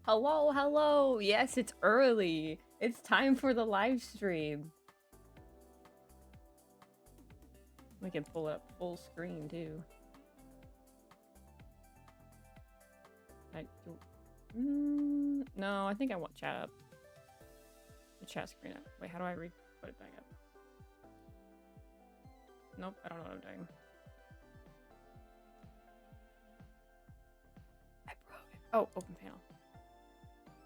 Hello, hello. Yes, it's early. It's time for the live stream. We can pull it up full screen too. No, I think I want chat up. The chat screen up. Wait, how do I put it back up? Nope, I don't know what I'm doing. I broke it. Oh, open panel.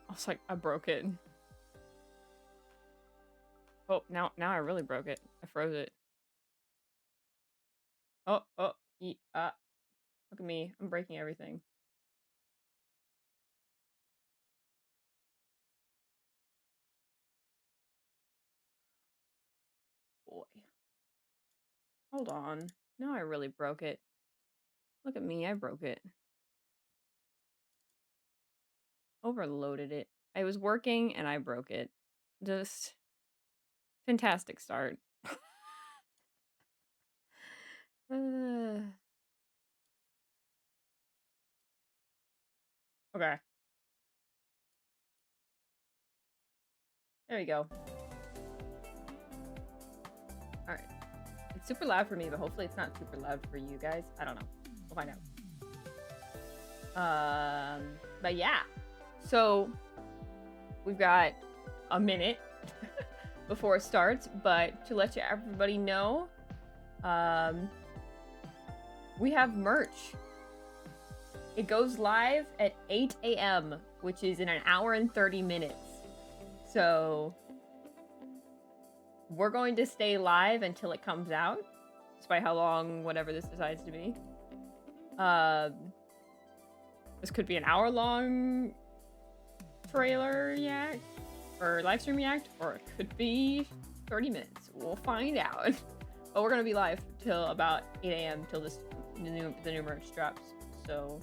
I was like, I broke it. Oh, now I really broke it. I froze it. Oh, look at me. I'm breaking everything. Boy. Hold on. Now I really broke it. Look at me, I broke it. Overloaded it. I was working and I broke it. Just fantastic start. Okay. There we go. Alright. It's super loud for me, but hopefully it's not super loud for you guys. I don't know. We'll find out. But yeah. So, we've got a minute before it starts, but to let everybody know, we have merch. It goes live at 8 a.m., which is in an hour and 30 minutes. So we're going to stay live until it comes out, despite how long whatever this decides to be. This could be an hour-long trailer react or live stream react, or it could be 30 minutes. We'll find out. But we're gonna be live till about 8 a.m. till the new merch drops. So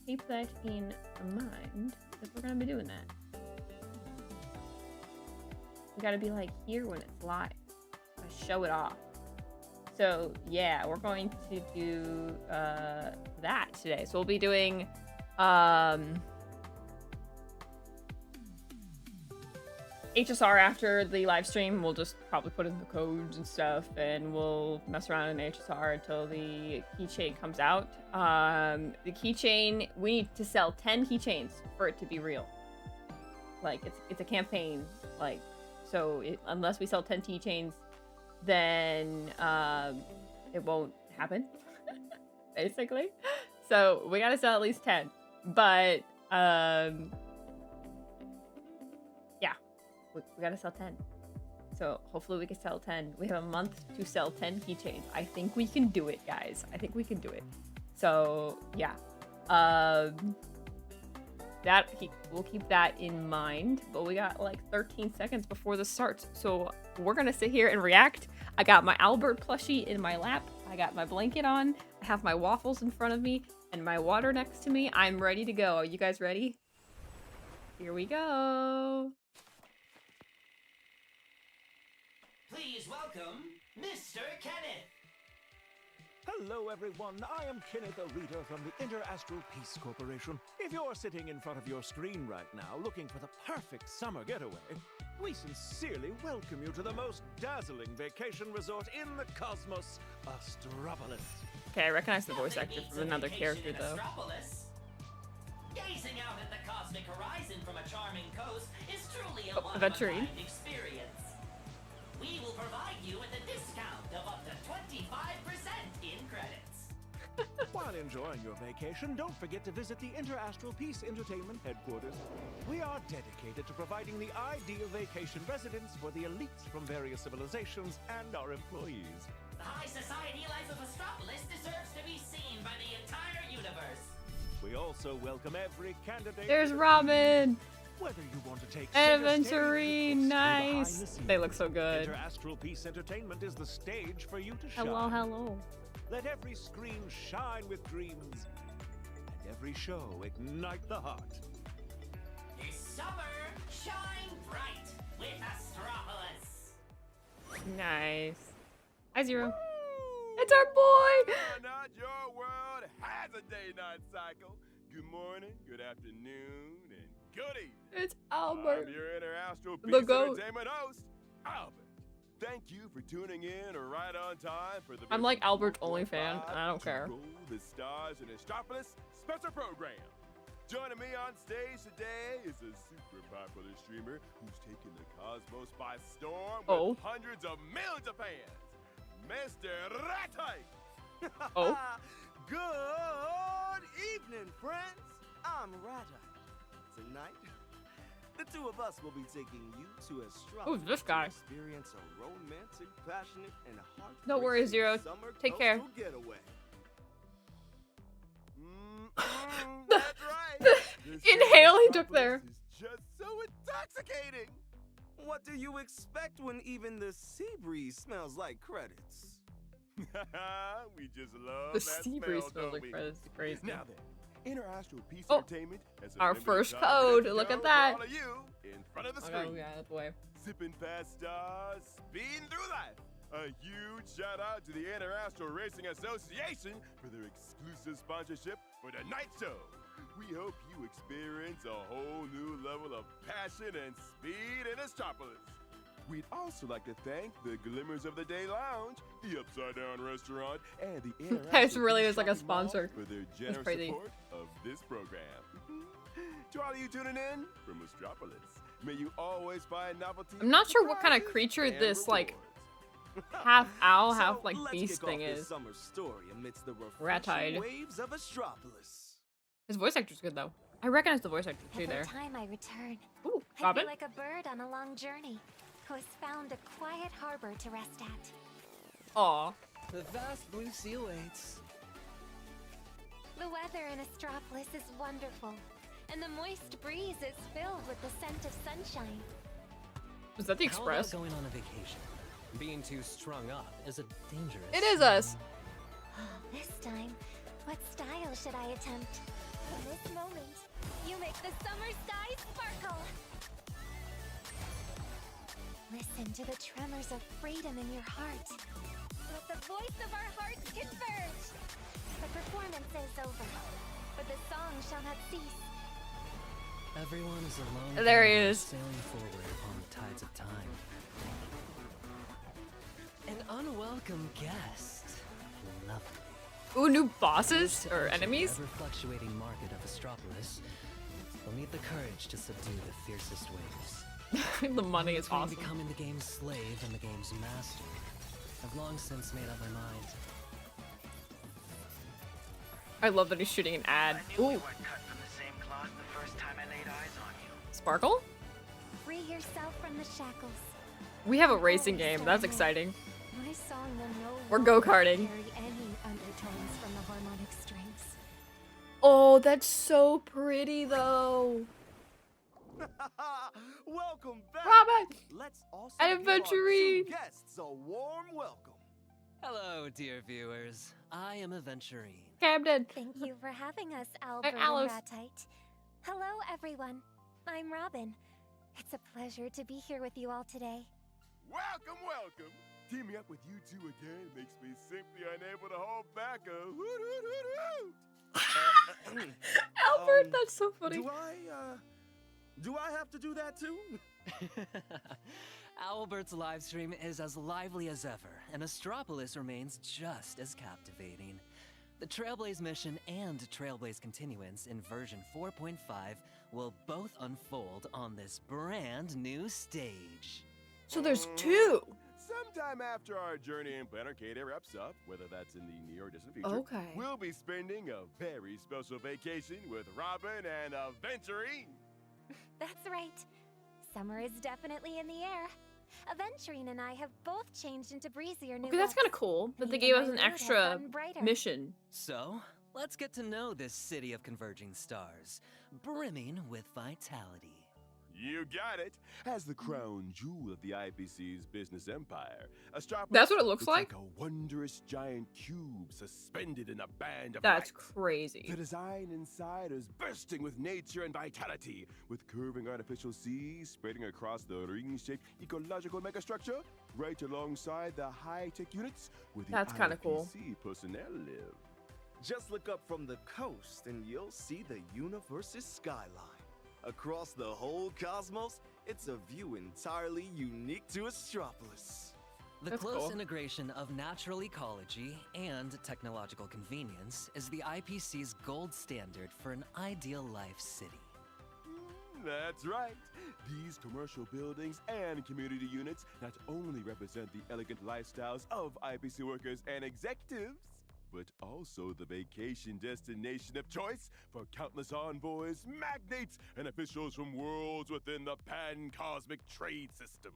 keep that in mind if we're gonna be doing that. We gotta be like here when it's live. Show it off. So yeah, we're going to do that today. So we'll be doing HSR after the live stream. We'll just probably put in the codes and stuff, and we'll mess around in HSR until the keychain comes out. The keychain, we need to sell 10 keychains for it to be real. Like it's a campaign. Like so, unless we sell 10 keychains, then it won't happen. Basically. So we gotta sell at least 10. But yeah, we gotta sell 10. So hopefully we can sell 10. We have a month to sell 10 keychains. I think we can do it, guys. I think we can do it. So yeah, we'll keep that in mind. But we got like 13 seconds before this starts, so we're gonna sit here and react. I got my Albert plushie in my lap. I got my blanket on. I have my waffles in front of me and my water next to me. I'm ready to go. Are you guys ready? Here we go. Please welcome Mr. Kenneth. Hello everyone, I am Kenneth, a reader from the Inter-Astral Peace Corporation. If you're sitting in front of your screen right now looking for the perfect summer getaway, we sincerely welcome you to the most dazzling vacation resort in the cosmos, Astropolis. Okay, I recognize the voice actor from another character though. Gazing out at the cosmic horizon from a charming coast is truly a Venturing experience. We will provide you with a discount of up to 25% in credits. While enjoying your vacation, don't forget to visit the Inter-Astral Peace Entertainment headquarters. We are dedicated to providing the ideal vacation residence for the elites from various civilizations and our employees. The high society life of Astropolis deserves to be seen by the entire universe. We also welcome every candidate. There's Robin. Whether you want to take Aventurine, nice. They look so good. Inter-Astral Peace Entertainment is the stage for you to shine. Hello, hello. Let every screen shine with dreams, and every show ignite the heart. This summer, shine bright with Astropolis. Nice. Hi, Zero. It's our boy. Not your world has a day-night cycle. good morning, good afternoon, and good evening. It's Albert. I'm your Interastral The Peace goat. Entertainment host, Albert. Thank you for tuning in right on time for the I'm like Mission Albert's only 4.5 fan. I don't care. To Roll the Stars in Astropolis special program. Joining me on stage today is a super popular streamer who's taken the cosmos by storm with hundreds of millions of fans, Mr. Ratite. Oh. Good evening, friends. I'm Rata. Tonight, the two of us will be taking you to Astropolis. Who's this guy? To experience a romantic, passionate, and heartbreaking Don't worry, Zero. summer Take care. coastal getaway. That's right. This Inhale he took Astropolis there. is just so intoxicating. What do you expect when even the sea breeze smells like credits? We just love The that sea breeze smell, smells don't like we? crazy. Crazy. Now then, Interastral Peace Oh, Entertainment has a our limited first time code. to Look go at for that. all of you in front of the Oh, screen. yeah, that boy. Sipping past stars, speeding through life. A huge shout out to the Interastral Racing Association for their exclusive sponsorship for tonight's show. We hope you experience a whole new level of passion and speed in Astropolis. We'd also like to thank the Glimmers of the Day Lounge, the Upside Down Restaurant, and the Interastral This really Peace is like a Shopping Mall sponsor. for their generous crazy. support of this program. To all of you tuning in from Astropolis, may you always find novelty. I'm not sure what kind of surprises, creature and this, like, rewards. half owl, So, half, like, let's beast kick thing off this is. summer story amidst the Rat-eyed. refreshing waves of Astropolis. His voice actor's good, though. I recognize the voice actor, too, Every there. time I return, Ooh, I Robin? feel like a bird on a long journey who has found a quiet harbor to rest at. Aw. The vast blue sea waits. The weather in Astropolis is wonderful, and the moist breeze is filled with the scent of sunshine. Was that the How about Express? going on a vacation? Being too strung up is a dangerous. It is us. This time, what style should I attempt? In this moment, you make the summer sky sparkle. Listen to the tremors of freedom in your heart. Let the voice of our hearts converge. The performance is over, but the song shall not cease. Everyone is alone. There he together, is. Sailing forward upon the tides of time. An unwelcome guest. Lovely. Ooh, new bosses? Or To enter the enemies? ever-fluctuating market of Astropolis, will need the courage to subdue the fiercest waves. The money is Between awesome. becoming the game's slave and the game's master, I've long since made up my mind. I love that he's shooting an ad. I knew we Ooh, weren't cut from the same cloth the first time I laid eyes on you. Sparkle? Free yourself from the shackles. We have a racing game. That's exciting. My song will no We're longer go-karting. carry any undertones from the harmonic strings. Oh, that's so pretty, though. Welcome back. Robin! Let's also An give our adventuree. two guests a warm welcome. Hello, dear viewers. I am a Venturine. Camden. Thank you for having us, Albert and Alice. Ratite. Hello, everyone. I'm Robin. It's a pleasure to be here with you all today. Welcome, welcome. Teaming up with you two again makes me simply unable to hold back a hoot hoot hoot hoot. Albert, that's so funny. Do I have to do that too? Albert's livestream is as lively as ever, and Astropolis remains just as captivating. The Trailblaze mission and Trailblaze Continuance in version 4.5 will both unfold on this brand new stage. So there's two. Sometime after our journey in Planarcade wraps up, whether that's in the near or distant future, Okay. we'll be spending a very special vacation with Robin and a Venturine. That's right. Summer is definitely in the air. Aventurine and I have both changed into breezier new Okay, that's looks. kind of cool that they Even gave my us an mood has extra gotten brighter. mission. So, let's get to know this city of converging stars, brimming with vitality. You got it. As the crown jewel of the IPC's business empire, Astropolis That's what it looks like? a wondrous giant cube suspended in a band of That's light. crazy. The design inside is bursting with nature and vitality, with curving artificial seas spreading across the ring-shaped ecological megastructure, right alongside the high-tech units where the That's kinda cool. IPC personnel live. Just look up from the coast and you'll see the universe's skyline. Across the whole cosmos, it's a view entirely unique to Astropolis. The That's close cool. integration of natural ecology and technological convenience is the IPC's gold standard for an ideal life city. That's right. These commercial buildings and community units not only represent the elegant lifestyles of IPC workers and executives, but also the vacation destination of choice for countless envoys, magnates, and officials from worlds within the pan-cosmic trade system.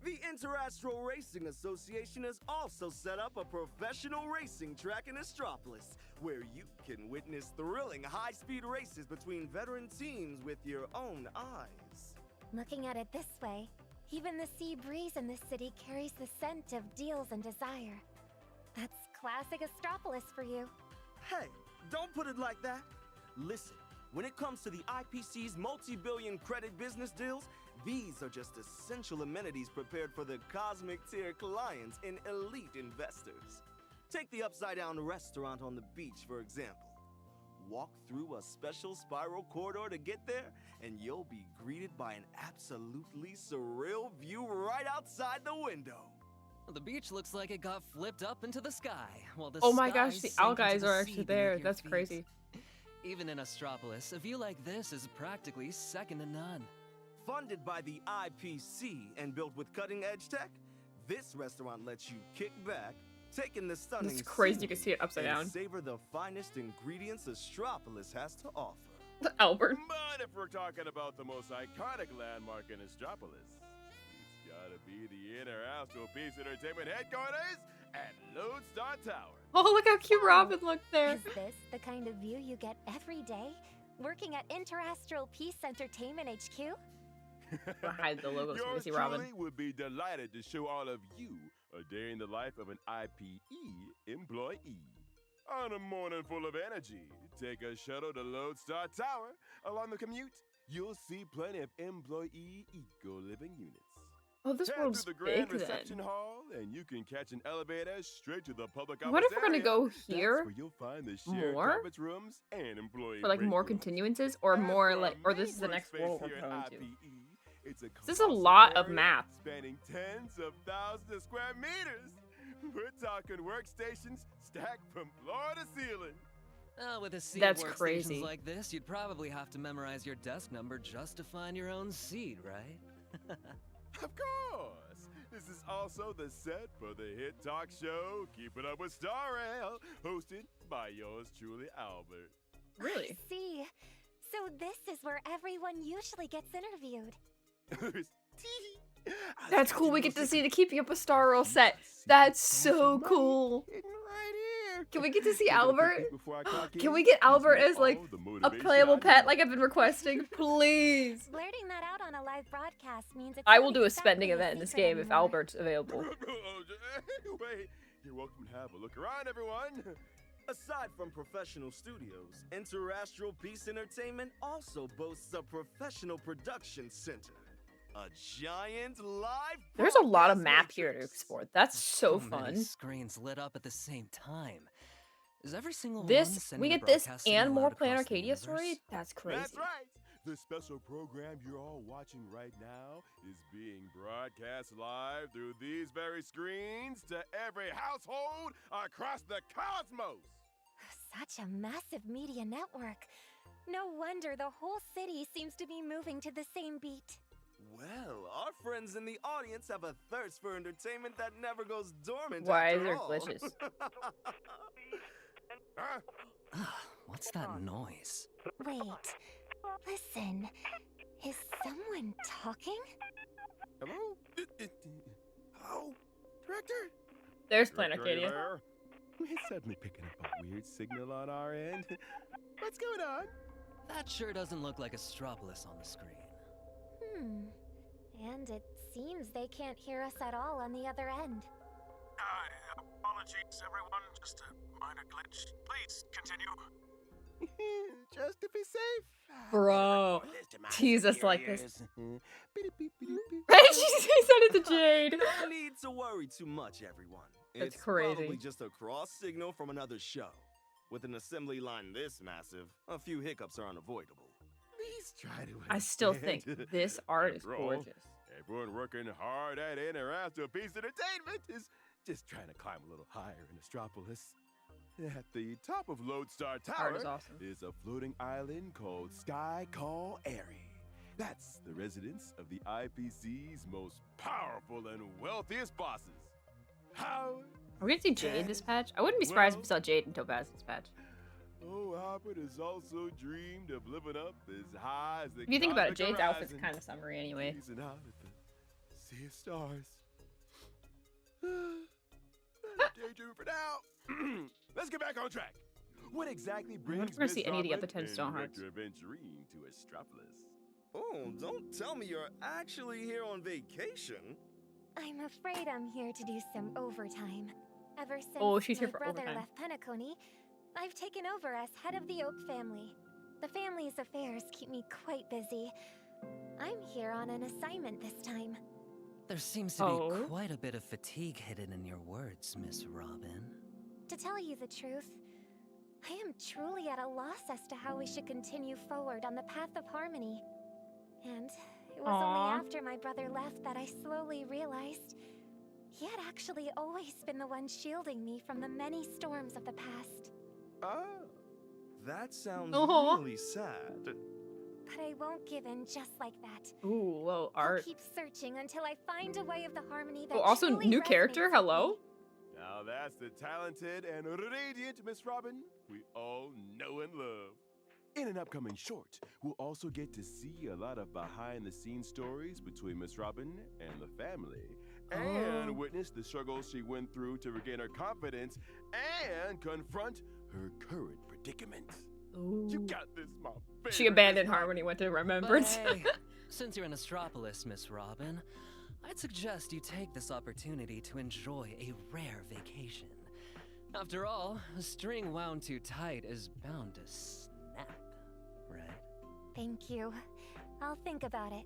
The Interastral Racing Association has also set up a professional racing track in Astropolis, where you can witness thrilling high-speed races between veteran teams with your own eyes. Looking at it this way, even the sea breeze in this city carries the scent of deals and desire. That's classic Astropolis for you. Hey, don't put it like that. Listen, when it comes to the IPC's multi-billion credit business deals, these are just essential amenities prepared for the cosmic tier clients and elite investors. Take the upside-down restaurant on the beach, for example. Walk through a special spiral corridor to get there, and you'll be greeted by an absolutely surreal view right outside the window. The beach looks like it got flipped up into the sky, while the Oh my sky gosh, the sank owl into guys the are sea actually beneath there. your That's feet. crazy. Even in Astropolis, a view like this is practically second to none. Funded by the IPC and built with cutting-edge tech, this restaurant lets you kick back, take in the stunning It's crazy you can see it upside and down. savor the finest ingredients Astropolis has to offer. Albert. But if we're talking about the most iconic landmark in Astropolis, it's gotta be the Interastral Peace Entertainment headquarters at Lodestar Tower. Oh, look how cute Robin looked there. Is this the kind of view you get every day? Working at Interastral Peace Entertainment HQ? I'll hide the logo so we Yours can see Robin. truly would be delighted to show all of you a day in the life of an IPE employee. On a morning full of energy, take a shuttle to Lodestar Tower. Along the commute, you'll see plenty of employee eco-living units. Oh, this Head world's through the grand big reception then. hall, and you can catch an elevator straight to the public What if office we're gonna area. go That's here where you'll find the shared more? conference rooms and employee For like break more rooms. continuances or As more for like, our or this main is the next workspace world we're here at going to. IPE, it's a This is a colossal lot of area map. spanning tens of thousands of square meters. We're talking workstations stacked from floor to ceiling. With a sea That's of workstations crazy. like this, you'd probably have to memorize your desk number just to find your own seat, right? Of course. This is also the set for the hit talk show Keep It Up with Starrail, hosted by yours truly, Albert. Really? I see. So this is where everyone usually gets interviewed. That's cool. We get to see the Keeping Up a Star Roll set. That's so cool. Can we get to see Albert? Can we get Albert as like a playable pet like I've been requesting? Please. Blurting that out on a live broadcast means it's I not will do a exactly spending event in this secret game if anymore. Albert's available. Wait, you're welcome to have a look around, everyone. Aside from professional studios, Interastral Peace Entertainment also boasts a professional production center. A giant live There's a lot of broadcast map here to matrix. explore. That's so many fun. screens lit up at the same time. Is every single one This, sending we a get this broadcast signal and more out Planet across the Arcadia universe? story. That's crazy. That's right. The special program you're all watching right now is being broadcast live through these very screens to every household across the cosmos. Such a massive media network. No wonder the whole city seems to be moving to the same beat. Well, our friends in the audience have a thirst for entertainment that never goes dormant. Why after is there all. glitches? Huh? What's that noise? Wait, listen. Is someone talking? Hello? Hello? Director? There's Planet Director, are you Arcadia. there? We're suddenly picking up a weird signal on our end. What's going on? That sure doesn't look like Astropolis on the screen. And it seems they can't hear us at all on the other end. Apologies, everyone. Just a minor glitch. Please continue. Just to be safe. Bro, tease us like this. Beep. She said it to Jade. No need to worry too much, everyone. That's It's crazy. probably just a cross signal from another show. With an assembly line this massive, a few hiccups are unavoidable. Please try to I still think understand. this art is After all, gorgeous. Everyone working hard at Interactive Peace Entertainment is just trying to climb a little higher in Astropolis. At the top of Lodestar Tower Art is awesome. is a floating island called Sky Call Airy. That's the residence of the IPC's most powerful and wealthiest bosses. How? Are we gonna see Jade this patch? I wouldn't be surprised if we saw Jade and Topaz this patch. Oh, Hopper has also dreamed of living up as high as the If you think about it, cosmic Jade's outfit's horizon, kind of summery anyway. gazing out at the sea of stars. Daydreaming for now. Let's get back on track. What exactly brings never see any of the other Miss 10 Robin Stone and Hearts. Rector Aventurine to Astropolis? Oh, don't tell me you're actually here on vacation. I'm afraid I'm here to do some overtime. Ever since Oh, she's here my for brother overtime. left Penacony, I've taken over as head of the Oak family. The family's affairs keep me quite busy. I'm here on an assignment this time. There seems to Oh. be quite a bit of fatigue hidden in your words, Miss Robin. To tell you the truth, I am truly at a loss as to how we should continue forward on the path of harmony. And it was Aw. only after my brother left that I slowly realized he had actually always been the one shielding me from the many storms of the past. Oh, that sounds Aw. really sad. But I won't give in just like that. Ooh, whoa, I'll art. keep searching until I find a way of the harmony that Oh, also truly new resonates character. with Hello. me. Now that's the talented and radiant Miss Robin we all know and love. In an upcoming short, we'll also get to see a lot of behind-the-scenes stories between Miss Robin and the family, and Oh. witness the struggles she went through to regain her confidence and confront her current predicament. You got this, my favorite. She abandoned Miss Robin. Harmony, went to But Remembrance. hey, since you're in Astropolis, Miss Robin, I'd suggest you take this opportunity to enjoy a rare vacation. After all, a string wound too tight is bound to snap, right? Thank you. I'll think about it.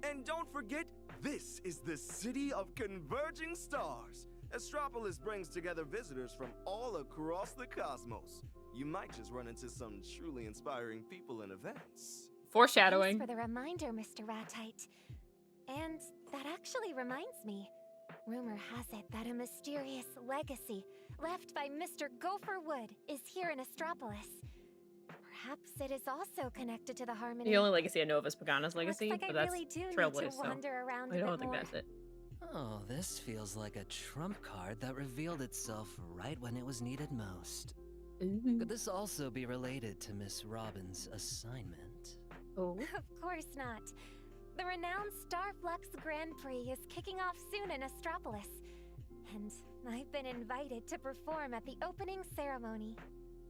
And don't forget, this is the city of converging stars. Astropolis brings together visitors from all across the cosmos. You might just run into some truly inspiring people and events. Foreshadowing. Thanks for the reminder, Mr. Ratite. And that actually reminds me. Rumor has it that a mysterious legacy left by Mr. Gopher Wood is here in Astropolis. Perhaps it is also connected to the harmony. The only legacy I know of is Pagana's legacy, Looks like but I that's really do need Trailblaze, to so wander around I a don't bit think more. that's it. Oh, this feels like a trump card that revealed itself right when it was needed most. Could this also be related to Miss Robin's assignment? Oh. Of course not. The renowned Starflux Grand Prix is kicking off soon in Astropolis. And I've been invited to perform at the opening ceremony.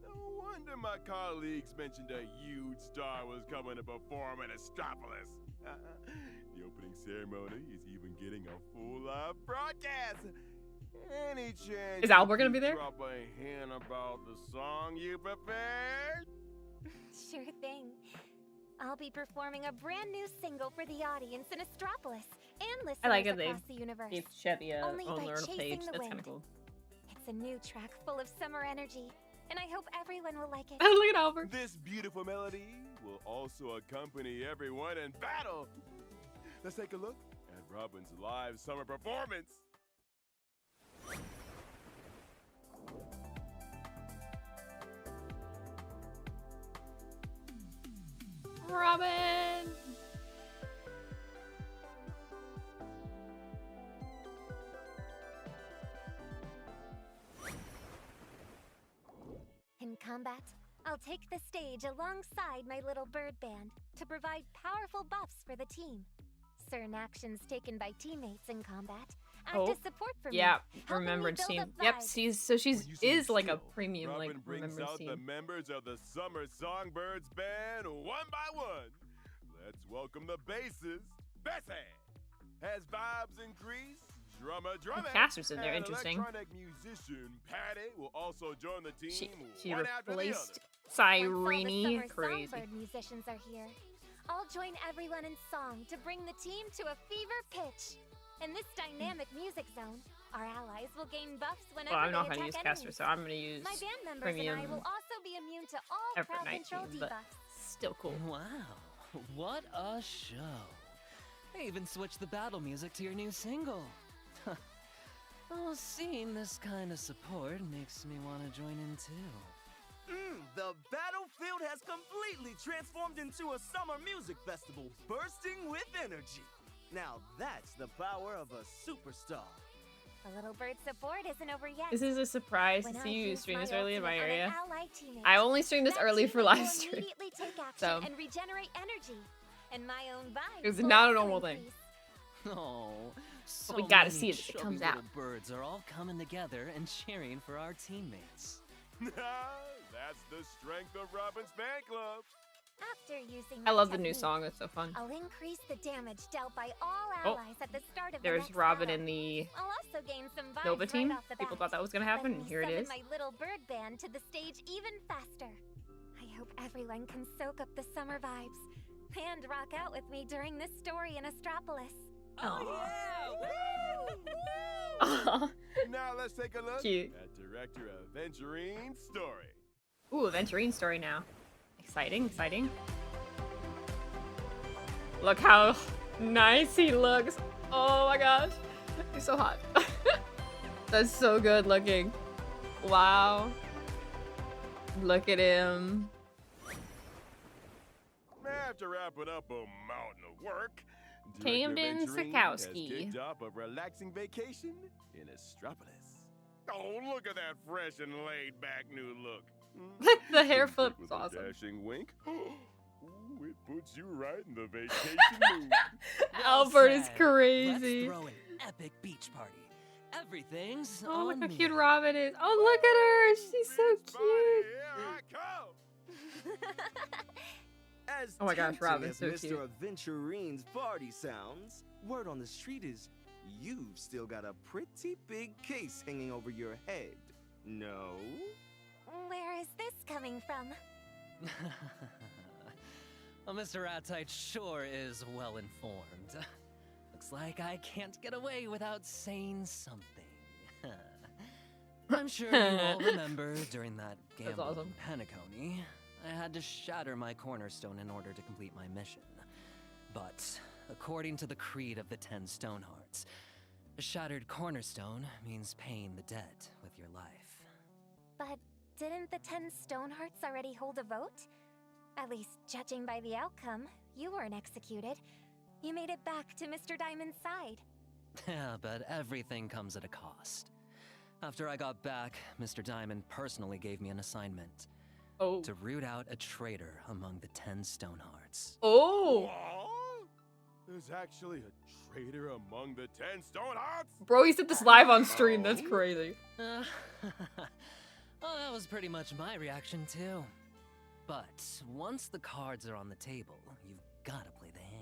No wonder my colleagues mentioned a huge star was coming to perform in Astropolis. The opening ceremony is even getting a full live broadcast. Any chance Is Albert you gonna be could there? Drop a hint about the song you prepared? Sure thing. I'll be performing a brand new single for the audience in Astropolis and listeners I like it they across the universe. gave Chevy a Only own by learn chasing page. the That's wind. kind of cool. It's a new track full of summer energy, and I hope everyone will like it. Look at Albert. This beautiful melody will also accompany everyone in battle. Let's take a look at Robin's live summer performance. Robin. In combat, I'll take the stage alongside my little bird band to provide powerful buffs for the team. Certain actions taken by teammates in combat act Oh, as support for me. Yeah, helping me Remembrance build team. a Yep, vibe. she's When you is sit like a still, premium Robin like brings Remembrance out the team. members of the Summer Songbirds band one by one. Let's welcome the bassist, Bessie. As vibes increase, drummer. Caster's in there, and interesting. Electronic musician Patty will also join the team. She one after the replaced other. Once all the Cyrene. summer Crazy. songbird musicians are here, I'll join everyone in song to bring the team to a fever pitch. In this dynamic music zone, our allies will gain buffs whenever Well, I don't know they how to attack use enemies. Caster, so I'm gonna use My band members premium and I will also to all Effort crowd 19, control but debuffs. still cool. Wow, what a show. They even switched the battle music to your new single. Well, seeing this kind of support makes me want to join in too. The battlefield has completely transformed into a summer music festival bursting with energy. Now that's the power of a superstar. The little bird support isn't over yet. This is a surprise When to I see you use stream my this early in my ultimate on an area. ally teammate, I only stream this that early for teammate live will stream. immediately take action So and regenerate energy. And my own vibe. it's will not a also normal thing. increase. Oh, so we gotta many see it as it chubby comes little out. birds are all coming together and cheering for our teammates. That's the strength of Robin's fan club. After using I my love the new technique, song. It's so fun. I'll increase the damage dealt by all Oh, allies at the start of the There's next Robin battle. in the I'll also gain some vibes Nova team. right off the People bat. thought that was gonna happen, Let and me here it summon is. my little bird band to the stage even faster. I hope everyone can soak up the summer vibes and rock out with me during this story in Astropolis. Aw. Now let's take a look Cute. at director Aventurine's story. Ooh, Aventurine story now. Exciting, exciting. Look how nice he looks. Oh my gosh. He's so hot. That's so good looking. Wow. Look at him. After wrapping up a mountain of work, Camden Director Aventurine has Sikowski. kicked off a relaxing vacation in Astropolis. Oh, look at that fresh and laid-back new look. The hair Quick flip with is a awesome. dashing wink. Ooh, it puts you right in the vacation mood. Albert is said. crazy. Let's throw an epic beach party. Everything's Oh, look on how me. cute Robin is. Oh, look at her. She's so Beach party, cute. here I come. As Oh my gosh, tempting Robin's as so Mr. cute. Aventurine's party sounds, word on the street is you've still got a pretty big case hanging over your head. No? Where is this coming from? Well, Mr. Ratite sure is well informed. Looks like I can't get away without saying something. I'm sure you all remember during that That's gamble awesome. in Penacony, I had to shatter my cornerstone in order to complete my mission. But according to the creed of the 10 Stonehearts, a shattered cornerstone means paying the debt with your life. But didn't the 10 Stonehearts already hold a vote? At least, judging by the outcome, you weren't executed. You made it back to Mr. Diamond's side. Yeah, but everything comes at a cost. After I got back, Mr. Diamond personally gave me an assignment. Oh. To root out a traitor among the 10 Stonehearts. Oh. Aw, there's actually a traitor among the 10 Stonehearts? Bro, he said this live on stream. That's crazy. Well, that was pretty much my reaction too. But once the cards are on the table, you've gotta play the hand.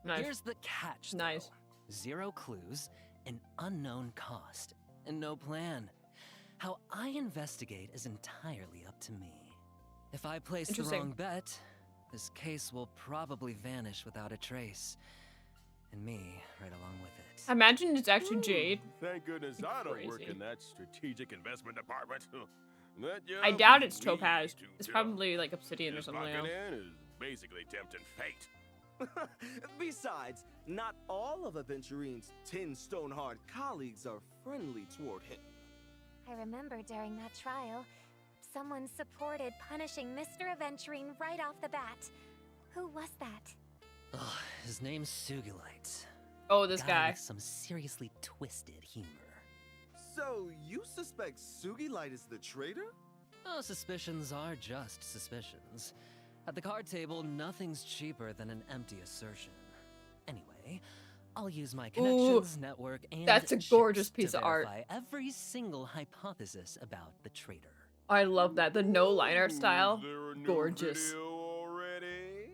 Nice. Here's the catch, though. Nice. 0 clues, an unknown cost, and no plan. How I investigate is entirely up to me. If I place the Interesting. wrong bet, this case will probably vanish without a trace. And me right along with it. Imagine it's actually Jade. Thank goodness I don't work Crazy. in that strategic investment department. That I job doubt is it's Topaz. way too It's tough. probably like Obsidian or Just something locking else. in is basically tempting fate. Besides, not all of Aventurine's 10 Stoneheart colleagues are friendly toward him. I remember during that trial, someone supported punishing Mr. Aventurine right off the bat. Who was that? Ugh, his name's Sugilite. Oh, this guy. With some seriously twisted humor. So, you suspect Sugilite is the traitor? Oh, suspicions are just suspicions. At the card table, nothing's cheaper than an empty assertion. Anyway, I'll use my connections, network, and that's a chips gorgeous to piece of art. verify every single hypothesis about the traitor. I love that. The no line art style. Is there a new Gorgeous. video already?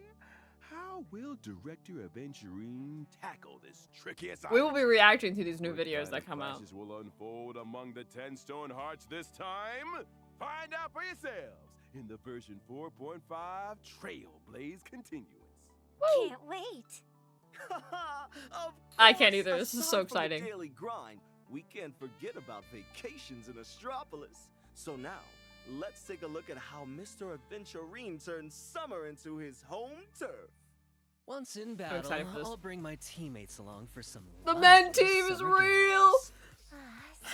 How will Director Aventurine tackle this tricky assignment? We will be reacting to these new What videos kind that of come out. clashes will unfold among the 10 Stonehearts this time? Find out for yourselves in the version 4.5 Trailblaze Continuance. Woo! Can't wait. Of I can't course, either. This is aside so from exciting. The daily grind, we can't forget about vacations in Astropolis. So now, let's take a look at how Mr. Adventurine turns summer into his home turf. Once in battle, excited for this. I'll bring my teammates along for some The lively men team is summer real! games. Ah,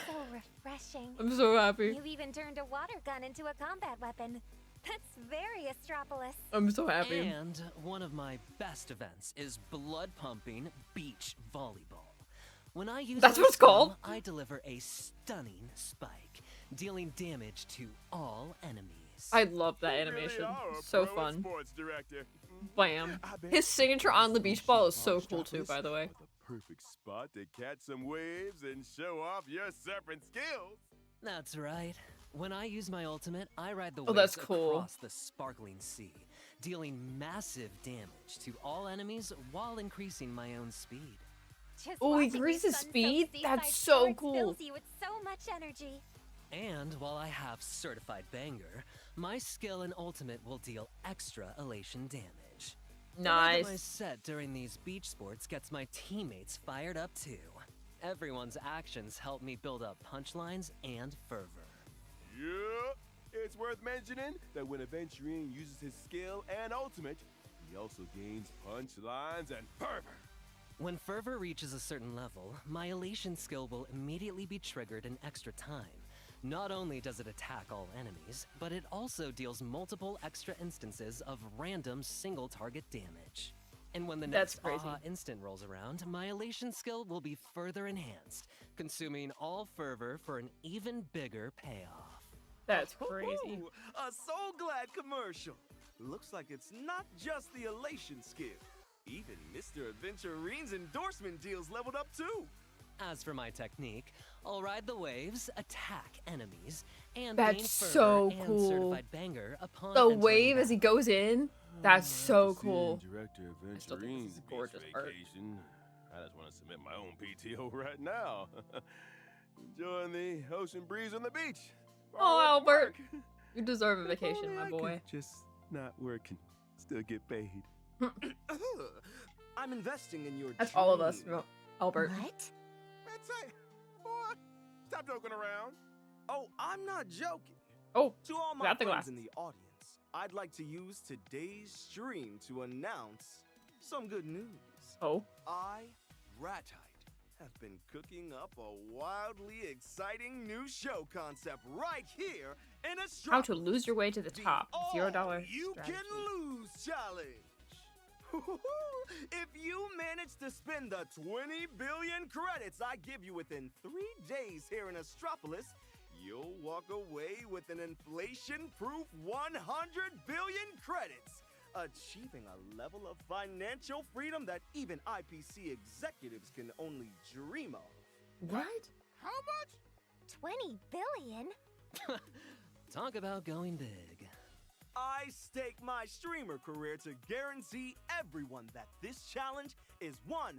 so refreshing. I'm so happy. You even turned a water gun into a combat weapon. That's very Astropolis. I'm so happy. And one of my best events is blood-pumping beach volleyball. When I use That's my what it's skill, called? I deliver a stunning spike, dealing damage to all enemies. I love that You animation. Really are a So pro fun. Sports director. Bam. I bet His signature on the beach ball is so cool too, Astropolis by the way. are the perfect spot to catch some waves and show off your surfing skills. That's right. When I use my ultimate, I ride the Oh, waves that's cool. across the sparkling sea, dealing massive damage to all enemies while increasing my own speed. Just Oh, he watching increases your sun-soaked speed? seaside That's so sports cool. fills you with so much energy. And while I have certified banger, my skill and ultimate will deal extra elation damage. The way that my Nice. set during these beach sports gets my teammates fired up too. Everyone's actions help me build up punchlines and fervor. Yup. It's worth mentioning that when Aventurine uses his skill and ultimate, he also gains punchlines and fervor. When fervor reaches a certain level, my elation skill will immediately be triggered in extra time. Not only does it attack all enemies, but it also deals multiple extra instances of random single target damage. And when the That's next crazy. aha instant rolls around, my elation skill will be further enhanced, consuming all fervor for an even bigger payoff. That's crazy. Ooh, a So Glad commercial. Looks like it's not just the elation skill. Even Mr. Adventurine's endorsement deals leveled up too. As for my technique, I'll ride the waves, attack enemies, and That's gain fervor so and cool. certified banger upon The entering wave as he battle. goes in, that's so cool. Director I still think this is gorgeous art. vacation. I just want to submit my own PTO right now. Enjoying the ocean breeze on the beach. Oh, While at Albert. work. You deserve a If vacation, only my I boy. could just not work and still get paid. I'm investing in your That's all of us, dream. Albert. What? That's it. Boy, stop joking around. Oh, I'm not joking. Oh, To all my got the friends in glasses. the audience, I'd like to use today's stream to announce some good news. Oh. I, Ratite, have been cooking up a wildly exciting new show concept right here in Astropolis. How to lose your way to the The top. $0 All You strategy. Can Lose Challenge. If you manage to spend the 20 billion credits I give you within 3 days here in Astropolis, you'll walk away with an inflation-proof 100 billion credits, achieving a level of financial freedom that even IPC executives can only dream of. What? How much? 20 billion? Talk about going big. I stake my streamer career to guarantee everyone that this challenge is 100%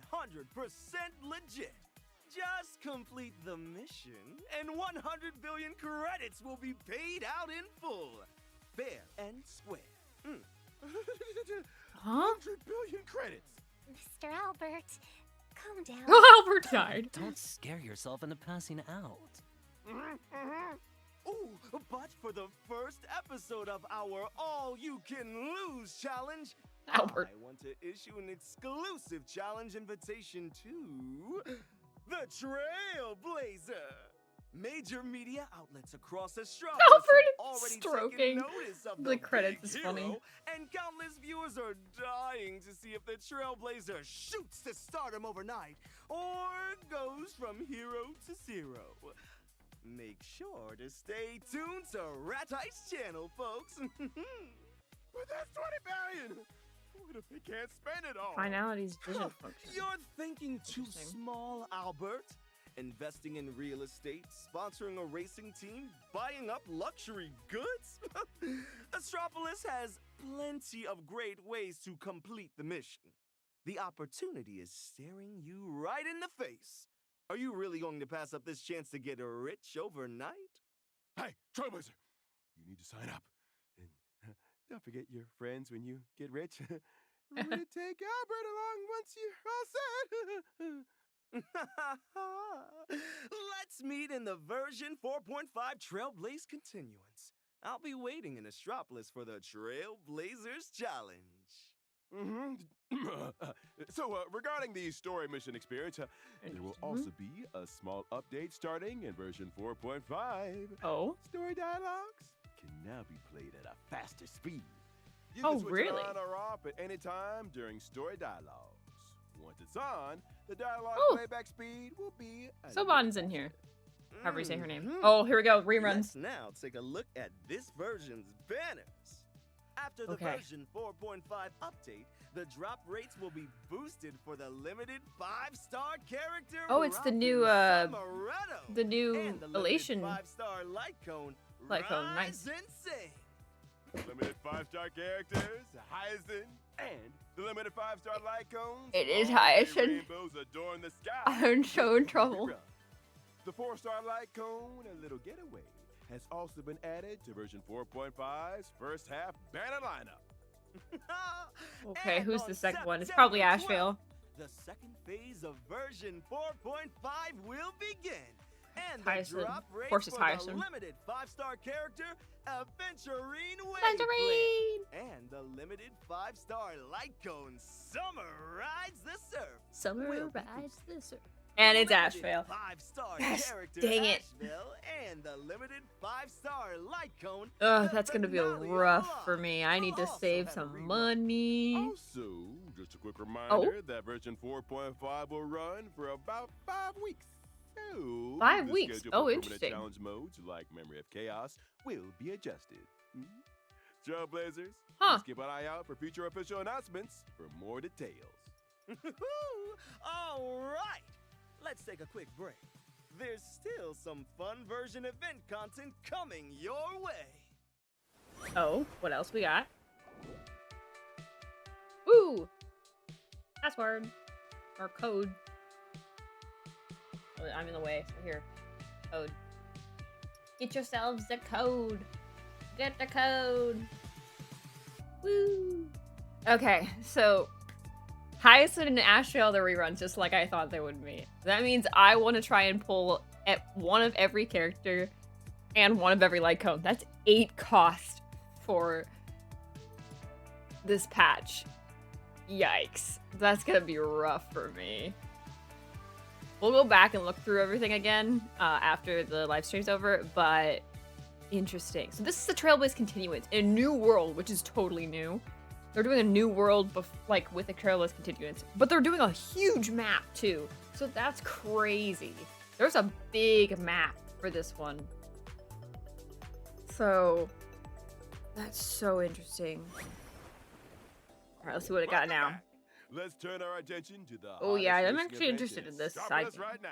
legit. Just complete the mission, and 100 billion credits will be paid out in full. Fair and square. Huh? 100 billion credits. Mr. Albert, calm down. Albert died. Don't scare yourself into passing out. Ooh, but for the first episode of our All You Can Lose challenge, Albert. I want to issue an exclusive challenge invitation to the Trailblazer. Major media outlets across Astropolis Albert have already stroking taken notice of the credits big is funny. hero, and countless viewers are dying to see if the Trailblazer shoots to stardom overnight or goes from hero to zero. Make sure to stay tuned to Ratite's channel, folks. But that's 20 billion. What if they can't spend it all? Finality's vision function. You're thinking too Interesting. small, Albert. Investing in real estate, sponsoring a racing team, buying up luxury goods? Astropolis has plenty of great ways to complete the mission. The opportunity is staring you right in the face. Are you really going to pass up this chance to get rich overnight? Hey, Trailblazer, you need to sign up. And don't forget your friends when you get rich. Remember to take Albert along once you're all set. Let's meet in the version 4.5 Trailblaze Continuance. I'll be waiting in Astropolis for the Trailblazers Challenge. So, regarding the story mission experience, there will also be a small update starting in version 4.5. Oh. Story dialogues can now be played at a faster speed. You Oh, can switch really? it on or off at any time during story dialogues. Once it's on, the dialogue Oh. playback speed will be a Soban's little in here. faster. However you say her name. Mhm. Oh, here we go. Reruns. Let's now take a look at this version's banners. After the Okay. version 4.5 update, the drop rates will be boosted for the limited 5-star character. Oh, it's the new, Summeretto, the new and the limited Elation 5-star light cone. light cone, nice. Rise and sing. Limited 5-star characters, Hyacinth, and the limited 5-star light cones. It is all three Hyacinth. Rainbows adorn the sky. I'm so in trouble. The 4-star light cone, a little getaway, has also been added to version 4.5's first half banner lineup. Okay, And who's on the second one? It's September probably 12th, Asheville. The second phase of version 4.5 will begin. And the Hyacinth. drop Of rate course it's for the Hyacinth. limited 5-star character, Adventurine Tangerine! and the limited 5-star light cone, Summer Rides the Surf. Summer will be rides the surf. And it's limited Asheville. 5-star Yes, character dang it. Asheville and the limited 5-star light cone. Ugh, the that's gonna be finale of rough Live. for me. I need to I'll also save have a some rerun. money. Also, just a quick reminder that version 4.5 will run for about 5 weeks. So, 5 the weeks? schedule Oh, for permanent interesting. challenge modes like Memory of Chaos will be adjusted. Trailblazers, Huh. just keep an eye out for future official announcements for more details. All right, let's take a quick break. There's still some fun version event content coming your way. Oh, what else we got? Ooh! Password. Or code. Oh, I'm in the way, so here. Code. Get yourselves the code. Get the code. Woo! Okay, so Hyacinth and Asheville, the reruns, just like I thought they would be. That means I want to try and pull at one of every character and one of every light cone. That's 8 cost for this patch. Yikes. That's gonna be rough for me. We'll go back and look through everything again after the live stream's over, but interesting. So this is the Trailblaze Continuance in a new world, which is totally new. They're doing a new world like with the Trailblaze Continuance, but they're doing a huge map too. So that's crazy. There's a big map for this one. So that's so interesting. All right, let's see what it got now. Back. Let's turn our attention to the Oh yeah, hottest I'm racing actually event interested in this Astropolis side. right now.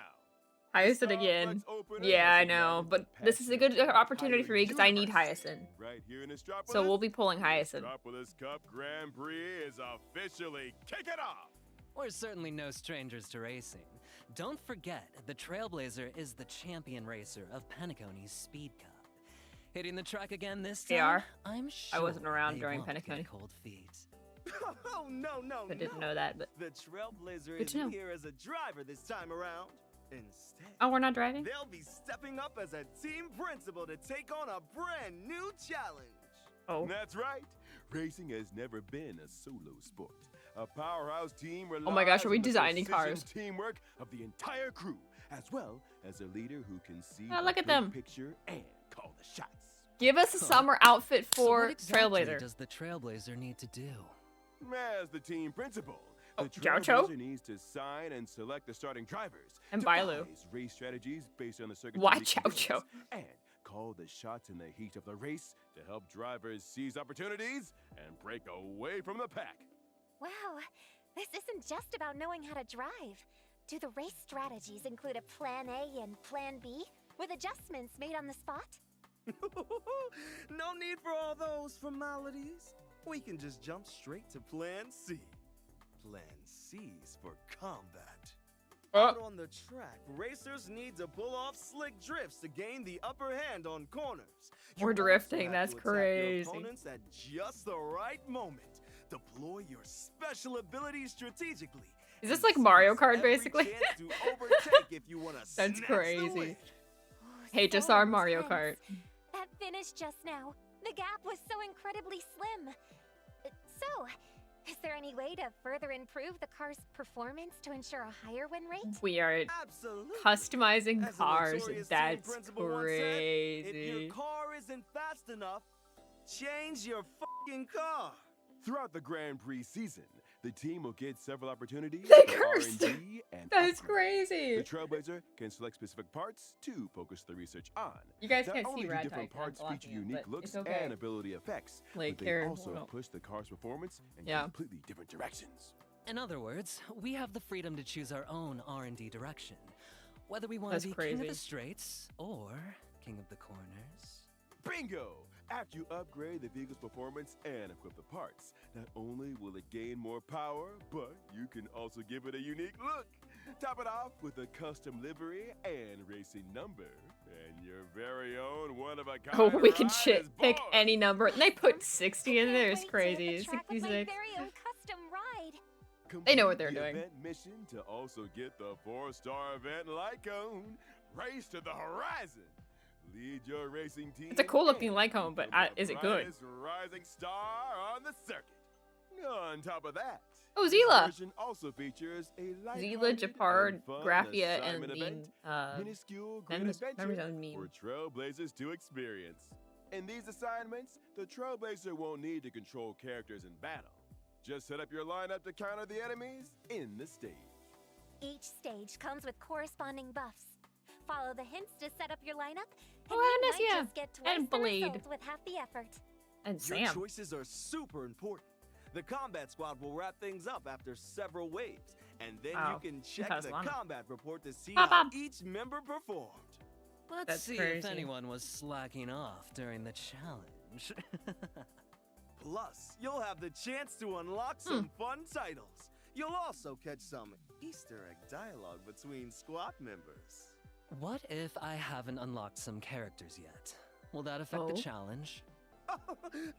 Hyacinth The again. Starflex opener Yeah, I has know, allowed but the this is a good passion opportunity of for me because I need universe. Hyacinth. Right here in Astropolis, So we'll be pulling the Hyacinth. Astropolis Cup Grand Prix is officially kicking off. We're certainly no strangers to racing. Don't forget, the Trailblazer is the champion racer of Penacony's Speed Cup. Hitting the track again this time? They are. I'm sure I wasn't around they during won't get Penacony. cold feet. Oh, no, I didn't know that, but The Trailblazer Good to know. isn't here as a driver this time around. Instead, oh, we're not driving. they'll be stepping up as a team principal to take on a brand new challenge. Oh, That's right. Racing has never been a solo sport. A powerhouse team relies Oh my gosh, are we on the designing precision cars? teamwork of the entire crew, as well as a leader who can see Ah, the look at big them. picture and call the shots. give us a summer outfit So for what exactly Trailblazer. does the Trailblazer need to do? As the team principal, Oh, the Gaucho? Trailblazer needs to sign and select the starting drivers, And Bailu. devise race strategies based on the circuit's Why unique Gaucho? conditions, and call the shots in the heat of the race to help drivers seize opportunities and break away from the pack. Wow, this isn't just about knowing how to drive. Do the race strategies include a plan A and plan B, with adjustments made on the spot? No need for all those formalities. We can just jump straight to Plan C. Plan C's for combat. Out on the track, racers need to pull off slick drifts to gain the upper hand on corners. You We're also drifting, have that's to attack your crazy. opponents at just the right moment. Deploy your special abilities strategically. Is this and like Mario seize Kart, every basically? chance to overtake if you want to That's snatch the crazy. win. Oh, HSR so Mario intense. Kart. That finished just now. The gap was so incredibly slim. So, is there any way to further improve the car's performance to ensure a higher win rate? We are Absolutely. customizing As a cars. notorious team That's principal once said, if crazy. your car isn't fast enough, change your fucking car. Throughout the Grand Prix season, the team will get several opportunities They for cursed. R&D and That's upgrades. crazy. The Trailblazer can select specific parts to focus the research on. You guys Not can't only see do Rat different Type, I'm parts feature blocking it, unique but looks it's okay. and ability effects, Like, but they here, also well, push the car's performance in Yeah. completely different directions. In other words, we have the freedom to choose our own R&D direction, whether we want That's to be king of crazy. the straights or king of the corners. Bingo! After you upgrade the vehicle's performance and equip the parts, not only will it gain more power, but you can also give it a unique look. Top it off with a custom livery and racing number. And your very own one-of-a-kind Oh, we can ride is pick born. any number. And they put 60 in I there. can't It's wait to hit crazy. the track with my 66. very own custom ride. They know what Complete they're the doing. Event mission to also get the 4-star event Lycone. Race to the horizon. Lead your racing team. It's a cool looking and Lycone, but become the is it good? brightest rising star on the circuit. On top of that, Oh, this Zila. version also features a Zila, lighthearted Japard, and fun Graphia, and assignment the event, minuscule green Memories adventure Zone meme. for Trailblazers to experience. In these assignments, the Trailblazer won't need to control characters in battle. Just set up your lineup to counter the enemies in the stage. Each stage comes with corresponding buffs. Follow the hints to set up your lineup, and Oh, you and might yeah. just get twice And the Blade. result with half the effort. And Your Sam. choices are super important. The combat squad will wrap things up after several waves, and then Wow, you can check has the one. combat report to see Bop, how bop. each member performed. Let's That's see crazy. if anyone was slacking off during the challenge. Plus, you'll have the chance to unlock Hmm. some fun titles. You'll also catch some Easter egg dialogue between squad members. What if I haven't unlocked some characters yet? Will that affect the Oh. challenge?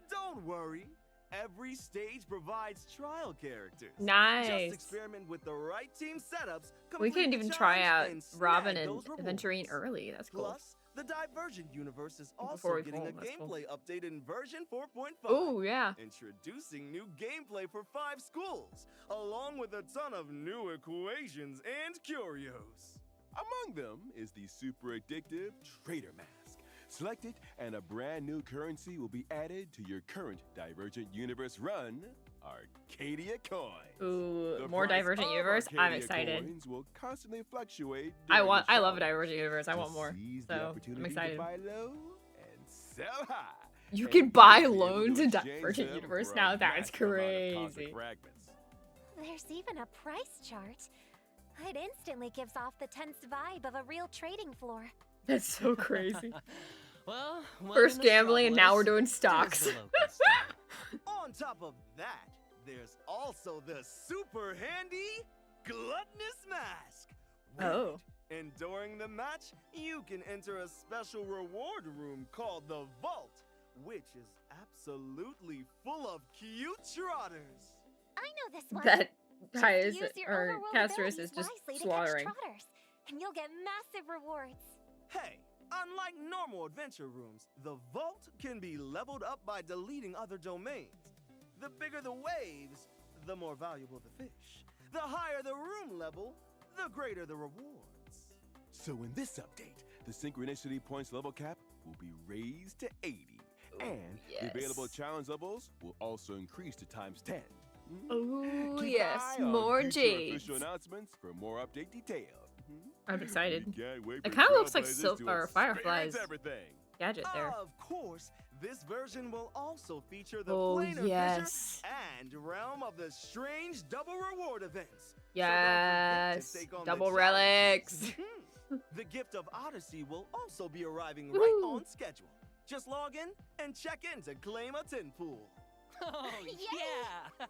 Don't worry. Every stage provides trial characters. Nice. Just experiment with the right team setups. We complete couldn't the even try out challenge, and snag Robin and those Aventurine rewards. early. That's cool. Plus, the Divergent universe is Before also we getting a film, that's cool. gameplay update in version 4.5. Oh, yeah. Introducing new gameplay for 5 schools, along with a ton of new equations and curios. Among them is the super addictive Trader Mask. Select it, and a brand new currency will be added to your current Divergent Universe run, Arcadia Coins. Ooh, The more price Divergent of Universe. I'm Arcadia excited. Coins will constantly fluctuate. I during love the a challenge. Divergent Universe. I To want more. seize the So, I'm opportunity excited. To buy low and sell high. You And can buy you'll be able to loans in exchange Divergent them Universe for a now. That's massive amount of cosmic crazy. fragments. There's even a price chart. It instantly gives off the tense vibe of a real trading floor. That's so crazy. Well, First gambling, and now we're doing stocks. On top of that, there's also the super handy Gluttonous Mask. Wear Oh. it, and during the match, you can enter a special reward room called the Vault, which is absolutely full of cute trotters. I know this one. That Just guy is, use your or overworld Casterus is abilities just wisely to slaughtering. catch trotters, and you'll get massive rewards. Hey, unlike normal adventure rooms, the Vault can be leveled up by deleting other domains. The bigger the waves, the more valuable the fish. The higher the room level, the greater the rewards. So in this update, the synchronicity points level cap will be raised to 80. And the available yes. challenge levels will also increase to ×10. Oh, Keep yes, an eye on more future jades. Official announcements for more update details. I'm excited. We can't wait It for kinda looks like Trailblazers to or Fireflies. experience everything. Gadget there. Of course, this version will also feature the Oh, Planar yes. Fisher and Realm of the Strange double reward events. So don't forget to Yes. take on the Double challenges. relics. The Gift of Odyssey will also be arriving Woo. right on schedule. Just log in and check in to claim a tin pool. Oh, Yay! yeah!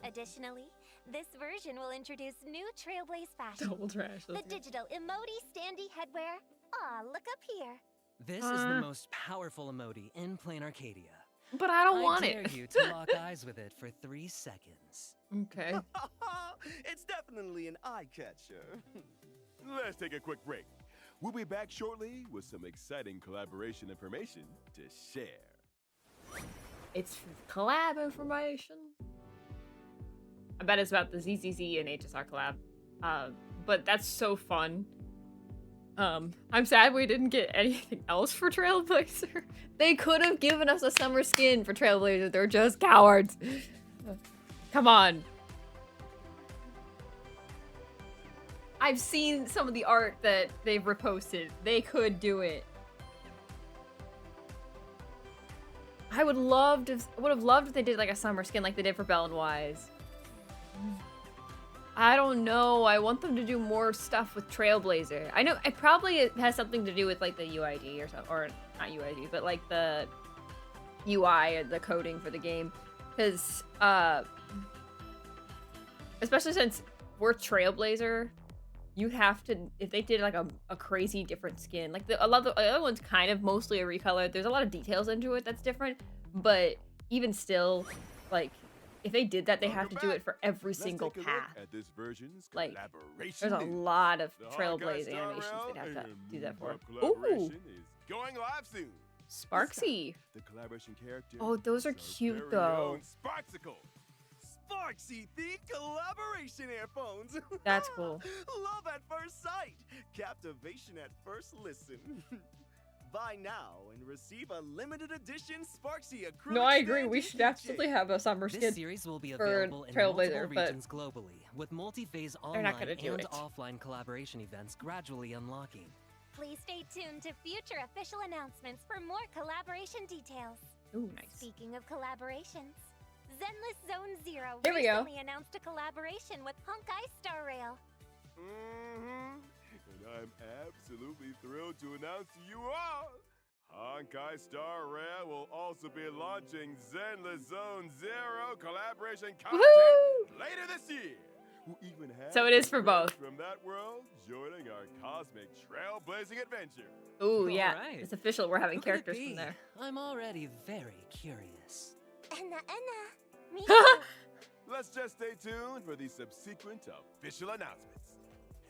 Additionally, this version will introduce new Trailblaze fashion. Double trash. The digital emoji standy headwear. Aw, look up here. This is the most powerful emote in Plain Arcadia. But I don't want dare it. you to lock eyes with it for 3 seconds. Okay. It's definitely an eye catcher. Let's take a quick break. We'll be back shortly with some exciting collaboration information to share. It's collab information. I bet it's about the ZZZ and HSR collab. But that's so fun. I'm sad we didn't get anything else for Trailblazer. They could have given us a summer skin for Trailblazer. They're just cowards. Come on. I've seen some of the art that they've reposted. They could do it. I would have loved if they did like a summer skin like they did for Bell and Wise. I don't know. I want them to do more stuff with Trailblazer. I know it probably has something to do with like the UID or something, or not UID, but like the UI or the coding for the game. Because, especially since we're Trailblazer, you have to, if they did like a crazy different skin, like a lot of the other ones kind of mostly a recolor. There's a lot of details into it that's different, but even still, like, if they did that, they have to do it for every single path. At this version's Like, collaboration there's a news. lot of The Trailblazer HSR animations they'd have to and do that for. Move Up Ooh, collaboration is going live soon. Sparksy. The collaboration character. Oh, those are is our cute, very though. own Sparksicle. Sparksy themed collaboration earphones. That's cool. Love at first sight. Captivation at first listen. Buy now and receive a limited edition Sparksy acrylic. No, I agree. stand We and should keychain. absolutely have a summer This skin. series will be for available in Trailblazer, multiple but regions globally, with multi-phase they're not online gonna do and it. offline collaboration events gradually unlocking. Please stay tuned to future official announcements for more collaboration details. Ooh, nice. Speaking of collaborations, Zenless Zone Zero Here we go. recently announced a collaboration with honkaistarrail. And I'm absolutely thrilled to announce to you all, honkaistarrail will also be launching Zenless Zone Zero collaboration content Woohoo! later this year. We'll even have So it is for some both. friends from that world joining our cosmic trailblazing adventure. Ooh, yeah. Alright. It's official. We're having Who could it characters from be? there. I'm already very curious. Enna. Me too. Let's just stay tuned for the subsequent official announcements.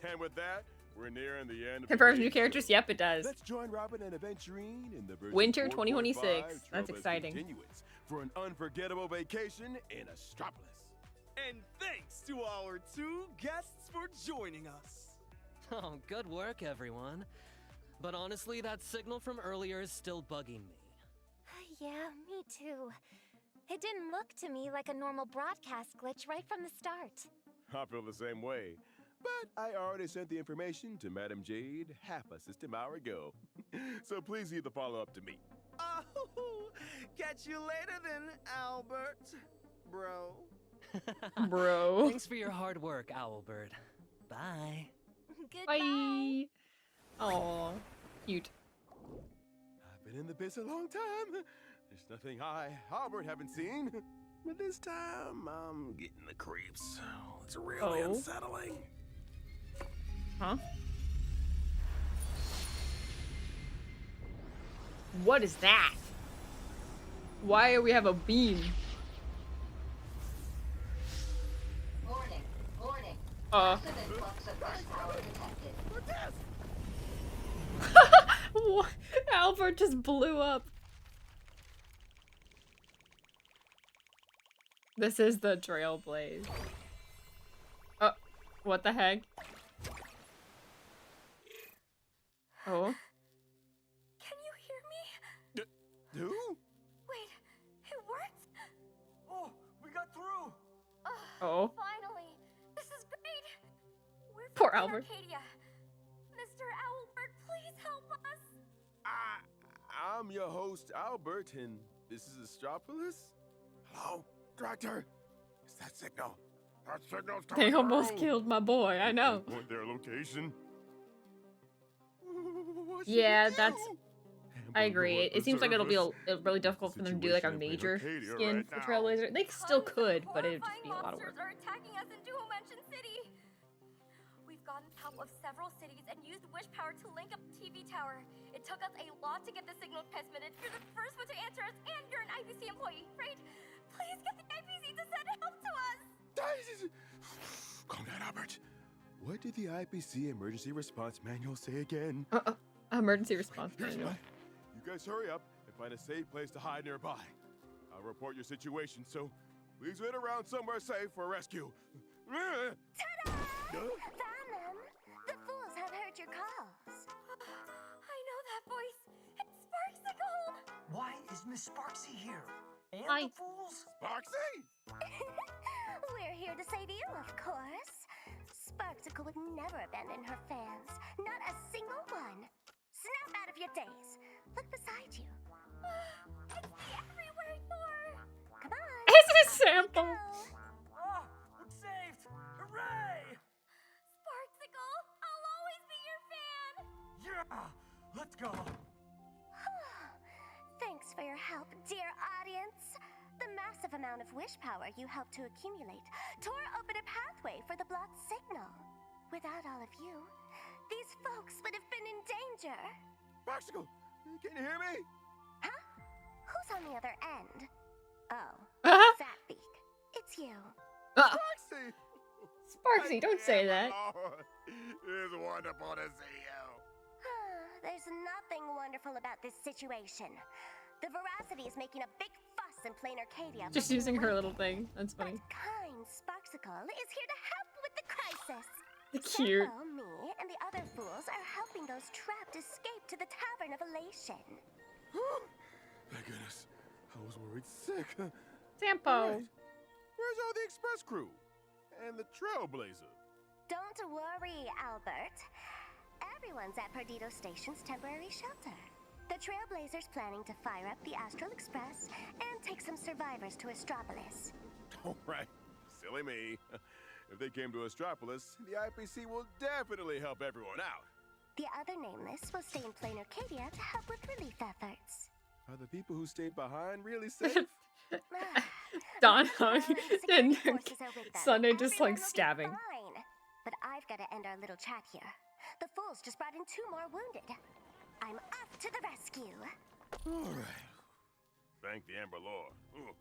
And with that, we're nearing the end of Confirms the new characters? Yep, it does. Let's join Robin and Aventurine in the version Winter 4.5 2026. That's Trailblazer exciting. Continuance for an unforgettable vacation in Astropolis. And thanks to our 2 guests for joining us. Oh, good work, everyone. But honestly, that signal from earlier is still bugging me. Yeah, me too. It didn't look to me like a normal broadcast glitch right from the start. I feel the same way. But I already sent the information to Madam Jade half a system hour ago. So please leave the follow-up to me. Oh, catch you later then, Albert. Bro. Bro. Thanks for your hard work, Owlbird. Bye. Goodbye. Bye. Aw. Cute. I've been in the biz a long time. There's nothing Albert haven't seen. But this time, I'm getting the creeps. It's really Oh. unsettling. Huh? What is that? Why do we have a beam? Warning, warning. Uh. Massive influx of burst power detected. What? Albert just blew up. This is the Trailblaze. Oh, what the heck? Oh. Can you hear me? Who? Wait, it worked? Oh, we got through. Oh. Finally! This is great! We're from Poor Albert. Arcadia. Mr. Owlbird, please help us! I'm your host, Albert, and this is Astropolis? Hello, Director? Is that signal? That signal's coming They almost through. killed my boy, I know. Want their location? What should Yeah, we that's- do? I agree. It seems like it'll be Observers. really difficult for them to do like a Situation in major Arcadia skin right for now. Trailblazer. They still could, but it'd just be a lot of Horrifying work. monsters are attacking us in Duo Mansion City. We've gotten top of several cities and used wish power to link up the TV tower. It took us a lot to get the signal transmitted. You're the first one to answer us, and you're an IPC employee, right? Please get the IPC to send help to us. Calm down, Albert. What did the IPC emergency response manual say again? Emergency response Here's manual. mine. You guys hurry up and find a safe place to hide nearby. I'll report your situation, so please wait around somewhere safe for rescue. Ta-da! Found them! The fools have heard your calls. I know that voice. It's Sparksicle. Why is Miss Sparksy here? And Hi. the fools? Boxy! We're here to save you, of course. Sparksicle would never abandon her fans. Not a single one. Snap out of your daze. Look beside you. It's me everywhere, Thor. Come on. It's a sample. Oh, I'm saved! Hooray! Sparksicle, I'll always be your fan. Yeah! Let's go! Thanks for your help, dear audience. The massive amount of wish power you helped to accumulate tore open a pathway for the blocked signal. Without all of you, these folks would have been in danger. Boxicle, can you hear me? Huh? Who's on the other end? Oh, Fatbeak. It's you. Boxy! Sparksy, don't say that. It's wonderful to see you. There's nothing wonderful about this situation. The Veracity is making a big fuss in Plain Arcadia. Just using her little thing. That's But funny. kind Sparksicle is here to help with the crisis. Cute. So, me and the other fools are helping those trapped escape to the Tavern of Elation. Thank goodness. I was worried sick. Sampo. Right. Where's all the express crew? And the Trailblazer? Don't worry, Albert. Everyone's at Perdido Station's temporary shelter. The Trailblazer's planning to fire up the Astral Express and take some survivors to Astropolis. All right. Silly me. If they came to Astropolis, the IPC will definitely help everyone out. The other nameless will stay in Plain Arcadia to help with relief efforts. Are the people who stayed behind really safe? Don Well, Hung security and forces are with them. Sunday just Everyone like will be stabbing. fine. But I've got to end our little chat here. The fools just brought in 2 more wounded. I'm off to the rescue. All right. Thank the Amber Lord. Ooh.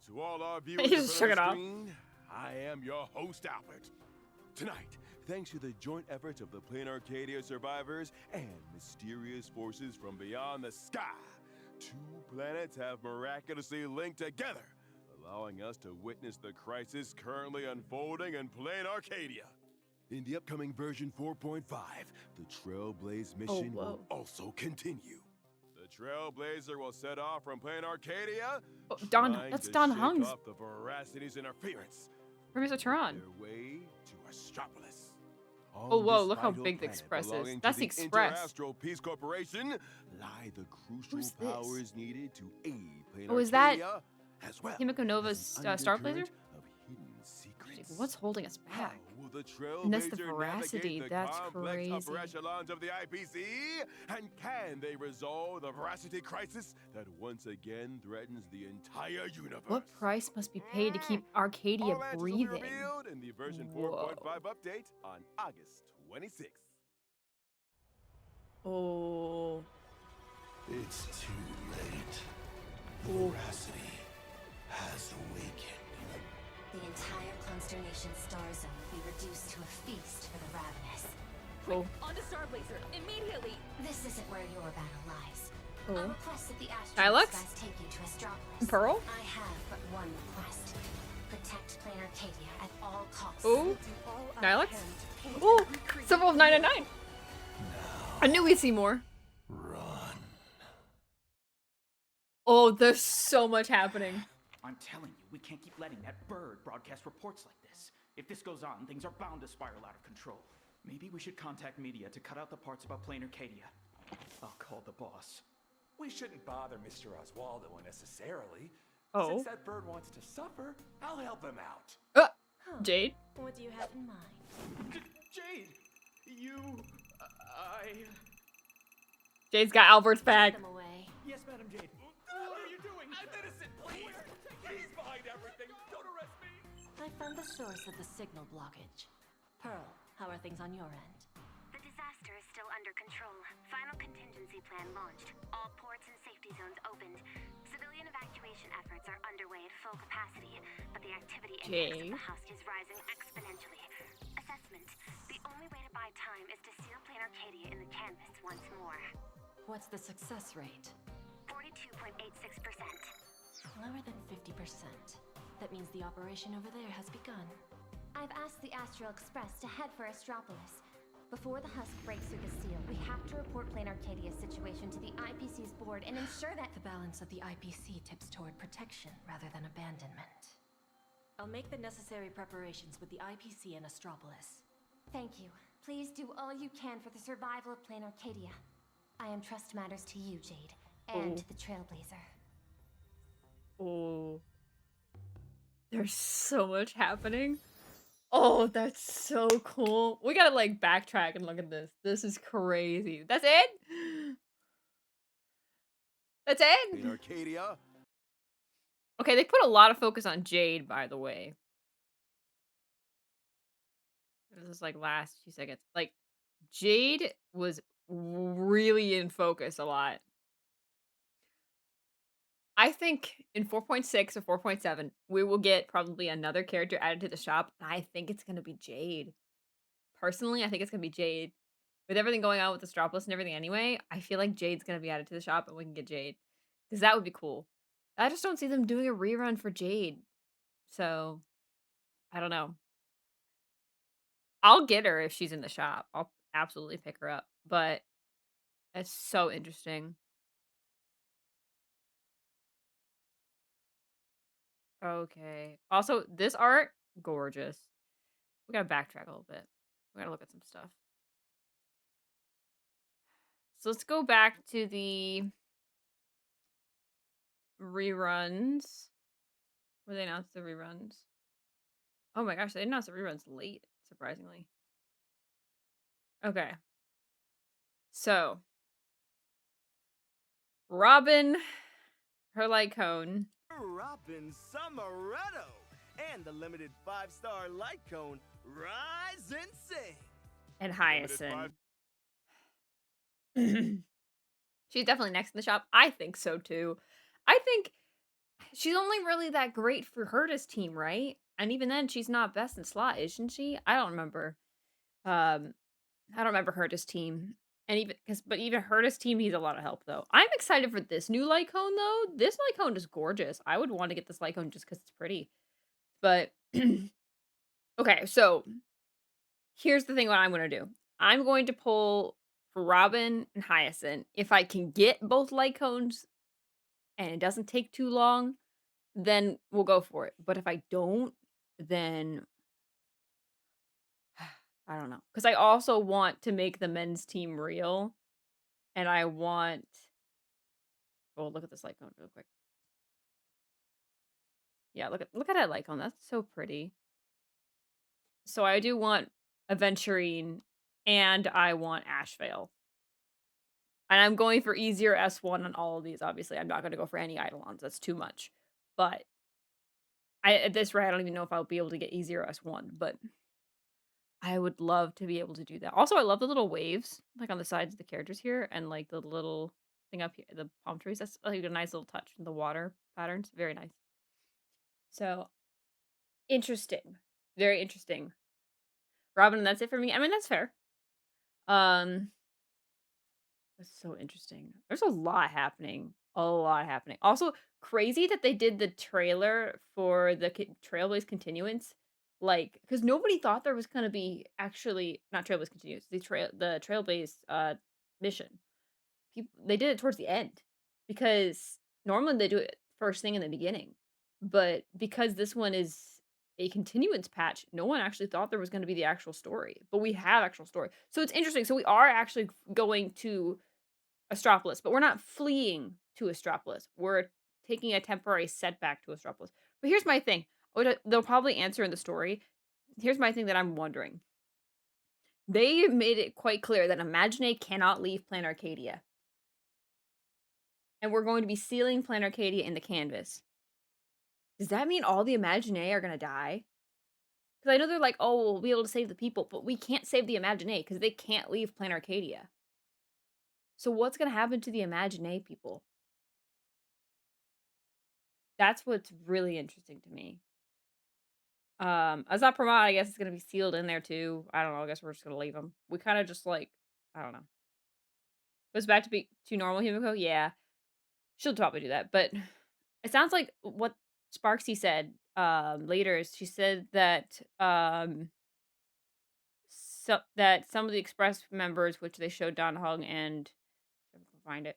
To all our He viewers just shook on it the off. screen, I am your host, Albert. Tonight, thanks to the joint efforts of the Plain Arcadia survivors and mysterious forces from beyond the sky, 2 planets have miraculously linked together, allowing us to witness the crisis currently unfolding in Plain Arcadia. In the upcoming version 4.5, the Trailblaze mission will also continue. The Trailblazer will set off from Plain Arcadia, Oh, trying that's to Don shake Hung's. off the Veracity's interference. Professor Turan. Their way to Astropolis. Oh, On whoa, this look how vital big the planet Express is. belonging to That's the Express. Interastral Peace Corporation lie the crucial Who's this? powers needed to aid Plain Oh, is that Arcadia, as well Himiko Nova's as an Star undercurrent Blazer? of hidden secrets. What's holding us How back? will the And that's the Trailblazer Veracity. navigate the That's complex crazy. upper echelons of the IPC? And can they resolve the Veracity crisis that once again threatens the entire universe? What price must be paid to keep Arcadia All answers will be breathing? revealed in the version Whoa. 4.5 update on August 26th. Oh. It's too late. Ooh. Veracity has awakened. The entire Consternation Star Zone will be reduced to a feast for the ravenous. Oh. On to Starblazer, immediately. This isn't where your battle lies. Oh. A request that the Astral Nilux? Express take you to Astropolis. Pearl? I have but one request. Protect Plain Arcadia at all costs. Oh. Nilux? Oh. Symbol of 999. I knew we'd see more. Run. Oh, there's so much happening. I'm telling you, we can't keep letting that bird broadcast reports like this. If this goes on, things are bound to spiral out of control. Maybe we should contact media to cut out the parts about Plain Arcadia. I'll call the boss. We shouldn't bother Mr. Oswaldo unnecessarily. Oh. Since that bird wants to suffer, I'll help him out. Jade? What do you have in mind? Jade! Jade's got Albert's back. Them away. Yes, Madam Jade. What are you doing? I'm innocent, please! He's behind everything! Don't arrest me! I found the source of the signal blockage. Pearl, how are things on your end? The disaster is still under control. Final contingency plan launched. All ports and safety zones opened. Civilian evacuation efforts are underway at full capacity, but the activity index of the house is rising exponentially. Assessment. The canvas once more. What's the success rate? 42.86%. Lower than 50%. That means the operation over there has begun. I've asked the Astral Express to head for Astropolis. Before the husk breaks through the seal, we have to report Plain Arcadia's situation to the IPC's board and ensure that the balance of the IPC tips toward protection rather than abandonment. I'll make the necessary preparations with the IPC and Astropolis. Thank you. Please do all you can for the survival of Plain Arcadia. I entrust matters to you, Jade, and to the Trailblazer. Oh. There's so much happening. Oh, that's so cool. We gotta like backtrack and look at this. This is crazy. That's it? That's it? In Arcadia. Okay, they put a lot of focus on Jade, by the way. This is like last few seconds. Like, Jade was really in focus a lot. I think in 4.6 or 4.7, we will get probably another character added to the shop, and I think it's gonna be Jade. Personally, I think it's gonna be Jade. With everything going on with the Astropolis and everything anyway, I feel like Jade's gonna be added to the shop and we can get Jade. Because that would be cool. I just don't see them doing a rerun for Jade. So, I don't know. I'll get her if she's in the shop. I'll absolutely pick her up. But it's so interesting. Okay. Also, this art, gorgeous. We gotta backtrack a little bit. We gotta look at some stuff. So let's go back to the reruns. Where they announced the reruns. Oh my gosh, they announced the reruns late, surprisingly. Okay. So, Robin, her light cone. Robin Summeretto and the limited 5-star light cone, Rise and Sing. And Hyacinth. She's definitely next in the shop. I think so too. I think she's only really that great for Herta's team, right? And even then, she's not best in slot, isn't she? I don't remember. I don't remember Herta's team. And even Herta's team needs a lot of help though. I'm excited for this new light cone though. This light cone is gorgeous. I would want to get this light cone just because it's pretty. But okay, so here's the thing what I'm gonna do. I'm going to pull for Robin and Hyacinth. If I can get both light cones and it doesn't take too long, then we'll go for it. But if I don't, then I don't know. Because I also want to make the men's team real. And I want... Oh, look at this light cone real quick. Yeah, look at that light cone. That's so pretty. So I do want Aventurine and I want Ashvale. And I'm going for easier S1 on all of these, obviously. I'm not going to go for any Eidolons. That's too much. But at this rate, I don't even know if I'll be able to get easier S1. But I would love to be able to do that. Also, I love the little waves, like on the sides of the characters here. And like the little thing up here, the palm trees. That's like a nice little touch. The water patterns. Very nice. So, interesting. Very interesting. Robin, that's it for me. I mean, that's fair. That's so interesting. There's a lot happening. A lot happening. Also, crazy that they did the trailer for the Trailblaze Continuance. Like, because nobody thought there was gonna be actually not Trailblaze Continuance, the Trailblaze mission. They did it towards the end because normally they do it first thing in the beginning, but because this one is a continuance patch, no one actually thought there was going to be the actual story, but we have actual story. So it's interesting. So we are actually going to Astropolis, but we're not fleeing to Astropolis. We're taking a temporary setback to Astropolis. But here's my thing. They'll probably answer in the story. Here's my thing that I'm wondering. They made it quite clear that Imagine cannot leave Planet Arcadia. And we're going to be sealing Planet Arcadia in the canvas. Does that mean all the Imagine are going to die? Because I know they're like, oh, we'll be able to save the people, but we can't save the Imagine because they can't leave Planet Arcadia. So what's going to happen to the Imagine people? That's what's really interesting to me. Azat Pramat, I guess it's going to be sealed in there too. I don't know. I guess we're just going to leave them. We kind of just like, I don't know. Goes back to be to normal Himiko? Yeah. She'll probably do that, but it sounds like what Sparksy said, later is she said that, so that some of the Express members, which they showed Don Hung and if I can find it.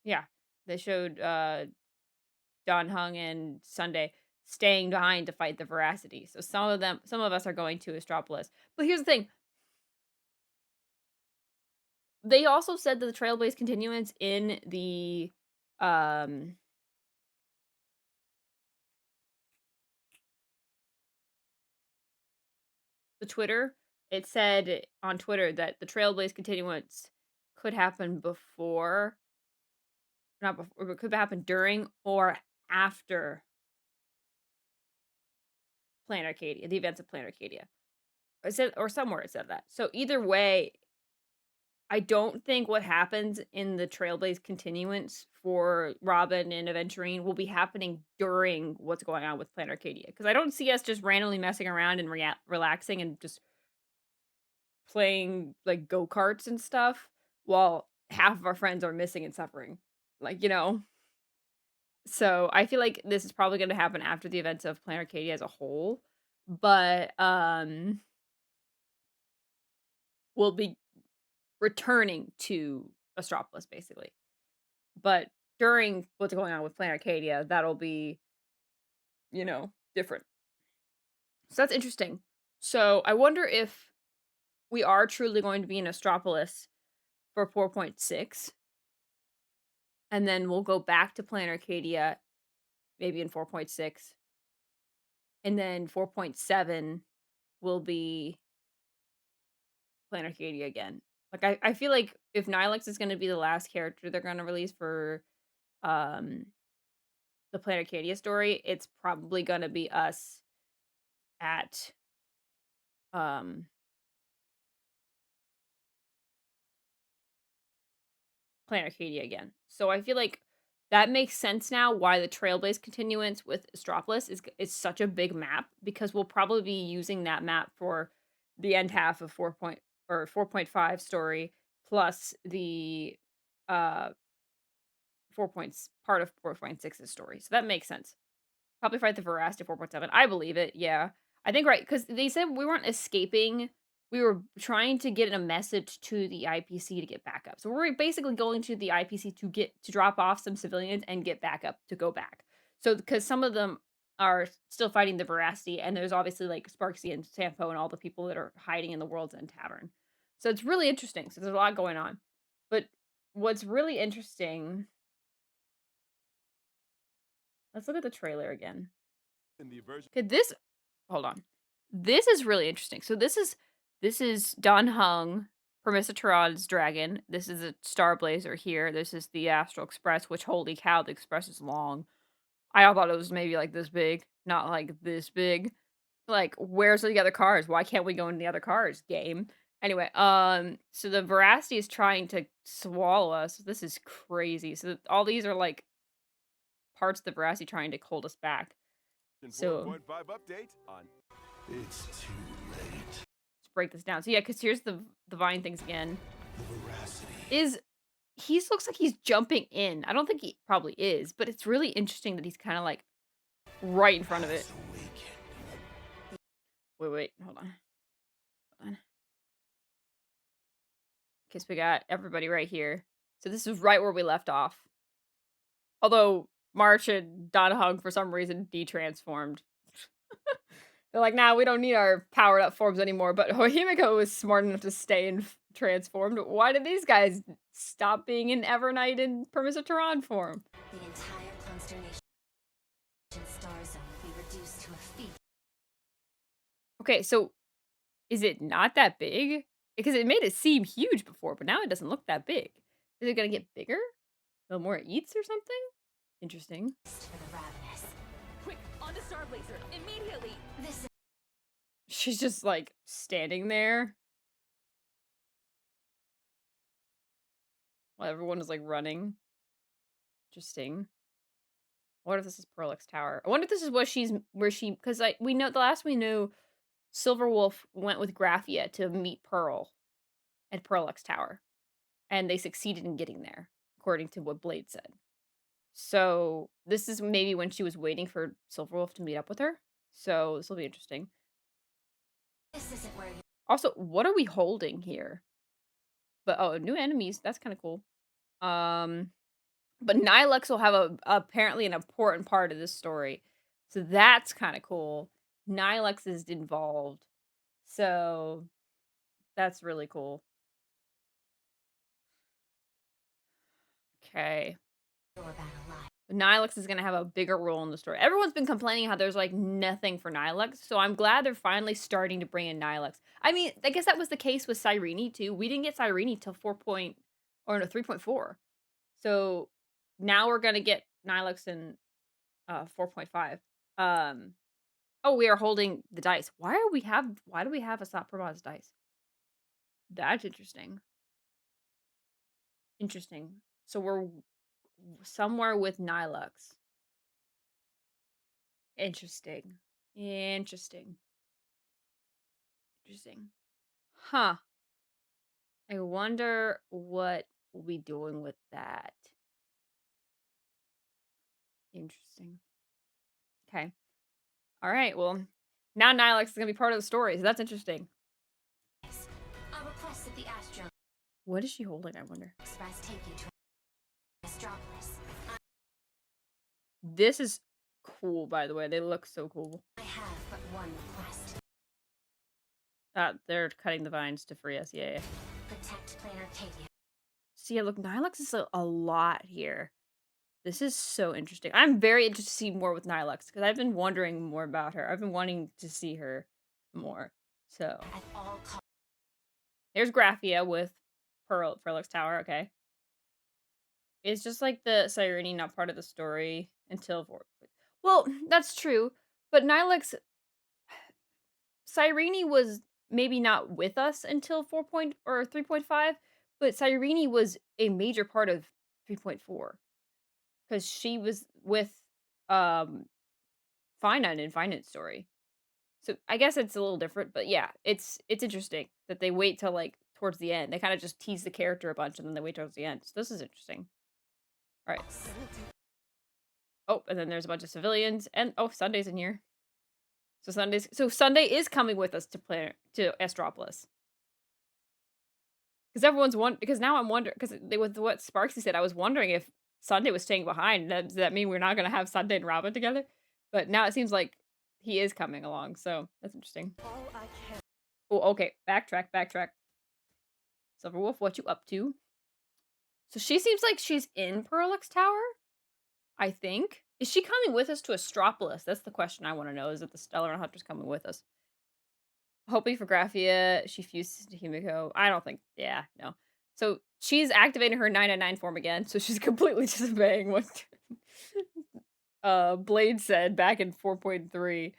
Yeah. They showed, Don Hung and Sunday staying behind to fight the Veracity. So some of us are going to Astropolis. But here's the thing. They also said that the Trailblaze continuance in um the Twitter, it said on Twitter that the Trailblaze continuance could happen before, not before, but could happen during or after Planet Arcadia, the events of Planet Arcadia. It said, or somewhere it said that. So either way, I don't think what happens in the Trailblaze continuance for Robin and Aventurine will be happening during what's going on with Planet Arcadia. Because I don't see us just randomly messing around and relaxing and just playing like go-karts and stuff while half of our friends are missing and suffering. Like, you know. So I feel like this is probably gonna happen after the events of Planet Arcadia as a whole. But we'll be returning to Astropolis, basically. But during what's going on with Planet Arcadia, that'll be, you know, different. So that's interesting. So I wonder if we are truly going to be in Astropolis for 4.6. And then we'll go back to Planet Arcadia, maybe in 4.6. And then 4.7 will be Planet Arcadia again. Like, I feel like if Nilex is going to be the last character they're going to release for um the Planet Arcadia story, it's probably going to be us at um Planet Arcadia again. So I feel like that makes sense now why the Trailblaze continuance with Astropolis is such a big map, because we'll probably be using that map for the end half of 4.5 story plus the uh part of 4.6's story. So that makes sense. Probably fight the Veracity 4.7. I believe it. Yeah. I think right, because they said we weren't escaping. We were trying to get a message to the IPC to get back up. So we're basically going to the IPC to drop off some civilians and get back up to go back. So because some of them are still fighting the Veracity, and there's obviously like Sparksy and Sampo and all the people that are hiding in the World's End Tavern. So it's really interesting. So there's a lot going on. But what's really interesting, let's look at the trailer again. In the version Okay, hold on. This is really interesting. So this is Don Hung, Permissatron's dragon. This is a Star Blazer here. This is the Astral Express, which holy cow, the Express is long. I thought it was maybe like this big, not like this big. Like, where's the other cars? Why can't we go in the other cars, game? Anyway, so the Veracity is trying to swallow us. This is crazy. So all these are like parts of the Veracity trying to hold us back. So 4.5 update on. It's too late. let's break this down. So yeah, because here's the vine things again. The Veracity. He looks like he's jumping in. I don't think he probably is, but it's really interesting that he's kind of like right in front of it. Wait, hold on. Okay, so we got everybody right here. So this is right where we left off. Although March and Don Hung for some reason de-transformed. They're like, nah, we don't need our powered up forms anymore. But Himiko was smart enough to stay in transformed. Why did these guys stop being in Evernight and Permissatron form? The entire consternation star zone will be reduced to a feast. Okay, so is it not that big? Because it made it seem huge before, but now it doesn't look that big. Is it gonna get bigger? The more it eats or something? Interesting. For the ravenous. Quick, on to Star Blazer, immediately! This She's just like standing there while everyone is like running. Interesting. I wonder if this is Perlix Tower. I wonder if this is because we know the last we knew, Silverwolf went with Graphia to meet Pearl at Perlix Tower. and they succeeded in getting there, according to what Blade said. So this is maybe when she was waiting for Silverwolf to meet up with her. So this will be interesting. This isn't where you... Also, what are we holding here? But oh, new enemies. That's kind of cool. But Nilux will have apparently an important part of this story. So that's kind of cool. Nilux is involved. So that's really cool. Okay. Nilux is going to have a bigger role in the story. Everyone's been complaining how there's like nothing for Nilux, so I'm glad they're finally starting to bring in Nilux. I mean, I guess that was the case with Cyrene too. We didn't get Cyrene till 3.4. So now we're going to get Nilux in 4.5. Oh, we are holding the dice. Why do we have a Saprabaz dice? That's interesting. Interesting. So we're somewhere with Nilux. Interesting. Interesting. Interesting. Huh. I wonder what we'll be doing with that. Interesting. Okay. All right. Well, now Nilux is going to be part of the story, so that's interesting. A request that the Astro What is she holding, I wonder? Express take you to Astropolis. This is cool, by the way. They look so cool. I have but one request. They're cutting the vines to free us. Yeah. Protect Planar Cadia. See, look, Nilux is a lot here. This is so interesting. I'm very interested to see more with Nilux because I've been wondering more about her. I've been wanting to see her more. So there's Graphia with Perlix Tower. Okay, it's just like the Cyrene not part of the story until 4. Well, that's true, but Nilux Cyrene was maybe not with us until 3.5, but Cyrene was a major part of 3.4 because she was with Finite in Finite's story. So I guess it's a little different, but yeah, it's interesting that they wait till like towards the end. They kind of just tease the character a bunch and then they wait towards the end. So this is interesting. All right. Oh, and then there's a bunch of civilians and oh, Sunday's in here. So Sunday is coming with us to Astropolis. Because now I'm wondering, because with what Sparksy said, I was wondering if Sunday was staying behind. Does that mean we're not going to have Sunday and Robin together? But now it seems like he is coming along, so that's interesting. Oh, okay. Backtrack. Silverwolf, what you up to? So she seems like she's in Perlix Tower, I think. Is she coming with us to Astropolis? That's the question I want to know. Is it the Stellar Hunters coming with us? Hoping for Graphia, she fuses to Himiko. I don't think, yeah, no. So she's activating her 999 form again, so she's completely disobeying what Blade said back in 4.3.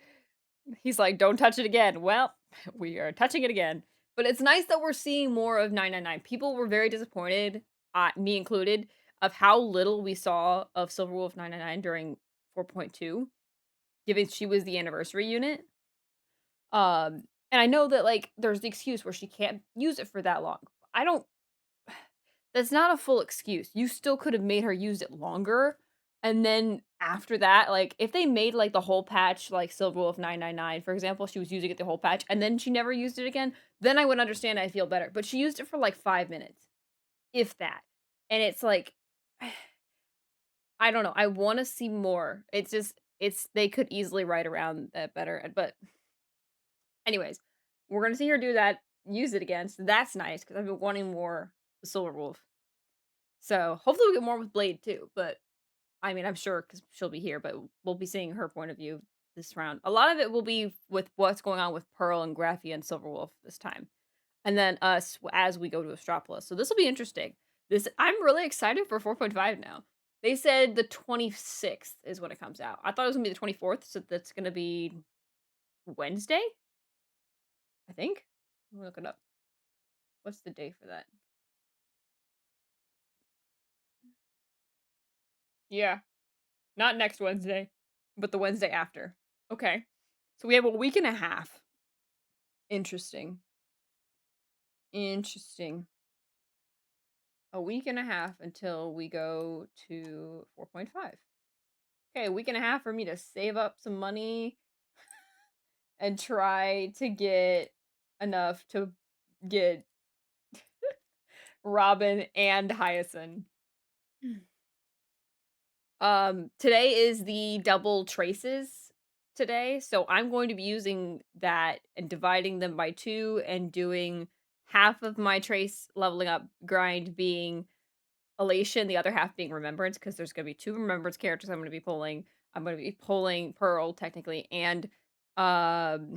He's like, don't touch it again. Well, we are touching it again. But it's nice that we're seeing more of 999. People were very disappointed, me included, of how little we saw of Silverwolf 999 during 4.2, given she was the anniversary unit. And I know that, like, there's the excuse where she can't use it for that long. That's not a full excuse. You still could have made her use it longer. And then after that, like, if they made, like, the whole patch, like, Silverwolf 999, for example, she was using it the whole patch, and then she never used it again, then I would understand, I'd feel better. But she used it for, like, 5 minutes. If that. And it's like, I don't know. I want to see more. They could easily write around that better. But anyways, we're going to see her do that, use it again. So that's nice because I've been wanting more with Silverwolf. So hopefully we get more with Blade too. But I mean, I'm sure because she'll be here, but we'll be seeing her point of view this round. A lot of it will be with what's going on with Pearl and Graphia and Silverwolf this time. And then us as we go to Astropolis. So this will be interesting. I'm really excited for 4.5 now. They said the 26th is when it comes out. I thought it was going to be the 24th, so that's going to be Wednesday? I think. Let me look it up. What's the day for that? Yeah. Not next Wednesday, but the Wednesday after. Okay. So we have a week and a half. Interesting. a week and a half until we go to 4.5. Okay, a week and a half for me to save up some money and try to get enough to get Robin and Hyacinth. Today is the double traces today, so I'm going to be using that and dividing them by 2 and doing half of my trace leveling up grind being Elation, the other half being Remembrance, because there's gonna be 2 Remembrance characters I'm gonna be pulling. I'm gonna be pulling Pearl, technically, and, that's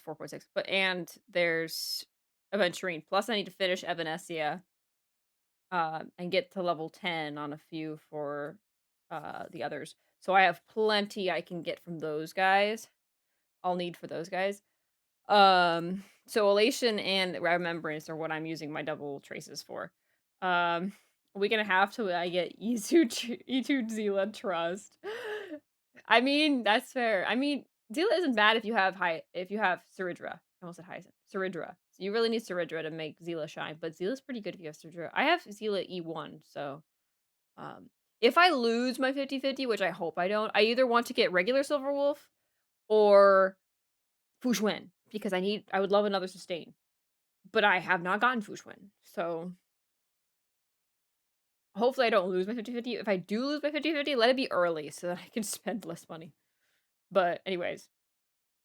4.6, but and there's Aventurine, plus I need to finish Evanescia, and get to level 10 on a few for, the others. So I have plenty I can get from those guys. I'll need for those guys. So Elation and Remembrance are what I'm using my double traces for. A week and a half till I get E2 Zila Trust. I mean, that's fair. I mean, Zila isn't bad if you have Saridra. I almost said Hyacinth. Saridra. So you really need Saridra to make Zila shine, but Zila's pretty good if you have Saridra. I have Zila E1, so if I lose my 50/50, which I hope I don't, I either want to get regular Silverwolf or Fushwen, because I would love another sustain. But I have not gotten Fushwen, so hopefully I don't lose my 50/50. If I do lose my 50/50, let it be early so that I can spend less money. But anyways,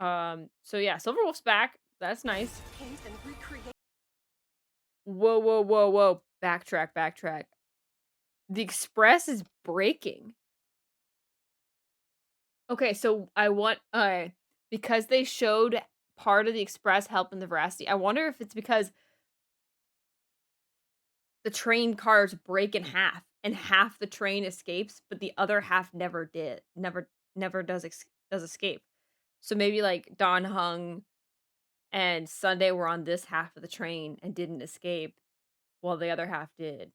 so yeah, Silverwolf's back. That's nice. Whoa, whoa, whoa, whoa. Backtrack, backtrack. The Express is breaking. Okay, so I want because they showed part of the Express helping the Veracity. I wonder if it's because the train cars break in half and half the train escapes, but the other half never did. Never does escape. So maybe like Don Hung and Sunday were on this half of the train and didn't escape while the other half did.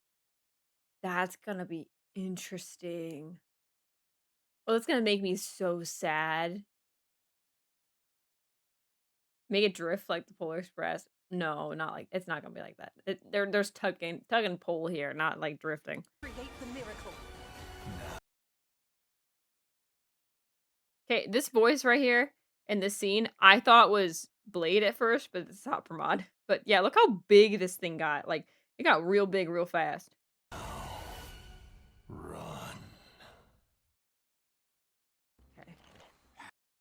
That's gonna be interesting. Well, it's gonna make me so sad. Make it drift like the Polar Express. No, not like it's not gonna be like that. There's tug and pull here, not like drifting. Create the miracle. Okay, this voice right here in this scene, I thought was Blade at first, but it's Hot Pramod. But yeah, look how big this thing got. Like, it got real big real fast. Run. Okay.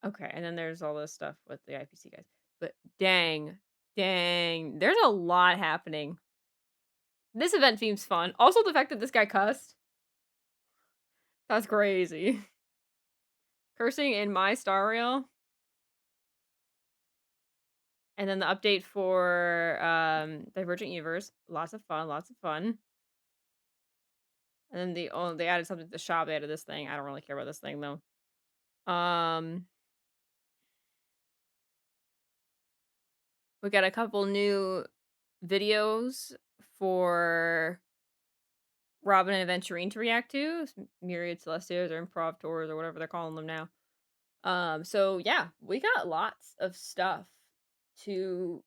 Okay, and then there's all this stuff with the IPC guys. But dang, there's a lot happening. This event seems fun. Also, the fact that this guy cussed. That's crazy. Cursing in my star rail. And then the update for Divergent Universe. Lots of fun. And then they added something to the shop. They added this thing. I don't really care about this thing though. We got a couple new videos for Robin and Aventurine to react to. Myriad Celestials or Improv Tours or whatever they're calling them now. So yeah, we got lots of stuff to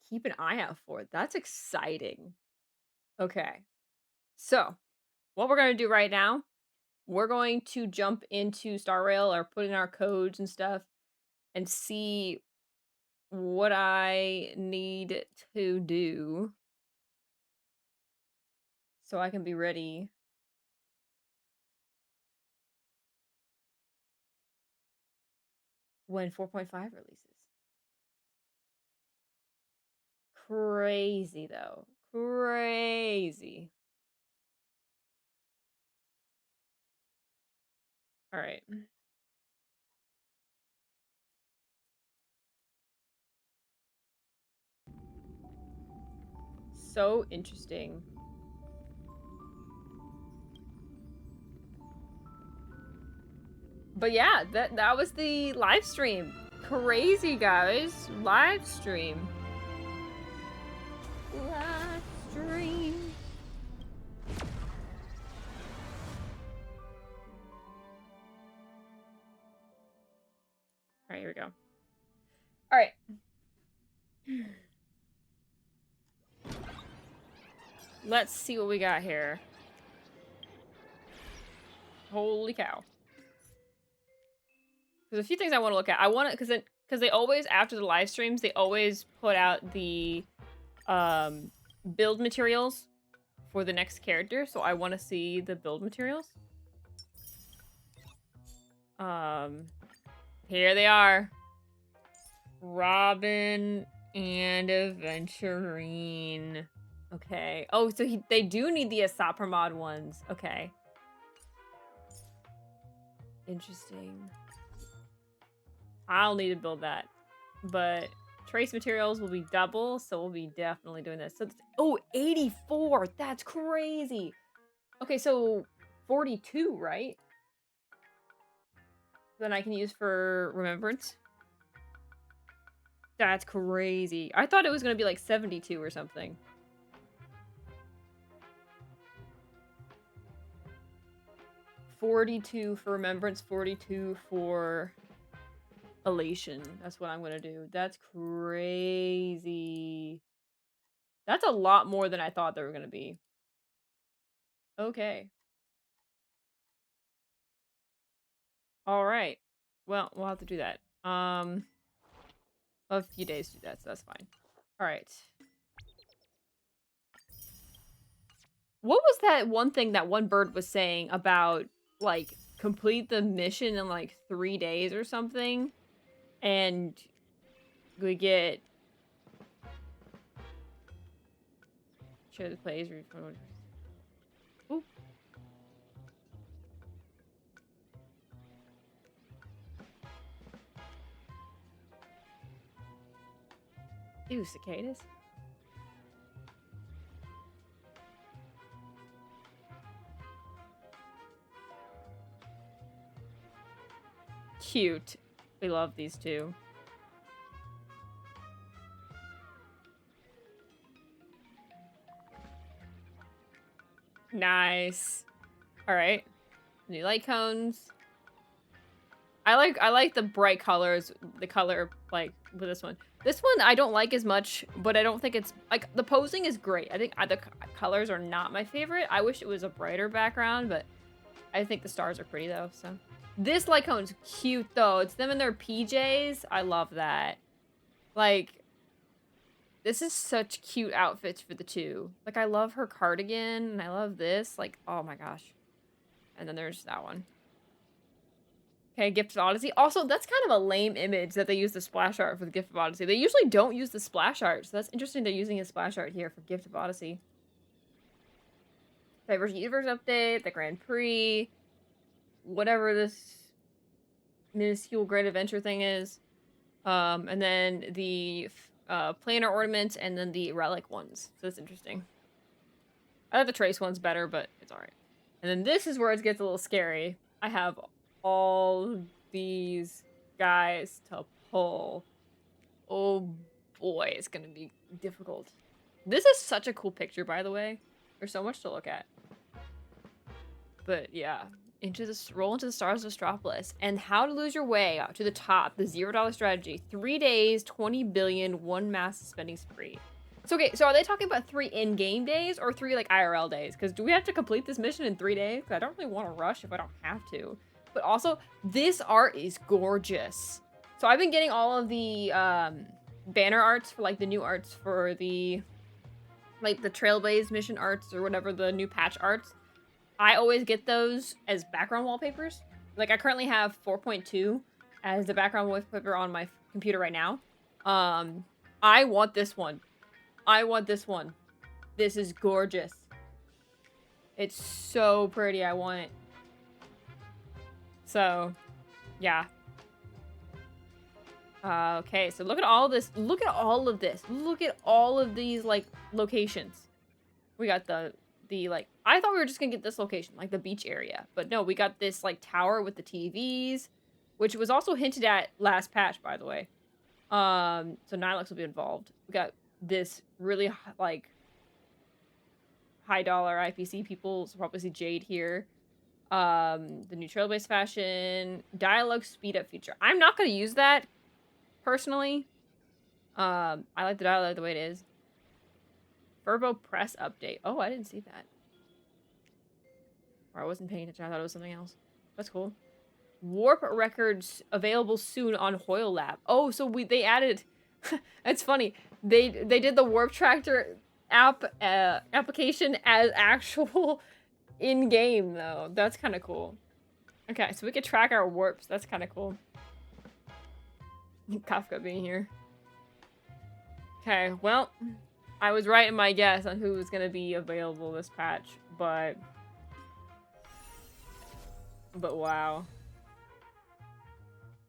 keep an eye out for. That's exciting. Okay. So, what we're going to do right now, we're going to jump into Star Rail or put in our codes and stuff and see what I need to do so I can be ready when 4.5 releases. Crazy though. Crazy. All right. So interesting. But yeah, that was the live stream. Crazy, guys. Live stream. Live stream. All right, here we go. All right. let's see what we got here. Holy cow. There's a few things I want to look at. I want to, because they always, after the live streams, they always put out the build materials for the next character. So I want to see the build materials. Here they are. Robin and Aventurine. Okay. Oh, so they do need the Asapra mod ones. Okay. Interesting. I'll need to build that. But trace materials will be double, so we'll be definitely doing this. So, oh, 84! That's crazy! Okay, so 42, right? Then I can use for Remembrance. That's crazy. I thought it was going to be like 72 or something. $42 for Remembrance, 42 for Elation. That's what I'm going to do. That's crazy. That's a lot more than I thought they were going to be. Okay. All right. Well, we'll have to do that. A few days to do that, so that's fine. All right. What was that one thing that one bird was saying about, like, complete the mission in, like, 3 days or something? And we get... Share the plays. Ooh. Ew, cicadas. Cute. We love these two. Nice. All right. New light cones. I like the bright colors. The color, like, with this one. This one I don't like as much, but I don't think it's... Like, the posing is great. I think the colors are not my favorite. I wish it was a brighter background, but I think the stars are pretty, though, so... This light cone's cute, though. It's them in their PJs. I love that. Like, this is such cute outfits for the two. Like, I love her cardigan, and I love this. Like, oh my gosh. And then there's that one. Okay, Gift of Odyssey. Also, that's kind of a lame image that they use the splash art for the Gift of Odyssey. They usually don't use the splash art, so that's interesting they're using a splash art here for Gift of Odyssey. Diverse Universe Update, the Grand Prix, whatever this minuscule Great Adventure thing is. And then the planar ornaments, and then the relic ones. So that's interesting. I like the trace ones better, but it's alright. And then this is where it gets a little scary. I have all these guys to pull. Oh boy, it's gonna be difficult. This is such a cool picture, by the way. There's so much to look at. But yeah, roll into the stars of Astropolis, and how to lose your way to the top, the $0 strategy. 3 days, 20 billion, one mass spending spree. So okay, so are they talking about 3 in-game days or 3 like IRL days? Because do we have to complete this mission in 3 days? I don't really want to rush if I don't have to. But also, this art is gorgeous. So I've been getting all of the banner arts for like the new arts for the like the Trailblaze mission arts or whatever, the new patch arts. I always get those as background wallpapers. Like I currently have 4.2 as the background wallpaper on my computer right now. I want this one. I want this one. This is gorgeous. It's so pretty. I want it. So, yeah. Okay, so look at all this. Look at all of this. Look at all of these, like, locations. We got the like... I thought we were just gonna get this location, like the beach area. But no, we got this, like, tower with the TVs, which was also hinted at last patch, by the way. So Nilux will be involved. We got this really, like, high-dollar IPC people. So probably see Jade here. The new Trailblaze fashion, dialogue speed-up feature. I'm not going to use that, personally. I like the dialogue the way it is. Furbo press update. Oh, I didn't see that. Or I wasn't paying attention. I thought it was something else. That's cool. Warp records available soon on Hoyle Lab. Oh, so they added. It's funny. They did the warp tractor application as actual in game though. That's kind of cool. Okay, so we could track our warps. That's kind of cool. Kafka being here. Okay, well, I was right in my guess on who was gonna be available this patch, but wow.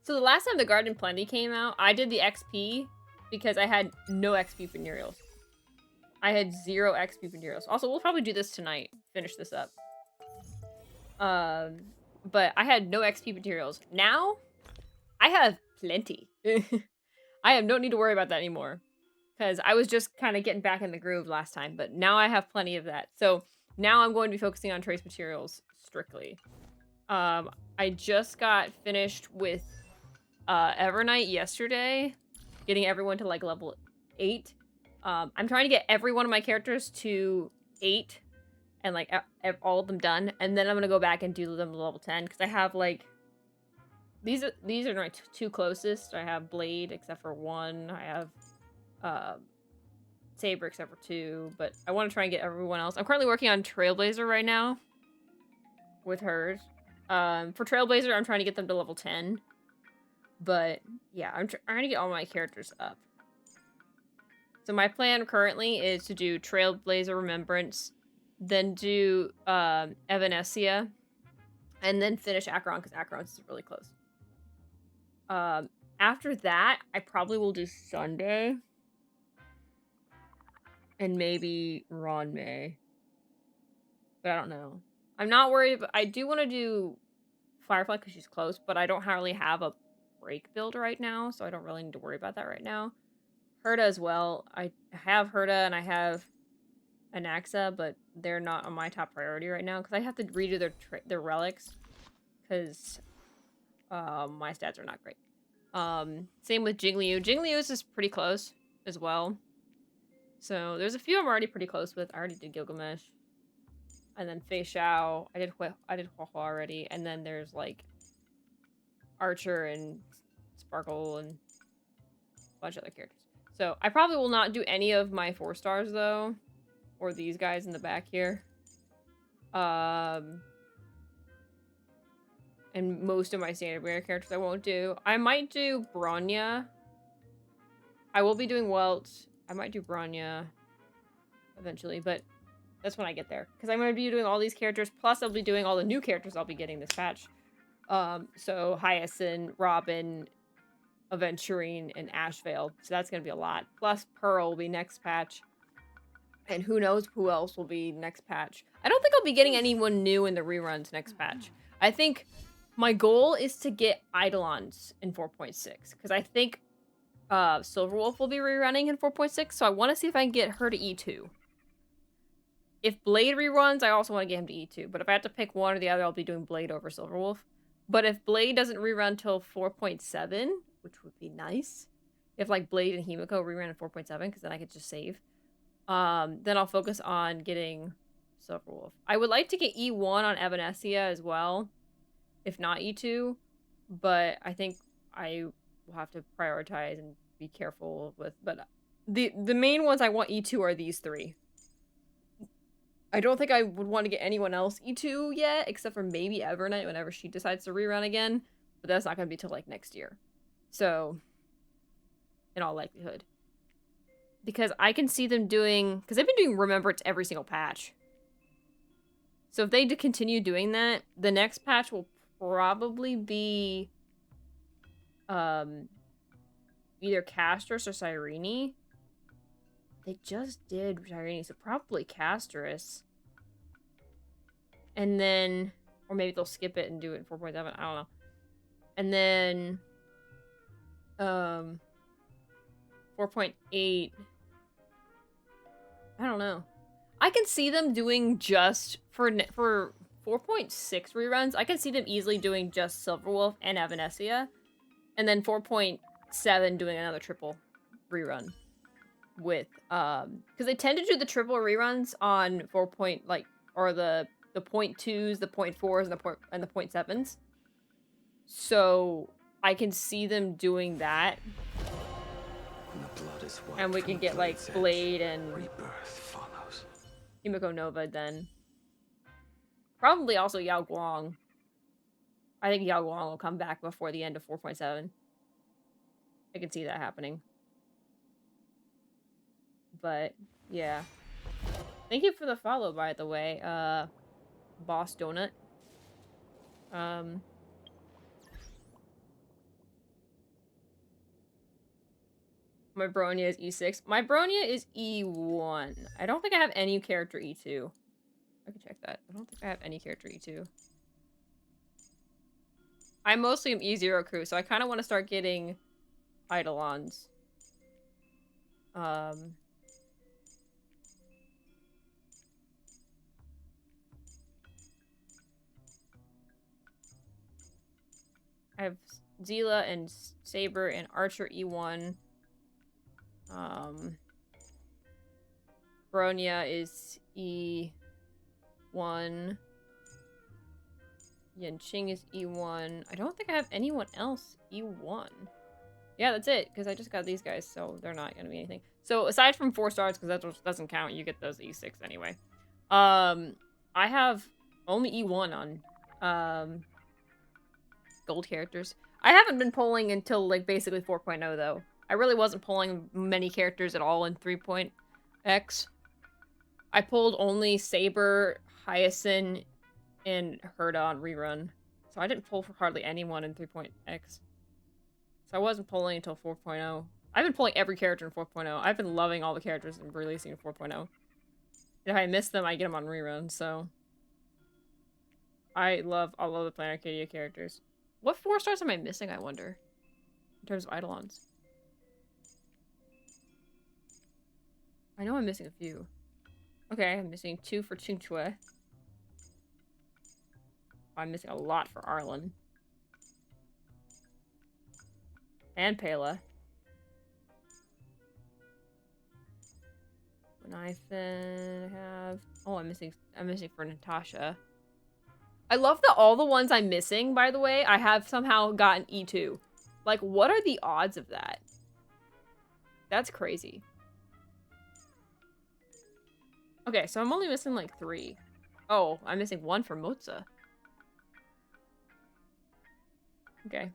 So the last time the Garden Plenty came out, I did the XP because I had no XP venereals. I had 0 XP venereals. Also, we'll probably do this tonight. Finish this up. But I had no XP materials. Now, I have plenty. I have no need to worry about that anymore. Because I was just kind of getting back in the groove last time. But now I have plenty of that. So now I'm going to be focusing on trace materials strictly. I just got finished with Evernight yesterday. Getting everyone to like level 8. I'm trying to get every one of my characters to 8. And like all of them done. And then I'm going to go back and do them to level 10. Because I have like... These are my 2 closest. I have Blade except for 1. I have Saber except for 2. But I want to try and get everyone else. I'm currently working on Trailblazer right now. With hers. For Trailblazer, I'm trying to get them to level 10. But yeah, I'm trying to get all my characters up. So my plan currently is to do Trailblazer Remembrance. Then do Evanescia. And then finish Acheron because Acheron's really close. After that, I probably will do Sunday. And maybe Ron May. But I don't know. I'm not worried, but I do want to do Firefly because she's close, but I don't really have a break build right now, so I don't really need to worry about that right now. Herda as well. I have Herda and I have Anaxa, but they're not on my top priority right now because I have to redo their relics because my stats are not great. Same with Jingliu. Jingliu's is pretty close as well. So there's a few I'm already pretty close with. I already did Gilgamesh. And then Fei Xiao. I did Hua Hua already. And then there's like Archer and Sparkle and a bunch of other characters. So I probably will not do any of my 4 stars though. Or these guys in the back here. And most of my standard rare characters I won't do. I might do Bronya. I will be doing Welt. I might do Bronya eventually, but that's when I get there. Because I'm going to be doing all these characters, plus I'll be doing all the new characters I'll be getting this patch. So Hyacinth, Robin, Aventurine, and Ashvale. So that's going to be a lot. Plus Pearl will be next patch. And who knows who else will be next patch. I don't think I'll be getting anyone new in the reruns next patch. I think my goal is to get Eidolons in 4.6. Because I think Silverwolf will be rerunning in 4.6. So I want to see if I can get her to E2. If Blade reruns, I also want to get him to E2. But if I have to pick one or the other, I'll be doing Blade over Silverwolf. But if Blade doesn't rerun till 4.7, which would be nice. If like Blade and Himiko rerun at 4.7, because then I could just save. Then I'll focus on getting Silverwolf. I would like to get E1 on Evanescia as well. If not E2. But I think I will have to prioritize and be careful with. But the main ones I want E2 are these 3. I don't think I would want to get anyone else E2 yet, except for maybe Evernight whenever she decides to rerun again. But that's not going to be till like next year. So, in all likelihood. Because I can see them doing... Because they've been doing Remembrance every single patch. So if they continue doing that, the next patch will probably be... either Castris or Cyrene. They just did Cyrene, so probably Castris. And then... Or maybe they'll skip it and do it in 4.7. I don't know. And then... 4.8... I don't know. I can see them doing just... For 4.6 reruns, I can see them easily doing just Silverwolf and Evanescia. And then 4.7 doing another triple rerun. with because they tend to do the triple reruns on 4 point or the .2s, the .4s, and the .7s. So I can see them doing that. The blood is wiped And we from can the get like blade's edge. Blade and Rebirth follows. Himiko Nova then. Probably also Yao Guang. I think Yao Guang will come back before the end of 4.7. I can see that happening. But yeah. Thank you for the follow, by the way, Boss Donut. My Bronya is E6. My Bronya is E1. I don't think I have any character E2. I can check that. I don't think I have any character E2. I mostly am E0 crew, so I kind of want to start getting Eidolons. I have Zila and Saber and Archer E1. Bronya is E1. Yanqing is E1. I don't think I have anyone else E1. Yeah, that's it, because I just got these guys, so they're not going to be anything. So aside from 4 stars, because that doesn't count, you get those E6 anyway. I have only E1 on gold characters. I haven't been pulling until like basically 4.0 though. I really wasn't pulling many characters at all in 3.x. I pulled only Saber, Hyacinth, and Herda on rerun. So I didn't pull for hardly anyone in 3.x. So I wasn't pulling until 4.0. I've been pulling every character in 4.0. I've been loving all the characters and releasing in 4.0. If I miss them, I get them on rerun, so... I love all of the Planet Arcadia characters. What 4 stars am I missing, I wonder? In terms of Eidolons. I know I'm missing a few. Okay, I'm missing 2 for Qingque. I'm missing a lot for Arlen. And Pela. I have... Oh, I'm missing for Natasha. I love that all the ones I'm missing, by the way, I have somehow gotten E2. Like, what are the odds of that? That's crazy. Okay, so I'm only missing like 3. Oh, I'm missing 1 for Moza. Okay.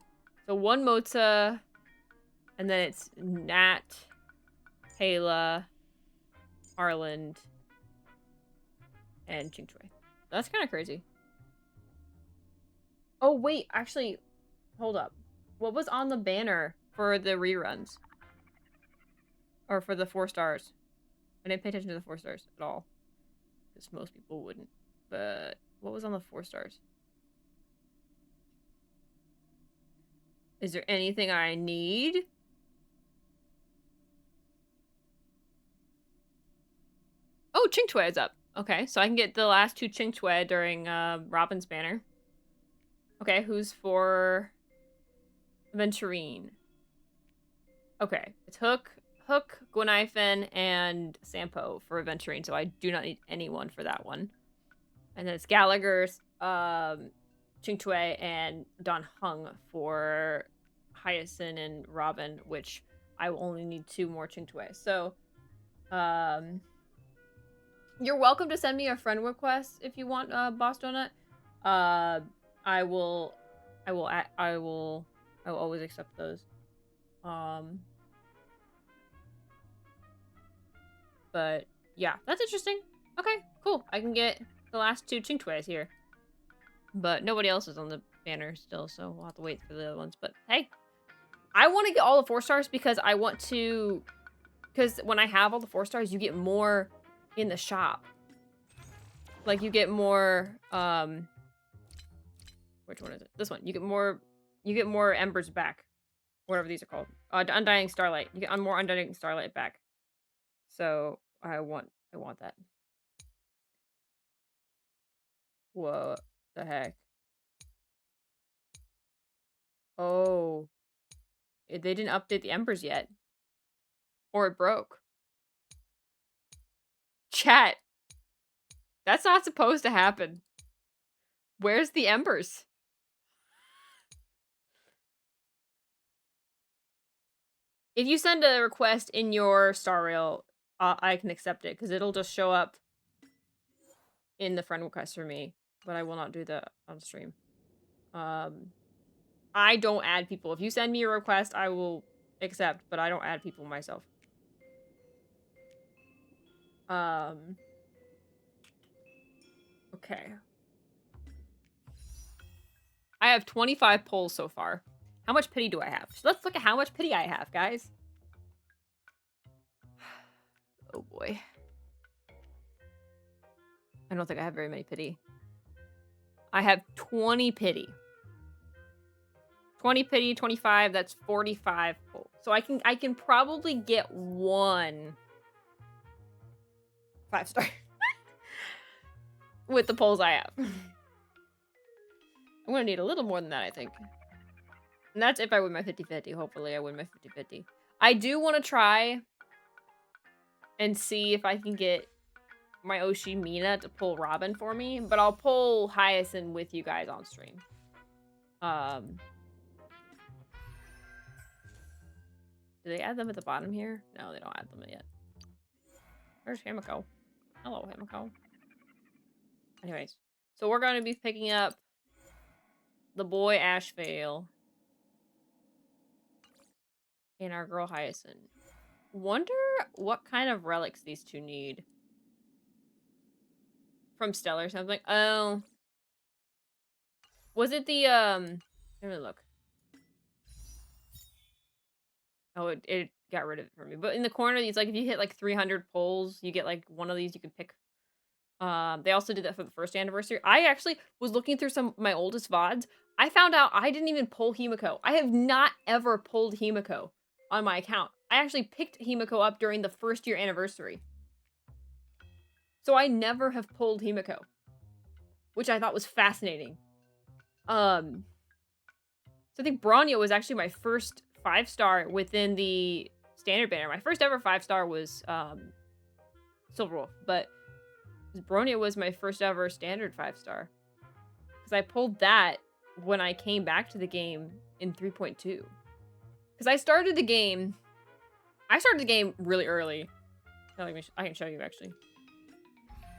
So 1 Moza, and then it's Nat, Pela, Arland, and Qingque. That's kind of crazy. Oh, wait, actually, hold up. What was on the banner for the reruns? Or for the 4 stars? I didn't pay attention to the 4 stars at all. Because most people wouldn't. But what was on the 4 stars? Is there anything I need? Oh, Qingque is up. Okay, so I can get the last 2 Qingque during Robin's banner. Okay, who's for Venturine? Okay, it's Hook, Gwenaifen, and Sampo for Venturine, so I do not need anyone for that one. And then it's Gallagher, Qingque, and Don Hung for Hyacinth and Robin, which I will only need 2 more Qingque. So, you're welcome to send me a friend request if you want, Boss Donut. I will always accept those. But yeah, that's interesting. Okay, cool. I can get the last 2 Qingques here. But nobody else is on the banner still, so we'll have to wait for the other ones. But hey, I want to get all the 4 stars because I want to... Because when I have all the 4 stars, you get more in the shop. Like, you get more, which one is it? This one. You get more embers back. Whatever these are called. Undying Starlight. You get more Undying Starlight back. So, I want that. What the heck? Oh. They didn't update the embers yet. Or it broke. Chat. That's not supposed to happen. Where's the embers? If you send a request in your star rail, I can accept it because it'll just show up in the friend request for me, but I will not do that on stream. I don't add people. If you send me a request, I will accept, but I don't add people myself. Okay. I have 25 polls so far. How much pity do I have? Let's look at how much pity I have, guys. Oh boy. I don't think I have very many pity. I have 20 pity. 20 pity, 25, that's 45 polls. So I can probably get one 5-star with the polls I have. I'm gonna need a little more than that, I think. And that's if I win my 50-50. Hopefully I win my 50-50. I do want to try and see if I can get my Oshi Mina to pull Robin for me, but I'll pull Hyacinth with you guys on stream. Do they add them at the bottom here? No, they don't add them yet. Where's Himiko? Hello, Himiko. Anyways, so we're going to be picking up the boy Ashvale and our girl Hyacinth. Wonder what kind of relics these two need. From Stellar or something. Oh. Was it the, let me look. Oh, it got rid of it for me. But in the corner, it's like if you hit like 300 polls, you get like one of these you can pick. They also did that for the first anniversary. I actually was looking through some of my oldest VODs. I found out I didn't even pull Himiko. I have not ever pulled Himiko on my account. I actually picked Himiko up during the first year anniversary. So I never have pulled Himiko, which I thought was fascinating. So I think Bronya was actually my first 5-star within the standard banner. My first ever 5-star was Silverwolf, but Bronya was my first ever standard 5-star. Because I pulled that when I came back to the game in 3.2. Because I started the game really early. I can show you actually.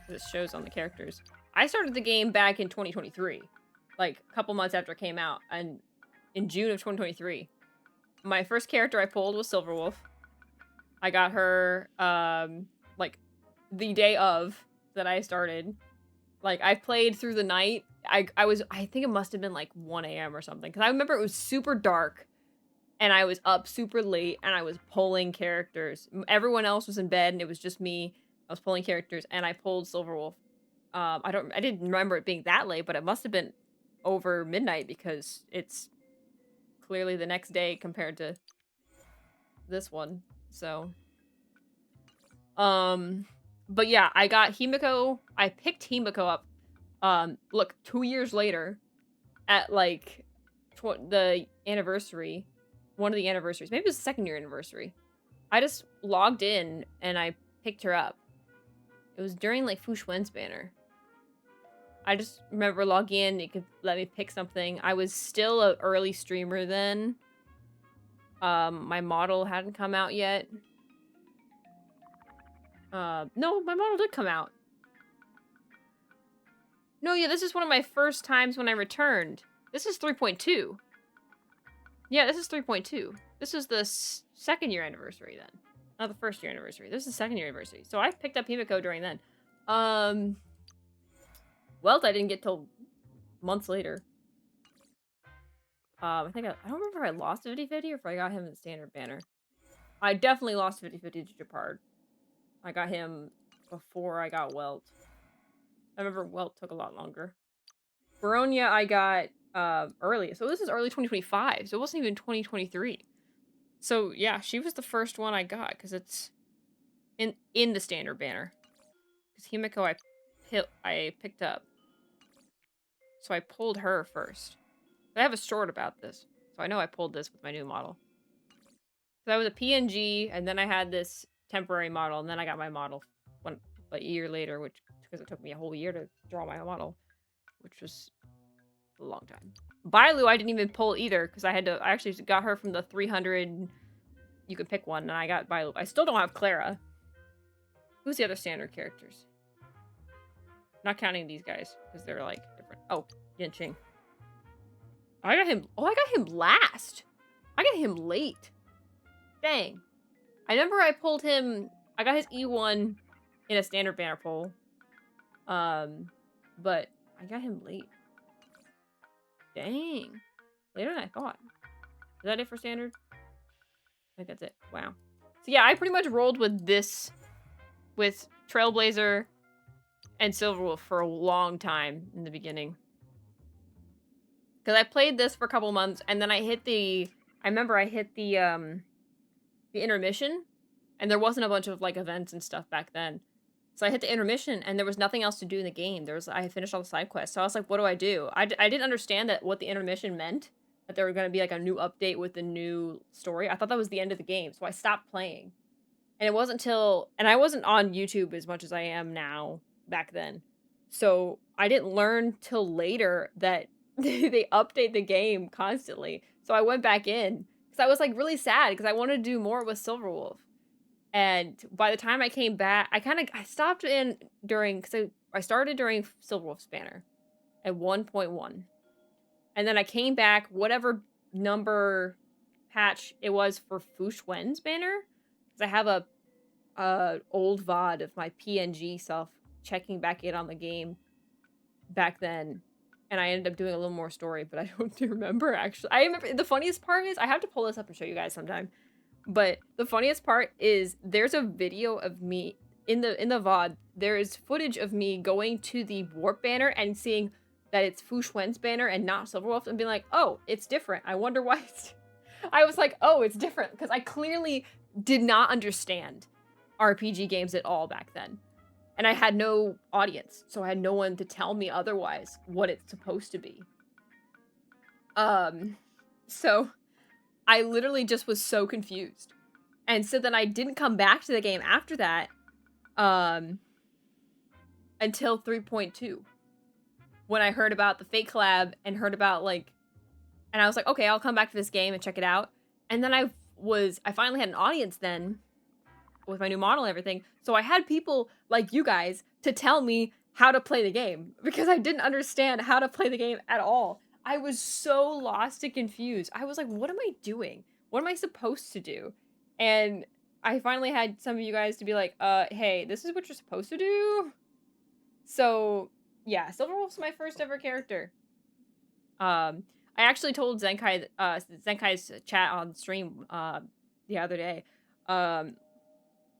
This shows on the characters. I started the game back in 2023. Like a couple months after it came out. And in June of 2023. My first character I pulled was Silverwolf. I got her like the day of that I started. Like I played through the night. I think it must have been like 1 a.m. or something. Because I remember it was super dark. And I was up super late and I was pulling characters. Everyone else was in bed and it was just me. I was pulling characters and I pulled Silverwolf. I didn't remember it being that late, but it must have been over midnight because it's clearly the next day compared to this one. So but yeah, I got Himiko. I picked Himiko up look 2 years later at like the anniversary, one of the anniversaries. Maybe it was the 2nd year anniversary. I just logged in and I picked her up. It was during like Fu Xuan's banner. I just remember logging in, it could let me pick something. I was still an early streamer then. My model hadn't come out yet. No, my model did come out. No, yeah, this is one of my first times when I returned. This is 3.2. Yeah, this is 3.2. This is the 2nd year anniversary then. Not the 1st year anniversary. This is the 2nd year anniversary. So I picked up Himiko during then. Welt I didn't get till months later. I think I don't remember if I lost a 50-50 or if I got him in the standard banner. I definitely lost 50-50 to Japard. I got him before I got Welt. I remember Welt took a lot longer. Baronia I got early. So this is early 2025. So it wasn't even 2023. So yeah, she was the first one I got because it's in the standard banner. Because Himiko I picked up. So I pulled her first. I have a short about this. So I know I pulled this with my new model. So that was a PNG, and then I had this temporary model, and then I got my model when but a year later, which because it took me a whole year to draw my model, which was a long time. Bailu I didn't even pull either because I actually got her from the 300. You could pick one, and I got Bailu. I still don't have Clara. Who's the other standard characters? Not counting these guys because they're like different. Oh, Yanqing. I got him. Oh, I got him last. I got him late. Dang. I remember I pulled him. I got his E1 in a standard banner pull. But I got him late. Dang. Later than I thought. Is that it for standard? I think that's it. Wow. So yeah, I pretty much rolled with this, with Trailblazer and Silverwolf for a long time in the beginning. Because I played this for a couple months, and then I remember I hit the intermission, and there wasn't a bunch of, like, events and stuff back then. So I hit the intermission, and there was nothing else to do in the game. I finished all the side quests, so I was like, what do I do? I didn't understand what the intermission meant, that there were going to be, like, a new update with the new story. I thought that was the end of the game, so I stopped playing. And it wasn't until... And I wasn't on YouTube as much as I am now back then. So I didn't learn till later that they update the game constantly. So I went back in because I was like really sad because I wanted to do more with Silverwolf. And by the time I came back, I stopped in during, because I started during Silverwolf's banner at 1.1. And then I came back, whatever number patch it was for Fushwen's banner. Because I have a old VOD of my PNG self checking back in on the game back then. And I ended up doing a little more story, but I don't remember, actually. I remember, the funniest part is, I have to pull this up and show you guys sometime. But the funniest part is, there's a video of me, in the VOD, there is footage of me going to the Warp banner and seeing that it's Fushwen's banner and not Silverwolf, and being like, oh, it's different. I wonder why it's... I was like, oh, it's different, because I clearly did not understand RPG games at all back then. And I had no audience, so I had no one to tell me otherwise what it's supposed to be. So I literally just was so confused. And so then I didn't come back to the game after that, until 3.2. When I heard about the Fate collab and heard about, like, and I was like, okay, I'll come back to this game and check it out. And then I finally had an audience then, with my new model and everything. So I had people like you guys to tell me how to play the game because I didn't understand how to play the game at all. I was so lost and confused. I was like, what am I doing? What am I supposed to do? And I finally had some of you guys to be like, hey, this is what you're supposed to do. So yeah, Silverwolf's my first ever character. I actually told Zenkai's chat on stream the other day.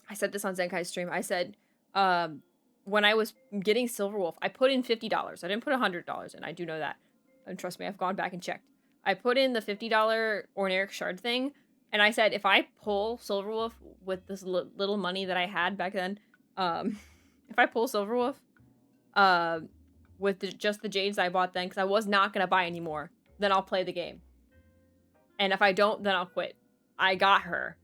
I said this on Zenkai's stream. I said, when I was getting Silverwolf, I put in $50. I didn't put $100 in. I do know that. And trust me, I've gone back and checked. I put in the $50 Orneric Shard thing, and I said, if I pull Silverwolf with this little money that I had back then, if I pull Silverwolf with just the Jades I bought then, because I was not going to buy any more, then I'll play the game. And if I don't, then I'll quit. I got her.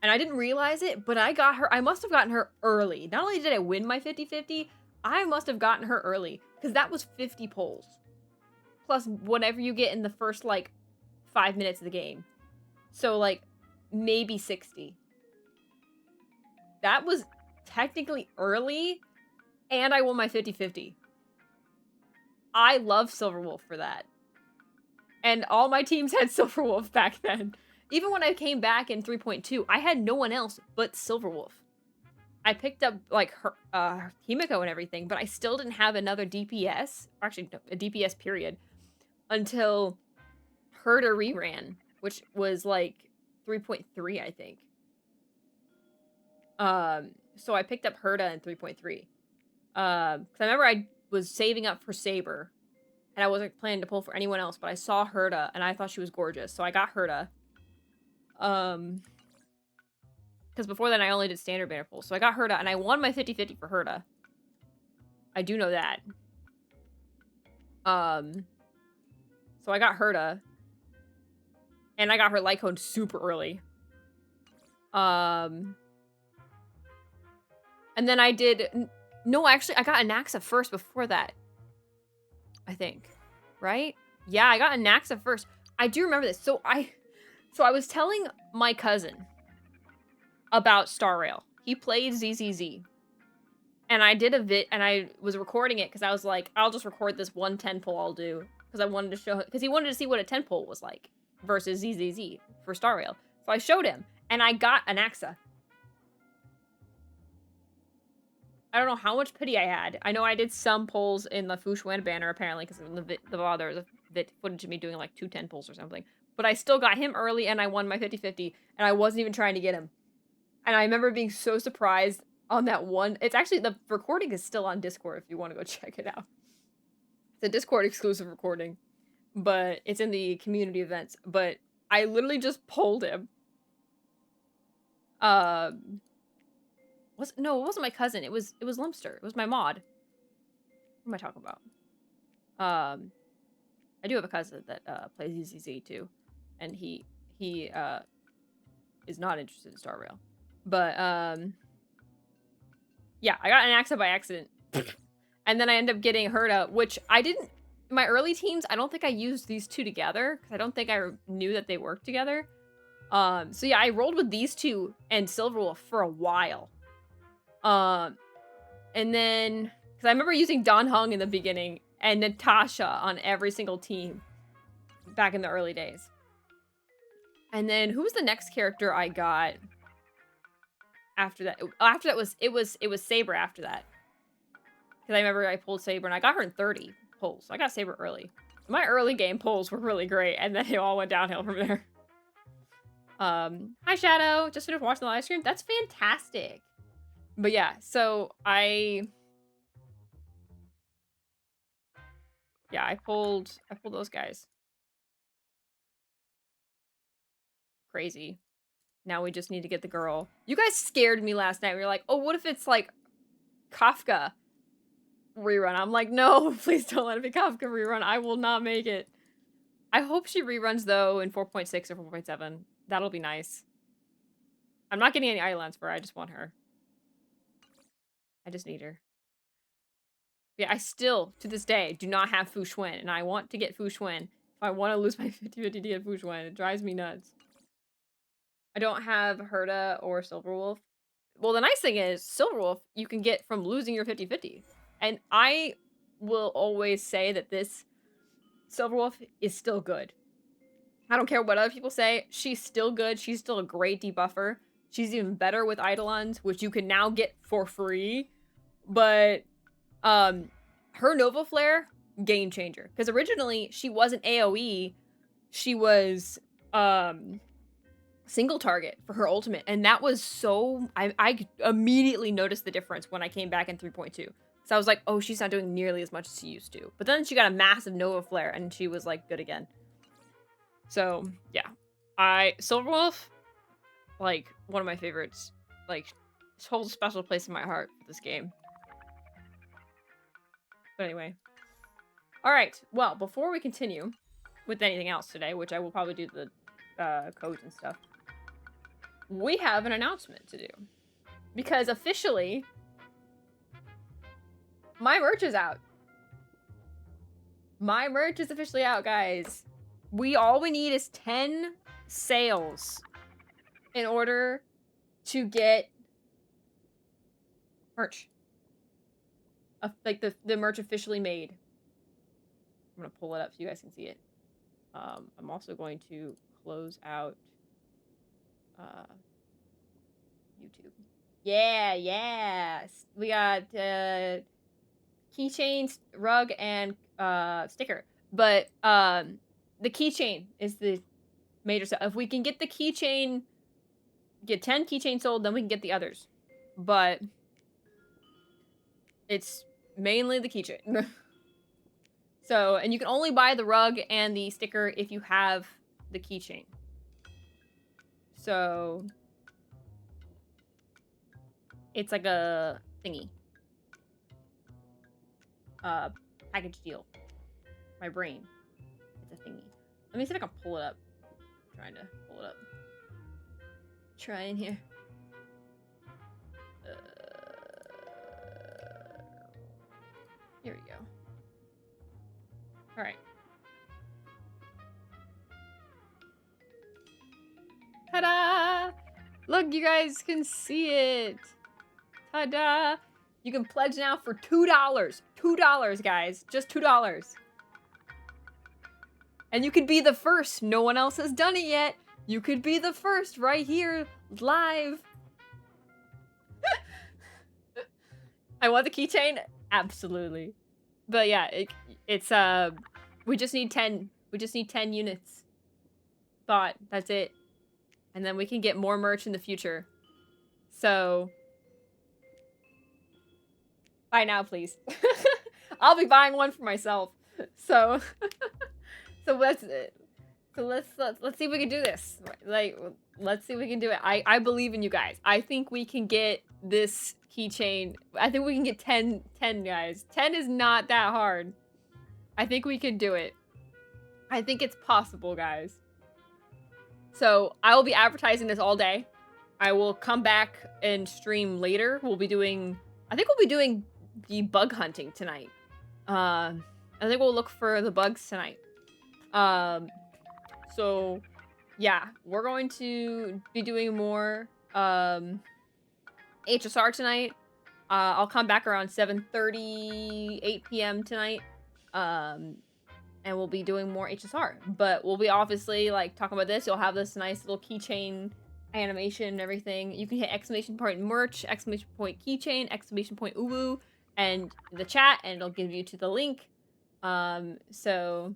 And I didn't realize it, but I got her. I must have gotten her early. Not only did I win my 50-50, I must have gotten her early. Because that was 50 pulls. Plus whatever you get in the first, like, 5 minutes of the game. So, like, maybe 60. That was technically early. And I won my 50-50. I love Silverwolf for that. And all my teams had Silverwolf back then. Even when I came back in 3.2, I had no one else but Silverwolf. I picked up, like, her, Himiko and everything, but I still didn't have another DPS, or actually, no, a DPS period, until Herda reran, which was, like, 3.3, I think. So I picked up Herda in 3.3. Because I remember I was saving up for Saber, and I wasn't planning to pull for anyone else, but I saw Herda, and I thought she was gorgeous, so I got Herda. Because before then I only did standard banner pulls. So I got Herda, and I won my 50-50 for Herda. I do know that. So I got Herda. And I got her Lycone super early. And then I did No, actually, I got Anaxa first before that. I think. Right? Yeah, I got Anaxa first. I do remember this. So I was telling my cousin about Star Rail. He played ZZZ. And I did a vid, and I was recording it because I was like, I'll just record this one 10 pull I'll do. Because I wanted to show, because he wanted to see what a 10 pull was like versus ZZZ for Star Rail. So I showed him, and I got Anaxa. I don't know how much pity I had. I know I did some pulls in the Fushuen banner, apparently, because in the VOD there was a vid footage of me doing like 2 10 pulls or something. But I still got him early, and I won my 50-50, and I wasn't even trying to get him. And I remember being so surprised on that one. It's actually, the recording is still on Discord if you want to go check it out. It's a Discord exclusive recording, but it's in the community events. But I literally just pulled him. No, it wasn't my cousin. It was Limster. It was my mod. What am I talking about? I do have a cousin that plays ZZZ too, and he is not interested in Star Rail. But yeah, I got an Anaxa by accident. And then I ended up getting Herda, which I didn't, in my early teams, I don't think I used these two together, because I don't think I knew that they worked together. So yeah, I rolled with these two and Silverwolf for a while. And then, because I remember using Don Hung in the beginning, and Natasha on every single team back in the early days. And then, who was the next character I got after that? After that it was Saber after that. Because I remember I pulled Saber, and I got her in 30 pulls. So I got Saber early. My early game pulls were really great, and then it all went downhill from there. Hi Shadow, just finished watching the live stream. That's fantastic. But yeah, so I pulled those guys. Crazy. Now we just need to get the girl. You guys scared me last night. We were like, oh, what if it's like Kafka rerun? I'm like, no, please don't let it be Kafka rerun. I will not make it. I hope she reruns though in 4.6 or 4.7. That'll be nice. I'm not getting any islands for her. I just want her. I just need her. Yeah, I still, to this day, do not have Fu Xuan, and I want to get Fu Xuan. If I want to lose my 50-50 to get Fu Xuan, it drives me nuts. I don't have Herda or Silverwolf. Well, the nice thing is, Silverwolf, you can get from losing your 50-50. And I will always say that this Silverwolf is still good. I don't care what other people say. She's still good. She's still a great debuffer. She's even better with Eidolons, which you can now get for free. But her Nova Flare, game changer. Because originally, she wasn't AoE. She was single target for her ultimate. And that was so... I immediately noticed the difference when I came back in 3.2. So I was like, oh, she's not doing nearly as much as she used to. But then she got a massive Nova Flare, and she was, like, good again. So, yeah. Silverwolf, like, one of my favorites. Like, holds a special place in my heart for this game. But anyway. Alright, well, before we continue with anything else today, which I will probably do the codes and stuff, we have an announcement to do. Because officially, my merch is out. My merch is officially out, guys. All we need is 10 sales in order to get merch. Like the merch officially made. I'm gonna pull it up so you guys can see it. I'm also going to close out YouTube. Yeah. We got keychain, rug, and sticker. But the keychain is the major stuff. If we can get the keychain, get 10 keychains sold, then we can get the others. But it's mainly the keychain. So, and you can only buy the rug and the sticker if you have the keychain. So, it's like a thingy. Package deal. My brain. It's a thingy. Let me see if I can pull it up. I'm trying to pull it up. Try in here. Here we go. All right. Ta-da! Look, you guys can see it. Ta-da! You can pledge now for $2. $2, guys. Just $2. And you could be the first. No one else has done it yet. You could be the first right here, live. I want the keychain? Absolutely. But yeah, it's we just need 10. We just need 10 units. Bought. That's it. And then we can get more merch in the future. So buy now, please. I'll be buying one for myself. So so let's see if we can do this. Like, let's see if we can do it. I believe in you guys. I think we can get this keychain. I think we can get 10 guys. 10 is not that hard. I think we can do it. I think it's possible, guys. So I will be advertising this all day. I will come back and stream later. We'll be doing, I think we'll be doing the bug hunting tonight. I think we'll look for the bugs tonight. So yeah, we're going to be doing more HSR tonight. I'll come back around 7:30, 8 p.m. tonight. And we'll be doing more HSR. But we'll be obviously like talking about this. You'll have this nice little keychain animation and everything. You can hit exclamation point merch, exclamation point keychain, exclamation point uwu, and the chat, and it'll give you to the link. So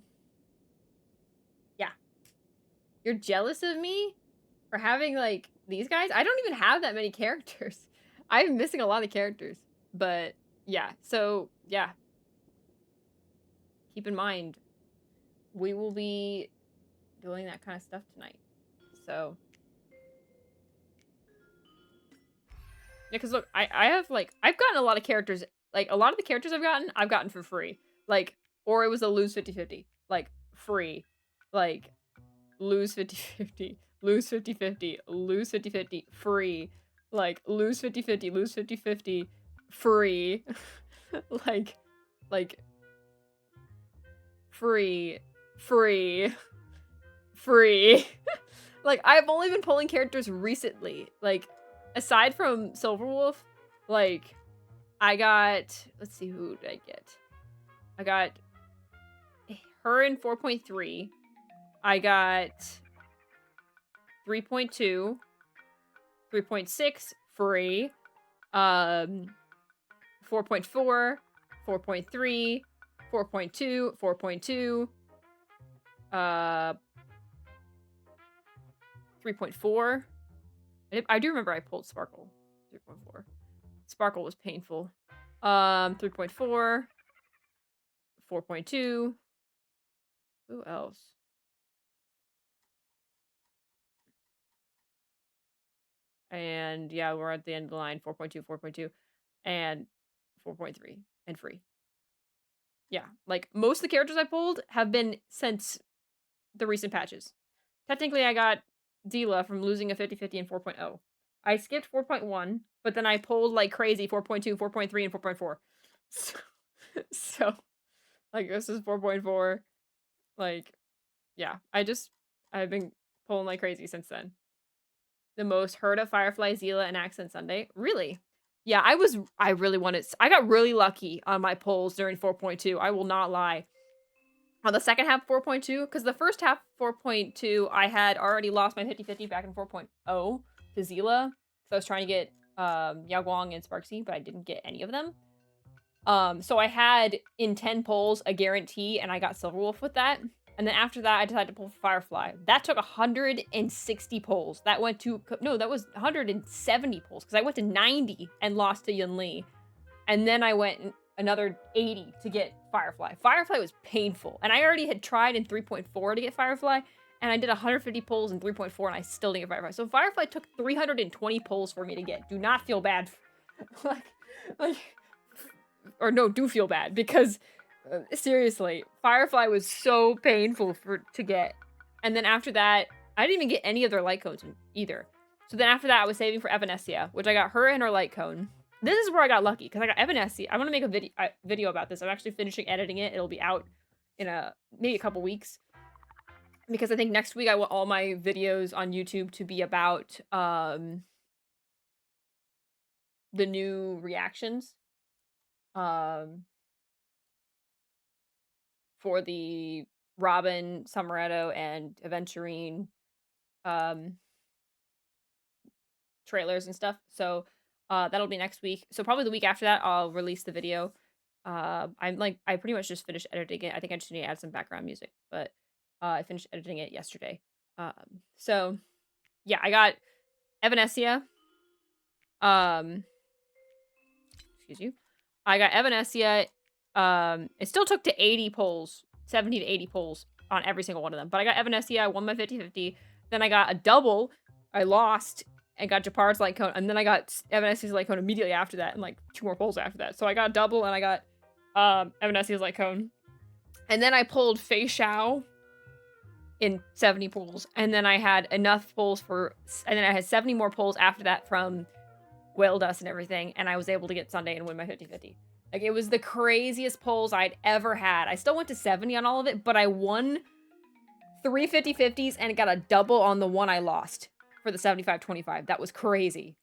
yeah. You're jealous of me for having like these guys? I don't even have that many characters. I'm missing a lot of characters. But yeah, so yeah. Keep in mind, we will be doing that kind of stuff tonight. So yeah, because look, I have like, I've gotten a lot of characters, like a lot of the characters I've gotten for free. Like, or it was a lose 50-50, like free, like lose 50-50, lose 50-50, lose 50-50, free, like lose 50-50, lose 50-50, free, like free. Like, I've only been pulling characters recently. Like, aside from Silverwolf, like, I got, let's see, who did I get? I got her in 4.3. I got 3.2, 3.6 free, 4.4, 4.3, 4.2, 4.2, 3.4. I do remember I pulled Sparkle. 3.4. Sparkle was painful. 3.4, 4.2. Who else? And yeah, we're at the end of the line. 4.2, 4.2, and 4.3, and free. Yeah, like most of the characters I pulled have been since the recent patches. Technically, I got Dila from losing a 50-50 in 4.0. I skipped 4.1, but then I pulled like crazy 4.2, 4.3, and 4.4. So like this is 4.4. Like, yeah, I've been pulling like crazy since then. The most heard of Firefly, Zila, and Accent Sunday. Really? Yeah, I really wanted, I got really lucky on my pulls during 4.2. I will not lie. On the second half 4.2, because the first half 4.2, I had already lost my 50-50 back in 4.0 to Zila. So I was trying to get Yao Guang and Sparksy, but I didn't get any of them. So I had in 10 pulls a guarantee, and I got Silverwolf with that. And then after that, I decided to pull Firefly. That took 160 pulls. That went to, no, that was 170 pulls, because I went to 90 and lost to Yun Li. And then I went another 80 to get Firefly. Firefly was painful. And I already had tried in 3.4 to get Firefly, and I did 150 pulls in 3.4, and I still didn't get Firefly. So Firefly took 320 pulls for me to get. Do not feel bad. Or no, do feel bad, because seriously, Firefly was so painful to get. And then after that, I didn't even get any of their light cones either. So then after that, I was saving for Evanescia, which I got her and her light cone. this is where I got lucky, because I got Evanescence. I want to make a video about this. I'm actually finishing editing it. It'll be out in maybe a couple weeks. Because I think next week I want all my videos on YouTube to be about the new reactions for the Robin, Summeretto, and Aventurine trailers and stuff. So that'll be next week. So probably the week after that I'll release the video. I pretty much just finished editing it. I think I just need to add some background music, but I finished editing it yesterday. So yeah, I got Evanescence. Excuse you. I got Evanescence. It still took to 80 polls, 70 to 80 polls on every single one of them. But I got Evanescence. I won my 50-50. Then I got a double. I lost and got Japar's Light Cone. And then I got Evanescence's Light Cone immediately after that, and like 2 more polls after that. So I got a double and I got Evanescence's Light Cone. And then I pulled Fei Xiao in 70 polls. And then I had enough polls and then I had 70 more polls after that from Whale Dust and everything. And I was able to get Sunday and win my 50-50. Like, it was the craziest polls I'd ever had. I still went to 70 on all of it, but I won 3 50-50s and got a double on the one I lost for the 75-25. That was crazy.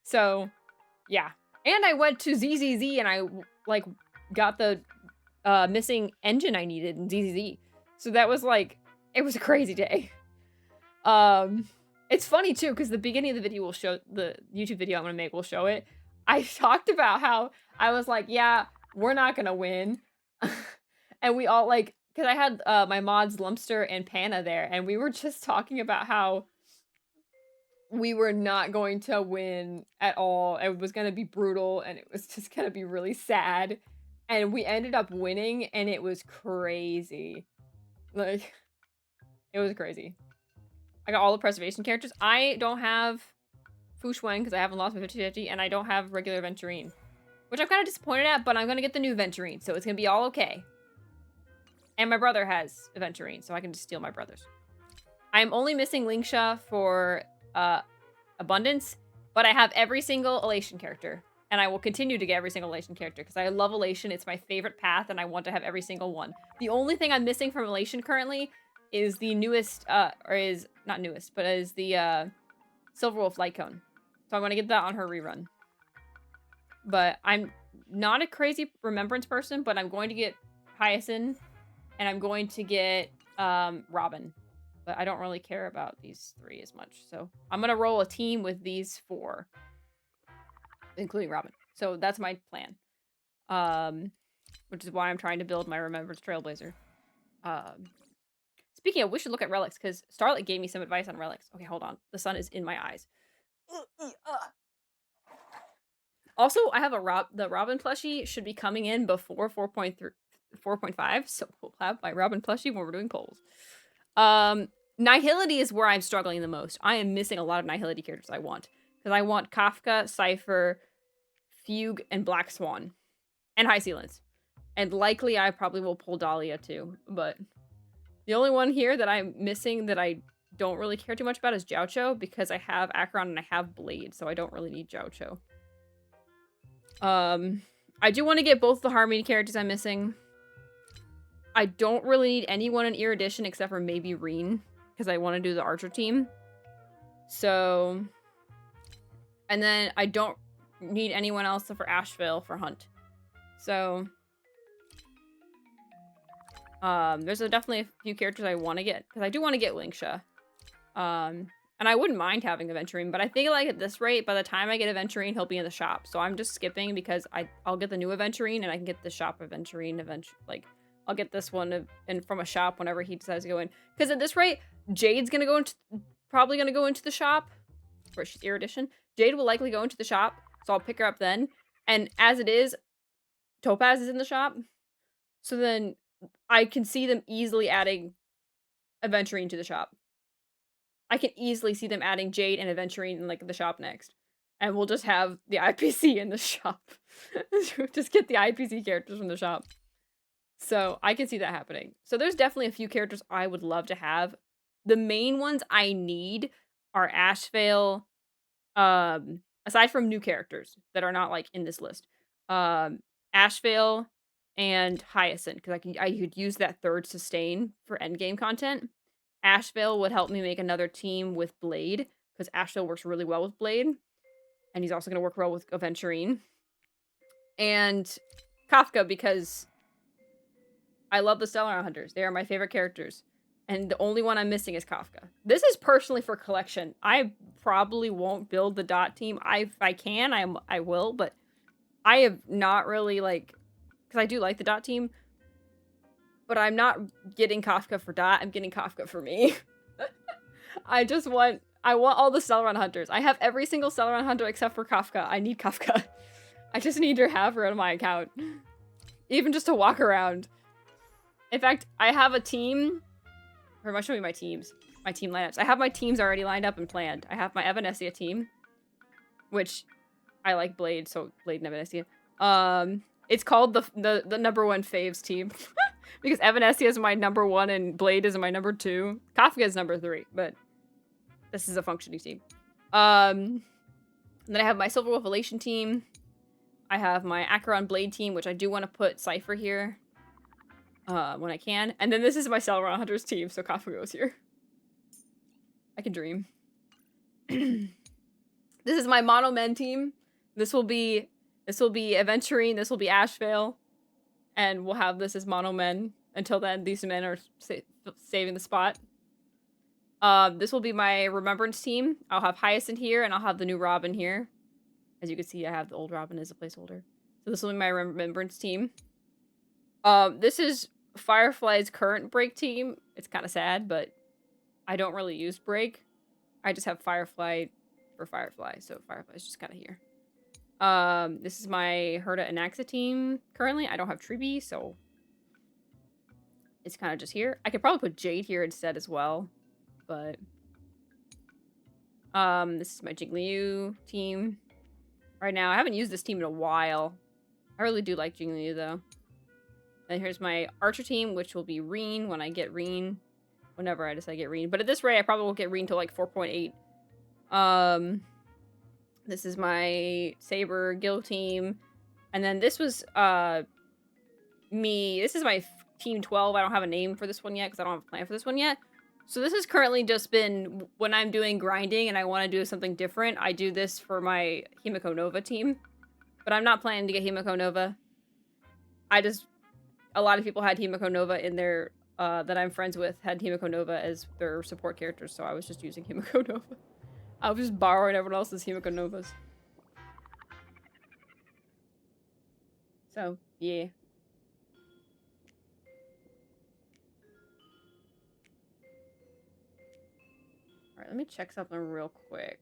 So, yeah. And I went to ZZZ and I, like, got the missing engine I needed in ZZZ. So that was, like, it was a crazy day. It's funny, too, because the beginning of the video will show, the YouTube video I'm going to make will show it. I talked about how I was like, yeah, we're not going to win. And we all, like, because I had my mods Lumpster and Panna there, and we were just talking about how we were not going to win at all. It was going to be brutal, and it was just going to be really sad. And we ended up winning, and it was crazy. Like, it was crazy. I got all the preservation characters. I don't have Fu Xuan because I haven't lost my 50-50, and I don't have regular Venturine, which I'm kind of disappointed at, but I'm going to get the new Venturine, so it's going to be all okay. And my brother has a Venturine, so I can just steal my brother's. I'm only missing Lingsha for Abundance, but I have every single Elation character, and I will continue to get every single Elation character because I love Elation. It's my favorite path, and I want to have every single one. The only thing I'm missing from Elation currently is the newest, or is not newest, but is the Silverwolf Light Cone. So I'm going to get that on her rerun. But I'm not a crazy remembrance person, but I'm going to get Hyacinth, and I'm going to get Robin. But I don't really care about these 3 as much. So I'm going to roll a team with these 4, including Robin. So that's my plan. Which is why I'm trying to build my Remembrance Trailblazer. Speaking of, we should look at relics, because Starlight gave me some advice on relics. Okay, hold on. The sun is in my eyes. Also, I have the Robin plushie should be coming in before 4.5, so we'll have my Robin plushie when we're doing polls. Nihility is where I'm struggling the most. I am missing a lot of Nihility characters I want. Because I want Kafka, Cypher, Fugue, and Black Swan. And High Sealants. And likely I probably will pull Dahlia too. But the only one here that I'm missing that I don't really care too much about is Jiaocho, because I have Acheron and I have Blade, so I don't really need Jiaocho. I do want to get both the Harmony characters I'm missing. I don't really need anyone in Erudition except for maybe Reen, because I want to do the Archer team. So, and then I don't need anyone else for Asheville for Hunt. So, there's definitely a few characters I want to get, because I do want to get Lingsha. And I wouldn't mind having Aventurine, but I think like at this rate, by the time I get Aventurine, he'll be in the shop. So I'm just skipping because I'll get the new Aventurine and I can get the shop Aventurine eventually. Like, I'll get this one from a shop whenever he decides to go in. Because at this rate, Jade's probably gonna go into the shop. Or she's Erudition. Jade will likely go into the shop, so I'll pick her up then. And as it is, Topaz is in the shop. So then I can see them easily adding Aventurine to the shop. I can easily see them adding Jade and Aventurine in like the shop next. And we'll just have the IPC in the shop. Just get the IPC characters from the shop. So I can see that happening. So there's definitely a few characters I would love to have. The main ones I need are Asheville, aside from new characters that are not like in this list. Ashvale and Hyacinth, because I could use that third sustain for endgame content. Ashvale would help me make another team with Blade, because Ashvale works really well with Blade. And he's also going to work well with Aventurine. And Kafka, because I love the Stellar Hunters. They are my favorite characters. And the only one I'm missing is Kafka. This is personally for collection. I probably won't build the dot team. If I can, I will, but I have not really, like, because I do like the dot team, but I'm not getting Kafka for dot. I'm getting Kafka for me. I want all the Celeron Hunters. I have every single Celeron Hunter except for Kafka. I need Kafka. I just need to have her on my account. Even just to walk around. In fact, I have a team. Or am I showing you my teams? My team lineups. I have my teams already lined up and planned. I have my Evanescia team, which I like Blade, so Blade and Evanescia. It's called the number one faves team. Because Evanescia is my number 1 and Blade is my number 2. Kafka is number 3, but this is a functioning team. And then I have my Silver Wolf Elation team. I have my Acheron Blade team, which I do want to put Cypher here. When I can. And then this is my Celeron Hunters team, so Kafka goes here. I can dream. This is my Mono Men team. This will be Aventurine, this will be Ashvale. And we'll have this as Mono Men. Until then, these men are saving the spot. This will be my Remembrance team. I'll have Hyacinth here, and I'll have the new Robin here. As you can see, I have the old Robin as a placeholder. So this will be my Remembrance team. This is Firefly's current break team. It's kind of sad, but I don't really use break. I just have Firefly for Firefly, so Firefly's just kind of here. This is my Herta and Axa team currently. I don't have Triby, so it's kind of just here. I could probably put Jade here instead as well, but this is my Jingliu team. Right now, I haven't used this team in a while. I really do like Jingliu though. Then here's my Archer team, which will be Reen when I get Reen. Whenever I decide to get Reen. But at this rate, I probably won't get Reen till like 4.8. This is my Saber Guild team. And then this was me. This is my Team 12. I don't have a name for this one yet because I don't have a plan for this one yet. So this has currently just been when I'm doing grinding and I want to do something different. I do this for my Himiko Nova team. But I'm not planning to get Himiko Nova. A lot of people had Himiko Nova in their, that I'm friends with, had Himiko Nova as their support characters, so I was just using Himiko Nova. I was just borrowing everyone else's Himiko Novas. So, yeah. Alright, let me check something real quick.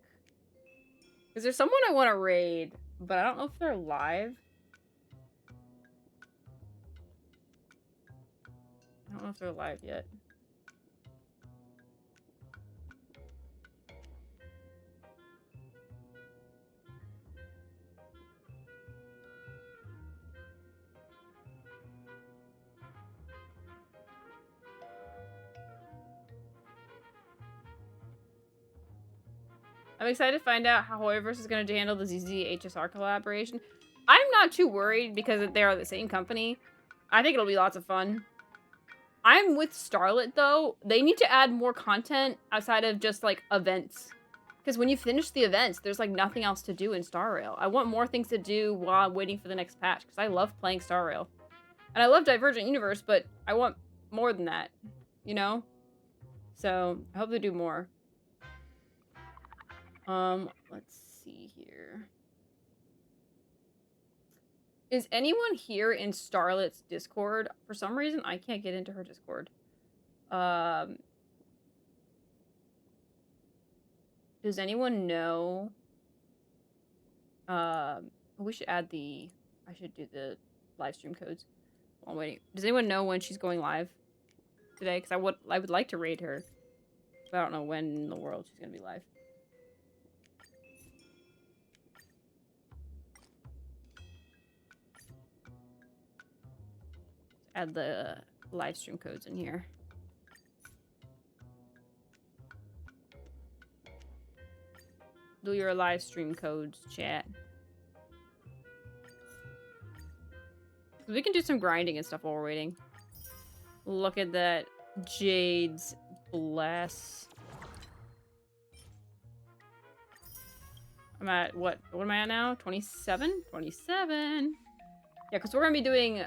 Because there's someone I want to raid, but I don't know if they're live. I don't know if they're live yet. I'm excited to find out how Hoyoverse is going to handle the ZZ HSR collaboration. I'm not too worried because they are the same company. I think it'll be lots of fun. I'm with Starlit, though. They need to add more content outside of just, like, events. Because when you finish the events, there's, like, nothing else to do in Star Rail. I want more things to do while I'm waiting for the next patch. Because I love playing Star Rail. And I love Divergent Universe, but I want more than that. You know? So, I hope they do more. Let's see here. Is anyone here in Starlet's Discord? For some reason, I can't get into her Discord. Does anyone know? We should add the... I should do the live stream codes while I'm waiting. Does anyone know when she's going live today? Because I would like to raid her. But I don't know when in the world she's going to be live. Add the live stream codes in here. Do your live stream codes, chat. We can do some grinding and stuff while we're waiting. Look at that. Jade's bless. I'm at, what am I at now? 27? 27. Yeah, because we're going to be doing,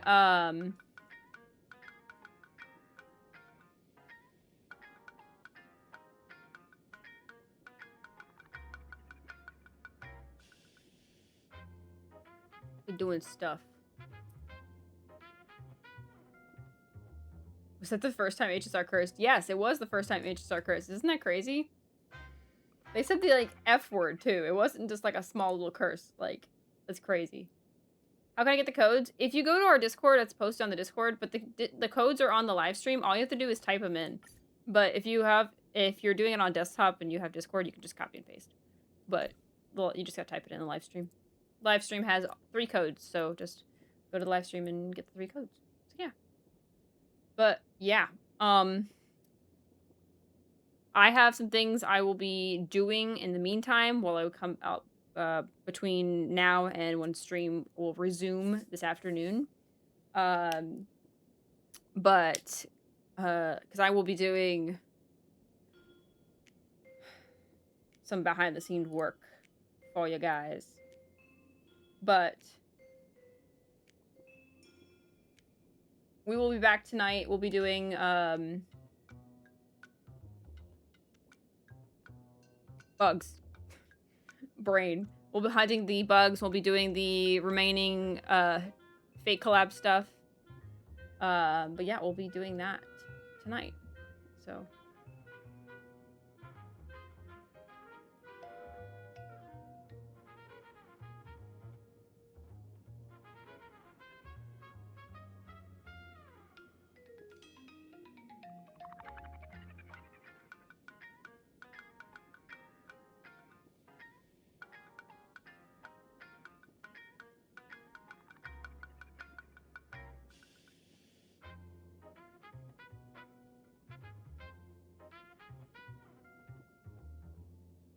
we're doing stuff. Was that the first time HSR cursed? Yes, it was the first time HSR cursed. Isn't that crazy? They said the, like, F word, too. It wasn't just, like, a small little curse. Like, that's crazy. How can I get the codes? If you go to our Discord, it's posted on the Discord, but the codes are on the live stream. All you have to do is type them in. But if you're doing it on desktop and you have Discord, you can just copy and paste. But, well, you just gotta type it in the live stream. Live stream has 3 codes, so just go to the live stream and get the 3 codes. So, yeah. But, yeah. I have some things I will be doing in the meantime while I come out between now and when stream will resume this afternoon. But because I will be doing some behind the scenes work for you guys. But we will be back tonight. We'll be doing bugs. Brain. We'll be hunting the bugs. We'll be doing the remaining fake collab stuff. But yeah, we'll be doing that tonight. So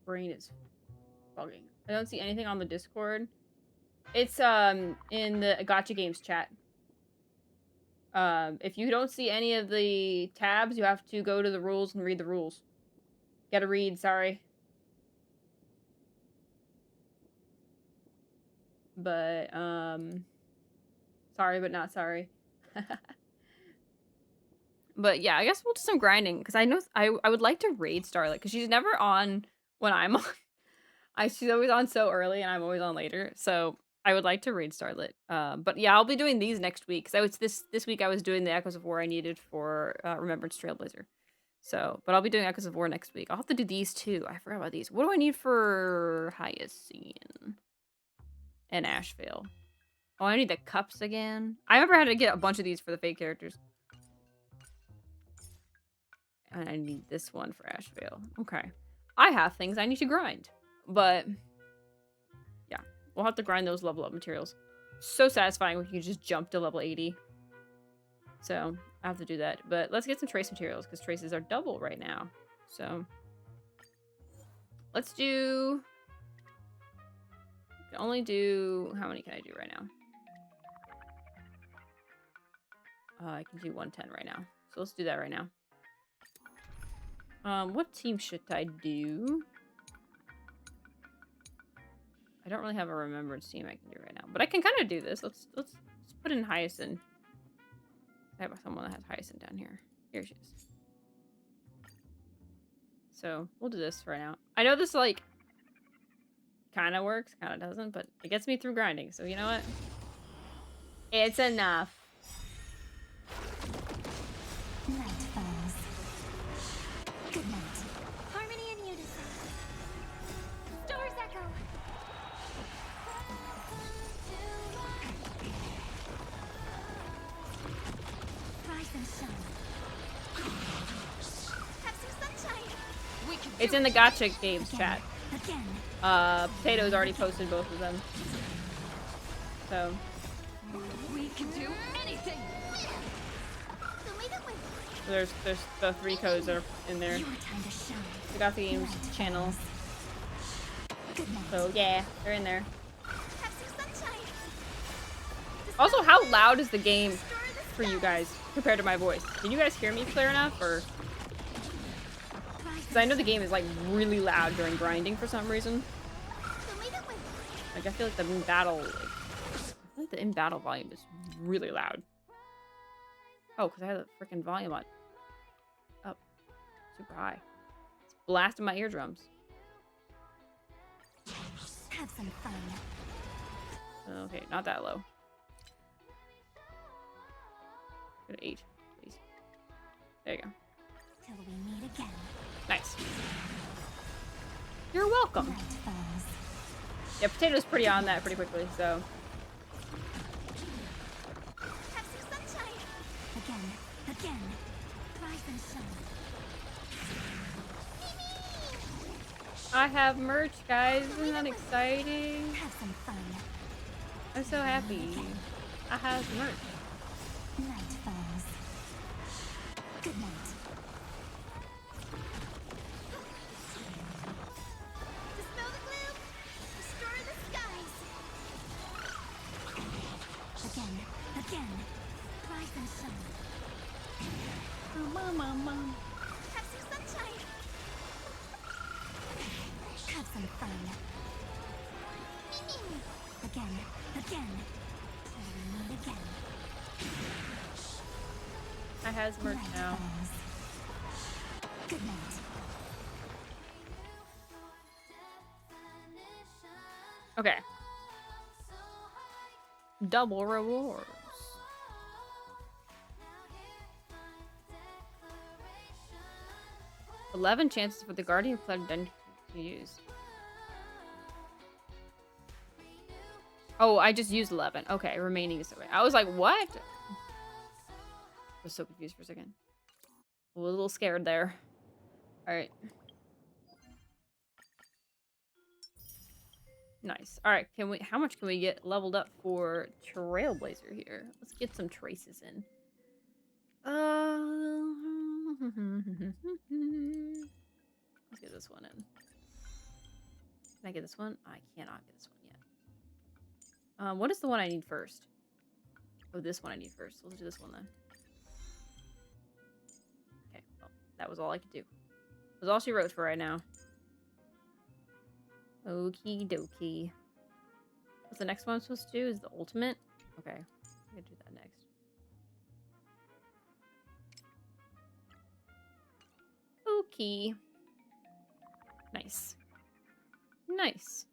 brain is bugging. I don't see anything on the Discord. It's in the Gacha Games chat. If you don't see any of the tabs, you have to go to the rules and read the rules. Gotta read, sorry. But sorry but not sorry. But yeah, I guess we'll do some grinding because I know I would like to raid Starlight because she's never on when I'm on. She's always on so early and I'm always on later. So I would like to raid Starlit. But yeah, I'll be doing these next week. Because this week I was doing the Echoes of War I needed for Remembrance Trailblazer. So, but I'll be doing Echoes of War next week. I'll have to do these too. I forgot about these. What do I need for Hyacinth and Ashvale? Oh, I need the cups again. I remember I had to get a bunch of these for the fake characters. And I need this one for Ashvale. Okay. I have things I need to grind. But yeah, we'll have to grind those level up materials. So satisfying when you can just jump to level 80. So I have to do that. But let's get some trace materials because traces are double right now. So let's do... I can only do... How many can I do right now? I can do 110 right now. So let's do that right now. What team should I do? I don't really have a remembrance team I can do right now, but I can kind of do this. Let's put in Hyacinth. I have someone that has Hyacinth down here. Here she is. So we'll do this right now. I know this like kind of works, kind of doesn't, but it gets me through grinding. So you know what? It's enough. Night falls. Good night. Harmony and unison. Stars echo. Rise and shine. Have some sunshine. We can It's in the Gacha Games chat. Potato's already posted both of them. So we can do anything. there's the 3 codes that are in there. The Gacha Games channel. So yeah, they're in there. Also, how loud is the game for you guys compared to my voice? Can you guys hear me clear enough, or? Because I know the game is like really loud during grinding for some reason. Like I feel like the in-battle, the in-battle volume is really loud. Oh, because I have the freaking volume on up super high. It's blasting my eardrums. Have some fun. Okay, not that low. Go to 8, please. There you go. Till we meet again. Nice. You're welcome. Yeah, Potato's pretty on that pretty quickly, so. Have some sunshine. Again. Rise and shine. I have merch, guys. Isn't that exciting? Have some fun. I'm so happy. I have merch. Night falls. Good night. Dispel the gloom. Restore the skies. Again. Rise and shine. Mom. Have some sunshine. Have some fun. Again. Till we meet again. I has merch now. Good night. Okay. Double rewards. 11 chances for the Guardian Flood Dungeon to use. Oh, I just used 11. Okay, remaining is okay. I was like, what? I was so confused for a second. A little scared there. Alright. Nice. Alright, how much can we get leveled up for Trailblazer here? Let's get some traces in. Let's get this one in. Can I get this one? I cannot get this one yet. What is the one I need first? Oh, this one I need first. Let's do this one then. Okay, well, that was all I could do. That was all she wrote for right now. Okie dokie. What's the next one I'm supposed to do? Is the ultimate? Okay, I'm gonna do that next. Okay. Nice. Nice.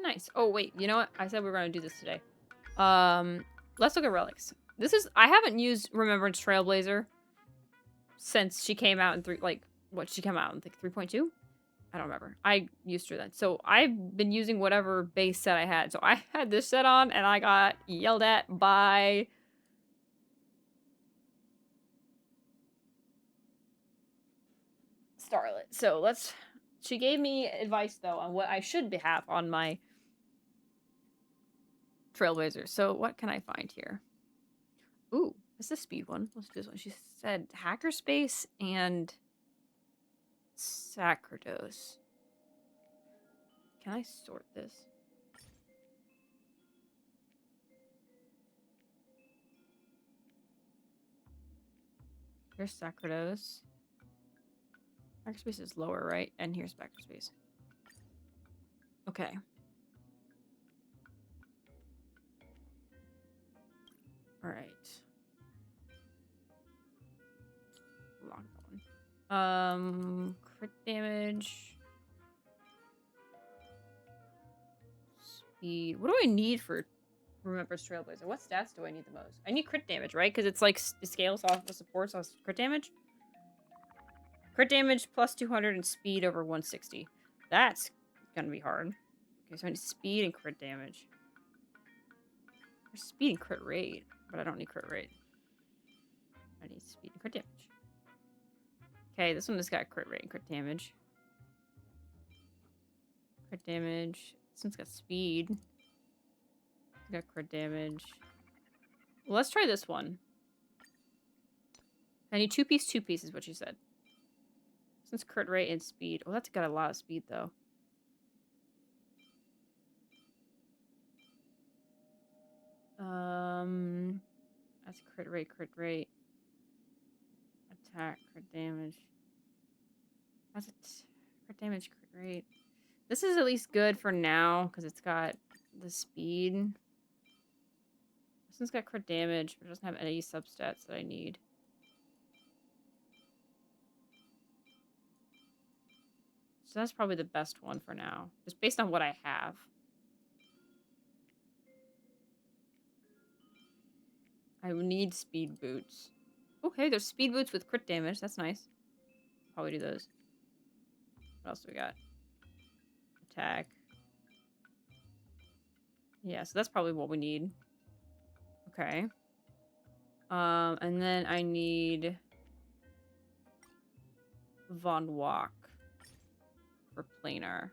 Nice. Oh, wait. You know what? I said we were going to do this today. Let's look at relics. I haven't used Remembrance Trailblazer since she came out in she came out in 3.2? I don't remember. I used her then. So I've been using whatever base set I had. So I had this set on and I got yelled at by Starlet. So she gave me advice though on what I should have on my Trailblazer. So what can I find here? Ooh, this is a speed one. Let's do this one. She said Hackerspace and Sacerdos. Can I sort this? Here's Sacerdos. Hackerspace is lower, right? And here's Hackerspace. Okay. Alright. Lock that one. Crit damage. Speed. What do I need for Remembrance Trailblazer? What stats do I need the most? I need crit damage, right? Because it's like it scales off the supports off crit damage. Crit damage plus 200 and speed over 160. That's gonna be hard. Okay, so I need speed and crit damage. There's speed and crit rate, but I don't need crit rate. I need speed and crit damage. Okay, this one has got crit rate and crit damage. Crit damage. This one's got speed. It's got crit damage. Well, let's try this one. I need 2 piece is what she said. Since crit rate and speed. Oh, that's got a lot of speed though. That's crit rate. Attack, crit damage. That's crit damage, crit rate. This is at least good for now because it's got the speed. This one's got crit damage, but it doesn't have any substats that I need. So that's probably the best one for now, just based on what I have. I would need speed boots. Okay, there's speed boots with crit damage. That's nice. Probably do those. What else do we got? Attack. Yeah, so that's probably what we need. Okay. And then I need Von Walk for planar.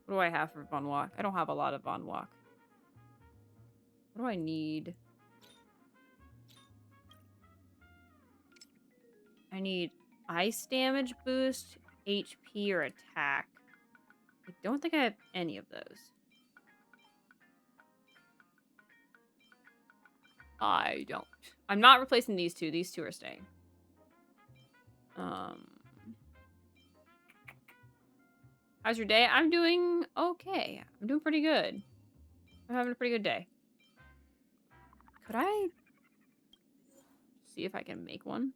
What do I have for Von Walk? I don't have a lot of Von Walk. What do I need? I need ice damage boost, HP, or attack. I don't think I have any of those. I don't. I'm not replacing these two. These two are staying. How's your day? I'm doing okay. I'm doing pretty good. I'm having a pretty good day. Could I see if I can make one?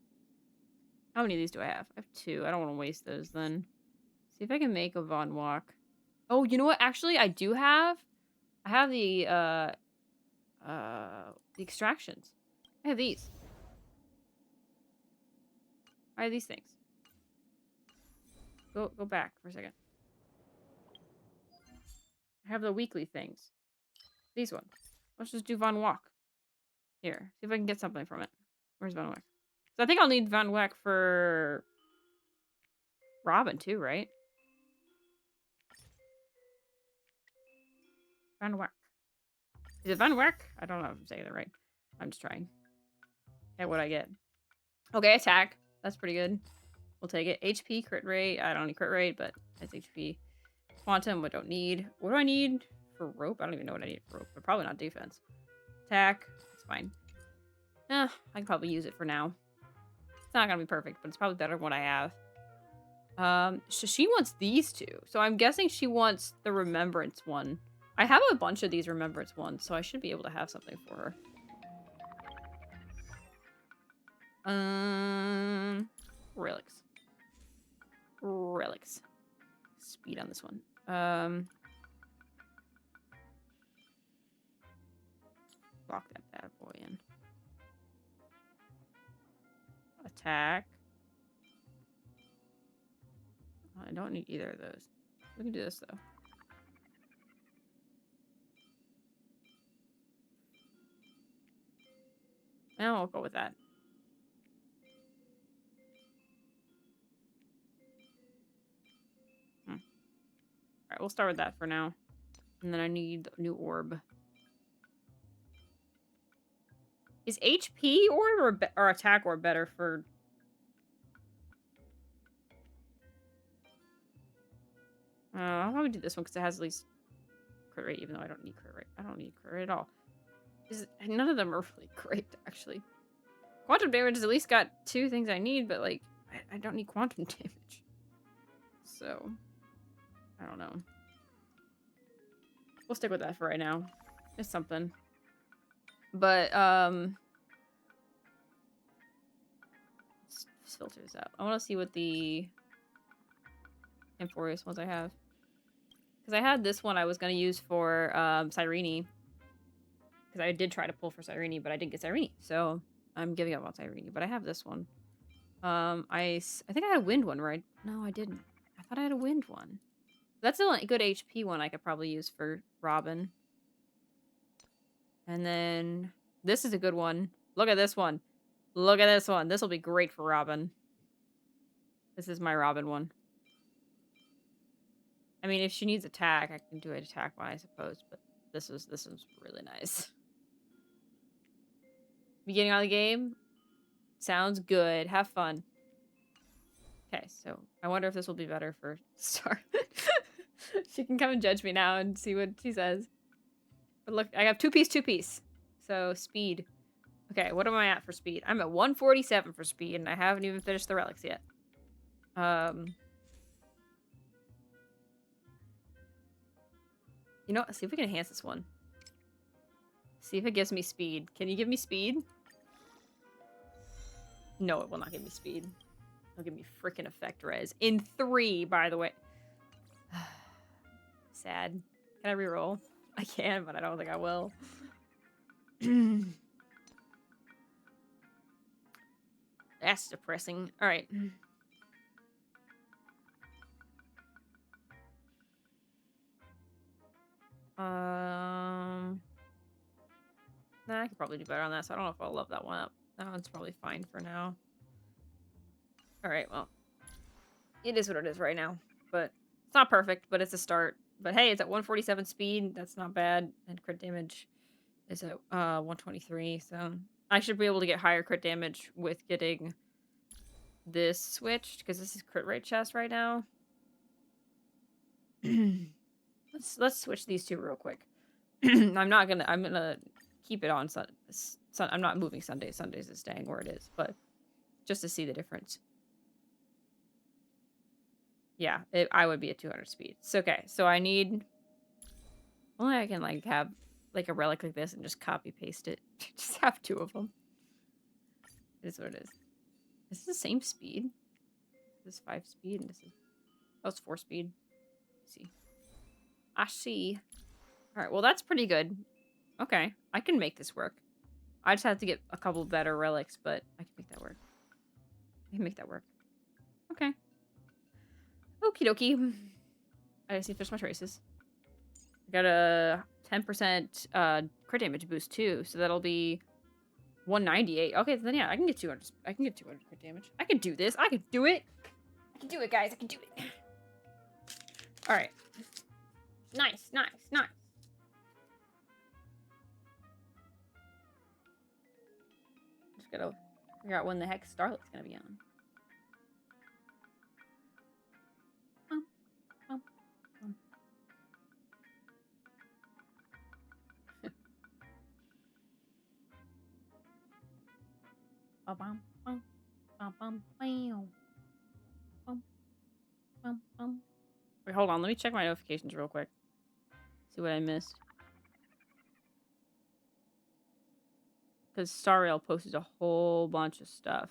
How many of these do I have? I have 2. I don't want to waste those then. See if I can make a Von Walk. Oh, you know what? Actually, I do have. I have the extractions. I have these. I have these things. Go back for a second. I have the weekly things. These ones. Let's just do Von Walk. Here. See if I can get something from it. Where's Von Walk? So I think I'll need Von Walk for Robin too, right? Von Walk. Is it Von Walk? I don't know if I'm saying it right. I'm just trying. Okay, what'd I get? Okay, attack. That's pretty good. We'll take it. HP, crit rate. I don't need crit rate, but it's HP. Quantum, I don't need. What do I need for rope? I don't even know what I need for rope, but probably not defense. Attack. It's fine. I can probably use it for now. It's not gonna be perfect, but it's probably better than what I have. So she wants these two. So I'm guessing she wants the remembrance one. I have a bunch of these remembrance ones, so I should be able to have something for her. Relics. Relics. Speed on this one. Lock that bad boy in. Attack. I don't need either of those. We can do this though. Now I'll go with that. Alright, we'll start with that for now. And then I need a new orb. Is HP orb or attack orb better for... I'll probably do this one because it has at least crit rate, even though I don't need crit rate. I don't need crit rate at all. None of them are really great, actually. Quantum damage has at least got 2 things I need, but, like, I don't need quantum damage. So, I don't know. We'll stick with that for right now. It's something. But, let's filter this out. I want to see what the Amphorius ones I have. Because I had this one I was going to use for, Cyrene. Because I did try to pull for Cyrene, but I didn't get Cyrene. So, I'm giving up on Cyrene. But I have this one. I think I had a wind one, right? No, I didn't. I thought I had a wind one. That's a good HP one I could probably use for Robin. And then this is a good one. Look at this one. Look at this one. This will be great for Robin. This is my Robin one. I mean, if she needs attack, I can do an attack one, I suppose. But this is really nice. Beginning of the game, Sounds good. Have fun. Okay, so I wonder if this will be better for Star. She can come and judge me now and see what she says. But look, I have 2-piece. So speed. Okay, what am I at for speed? I'm at 147 for speed, and I haven't even finished the relics yet. You know what? See if we can enhance this one. See if it gives me speed. Can you give me speed? No, it will not give me speed. It'll give me freaking effect res. In 3, by the way. Sad. Can I reroll? I can, but I don't think I will. That's depressing. Alright. Nah, I could probably do better on that, so I don't know if I'll love that one up. That one's probably fine for now. Alright, well. It is what it is right now. But it's not perfect, but it's a start. But hey, it's at 147 speed. That's not bad. And crit damage is at 123, so I should be able to get higher crit damage with getting this switched, because this is crit rate chest right now. Let's switch these two real quick. I'm gonna keep it on I'm not moving Sundays. Sundays is staying where it is, but just to see the difference. Yeah, I would be at 200 speed. It's okay. So I need... Only I can, like, have, like, a relic like this and just copy-paste it. Just have 2 of them. It is what it is. Is this the same speed? This is 5 speed, and this is... Oh, it's 4 speed. I see. Alright, well, that's pretty good. Okay, I can make this work. I just have to get a couple better relics, but I can make that work. Okay. Okie dokie. I just need to finish my traces. I got a 10% crit damage boost too, so that'll be 198. Okay, then yeah, I can get 200. I can get 200 crit damage. I can do this. I can do it. I can do it, guys. I can do it. All right. Nice. Just gotta figure out when the heck Starlight's gonna be on. Wait, hold on. Let me check my notifications real quick. See what I missed. Because Starrail posted a whole bunch of stuff.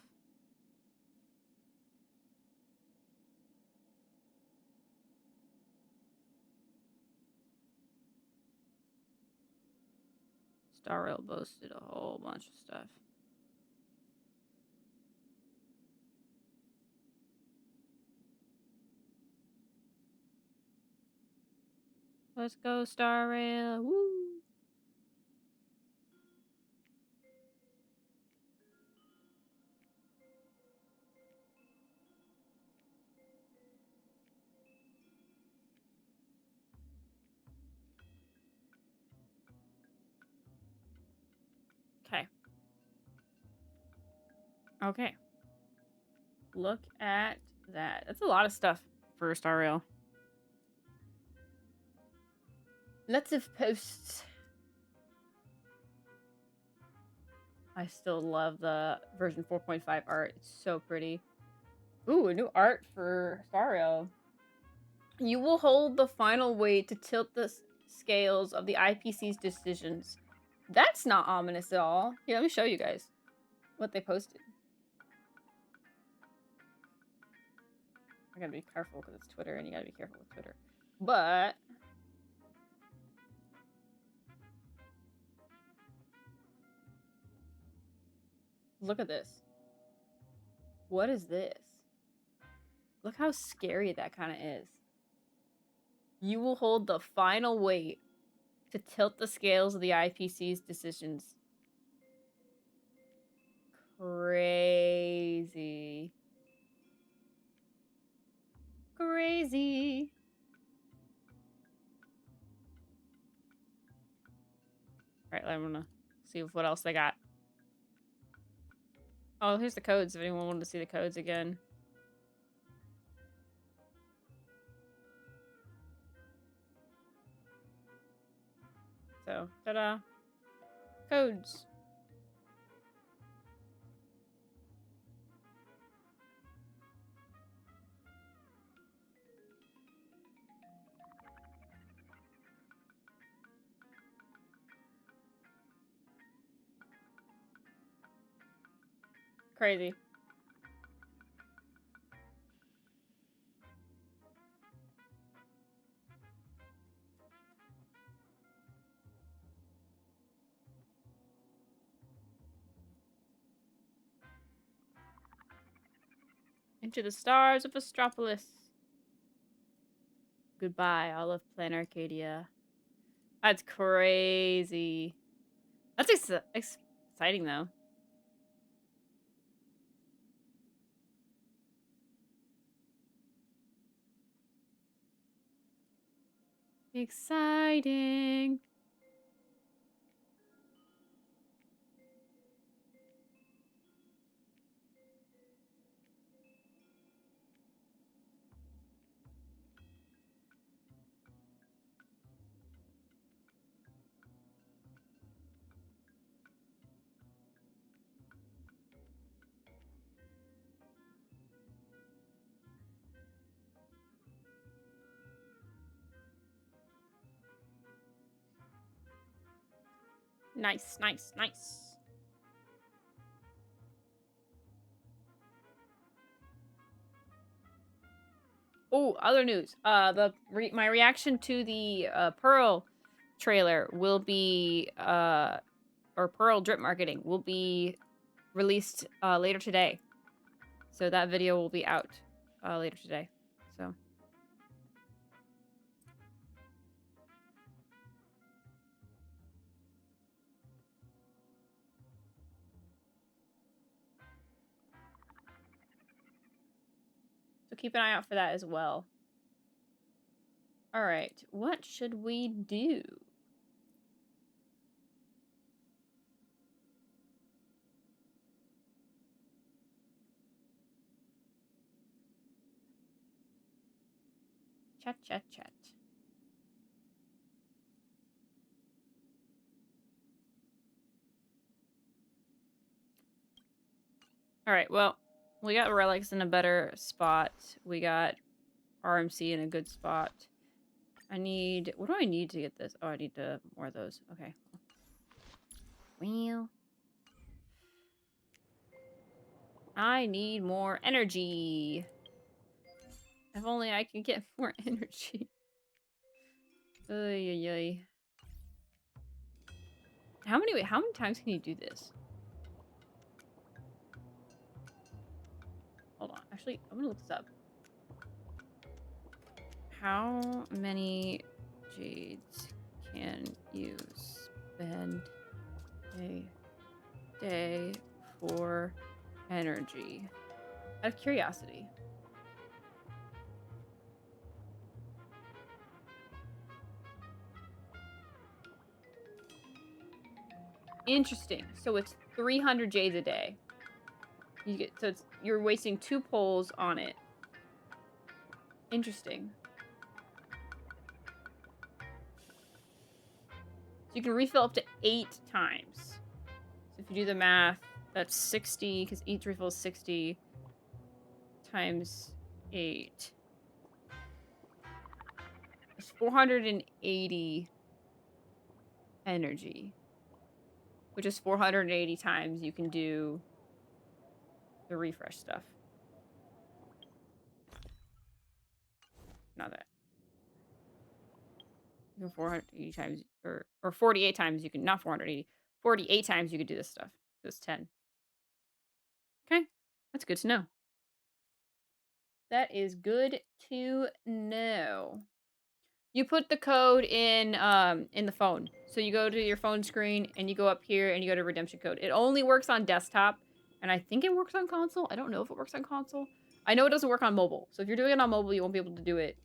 Starrail posted a whole bunch of stuff. Let's go, Starrail. Woo! Okay. Okay. Look at that. That's a lot of stuff for Starrail. Lots of posts. I still love the version 4.5 art. It's so pretty. Ooh, a new art for Starrail. You will hold the final weight to tilt the scales of the IPC's decisions. That's not ominous at all. Here, let me show you guys what they posted. I gotta be careful because it's Twitter, and you gotta be careful with Twitter. But... look at this. What is this? Look how scary that kind of is. You will hold the final weight to tilt the scales of the IPC's decisions. Crazy. Crazy. Alright, I'm gonna see what else they got. Oh, here's the codes if anyone wanted to see the codes again. So, ta-da. Codes. Crazy. Into the stars of Astropolis. Goodbye, all of Plan Arcadia. That's crazy. That's exciting, though. Exciting. Nice, nice, nice. Oh, other news. My reaction to the Pearl trailer will be or Pearl drip marketing will be released later today. So that video will be out later today. So keep an eye out for that as well. All right, what should we do? Chat, chat, chat. All right, well, we got relics in a better spot. We got RMC in a good spot. I need... What do I need to get this? Oh, I need more of those. Okay. Well... I need more energy. If only I can get more energy. Ay, ay, ay. How many times can you do this? Hold on. Actually, I'm gonna look this up. How many jades can you spend a day for energy? Out of curiosity. Interesting. So it's 300 jades a day. You're wasting 2 poles on it. Interesting. So you can refill up to 8 times. So if you do the math, that's 60, because each refill is 60 times 8. It's 480 energy. Which is 480 times you can do the refresh stuff. Not that. 480 times, or 48 times you can, not 480. 48 times you could do this stuff. This 10. Okay. That's good to know. That is good to know. You put the code in the phone. So you go to your phone screen and you go up here and you go to redemption code. It only works on desktop, and I think it works on console. I don't know if it works on console. I know it doesn't work on mobile. So if you're doing it on mobile, you won't be able to do it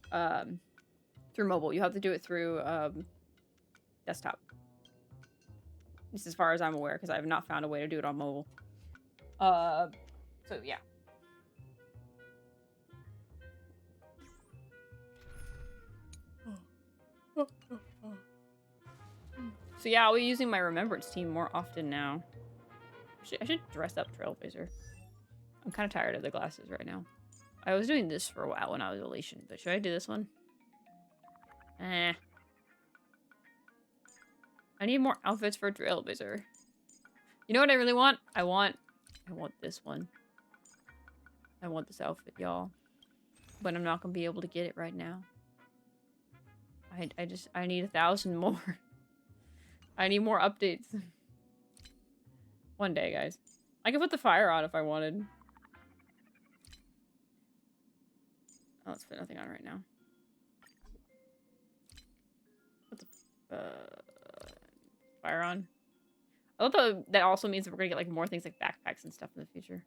through mobile. You have to do it through desktop. This is as far as I'm aware, because I have not found a way to do it on mobile. So yeah. So yeah, I'll be using my remembrance team more often now. I should dress up Trailblazer. I'm kind of tired of the glasses right now. I was doing this for a while when I was Elation, but should I do this one? I need more outfits for Trailblazer. You know what I really want? I want this one. I want this outfit, y'all. But I'm not gonna be able to get it right now. I need 1,000 more. I need more updates. One day, guys. I could put the fire on if I wanted. Oh, let's put nothing on right now. Put the fire on. I thought that also means that we're gonna get like more things like backpacks and stuff in the future.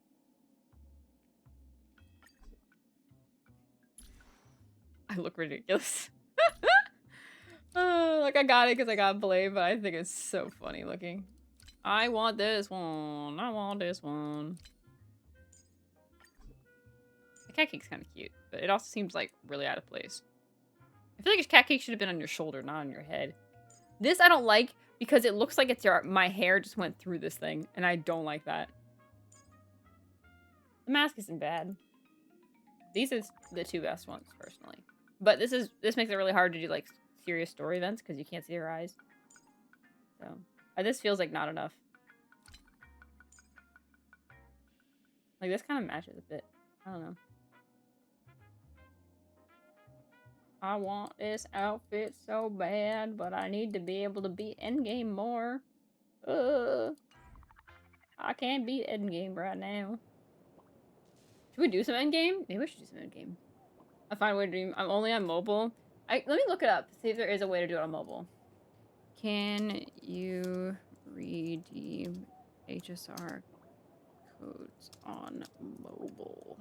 I look ridiculous. Like I got it because I got Blade, but I think it's so funny looking. I want this one. I want this one. The cat cake's kind of cute, but it also seems like really out of place. I feel like a cat cake should have been on your shoulder, not on your head. This I don't like because it looks like it's my hair just went through this thing, and I don't like that. The mask isn't bad. These are the two best ones, personally. But this makes it really hard to do like serious story events because you can't see her eyes. So this feels like not enough. Like this kind of matches a bit. I don't know. I want this outfit so bad, but I need to be able to beat endgame more. I can't beat endgame right now. Should we do some endgame? Maybe we should do some endgame. I find a way to do. I'm only on mobile. Let me look it up. See if there is a way to do it on mobile. Can you redeem HSR codes on mobile?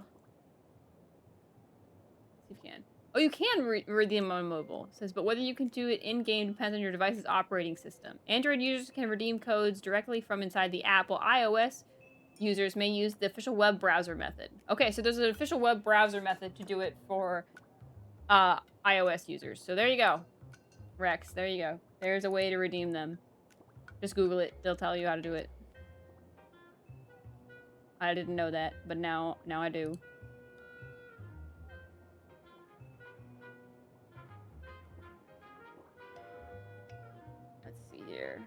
See if you can. Oh, you can redeem on mobile. It says, but whether you can do it in-game depends on your device's operating system. Android users can redeem codes directly from inside the app, while iOS users may use the official web browser method. Okay, so there's an official web browser method to do it for iOS users. So there you go. Rex, there you go. There's a way to redeem them. Just Google it. They'll tell you how to do it. I didn't know that, but now I do. Let's see here.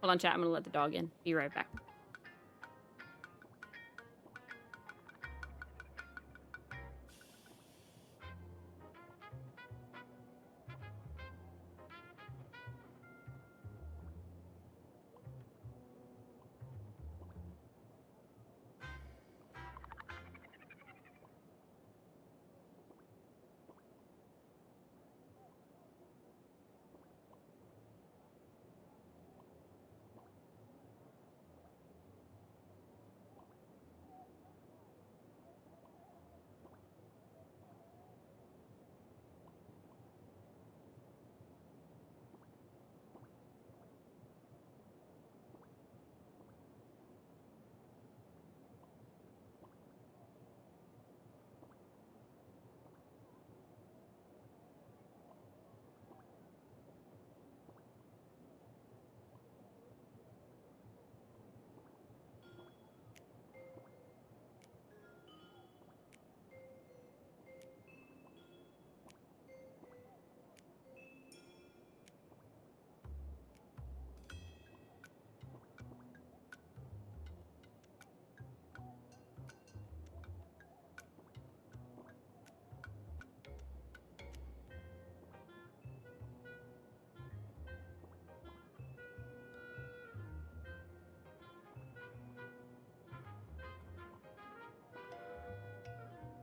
Hold on, chat. I'm gonna let the dog in. Be right back.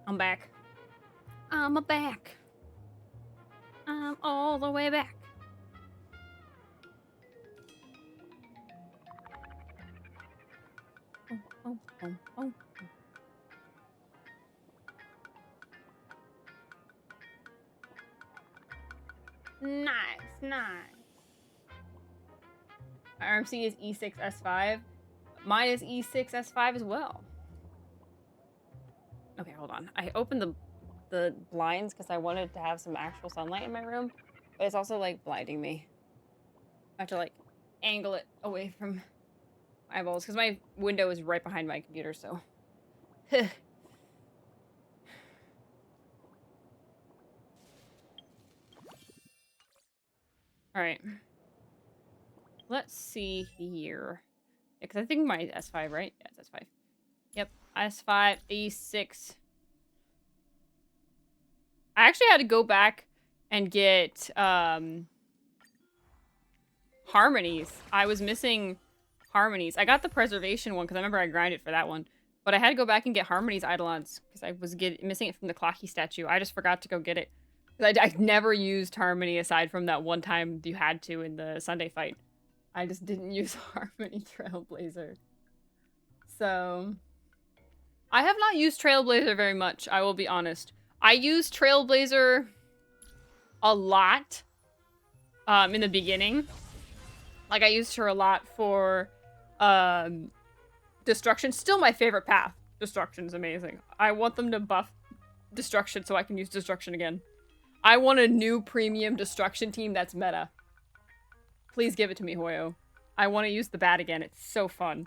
I'm back. I'm back. I'm all the way back. Oh. Nice, nice. My RMC is E6S5. Mine is E6S5 as well. Okay, hold on. I opened the blinds because I wanted to have some actual sunlight in my room, but it's also like blinding me. I have to like angle it away from my eyeballs because my window is right behind my computer, so. Alright. Let's see here. Because I think my S5, right? Yeah, it's S5. Yep, S5, E6. I actually had to go back and get harmonies. I was missing harmonies. I got the preservation one because I remember I grinded for that one. But I had to go back and get harmonies eidolons because I was missing it from the Clocky statue. I just forgot to go get it. I never used harmony aside from that one time you had to in the Sunday fight. I just didn't use harmony Trailblazer. So I have not used Trailblazer very much, I will be honest. I used Trailblazer a lot in the beginning. Like, I used her a lot for Destruction. Still my favorite path. Destruction's amazing. I want them to buff Destruction so I can use Destruction again. I want a new premium Destruction team that's meta. Please give it to me, Hoyo. I want to use the bat again. It's so fun.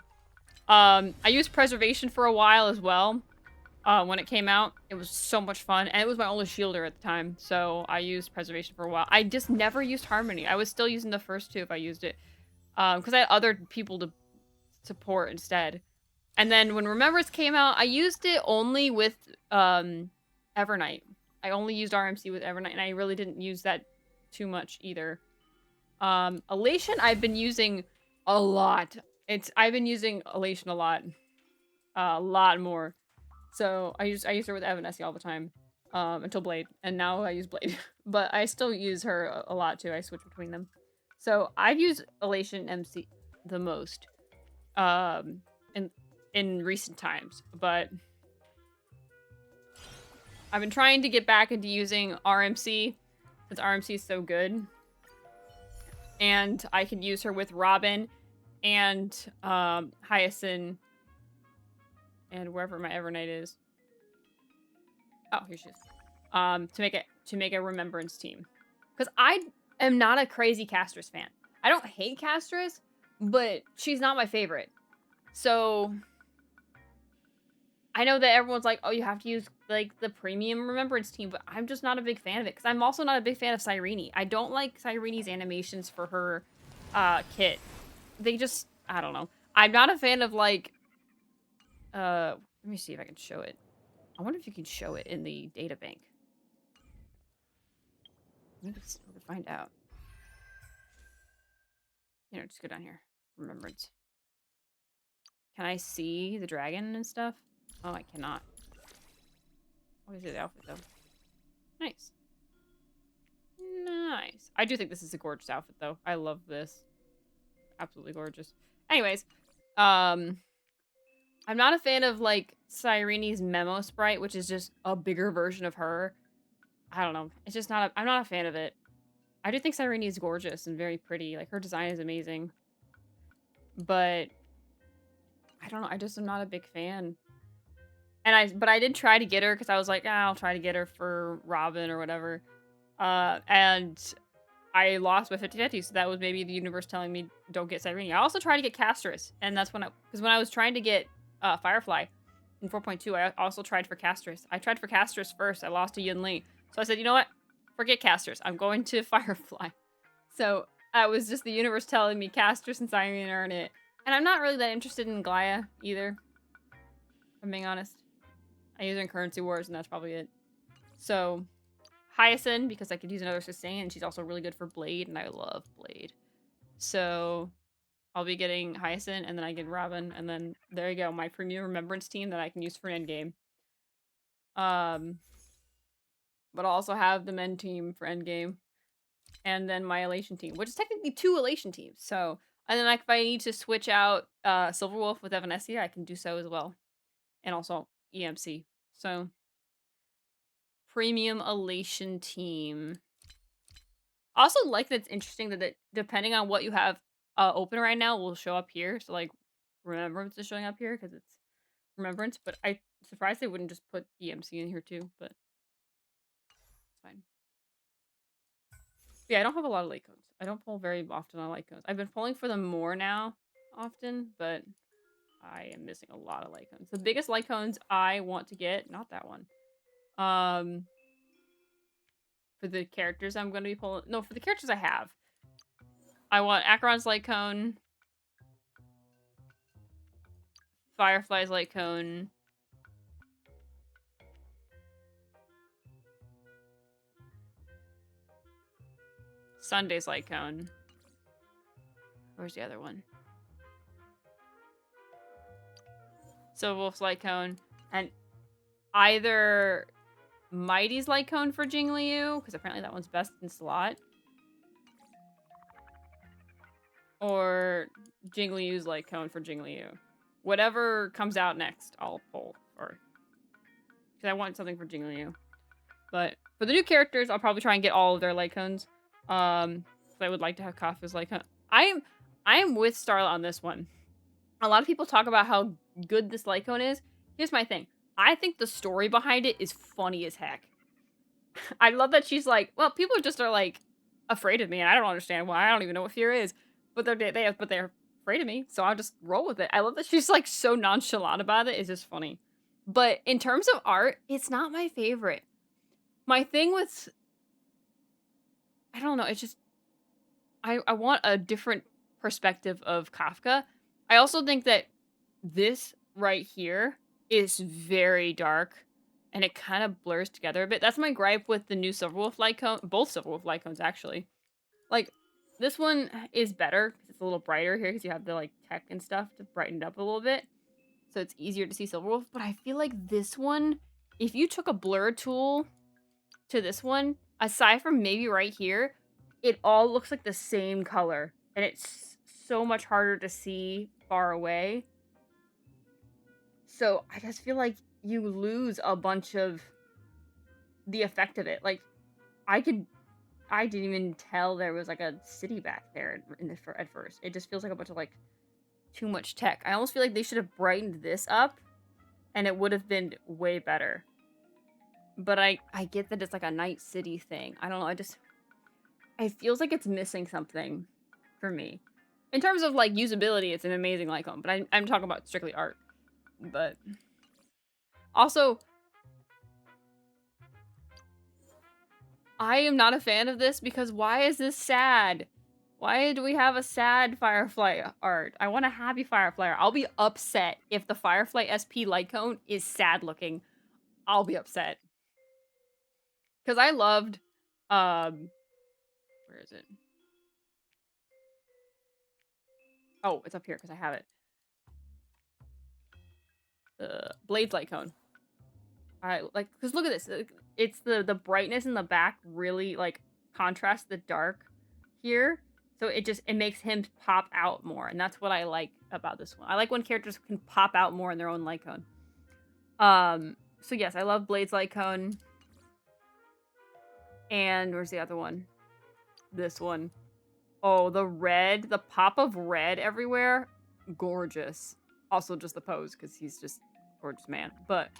I used Preservation for a while as well. When it came out, it was so much fun, and it was my only shielder at the time, so I used Preservation for a while. I just never used Harmony. I was still using the first two if I used it, because I had other people to support instead. And then when Remembrance came out, I used it only with Evernight. I only used RMC with Evernight, and I really didn't use that too much either. Elation I've been using a lot. I've been using Elation a lot more. So I used her with Evanescence all the time, until Blade, and now I use Blade. But I still use her a lot too. I switch between them. So I've used Elation MC the most, in recent times. But I've been trying to get back into using RMC, since RMC is so good, and I can use her with Robin and Hyacinth. And wherever my Evernight is. Oh, here she is. To make a Remembrance team. Because I am not a crazy Castress fan. I don't hate Castress, but she's not my favorite. So I know that everyone's like, oh, you have to use like the premium Remembrance team, but I'm just not a big fan of it. Because I'm also not a big fan of Cyrene. I don't like Cyrene's animations for her kit. They just, I don't know. I'm not a fan of like let me see if I can show it. I wonder if you can show it in the data bank. Maybe we can find out. Just go down here. Remembrance. Can I see the dragon and stuff? Oh, I cannot. Oh, I see the outfit though. Nice. Nice. I do think this is a gorgeous outfit though. I love this. Absolutely gorgeous. Anyways, I'm not a fan of, like, Cyrene's Memo Sprite, which is just a bigger version of her. I don't know. It's just not I'm not a fan of it. I do think Cyrene is gorgeous and very pretty. Like, her design is amazing. But I don't know. I just am not a big fan. But I did try to get her because I was like, I'll try to get her for Robin or whatever. And I lost by 50-50, so that was maybe the universe telling me don't get Cyrene. I also tried to get Castress, and that's when I was trying to get Firefly in 4.2, I also tried for Castress. I tried for Castress first. I lost to Yin Li. So I said, you know what? Forget Castress. I'm going to Firefly. So it was just the universe telling me Castress and Cyrene are in it. And I'm not really that interested in Glaya either, if I'm being honest. I use her in Currency Wars, and that's probably it. So Hyacinth, because I could use another sustain, and she's also really good for Blade, and I love Blade. So I'll be getting Hyacinth, and then I get Robin, and then there you go, my premium Remembrance team that I can use for endgame. But I'll also have the men team for endgame, and then my Elation team, which is technically 2 Elation teams. So, and then if I need to switch out Silverwolf with Evanescence, I can do so as well, and also EMC. So, premium Elation team. I also like that it's interesting that depending on what you have open right now will show up here. So like Remembrance is showing up here because it's Remembrance, but I'm surprised they wouldn't just put EMC in here too, but it's fine. Yeah, I don't have a lot of late codes. I don't pull very often on light codes. I've been pulling for them more now, often, but I am missing a lot of light cones. The biggest light cones I want to get, not that one. For the characters I'm going to be pulling, no, for the characters I have. I want Acheron's light cone, Firefly's light cone, Sunday's light cone. Where's the other one? Silverwolf's light cone, and either Mighty's light cone for Jingliu, because apparently that one's best in slot, or Jingliu's light cone for Jingliu. Whatever comes out next, I'll pull for. Because I want something for Jingliu. But for the new characters, I'll probably try and get all of their light cones. So I would like to have Kafka's light cone. I am with Starla on this one. A lot of people talk about how good this light cone is. Here's my thing. I think the story behind it is funny as heck. I love that she's like, well, people just are like afraid of me, and I don't understand why. I don't even know what fear is, but they're afraid of me, so I'll just roll with it. I love that she's like so nonchalant about it. It's just funny. But in terms of art, it's not my favorite. My thing with, I don't know, it's just I want a different perspective of Kafka. I also think that this right here is very dark, and it kind of blurs together a bit. That's my gripe with the new Silverwolf light cone. Both Silverwolf light cones, actually. Like, this one is better because it's a little brighter here because you have the, like, tech and stuff to brighten it up a little bit. So it's easier to see Silverwolf. But I feel like this one, if you took a blur tool to this one, aside from maybe right here, it all looks like the same color. And it's so much harder to see far away. So I just feel like you lose a bunch of the effect of it. Like, I didn't even tell there was like a city back there at first. It just feels like a bunch of like too much tech. I almost feel like they should have brightened this up and it would have been way better. But I get that it's like a night city thing. I don't know. It feels like it's missing something for me. In terms of like usability, it's an amazing Lycone, but I'm talking about strictly art. But also, I am not a fan of this because why is this sad? Why do we have a sad Firefly art? I want a happy Firefly art. I'll be upset if the Firefly SP Lycone is sad looking. I'll be upset. Because I loved, where is it? Oh, it's up here because I have it. Blade's Lycone. Alright, like, because look at this. It's the brightness in the back really, like, contrasts the dark here. So it makes him pop out more. And that's what I like about this one. I like when characters can pop out more in their own Lycone. So yes, I love Blade's Lycone. And where's the other one? This one. Oh, the red. The pop of red everywhere. Gorgeous. Also just the pose, because he's just a gorgeous man. But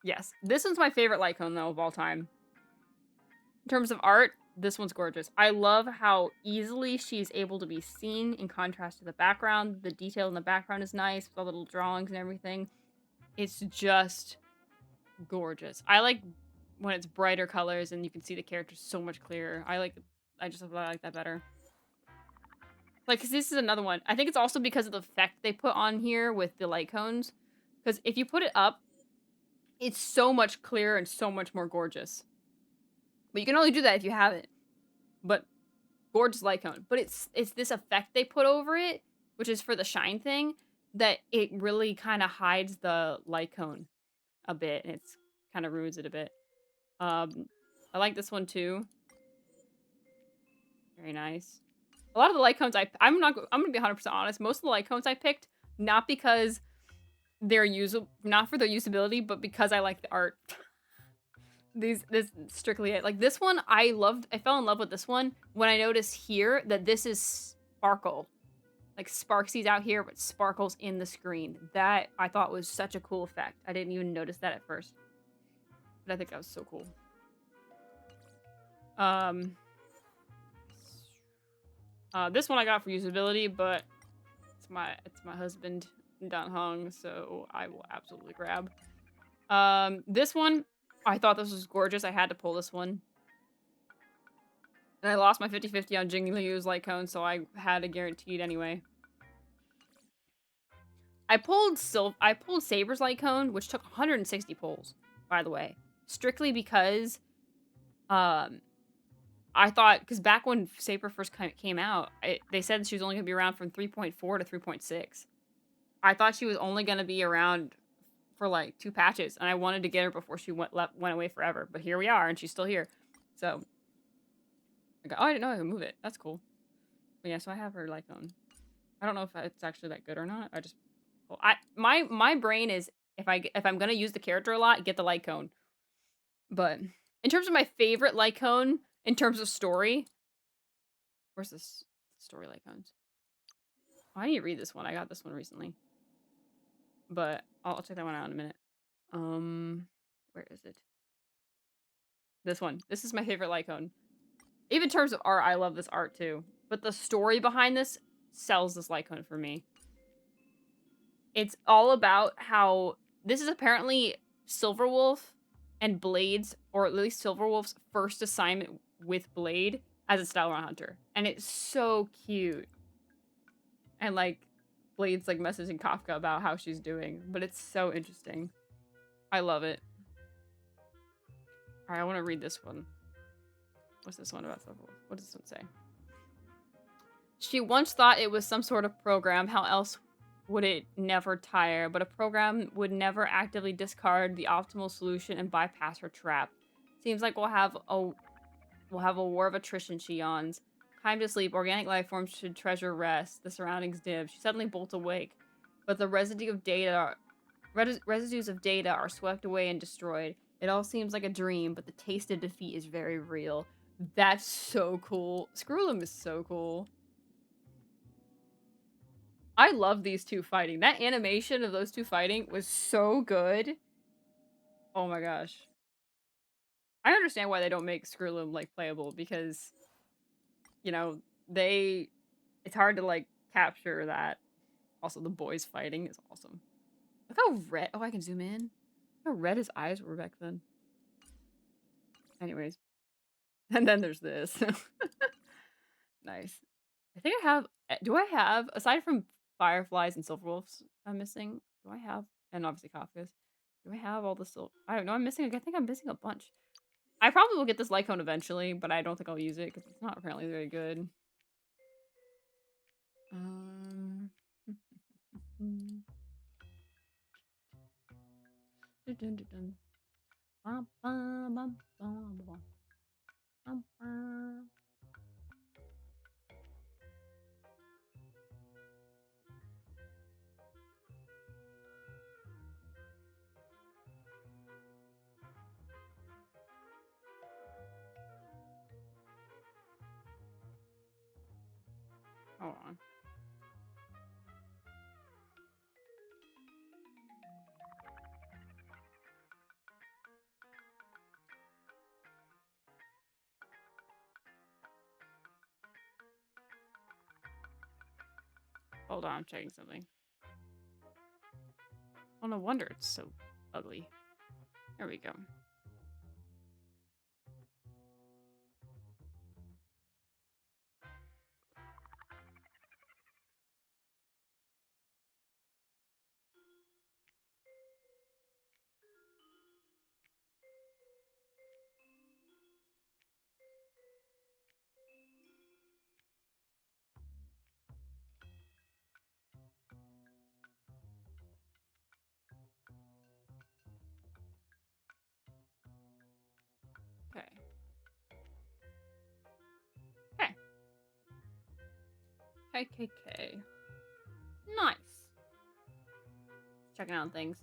yes, this one's my favorite Lycone, though, of all time. In terms of art, this one's gorgeous. I love how easily she's able to be seen in contrast to the background. The detail in the background is nice, with all the little drawings and everything. It's just gorgeous. I like when it's brighter colors and you can see the characters so much clearer. I like that better. Like, because this is another one. I think it's also because of the effect they put on here with the light cones. Because if you put it up, it's so much clearer and so much more gorgeous. But you can only do that if you have it. But gorgeous light cone. But it's this effect they put over it, which is for the shine thing, that it really kind of hides the light cone a bit. And it's kind of ruins it a bit. I like this one too. Very nice. A lot of the light cones I'm gonna be 100% honest. Most of the light cones I picked, not because they're not for their usability, but because I like the art. This strictly it. Like this one, I fell in love with this one when I noticed here that this is sparkle. Like Sparksy's out here, but sparkles in the screen. That I thought was such a cool effect. I didn't even notice that at first. But I think that was so cool. This one I got for usability, but it's my husband Dan Hong, so I will absolutely grab. This one, I thought this was gorgeous. I had to pull this one. And I lost my 50-50 on Jingliu's light cone, so I had a guaranteed anyway. I pulled Saber's light cone, which took 160 pulls, by the way. Strictly because I thought, because back when Saber first came out, they said she was only going to be around from 3.4 to 3.6. I thought she was only going to be around for like 2 patches, and I wanted to get her before she went away forever. But here we are, and she's still here. So, oh, I didn't know I could move it. That's cool. But yeah, so I have her light cone. I don't know if it's actually that good or not. I just, well, my brain is if I'm gonna use the character a lot, get the light cone. But in terms of my favorite light cone, in terms of story, where's this story light cones? Oh, I need to read this one. I got this one recently, but I'll check that one out in a minute. Where is it? This one. This is my favorite light cone. Even in terms of art, I love this art too. But the story behind this sells this light cone for me. It's all about how this is apparently Silverwolf and Blade's, or at least Silverwolf's first assignment with Blade as a Style Run Hunter. And it's so cute. And like, Blade's like messaging Kafka about how she's doing. But it's so interesting. I love it. Alright, I want to read this one. What's this one about Silverwolf? What does this one say? She once thought it was some sort of program. How else would it never tire? But a program would never actively discard the optimal solution and bypass her trap. Seems like we'll have a war of attrition, she yawns. Time to sleep. Organic life forms should treasure rest. The surroundings dim. She suddenly bolts awake. But the residues of data are swept away and destroyed. It all seems like a dream, but the taste of defeat is very real. That's so cool. Screwlum is so cool. I love these two fighting. That animation of those two fighting was so good. Oh my gosh. I understand why they don't make Screwlum like playable, because you know, it's hard to like capture that. Also, the boys fighting is awesome. Look how red, oh, I can zoom in. Look how red his eyes were back then. Anyways. And then there's this. Nice. I think do I have, aside from Fireflies and Silverwolves I'm missing, do I have, and obviously Kafka's, do I have all the I don't know, I think I'm missing a bunch. I probably will get this light cone eventually, but I don't think I'll use it because it's not apparently very good. Hold on. Hold on, I'm checking something. Oh, no wonder it's so ugly. There we go. Okay. Okay. KKK. Nice. Checking out things.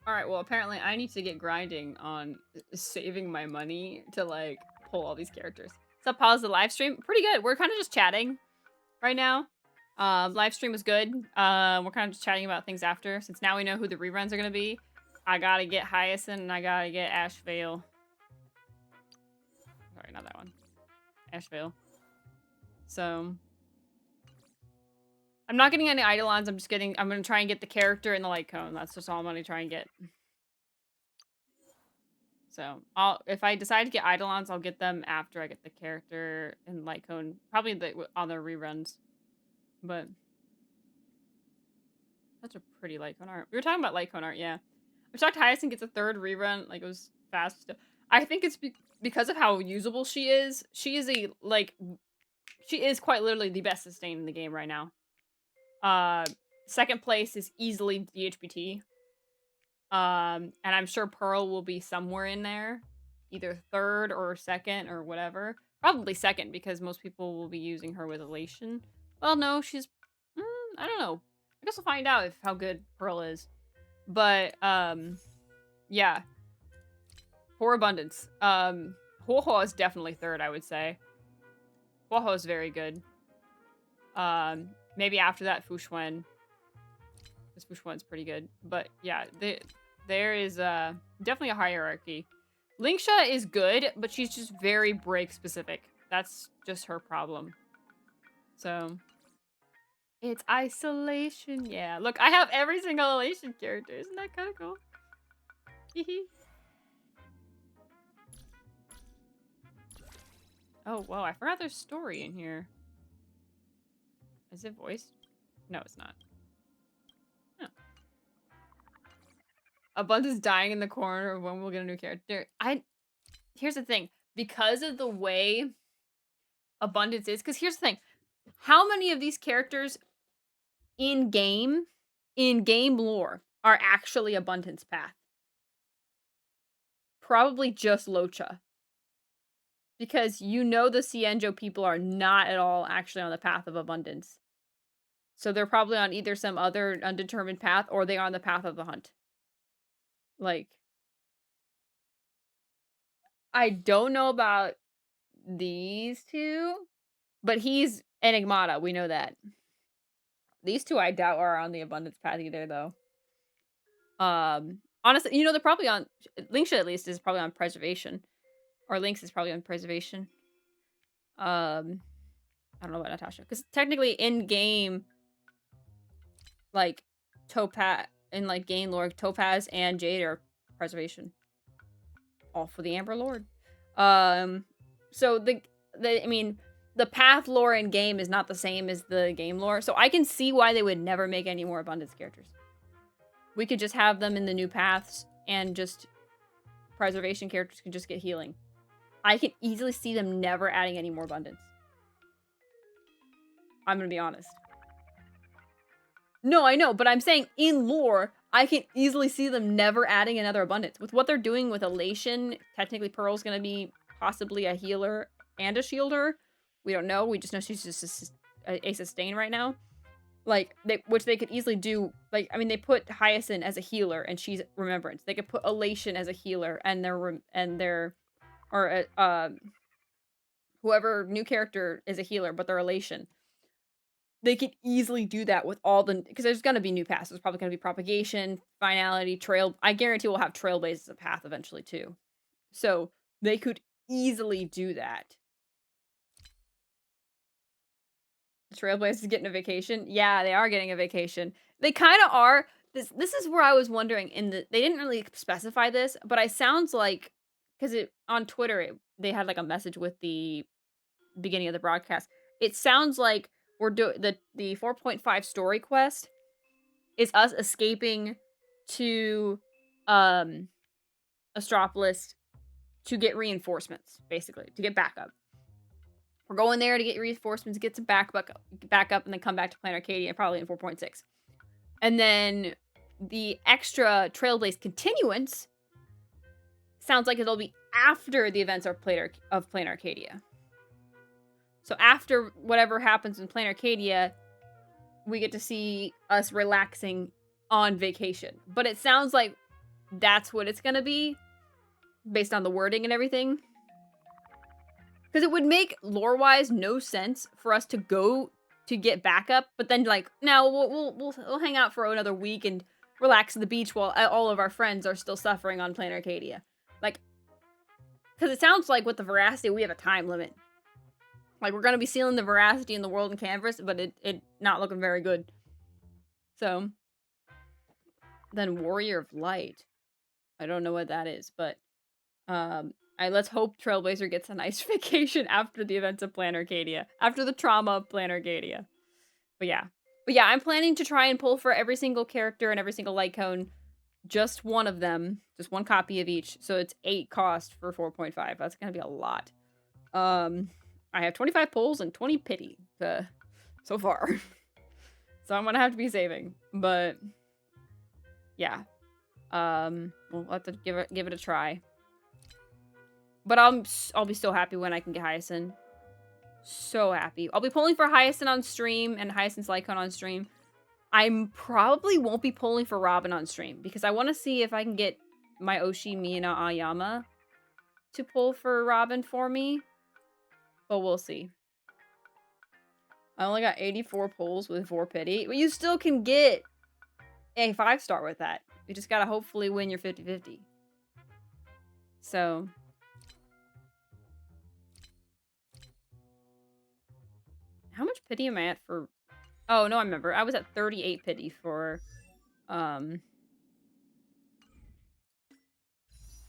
Alright, well, apparently I need to get grinding on saving my money to, like, pull all these characters. So, pause the live stream. Pretty good. We're kind of just chatting right now. Live stream was good. We're kind of just chatting about things after. Since now we know who the reruns are going to be. I gotta get Hyacinth and I gotta get Ashvale. Sorry, not that one. Ashvale. So... I'm not getting any Eidolons. I'm going to try and get the character in the light cone. That's just all I'm going to try and get. So, if I decide to get Eidolons, I'll get them after I get the character in light cone. Probably on the reruns. But, such a pretty light cone art. We were talking about light cone art, yeah. I'm shocked Hyacinth gets a third rerun. Like, it was fast. I think it's because of how usable she is. She is she is quite literally the best sustain in the game right now. Second place is easily DHBT. And I'm sure Pearl will be somewhere in there. Either third or second or whatever. Probably second because most people will be using her with Elation. Well, no, she's... I don't know. I guess we'll find out how good Pearl is. But, yeah. For Abundance. Huohuo is definitely third, I would say. Huohuo is very good. Maybe after that, Fuxuan. Because Fuxuan's pretty good. But yeah, there is definitely a hierarchy. Linksha is good, but she's just very break specific. That's just her problem. So, it's isolation. Yeah, look, I have every single Elation character. Isn't that kind of cool? Hehe. Oh, whoa, I forgot there's story in here. Is it voiced? No, it's not. No. Abundance dying in the corner of when we'll get a new character. Here's the thing. Because of the way Abundance is, because here's the thing. How many of these characters in game lore, are actually Abundance Path? Probably just Locha. Because you know the Cienjo people are not at all actually on the path of abundance. So they're probably on either some other undetermined path or they are on the path of the hunt. Like, I don't know about these two, but he's Enigmata. We know that. These two I doubt are on the abundance path either, though. Honestly, you know, they're probably on... Linksha, at least, is probably on preservation. Or Lynx is probably on preservation. I don't know about Natasha. Because technically, in-game... Like, Topaz, in like game lore, Topaz and Jade are preservation. All for the Amber Lord. So I mean, the path lore in game is not the same as the game lore. So I can see why they would never make any more abundance characters. We could just have them in the new paths and just preservation characters can just get healing. I can easily see them never adding any more abundance. I'm gonna be honest. No, I know, but I'm saying in lore, I can easily see them never adding another abundance. With what they're doing with Elation, technically Pearl's going to be possibly a healer and a shielder. We don't know. We just know she's just a sustain right now. Like, which they could easily do. Like, I mean, they put Hyacinth as a healer and she's Remembrance. They could put Elation as a healer and whoever new character is a healer, but they're Elation. They could easily do that with all the... Because there's going to be new paths. There's probably going to be Propagation, Finality, Trail... I guarantee we'll have Trailblaze as a path eventually, too. So, they could easily do that. Trailblaze is getting a vacation? Yeah, they are getting a vacation. They kind of are. This is where I was wondering. They didn't really specify this, but it sounds like... Because on Twitter, they had like a message with the beginning of the broadcast. It sounds like we're doing the 4.5 story quest is us escaping to Astropolis to get reinforcements, basically, to get backup. We're going there to get reinforcements, get some backup, and then come back to Planet Arcadia, probably in 4.6. And then the extra Trailblaze continuance sounds like it'll be after the events of Planet Arcadia. So after whatever happens in Planet Arcadia, we get to see us relaxing on vacation. But it sounds like that's what it's gonna be, based on the wording and everything. Because it would make, lore-wise, no sense for us to go to get backup, but then, like, no, we'll hang out for another week and relax at the beach while all of our friends are still suffering on Planet Arcadia. Like, because it sounds like with the Veracity, we have a time limit. Like, we're going to be sealing the Veracity in the world and canvas, but it not looking very good. So, then Warrior of Light. I don't know what that is, but let's hope Trailblazer gets a nice vacation after the events of Planet Arcadia. After the trauma of Planet Arcadia. But yeah, I'm planning to try and pull for every single character and every single light cone. Just one of them. Just one copy of each. So it's 8 cost for 4.5. That's going to be a lot. I have 25 pulls and 20 pity so far. So I'm going to have to be saving. But yeah. We'll have to give it a try. But I'll be so happy when I can get Hyacinth. So happy. I'll be pulling for Hyacinth on stream and Hyacinth's Lycon on stream. I probably won't be pulling for Robin on stream because I want to see if I can get my Oshi Mina Ayama to pull for Robin for me. But we'll see. I only got 84 pulls with 4 pity. But you still can get a 5-star with that. You just gotta hopefully win your 50-50. So... how much pity am I at for... oh, no, I remember. I was at 38 pity for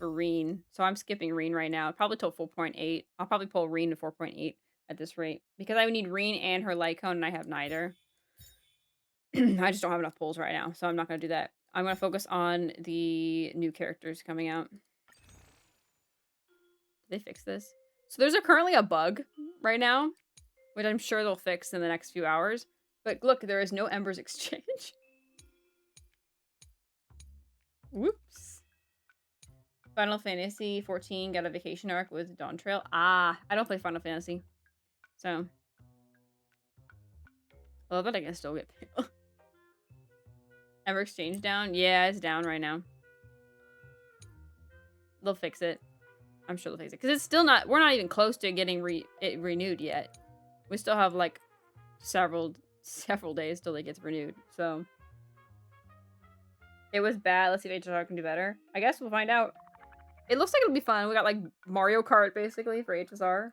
Reen. So I'm skipping Reen right now. Probably till 4.8. I'll probably pull Reen to 4.8 at this rate. Because I would need Reen and her light cone, and I have neither. I just don't have enough pulls right now, so I'm not going to do that. I'm going to focus on the new characters coming out. Did they fix this? So there's currently a bug right now, which I'm sure they'll fix in the next few hours. But look, there is no Embers exchange. Whoops. Final Fantasy 14 got a vacation arc with Dawn Trail. Ah, I don't play Final Fantasy. So. I love that I can still get paid. Ember exchange down? Yeah, it's down right now. They'll fix it. I'm sure they'll fix it. Because it's still not, we're not even close to getting it renewed yet. We still have like several days till it gets renewed. So it was bad. Let's see if HSR can do better. I guess we'll find out. It looks like it'll be fun. We got like Mario Kart basically for HSR.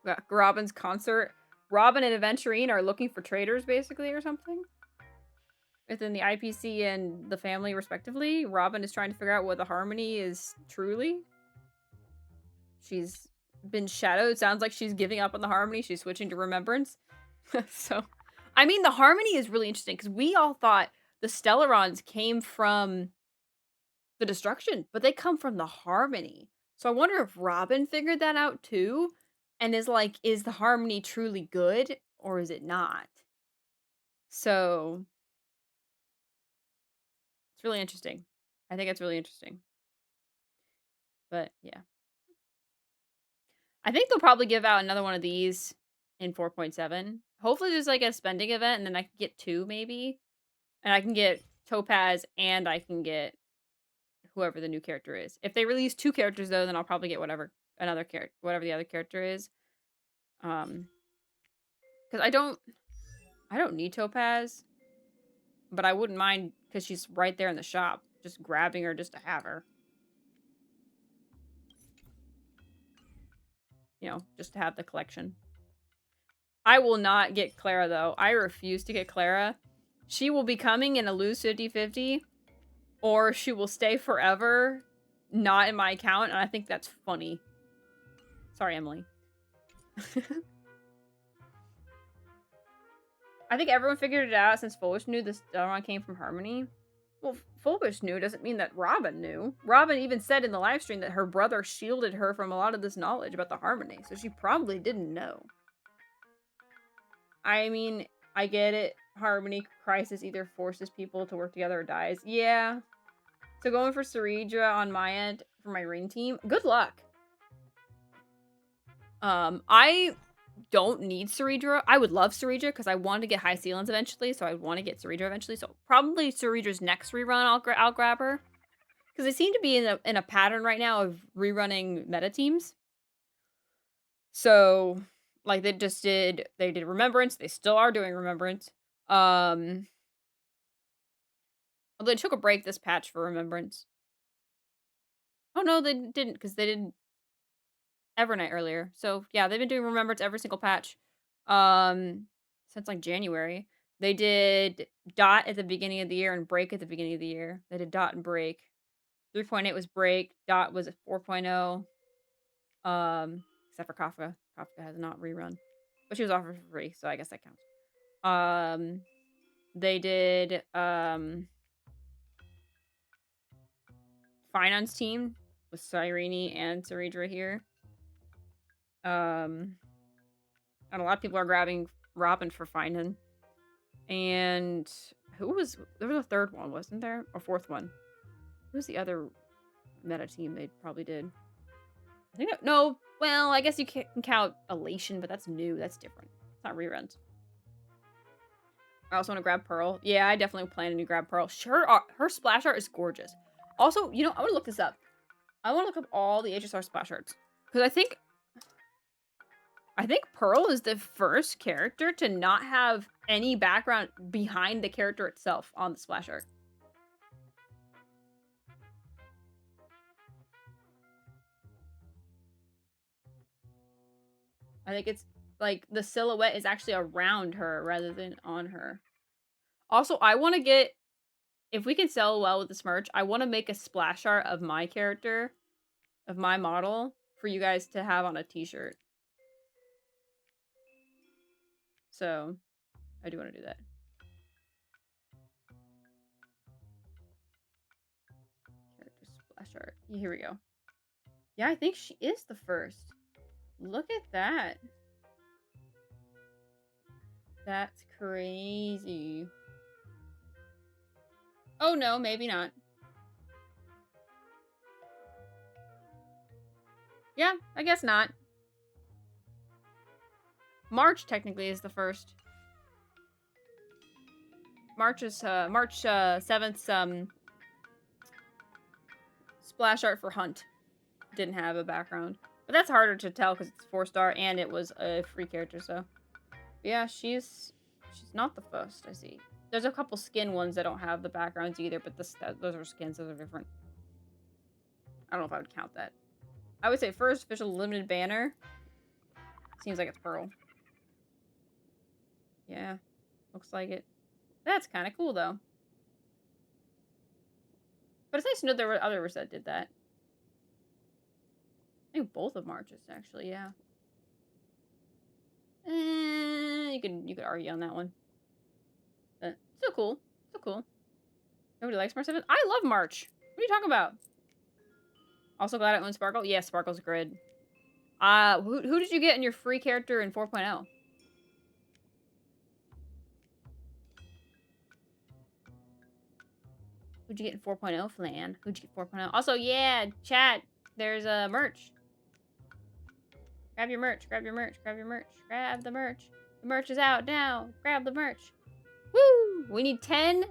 We got Robin's concert. Robin and Aventurine are looking for traders basically or something. Within the IPC and the family respectively. Robin is trying to figure out what the harmony is truly. She's been shadowed. Sounds like she's giving up on the harmony. She's switching to remembrance. So, I mean, the harmony is really interesting because we all thought the Stellarons came from the destruction, but they come from the harmony. So I wonder if Robin figured that out too and is like, is the harmony truly good or is it not? So, it's really interesting. I think it's really interesting. But, yeah. I think they'll probably give out another one of these in 4.7. Hopefully there's like a spending event and then I can get 2 maybe. And I can get Topaz and I can get whoever the new character is. If they release 2 characters though, then I'll probably get whatever the other character is. Cuz I don't need Topaz, but I wouldn't mind cuz she's right there in the shop, just grabbing her just to have her. You know, just to have the collection. I will not get Clara, though. I refuse to get Clara. She will be coming in a lose 50-50, or she will stay forever not in my account, and I think that's funny. Sorry, Emily. I think everyone figured it out since Foolish knew this Stellarron came from Harmony. Well, Foolish knew doesn't mean that Robin knew. Robin even said in the live stream that her brother shielded her from a lot of this knowledge about the Harmony, so she probably didn't know. I mean, I get it. Harmony Crisis either forces people to work together or dies. Yeah. So going for Ceridra on my end for my Ring team. Good luck. I don't need Ceredra. I would love Ceredra because I want to get High Ceilings eventually, so I want to get Ceredra eventually. So probably Ceredra's next rerun, I'll grab her. Because they seem to be in a pattern right now of rerunning meta teams. So, like, they did Remembrance. They still are doing Remembrance. Although they took a break this patch for Remembrance. Oh, no, they didn't, because they did Evernight earlier. So, yeah, they've been doing Remembrance every single patch. Since, like, January. They did Dot at the beginning of the year and Break at the beginning of the year. They did Dot and Break. 3.8 was Break. Dot was at 4.0. Except for Kafka. Kafka has not rerun. But she was offered for free, so I guess that counts. They did, Finance Team with Cyrene and Ceredra here. And a lot of people are grabbing Robin for Finan. And there was a third one, wasn't there? Or fourth one. Who's the other meta team they probably did? I think no. Well, I guess you can count Elation, but that's new. That's different. It's not reruns. I also want to grab Pearl. Yeah, I definitely plan to grab Pearl. Sure, her splash art is gorgeous. Also, you know, I want to look this up. I want to look up all the HSR splash arts because I think Pearl is the first character to not have any background behind the character itself on the splash art. I think it's like the silhouette is actually around her rather than on her. Also, I want to get, if we can sell well with this merch, I want to make a splash art of my character, of my model, for you guys to have on a t-shirt. So, I do want to do that. Character splash art. Here we go. Yeah, I think she is the first. Look at that. That's crazy. Oh no, maybe not. Yeah, I guess not. March technically is the first. March is March 7th splash art for Hunt didn't have a background. But that's harder to tell because it's 4-star and it was a free character, so. But yeah, she's not the first, I see. There's a couple skin ones that don't have the backgrounds either, but those are skins, those are different. I don't know if I would count that. I would say first official limited banner. Seems like it's Pearl. Yeah, looks like it. That's kind of cool, though. But it's nice to know there were others that did that. I think both of March's, actually, yeah. You could argue on that one. But still cool. Still cool. Nobody likes March 7th? I love March. What are you talking about? Also glad I own Sparkle. Yeah, Sparkle's grid. Who did you get in your free character in 4.0? Who'd you get in 4.0, Flan? Who'd you get 4.0? Also, yeah, chat. There's a merch. Grab your merch. Grab your merch. Grab your merch. Grab the merch. The merch is out now. Grab the merch. Woo! We need 10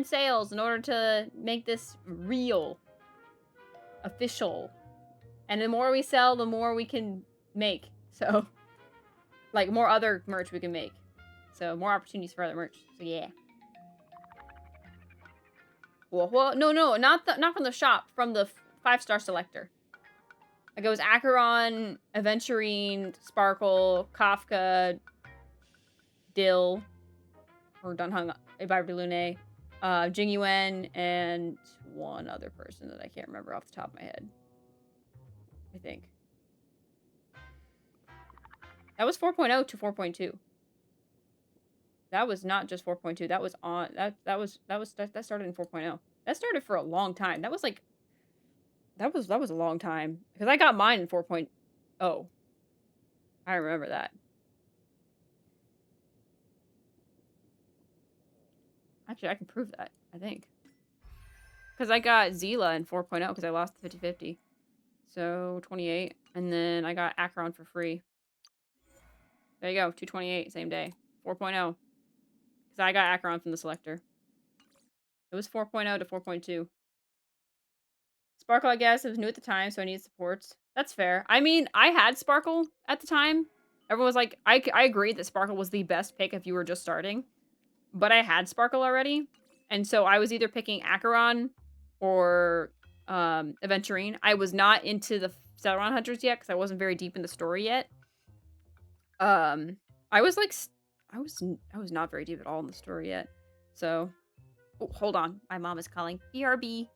sales in order to make this real. Official. And the more we sell, the more we can make. So, like, more other merch we can make. So, more opportunities for other merch. So, yeah. Well, no, not from the shop. From the 5-star selector. Like, it was Acheron, Aventurine, Sparkle, Kafka, Dill, or Dunhung Ibarbilune, Jingyuan, and one other person that I can't remember off the top of my head. I think. That was 4.0 to 4.2. That was not just 4.2. That was on that started in 4.0. That started for a long time. That was like that was a long time because I got mine in 4.0. I remember that. Actually, I can prove that, I think. Because I got Zila in 4.0 because I lost the 50-50. So, 28. And then I got Acheron for free. There you go, 228, same day. 4.0. Because I got Acheron from the selector. It was 4.0 to 4.2. Sparkle, I guess, it was new at the time, so I needed supports. That's fair. I mean, I had Sparkle at the time. Everyone was like, I agreed that Sparkle was the best pick if you were just starting. But I had Sparkle already. And so I was either picking Acheron or Aventurine. I was not into the Celeron Hunters yet because I wasn't very deep in the story yet. I was like, I was not very deep at all in the story yet. So, oh, hold on. My mom is calling. BRB.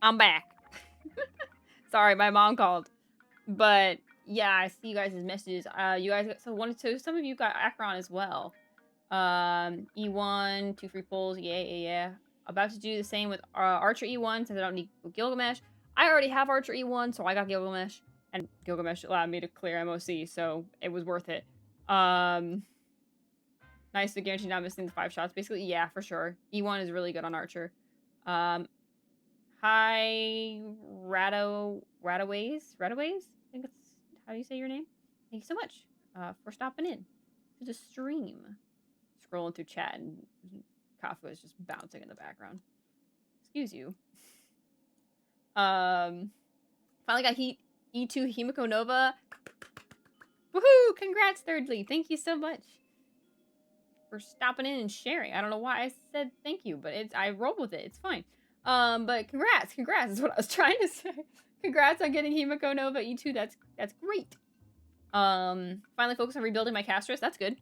I'm back. Sorry, my mom called. But yeah, I see you guys' messages. You guys got so some of you got Akron as well. E1, 2 free pulls, yeah. About to do the same with Archer E1 since I don't need Gilgamesh. I already have Archer E1, so I got Gilgamesh. And Gilgamesh allowed me to clear MOC, so it was worth it. Nice to guarantee not missing the 5 shots. Basically, yeah, for sure. E1 is really good on Archer. Hi, Radaways? I think that's how you say your name. Thank you so much for stopping in to the stream. Scrolling through chat and Kafka is just bouncing in the background. Excuse you. Finally got E2 Himiko Nova. Woohoo! Congrats, Thirdly. Thank you so much for stopping in and sharing. I don't know why I said thank you, but I rolled with it. It's fine. But congrats is what I was trying to say. Congrats on getting Himiko Nova E2. That's great. Finally focus on rebuilding my Castris. That's good.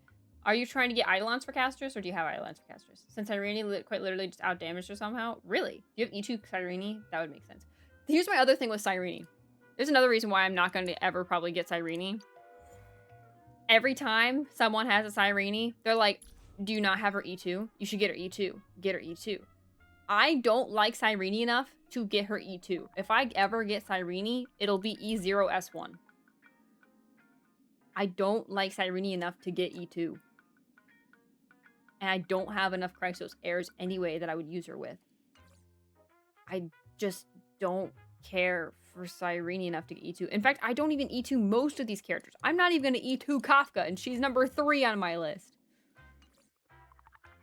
Are you trying to get Eidolons for Castris, or do you have Eidolons for Castris? Since Cyrene quite literally just outdamaged her somehow. Really? Do you have E2 Cyrene? That would make sense. Here's my other thing with Cyrene. There's another reason why I'm not going to ever probably get Cyrene. Every time someone has a Cyrene, they're like, do you not have her E2? You should get her E2. Get her E2. I don't like Cyrene enough to get her E2. If I ever get Cyrene, it'll be E0S1. I don't like Cyrene enough to get E2. And I don't have enough Chrysos heirs anyway that I would use her with. I just don't care for Cyrene enough to get E2. In fact, I don't even E2 most of these characters. I'm not even going to E2 Kafka, and she's number 3 on my list.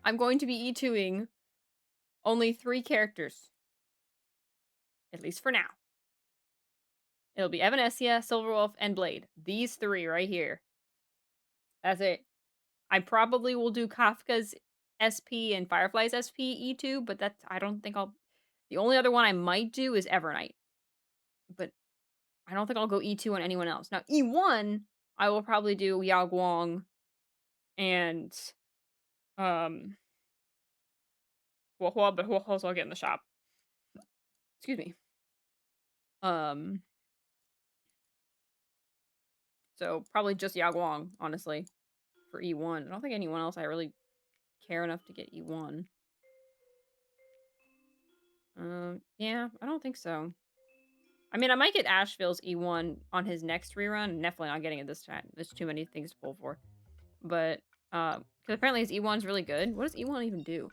I'm going to be E2ing only 3 characters. At least for now. It'll be Evanescia, Silverwolf, and Blade. These 3 right here. That's it. I probably will do Kafka's SP and Firefly's SP E2, but that's, I don't think I'll... The only other one I might do is Evernight. But I don't think I'll go E2 on anyone else. Now, E1, I will probably do Yao Guang and... Huohuo, but Huohuo's I'll get in the shop. Excuse me. So, probably just Yao Guang, honestly, for E1. I don't think anyone else I really care enough to get E1. Yeah, I don't think so. I mean, I might get Asheville's E1 on his next rerun. Definitely not getting it this time. There's too many things to pull for. But, because apparently his E1's really good. What does E1 even do?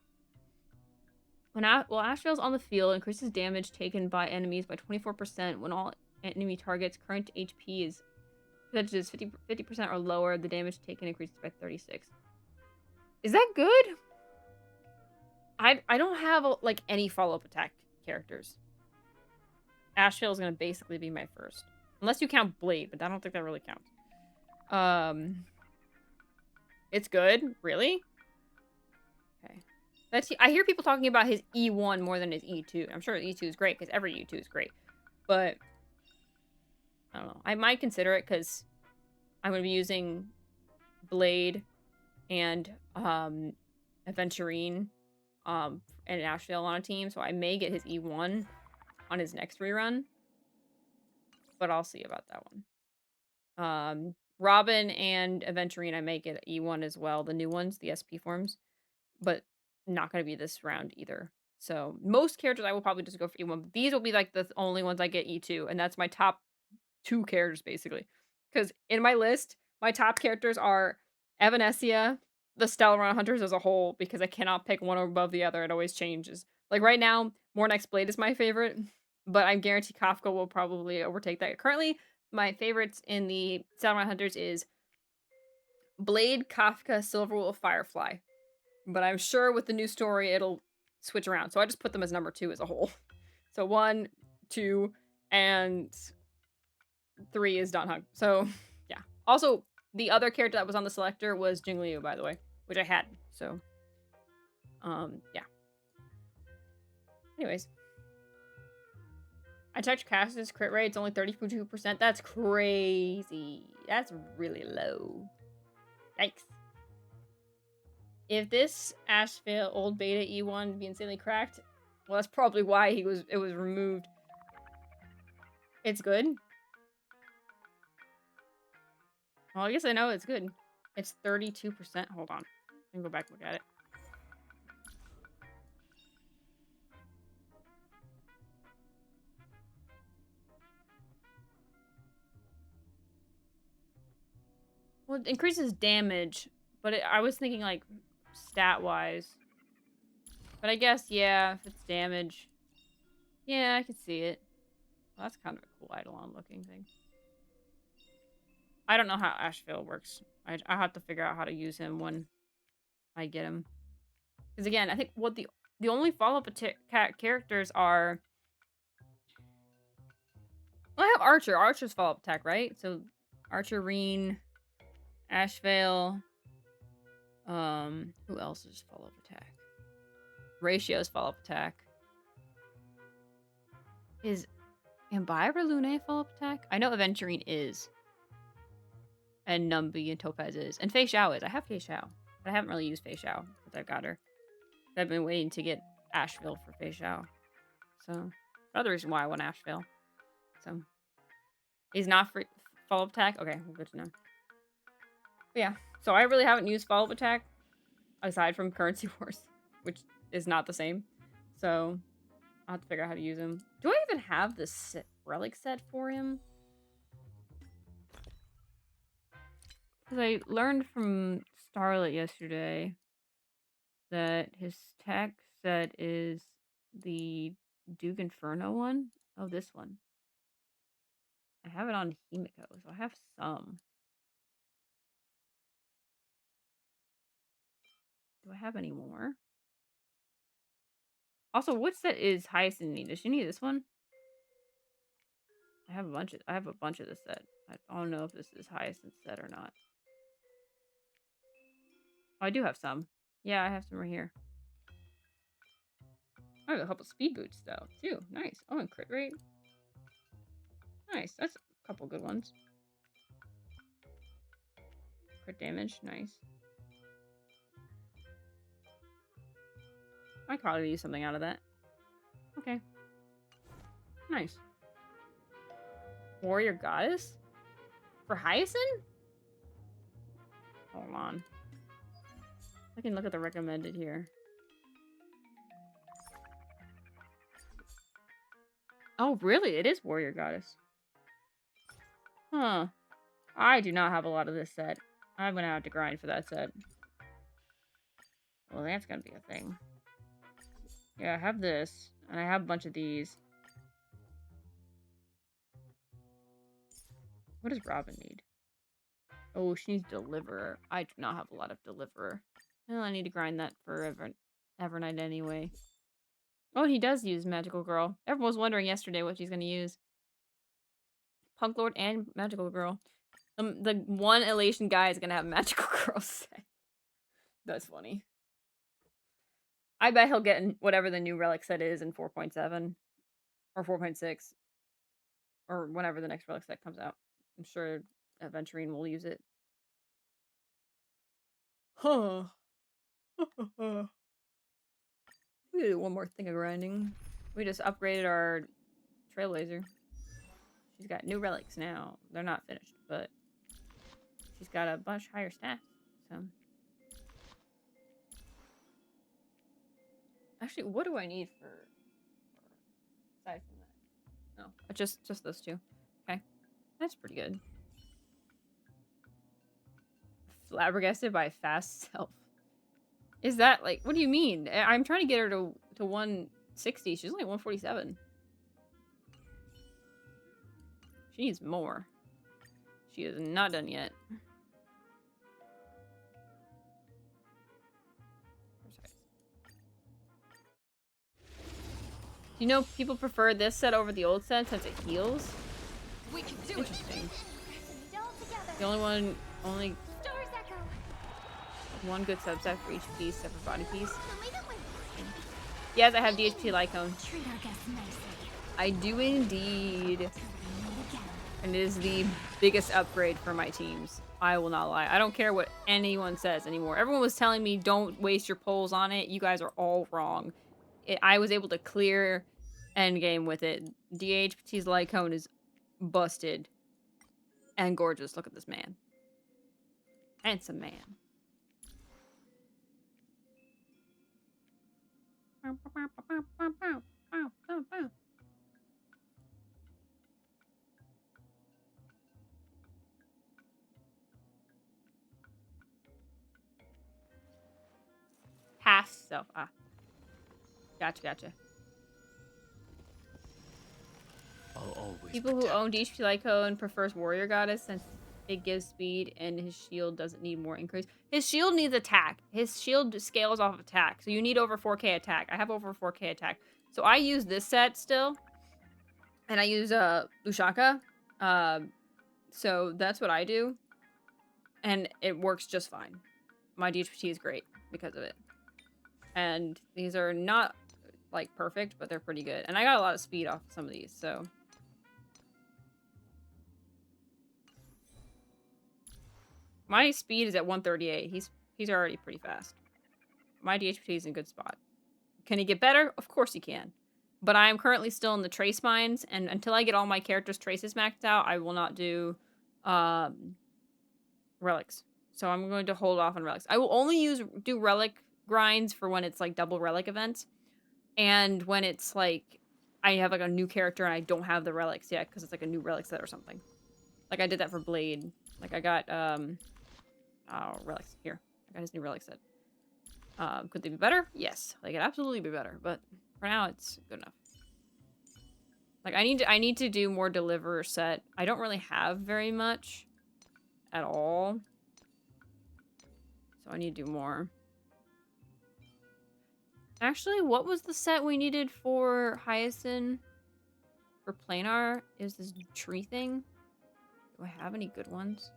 Well, Asheville's on the field, increases damage taken by enemies by 24% when all enemy targets' current HP is percentages 50% or lower. The damage taken increases by 36. Is that good? I don't have like any follow-up attack characters. Asheville is gonna basically be my first, unless you count Blade, but I don't think that really counts. It's good, really. Okay. I hear people talking about his E1 more than his E2. I'm sure E2 is great, because every E2 is great. But, I don't know. I might consider it, because I'm going to be using Blade and Aventurine and Asheville on a team, so I may get his E1 on his next rerun. But I'll see about that one. Robin and Aventurine, I may get E1 as well. The new ones, the SP forms. But not going to be this round either. So most characters I will probably just go for E1. But these will be like the only ones I get E2. And that's my top 2 characters basically. Because in my list, my top characters are Evanescia, the Stellar Hunters as a whole. Because I cannot pick one above the other. It always changes. Like right now, Mornex's Blade is my favorite. But I guarantee Kafka will probably overtake that. Currently, my favorites in the Stellar Hunters is Blade, Kafka, Silverwolf, Firefly. But I'm sure with the new story, it'll switch around. So I just put them as number 2 as a whole. So 1, 2, and 3 is Danhug. So, yeah. Also, the other character that was on the selector was Jingliu, by the way. Which I hadn't. So, yeah. Anyways. I checked Cass's crit rate. It's only 32%. That's crazy. That's really low. Yikes. If this Asheville old beta E1 be insanely cracked, Well, that's probably why it was removed. It's good. Well, I guess I know it's good. It's 32%. Hold on. I can go back and look at it. Well, it increases damage, but I was thinking, like, stat-wise. But I guess, yeah, if it's damage. Yeah, I can see it. Well, that's kind of a cool Eidolon-looking thing. I don't know how Asheville works. I have to figure out how to use him when I get him. Because, again, I think what the only follow-up characters are... Well, I have Archer. Archer's follow-up attack, right? So, Archer, Reen, Asheville. Who else is follow-up attack? Ratio's follow-up attack. Is Ambira Lune follow-up attack? I know Aventurine is. And Numbi and Topaz is. And Fei Xiao is. I have Fei Xiao. But I haven't really used Fei Xiao since I've got her. I've been waiting to get Asheville for Fei Xiao. So, another reason why I want Asheville. So, he's not for follow-up attack? Okay, well, good to know. But yeah, so I really haven't used follow-up attack aside from Currency Wars, which is not the same. So, I'll have to figure out how to use him. Do I even have this relic set for him? Because I learned from Starlet yesterday that his tech set is the Duke Inferno one. Oh, this one. I have it on Himiko, so I have some. Do I have any more? Also, what set is Hyacinth need? Does she need this one? I have a bunch of this set. I don't know if this is Hyacinth set or not. Oh, I do have some. Yeah, I have some right here. I have a couple speed boots though, too. Nice. Oh, and crit rate. Nice. That's a couple good ones. Crit damage. Nice. I could probably use something out of that. Okay. Nice. Warrior Goddess? For Hyacinth? Hold on. I can look at the recommended here. Oh, really? It is Warrior Goddess. Huh. I do not have a lot of this set. I'm gonna have to grind for that set. Well, that's gonna be a thing. Yeah, I have this. And I have a bunch of these. What does Robin need? Oh, she needs Deliverer. I do not have a lot of Deliverer. Well, I need to grind that for Evernight anyway. Oh, and he does use Magical Girl. Everyone was wondering yesterday what she's going to use. Punk Lord and Magical Girl. The one Elation guy is going to have Magical Girl set. That's funny. I bet he'll get whatever the new relic set is in 4.7. Or 4.6. Or whenever the next relic set comes out. I'm sure Aventurine will use it. Huh. We gotta do one more thing of grinding. We just upgraded our Trailblazer. She's got new relics now. They're not finished, but she's got a much higher stats. So, actually, what do I need for aside from that? No, just those two. Okay, that's pretty good. Flabbergasted by fast self. Is that like, what do you mean? I'm trying to get her to 160. She's only 147. She needs more. She is not done yet. Do you know people prefer this set over the old set since it heals? We can do Interesting. The only one good subset for each piece, separate body piece. Yes, I have DHP Lycone. I do indeed. And it is the biggest upgrade for my teams. I will not lie. I don't care what anyone says anymore. Everyone was telling me don't waste your polls on it. You guys are all wrong. I was able to clear endgame with it. DHPT's Lycone is busted and gorgeous. Look at this man. Handsome man. Half self. Ah. Gotcha. I'll always People who own DHP Lycone prefers Warrior Goddess since it gives speed and his shield doesn't need more increase. His shield needs attack. His shield scales off attack. So you need over 4k attack. I have over 4k attack. So I use this set still. And I use Lushaka. So that's what I do. And it works just fine. My DHPT is great because of it. And these are not like perfect, but they're pretty good. And I got a lot of speed off some of these, so. My speed is at 138. He's already pretty fast. My DHPT is in a good spot. Can he get better? Of course he can. But I am currently still in the trace mines, and until I get all my characters' traces maxed out, I will not do relics. So I'm going to hold off on relics. I will only do relic grinds for when it's like double relic events, and when it's like I have like a new character and I don't have the relics yet because it's like a new relic set or something. Like I did that for Blade. Like I got relics here. I got his new relic set. Could they be better? Yes, they could absolutely be better, but for now it's good enough. Like I need to do more deliverer set. I don't really have very much at all, so I need to do more. Actually, what was the set we needed for Hyacinth for planar? Is this tree thing? Do I have any good ones?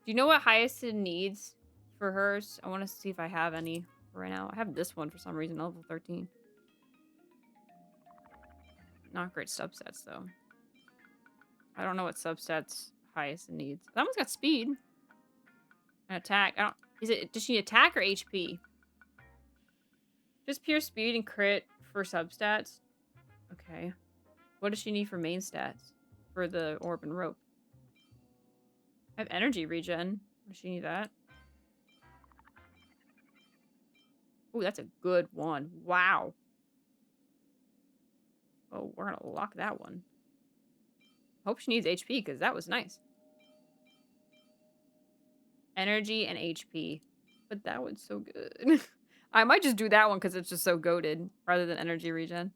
Do you know what Hyacinth needs for hers? I want to see if I have any right now. I have this one for some reason, level 13. Not great subsets, though. I don't know what subsets Hyacinth needs. That one's got speed. And attack. Does she need attack or HP? Just pure speed and crit for substats. Okay. What does she need for main stats? For the orb and rope. I have energy regen. Does she need that? Ooh, that's a good one. Wow. Oh, we're gonna lock that one. Hope she needs HP, because that was nice. Energy and HP. But that one's so good. I might just do that one because it's just so goated, rather than energy regen.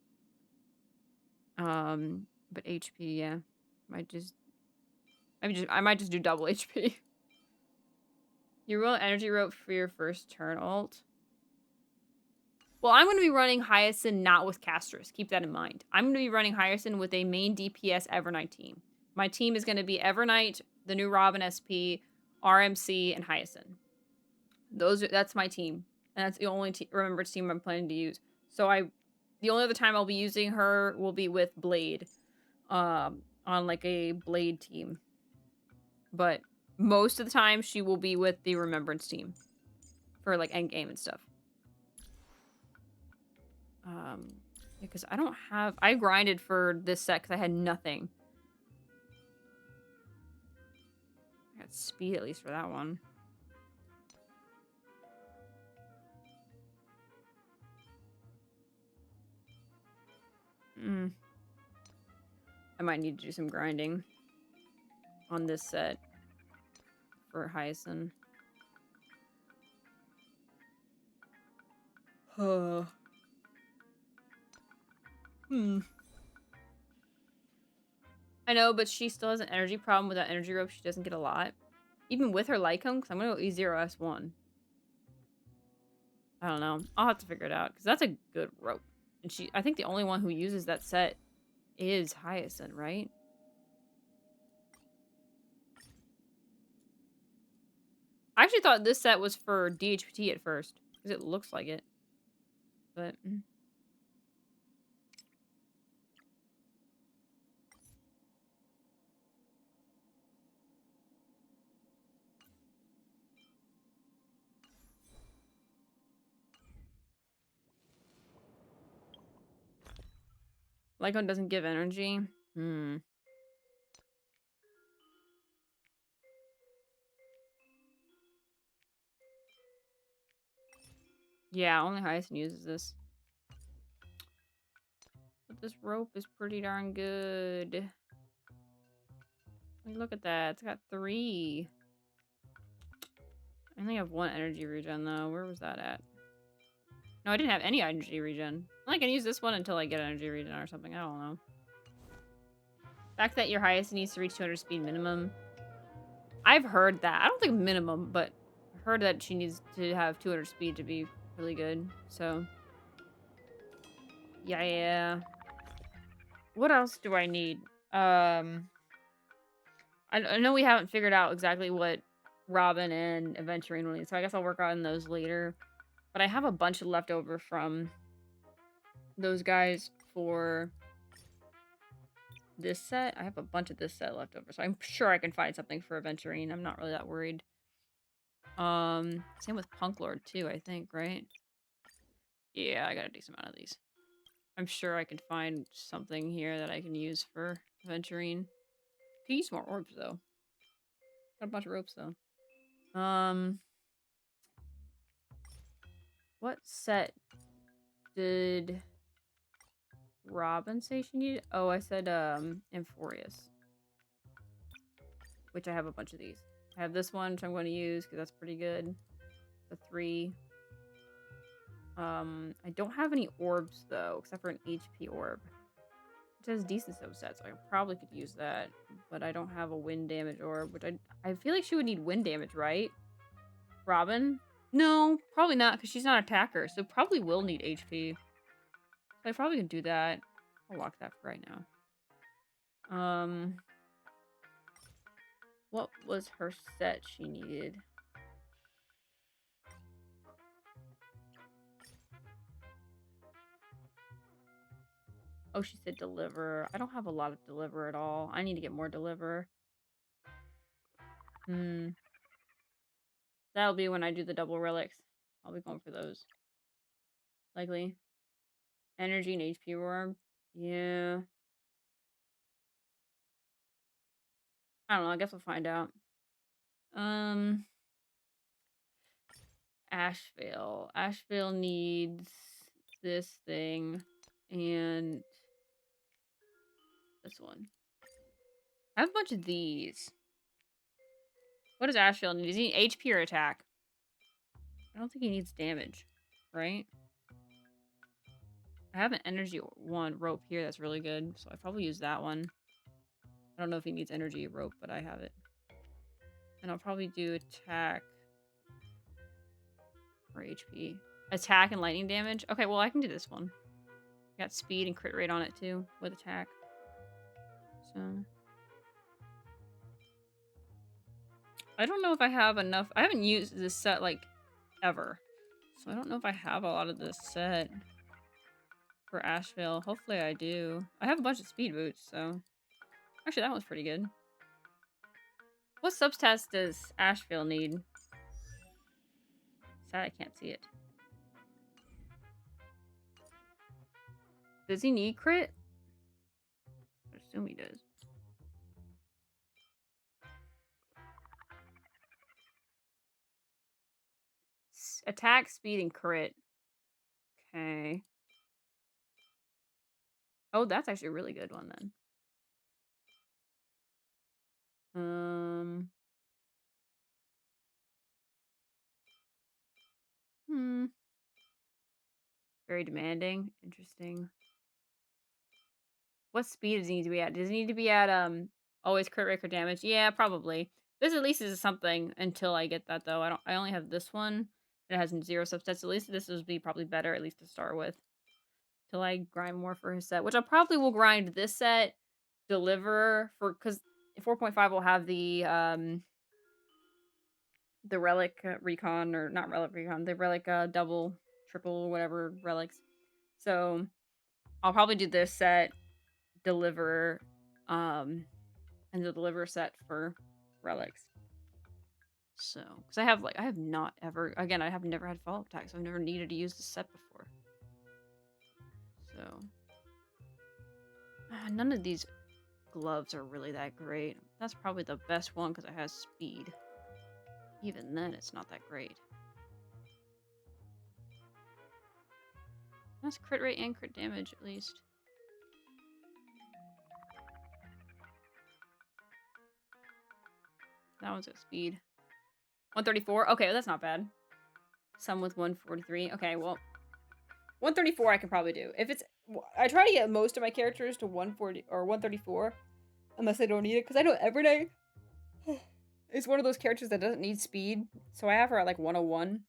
But HP, yeah. I might just do double HP. You roll energy rope for your first turn ult. Well, I'm going to be running Hyacinth not with Castris. Keep that in mind. I'm going to be running Hyacinth with a main DPS Evernight team. My team is going to be Evernight, the new Robin SP, RMC, and Hyacinth. That's my team. And that's the only remembered team I'm planning to use. So the only other time I'll be using her will be with Blade. On like a Blade team. But most of the time she will be with the Remembrance team. For like endgame and stuff. Because I grinded for this set because I had nothing. I got speed at least for that one. I might need to do some grinding on this set for Hyacinth. I know, but she still has an energy problem with that energy rope. She doesn't get a lot. Even with her Lycone, because I'm going to go E0S1. I don't know. I'll have to figure it out, because that's a good rope. And I think the only one who uses that set is Hyacinth, right? I actually thought this set was for DHPT at first, because it looks like it. But... Lycon doesn't give energy. Yeah, only Hyacinth uses this. But this rope is pretty darn good. I mean, look at that. It's got 3. I only have 1 energy regen, though. Where was that at? No, I didn't have any energy regen. I can use this one until I get energy regen or something. I don't know. The fact that your Hyacinth needs to reach 200 speed minimum. I've heard that. I don't think minimum, but I've heard that she needs to have 200 speed to be really good. So, yeah. What else do I need? I know we haven't figured out exactly what Robin and Aventurine will need, so I guess I'll work on those later. But I have a bunch left over from those guys for this set. I have a bunch of this set left over, so I'm sure I can find something for Aventurine. I'm not really that worried. Same with Punk Lord too, I think, right? Yeah, I got a decent amount of these. I'm sure I can find something here that I can use for Aventurine. Could use more orbs though. Got a bunch of ropes though. What set did Robin say she needed? Oh, I said Amphorius. Which I have a bunch of these. I have this one, which I'm going to use because that's pretty good. The 3. I don't have any orbs though, except for an HP orb. Which has decent subsets, so I probably could use that. But I don't have a wind damage orb, which I feel like she would need wind damage, right? Robin? No, probably not, because she's not an attacker, so probably will need HP. So I probably can do that. I'll lock that for right now. What was her set she needed? Oh, she said deliver. I don't have a lot of deliver at all. I need to get more deliver. That'll be when I do the double relics. I'll be going for those. Likely. Energy and HP orb. Yeah. I don't know. I guess we'll find out. Asheville. Asheville needs this thing and this one. I have a bunch of these. What does Asheville need? Does he need HP or attack? I don't think he needs damage, right? I have an energy 1 rope here that's really good, so I probably use that one. I don't know if he needs energy rope, but I have it. And I'll probably do attack or HP. Attack and lightning damage? Okay, well, I can do this one. Got speed and crit rate on it, too, with attack. So... I don't know if I have enough. I haven't used this set, like, ever. So I don't know if I have a lot of this set for Asheville. Hopefully I do. I have a bunch of speed boots, so... Actually, that one's pretty good. What substats does Asheville need? Sad I can't see it. Does he need crit? I assume he does. Attack, speed, and crit. Okay. Oh, that's actually a really good one then. Very demanding. Interesting. What speed does he need to be at? Does he need to be at always crit rate or damage? Yeah, probably. This at least is something until I get that though. I only have this one. It has 0 subsets. At least this would be probably better, at least to start with. Till I grind more for his set. Which I probably will grind this set, deliver for, because 4.5 will have the relic recon, or not relic recon, the relic double, triple, whatever relics. So I'll probably do this set, deliver, and the deliver set for relics. So, because I have not ever, again, I have never had follow-up attacks. I've never needed to use this set before. So, None of these gloves are really that great. That's probably the best one because it has speed. Even then, it's not that great. That's crit rate and crit damage, at least. That one's at speed. 134? Okay, well, that's not bad. Some with 143. Okay, well. 134 I can probably do. If it's... I try to get most of my characters to 140 or 134. Unless I don't need it. Because I know Evernight is one of those characters that doesn't need speed. So I have her at like 101.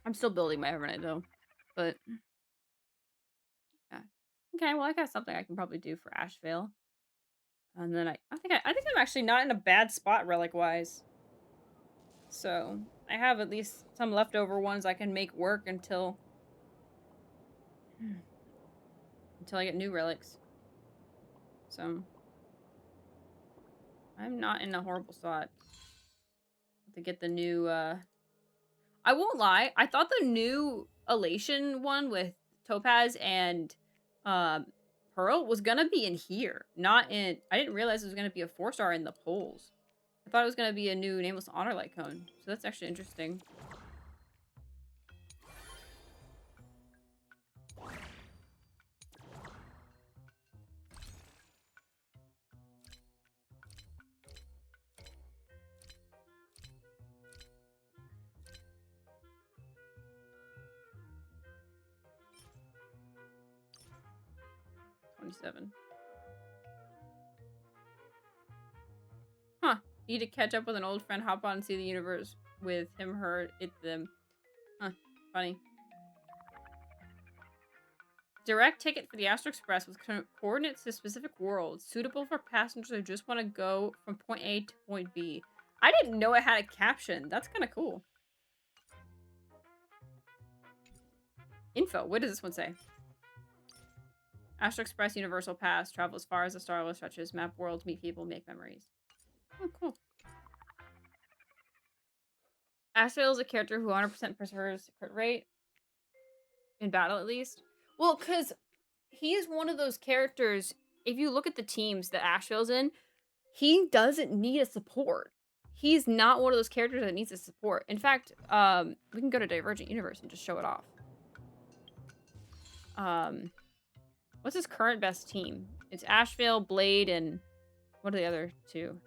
I'm still building my Evernight though. But... yeah. Okay, well I got something I can probably do for Ashvale. And then I think I'm actually not in a bad spot relic-wise. So, I have at least some leftover ones I can make work until I get new relics. So, I'm not in a horrible spot to get the new, I won't lie, I thought the new Elation one with Topaz and, Pearl was gonna be in here, not in... I didn't realize it was gonna be a 4-star in the polls. I thought it was gonna be a new Nameless Honor Light Cone, so that's actually interesting. Huh. Need to catch up with an old friend, hop on and see the universe with him, her, it, them. Huh. Funny. Direct ticket for the Astro Express with coordinates to specific worlds, suitable for passengers who just want to go from point A to point B. I didn't know it had a caption. That's kind of cool. Info. What does this one say? Astro Express Universal Pass. Travel as far as the starless stretches. Map worlds, meet people, make memories. Oh, cool. Ashvale is a character who 100% prefers crit rate. In battle, at least. Well, because he is one of those characters, if you look at the teams that Ashvale's in, he doesn't need a support. He's not one of those characters that needs a support. In fact, we can go to Divergent Universe and just show it off. What's his current best team? It's Ashvale, Blade, and what are the other two?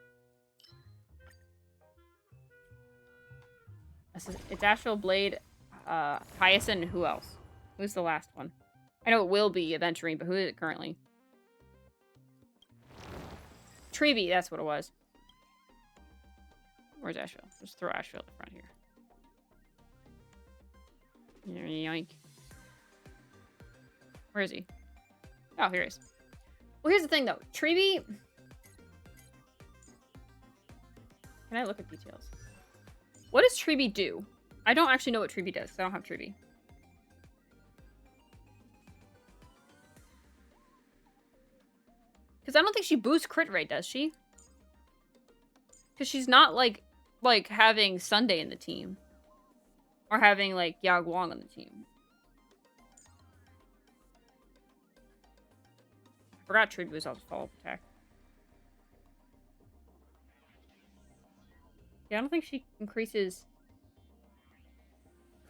It's Ashvale, Blade, Hyacinth, and who else? Who's the last one? I know it will be Adventuring, but who is it currently? Treeby, that's what it was. Where's Ashvale? Just throw Ashvale at the front here. Yoink. Where is he? Oh, here he is. Well, here's the thing, though. Treeby... Can I look at details? What does Treeby do? I don't actually know what Treeby does, because I don't have Treeby. Because I don't think she boosts crit rate, does she? Because she's not, like having Sunday in the team. Or having, like, Yao Guang on the team. I forgot Treeby was also follow-up attack. Yeah, I don't think she increases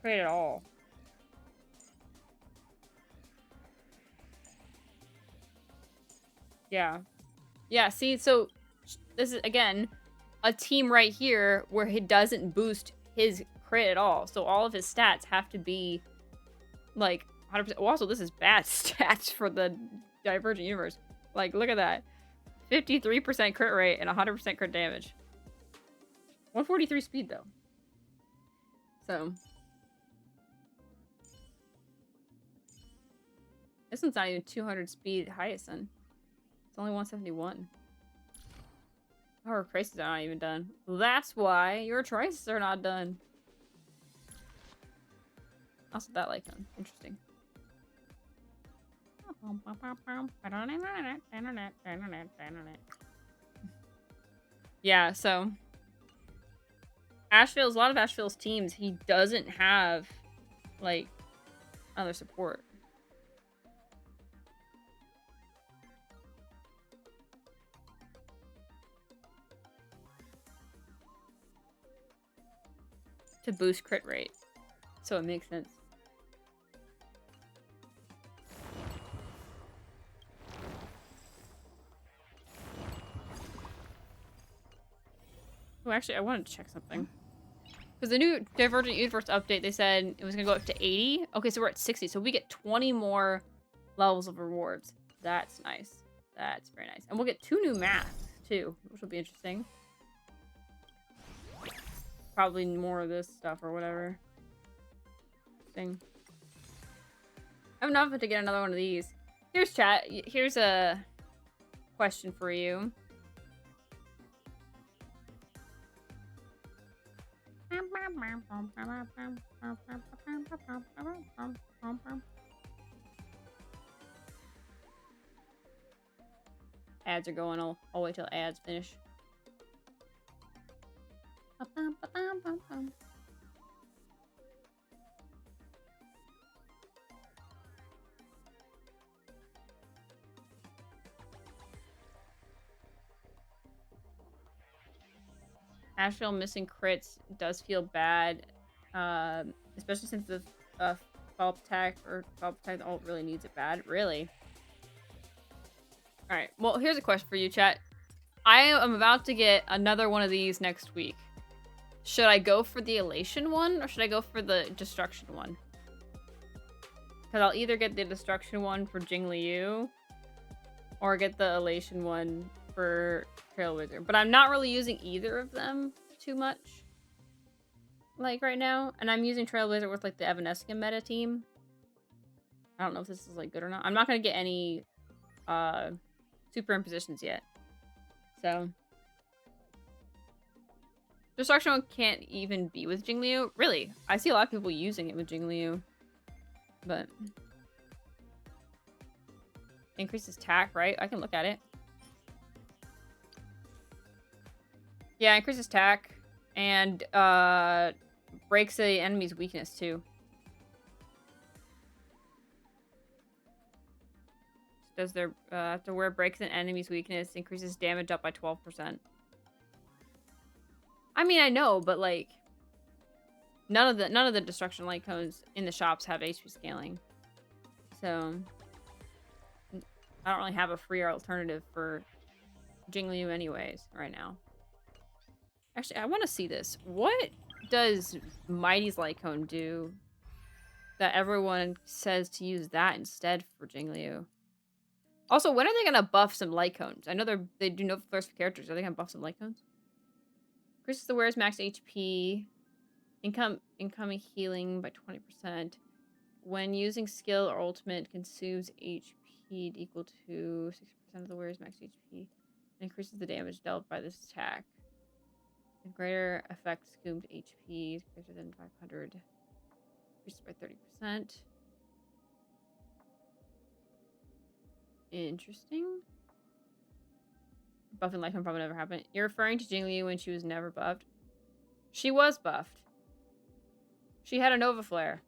crit at all. Yeah. Yeah, see, so this is, again, a team right here where he doesn't boost his crit at all. So all of his stats have to be, like, 100%. Well, also, this is bad stats for the Divergent Universe. Like, look at that. 53% crit rate and 100% crit damage. 143 speed, though. So. This one's not even 200 speed Hyacinth. It's only 171. Oh, her crises are not even done. That's why your traces are not done. Also, that icon. Interesting. Yeah, so Ashvale's, a lot of Ashvale's teams, he doesn't have, like, other support. to boost crit rate. So it makes sense. Oh, actually, I wanted to check something. Because the new Divergent Universe update, they said it was going to go up to 80. Okay, so we're at 60. So we get 20 more levels of rewards. That's nice. That's very nice. And we'll get 2 new masks, too, which will be interesting. Probably more of this stuff or whatever. Thing. I have enough to get another one of these. Here's chat. Here's a question for you. Ads are going. I'll wait till ads finish. Asheville missing crits does feel bad, especially since the follow-up attack ult really needs it bad. Really? All right. Well, here's a question for you, chat. I am about to get another one of these next week. Should I go for the Elation one or should I go for the Destruction one? Because I'll either get the Destruction one for Jingliu or get the Elation one for Trailblazer. But I'm not really using either of them too much. Like right now. And I'm using Trailblazer with like the Evanescent meta team. I don't know if this is like good or not. I'm not going to get any superimpositions yet. So Destruction one can't even be with Jingliu. Really? I see a lot of people using it with Jingliu. But increases tack, right? I can look at it. Yeah, increases tack and breaks the enemy's weakness too. Does their after where breaks an enemy's weakness, increases damage up by 12%. I mean, I know, but like none of the destruction light cones in the shops have HP scaling. So I don't really have a free alternative for Jingliu anyways right now. Actually, I want to see this. What does Mighty's light cone do that everyone says to use that instead for Jingliu? Also, when are they gonna buff some light cones? I know they do no flares for characters. Are they gonna buff some light cones? Increases the wearer's max HP. Incoming healing by 20%. When using skill or ultimate, consumes HP equal to 60% of the wearer's max HP. Increases the damage dealt by this attack. And greater effect scoomed HP is greater than 500. Increases by 30%. Interesting. Buffing like probably never happened. You're referring to Jingliu when she was never buffed? She was buffed. She had a Nova Flare.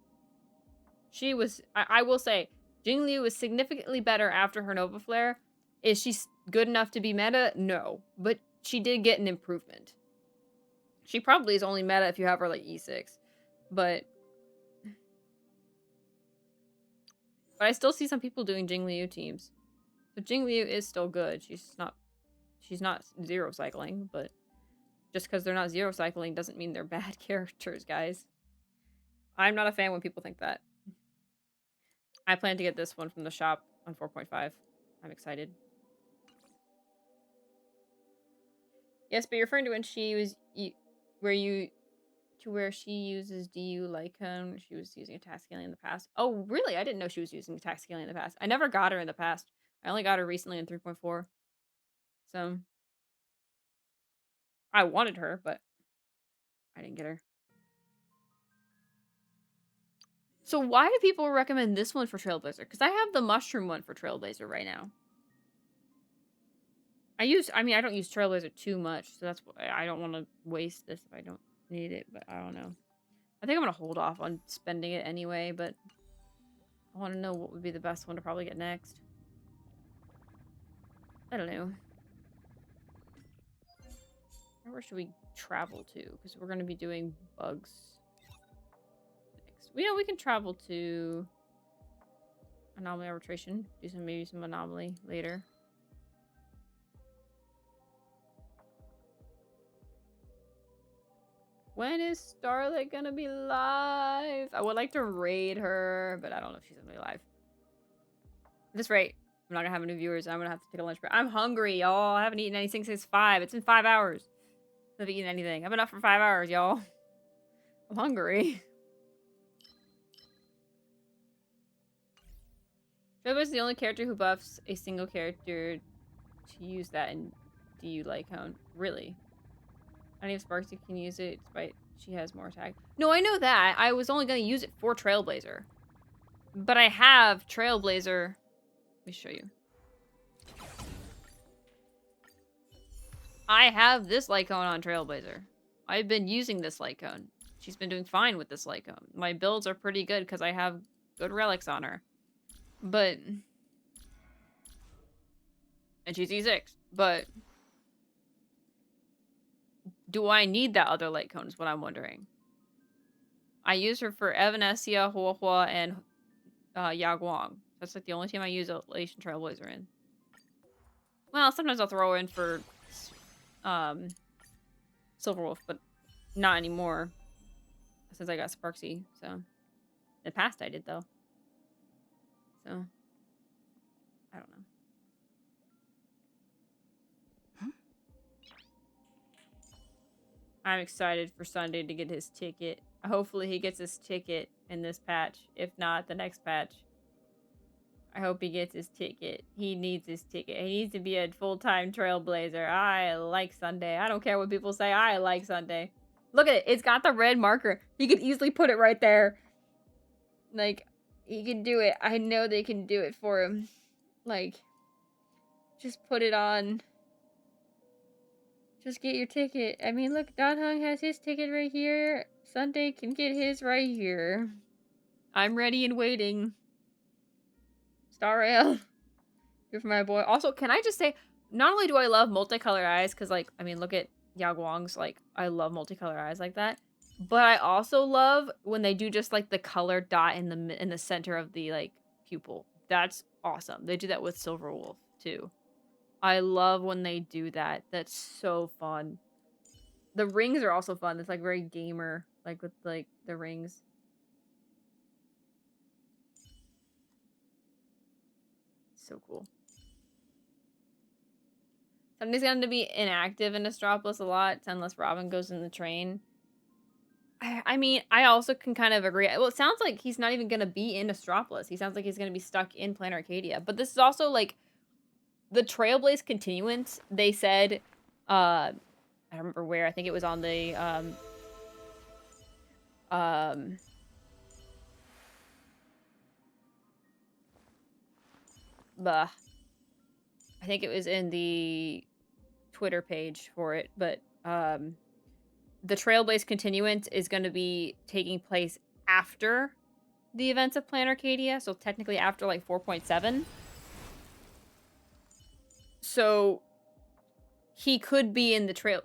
She was... I will say, Jingliu was significantly better after her Nova Flare. Is she good enough to be meta? No. But she did get an improvement. She probably is only meta if you have her like E6. But I still see some people doing Jingliu teams. So Jingliu is still good. She's not zero cycling, but just because they're not zero cycling doesn't mean they're bad characters, guys. I'm not a fan when people think that. I plan to get this one from the shop on 4.5. I'm excited. Yes, but you're referring to when she was where she uses DU Lycone. She was using attack scaling in the past. Oh, really? I didn't know she was using attack scaling in the past. I never got her in the past. I only got her recently in 3.4. So I wanted her, but I didn't get her. So why do people recommend this one for Trailblazer? Because I have the mushroom one for Trailblazer right now. I don't use Trailblazer too much, so that's why I don't want to waste this if I don't need it, but I don't know. I think I'm going to hold off on spending it anyway, but I want to know what would be the best one to probably get next. I don't know. Where should we travel to? Because we're going to be doing bugs You know, we can travel to anomaly arbitration. Do maybe some anomaly later. When is Starlight gonna be live? I would like to raid her, but I don't know if she's gonna be live. At this rate, I'm not gonna have any viewers. I'm gonna have to take a lunch break. I'm hungry, y'all. I haven't eaten anything since 5. It's been 5 hours. I haven't eaten anything. I've been up for 5 hours, y'all. I'm hungry. Trailblazer is the only character who buffs a single character to use that in DU Lycone. Really? I don't even Sparksy can use it despite she has more attack. No, I know that. I was only going to use it for Trailblazer. But I have Trailblazer. Let me show you. I have this Lycone on Trailblazer. I've been using this Lycone. She's been doing fine with this Lycone. My builds are pretty good because I have good relics on her. But... And she's E6. But... Do I need that other Lycone is what I'm wondering. I use her for Evanescia, Huohua, and Yaguang. That's like the only team I use Elation Trailblazer in. Well, sometimes I'll throw her in for Silverwolf, but not anymore. Since I got Sparksy, so. In the past I did, though. So. I don't know. I'm excited for Sunday to get his ticket. Hopefully he gets his ticket in this patch. If not, the next patch. I hope he gets his ticket. He needs his ticket. He needs to be a full-time Trailblazer. I like Sunday. I don't care what people say. I like Sunday. Look at it. It's got the red marker. He could easily put it right there. Like, he can do it. I know they can do it for him. Like, just put it on. Just get your ticket. I mean, look, Don Hung has his ticket right here. Sunday can get his right here. I'm ready and waiting. Starrail. Here for my boy. Also, can I just say, not only do I love multicolored eyes, because, like, I mean, look at Yaguang's, like, I love multicolored eyes like that. But I also love when they do just, like, the colored dot in the center of the, like, pupil. That's awesome. They do that with Silverwolf, too. I love when they do that. That's so fun. The rings are also fun. It's, like, very gamer, like, with, like, the rings. So cool. Somebody's going to be inactive in Astropolis a lot unless Robin goes in the train. I mean, I also can kind of agree. Well, it sounds like he's not even going to be in Astropolis. He sounds like he's going to be stuck in Planet Arcadia. But this is also, like, the Trailblaze continuance. They said, I don't remember where. I think it was on the, I think it was in the Twitter page for it, but the Trailblaze continuance is going to be taking place after the events of Planet Arcadia, so technically after like 4.7. So he could be in the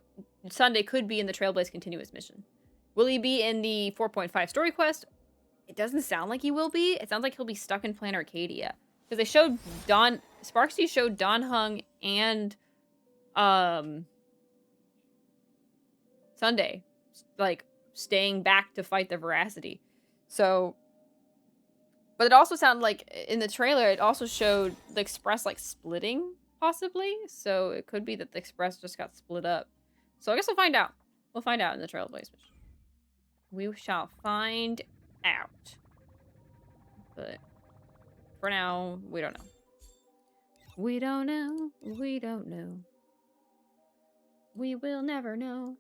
Sunday could be in the Trailblaze continuous mission. Will he be in the 4.5 story quest? It doesn't sound like he will be. It sounds like he'll be stuck in Planet Arcadia. Because they showed Sparksy showed Don Hung and Sunday, like, staying back to fight the Veracity. So, but it also sounded like, in the trailer, it also showed the Express, like, splitting, possibly. So it could be that the Express just got split up. So I guess we'll find out. We'll find out in the Trailblaze mission. We shall find out. But for now, we don't know. We don't know. We don't know. We will never know.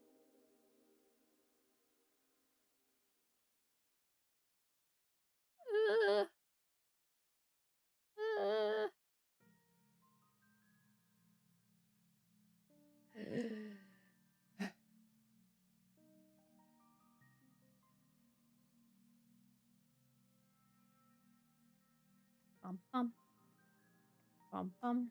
Bum bum. Bum bum.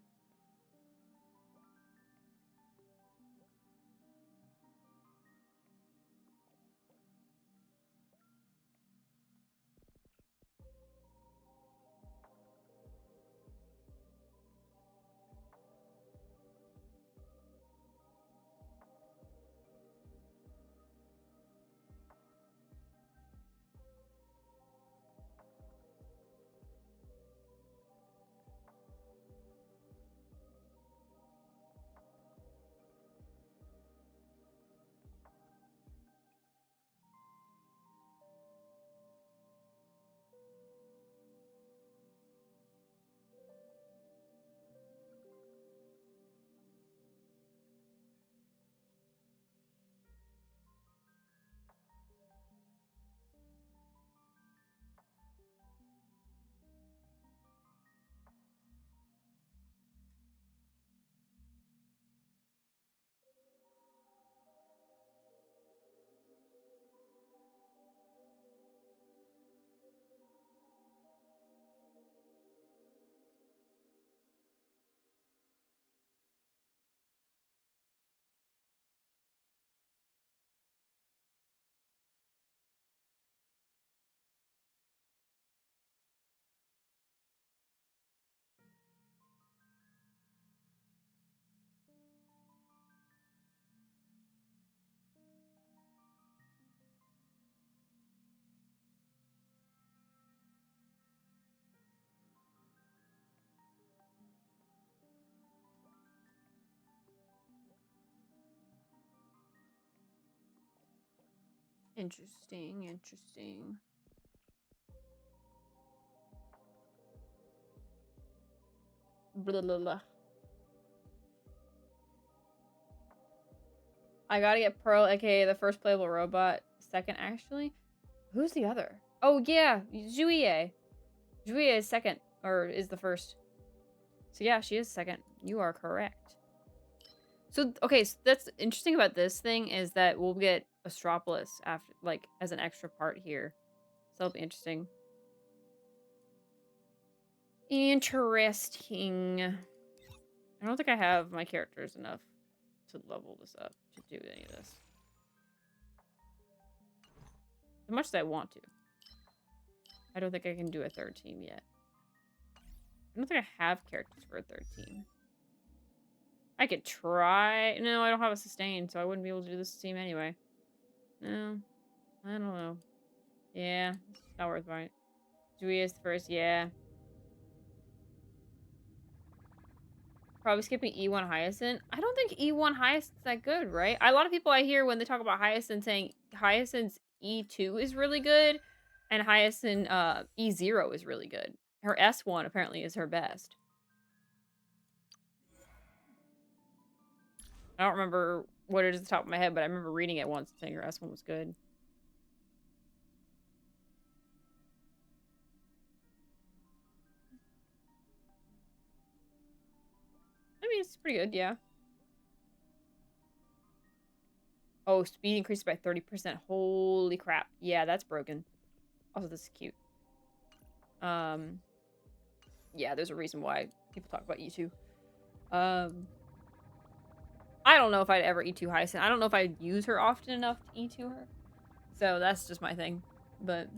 Interesting, interesting. Blah, blah, blah. I gotta get Pearl, aka the first playable robot. Second, actually. Who's the other? Oh, yeah, Julie. Julie is second, or is the first. So yeah, she is second. You are correct. So, okay, so that's interesting about this thing is that we'll get Astropolis after, like, as an extra part here. So that'll be interesting. Interesting. I don't think I have my characters enough to level this up to do any of this. As much as I want to. I don't think I can do a third team yet. I don't think I have characters for a third team. I could try. No, I don't have a sustain, so I wouldn't be able to do this team anyway. No. I don't know. Yeah, it's not worth it. Dewey is the first, yeah. Probably skipping E1 Hyacinth. I don't think E1 Hyacinth's that good, right? A lot of people I hear when they talk about Hyacinth saying Hyacinth's E2 is really good and Hyacinth E0 is really good. Her S1 apparently is her best. I don't remember what it is at the top of my head, but I remember reading it once and saying her S1 was good. I mean, it's pretty good, yeah. Oh, speed increased by 30%. Holy crap. Yeah, that's broken. Also, this is cute. Yeah, there's a reason why people talk about E2. I don't know if I'd ever E2 Hyacinth. I don't know if I'd use her often enough to E2 her. So that's just my thing. But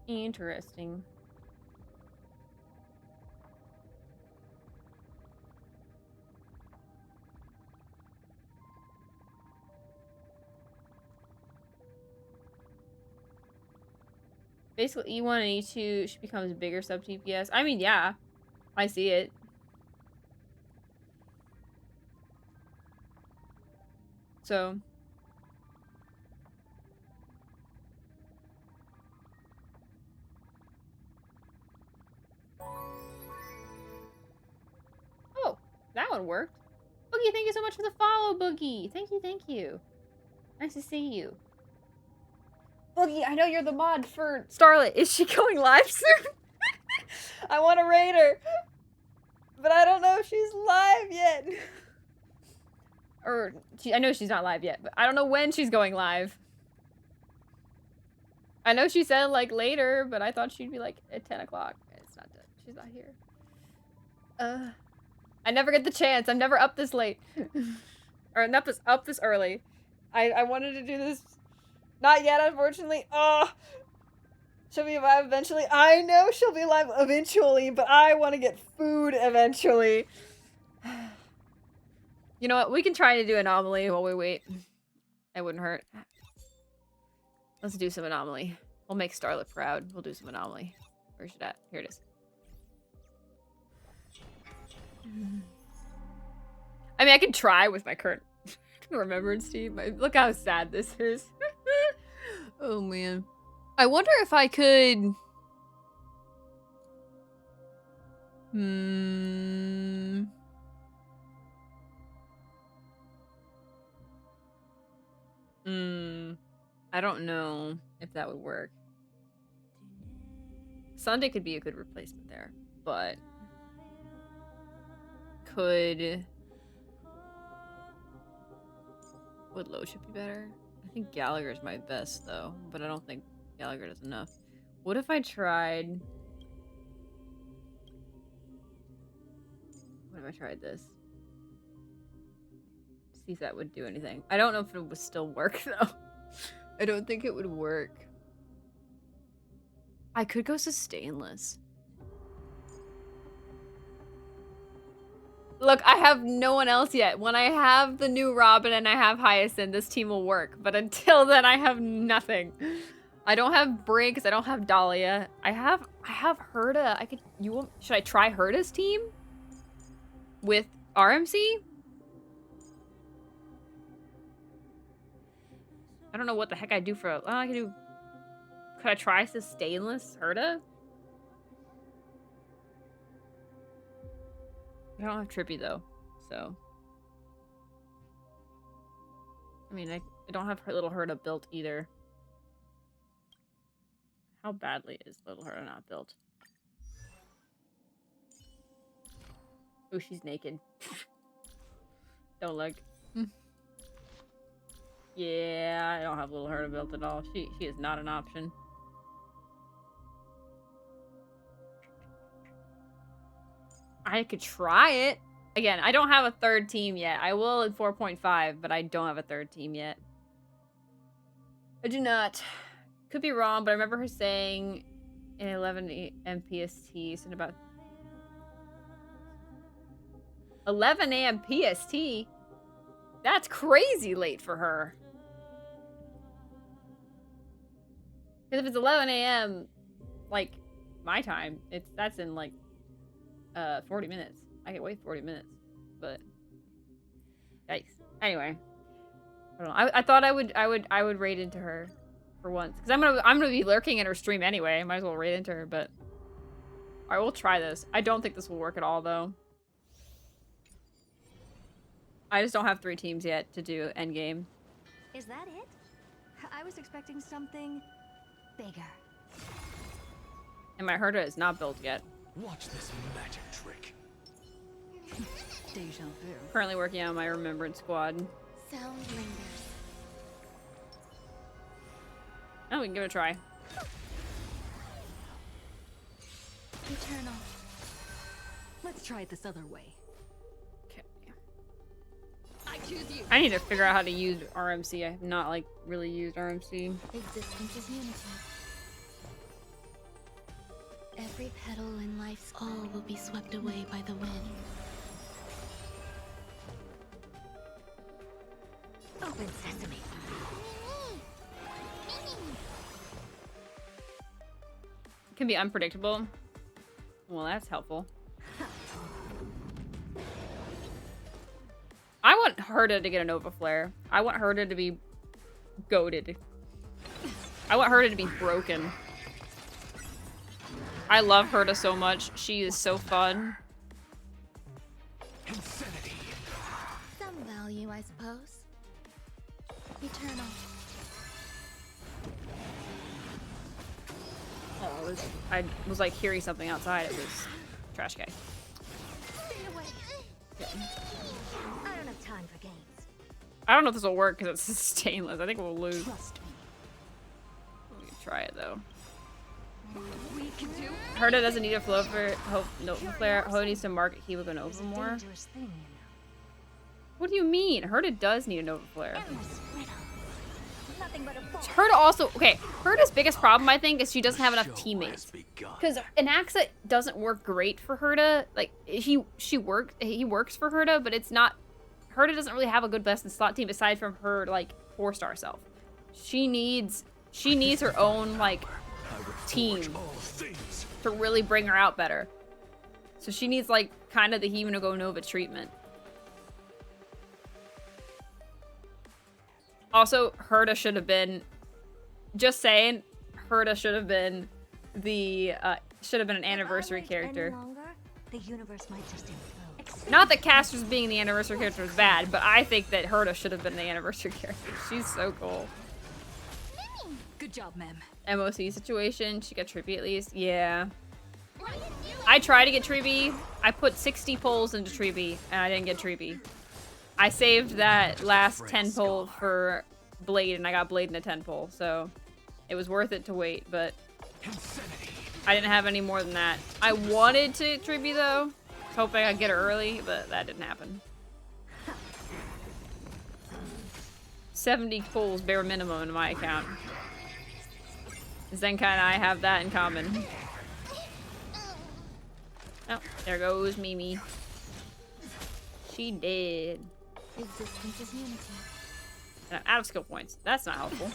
interesting. Basically, E1 and E2, she becomes bigger sub-TPS. I mean, yeah. I see it. So. Oh, that one worked. Boogie, thank you so much for the follow, Boogie. Thank you, thank you. Nice to see you. Boogie, I know you're the mod for Starlet. Is she going live soon? I want to raid her. But I don't know if she's live yet. Or, I know she's not live yet, but I don't know when she's going live. I know she said, like, later, but I thought she'd be, like, at 10 o'clock. It's not done. She's not here. I never get the chance. I'm never up this late. Or not up this early. I wanted to do this. Not yet, unfortunately. Oh. She'll be live eventually. I know she'll be live eventually, but I want to get food eventually. You know what? We can try to do Anomaly while we wait. It wouldn't hurt. Let's do some Anomaly. We'll make Starlet proud. We'll do some Anomaly. Where's it at? Here it is. I mean, I can try with my current remembrance team. Look how sad this is. Oh, man. I wonder if I could... I don't know if that would work. Sunday could be a good replacement there, but... Would Loship be better? I think Gallagher's my best, though, but I don't think Gallagher does enough. What if I tried... What if I tried this? See if that would do anything. I don't know if it would still work, though. I don't think it would work. I could go sustainless. Look, I have no one else yet. When I have the new Robin and I have Hyacinth, this team will work. But until then, I have nothing. I don't have Briggs. I don't have Dahlia. I have Herda. Should I try Herda's team? With RMC? I don't know what the heck I do for. I can do. Could I try sustainless Herta? I don't have Trippy though, so. I mean, I don't have her little Herta built either. How badly is little Herta not built? Oh, she's naked. Don't look. Yeah, I don't have little Herta built at all. She is not an option. I could try it. Again, I don't have a third team yet. I will in 4.5, but I don't have a third team yet. I do not. Could be wrong, but I remember her saying in 11 a.m. PST, something about 11 a.m. PST? That's crazy late for her. Because if it's 11 a.m., like, my time, that's in, like, 40 minutes. I can wait 40 minutes, but yikes. Anyway, I don't know. I thought I would raid into her for once because I'm gonna be lurking in her stream anyway. I might as well raid into her, but all right, we'll try this. I don't think this will work at all though. I just don't have 3 teams yet to do endgame. Is that it? I was expecting something bigger. And my Herta is not built yet. Watch this magic trick. Deja vu. Currently working on my Remembrance Squad. Sound lingers. Oh, we can give it a try. Eternal. Let's try it this other way. Okay. I choose you. I need to figure out how to use RMC. I have not like really used RMC. Existence is unity. Every petal in life's all will be swept away by the wind. Open sesame. It can be unpredictable. Well, that's helpful. I want Herta to get a Nova Flare. I want Herta to be goated. I want Herta to be broken. I love Herta so much. She is so fun. Insanity. Some value, I suppose. Eternal. Oh, I was like hearing something outside. It was trash guy. Stay away. I don't have time for games. I don't know if this will work because it's stainless. I think we'll lose. Trust me. Let me try it though. We can do. Herta doesn't need a flow for Nova Flare. Herta needs to market He with a Nova more. Dangerous thing, you know. What do you mean? Herta does need a Nova Flare. Nothing but a ball. Herta also, okay, Herta's biggest problem, I think, is she doesn't have enough teammates. Because Anaxa doesn't work great for Herta. Like, he works for Herta, but it's not, Herta doesn't really have a good best in slot team aside from her, like, 4-star self. She needs her own, like, team to really bring her out better. So she needs, like, kind of the Himino Nova treatment. Also, Herta should have been, just saying, Herta should have been the, an anniversary character. The universe might just implode. Not that Caster's being the anniversary character is bad, but I think that Herta should have been the anniversary character. She's so cool. Good job, ma'am. MOC situation, she got Trippy at least. Yeah. I tried to get Trippy. I put 60 polls into Trippy, and I didn't get Trippy. I saved that last 10 pull for Blade, and I got Blade in a 10 pull, so it was worth it to wait, but I didn't have any more than that. I wanted to Trippy, though. Hoping I'd get her early, but that didn't happen. 70 pulls bare minimum in my account. Zenkai and I have that in common. Oh, there goes Mimi. She did. Existence is unity. And I'm out of skill points. That's not helpful.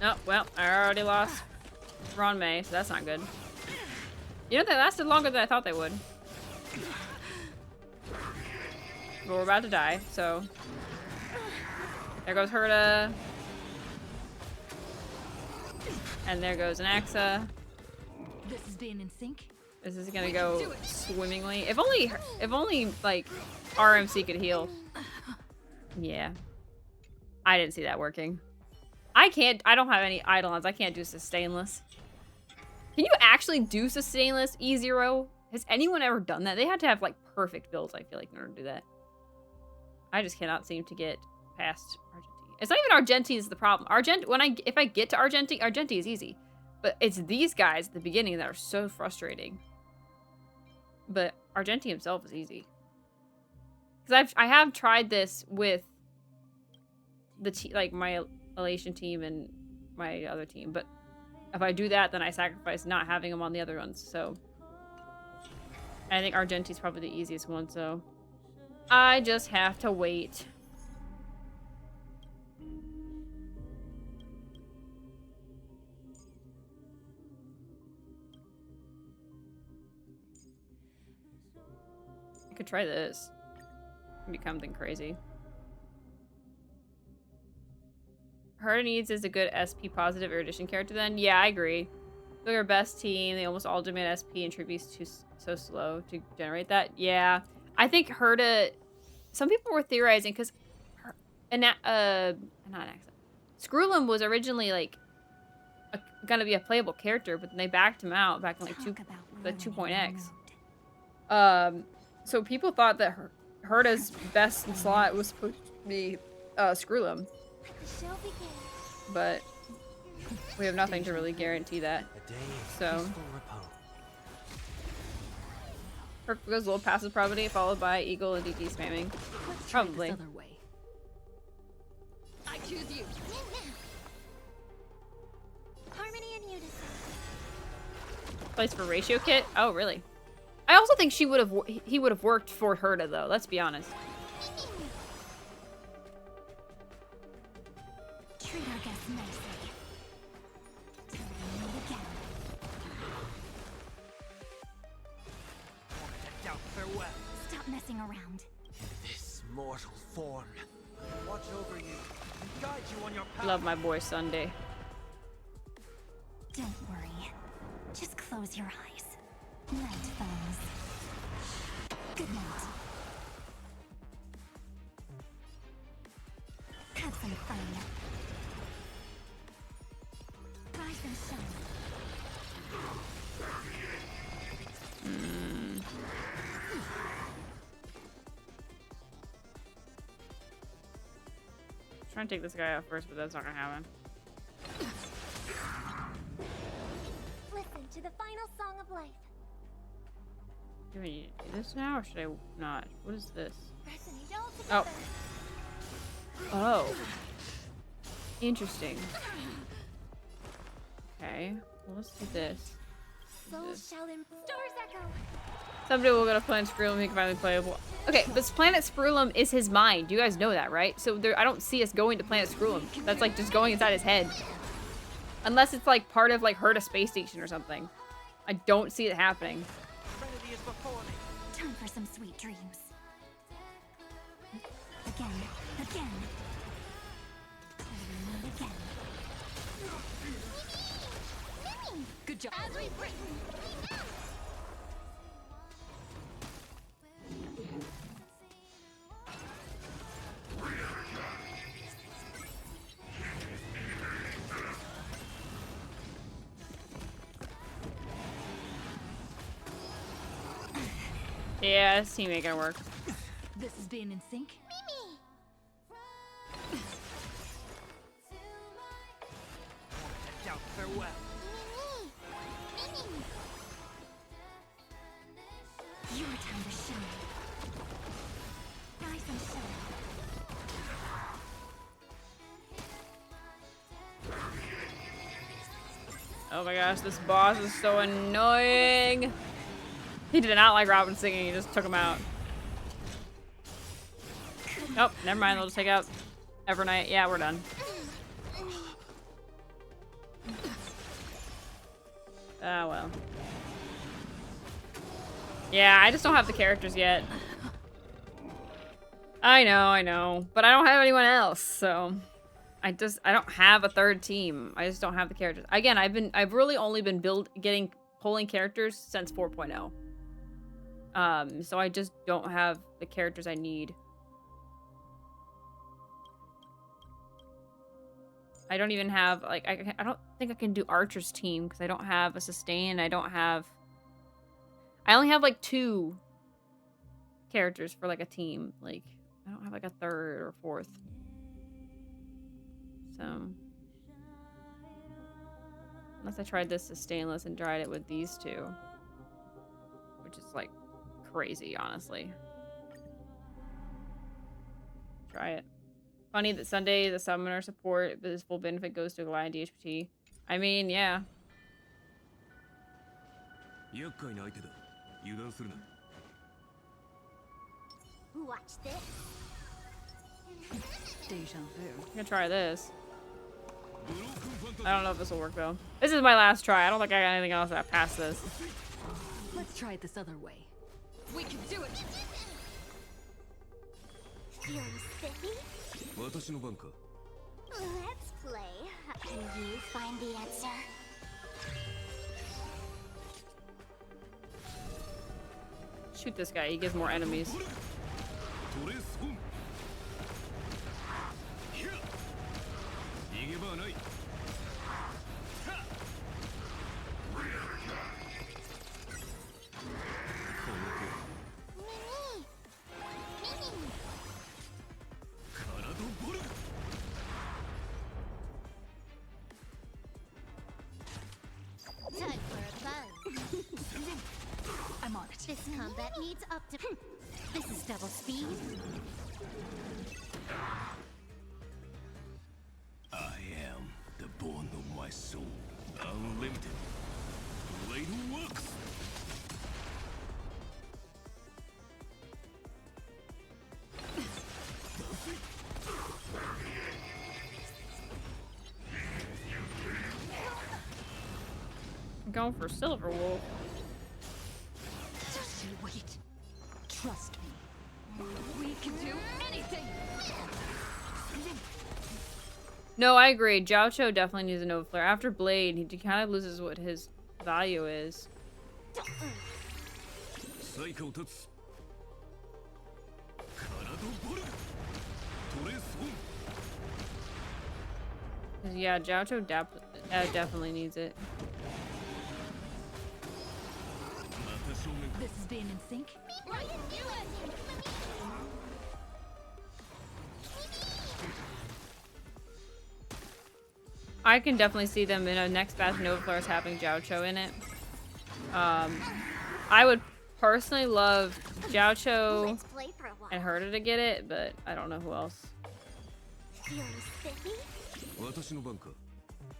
Oh, well, I already lost Ron May, so that's not good. You know, they lasted longer than I thought they would. but we're about to die, so. There goes Herta. And there goes an Axa. This is being in sync. This is gonna go swimmingly. If only like RMC could heal. Yeah. I didn't see that working. I don't have any Eidolons. I can't do sustainless. Can you actually do sustainless E0? Has anyone ever done that? They had to have like perfect builds, I feel like, in order to do that. I just cannot seem to get past Argentine. It's not even Argentine is the problem. If I get to Argentine is easy. But it's these guys at the beginning that are so frustrating. But Argentine himself is easy. Because I have tried this with the like my Elation team and my other team, but if I do that, then I sacrifice not having them on the other ones. So I think Argentine's probably the easiest one. So I just have to wait. I could try this. Become something crazy. Herta needs is a good SP positive erudition character then? Yeah, I agree. They're our best team. They almost all demand SP and Tribute's so slow to generate that. Yeah. I think Herta, some people were theorizing because Screwlum was originally like gonna be a playable character, but then they backed him out back in like 2.x. So people thought that Herta's best slot was supposed to be Screwlum. But we have nothing to really guarantee that. So Perk goes low passive probability followed by Eagle and DD spamming. Probably. I choose you. Harmony and unison. Place for ratio kit? Oh, really? I also think he would have worked for Herta though. Let's be honest. Treat our guests nicely. Till we meet again. Stop messing around. This mortal form. Watch over you and guide you on your path. Love my boy Sunday. Don't worry. Just close your eyes. Night falls. Good night. Have some fun. Rise and shine. Trying to take this guy out first, but that's not gonna happen. Listen to the final song of life. Do we need to do this now, or should I not? What is this? Resonate all together. Oh. Oh. Interesting. Okay. Well, let's do this. Souls shall stars echo. Someday we'll go to Planet Sprulum, he can finally playable. Okay, this Planet Sprulum is his mind. You guys know that, right? So I don't see us going to Planet Sprulum. That's like just going inside his head. Unless it's like part of like Herta Space Station or something. I don't see it happening. Time for some sweet dreams. Again. Again. Good job. As we've written. Yeah, this team ain't gonna work. This is being in sync. Farewell. Your time to shine. Rise and shine. Oh my gosh, this boss is so annoying. He did not like Robin singing, he just took him out. Nope, never mind, they'll just take out Evernight. Yeah, we're done. Ah, well. Yeah, I just don't have the characters yet. I know. But I don't have anyone else, so I don't have a third team. I just don't have the characters. Again, I've really only been pulling characters since 4.0. So I just don't have the characters I need. I don't even have, like, I don't think I can do Archer's team because I don't have a sustain. I only have, like, 2 characters for, like, a team. Like, I don't have, like, a third or fourth. So. Unless I tried this sustainless and tried it with these 2. Which is, like, crazy, honestly. Try it. Funny that Sunday, the summoner support, but this full benefit goes to Goliath DHPT. I mean, yeah. Watch this. Deja vu. I'm gonna try this. I don't know if this will work, though. This is my last try. I don't think I got anything else past this. Let's try it this other way. We can do it! Feeling spiffy? Let's play. Can you find the answer? Shoot this guy. He gives more enemies. Time for a buzz. I'm on it. This combat needs This is double speed. I am the bone of my soul, unlimited. Blade works. I'm going for Silver Wolf. Just you wait. Trust me. We can do anything! No, I agree. Jiao definitely needs a Nova Flare. After Blade, he kind of loses what his value is. Yeah, Jiao definitely needs it. This is being in sync. I can definitely see them in a next batch of Nova Flares having Jiao in it. I would personally love Jiao and Herta to get it, but I don't know who else.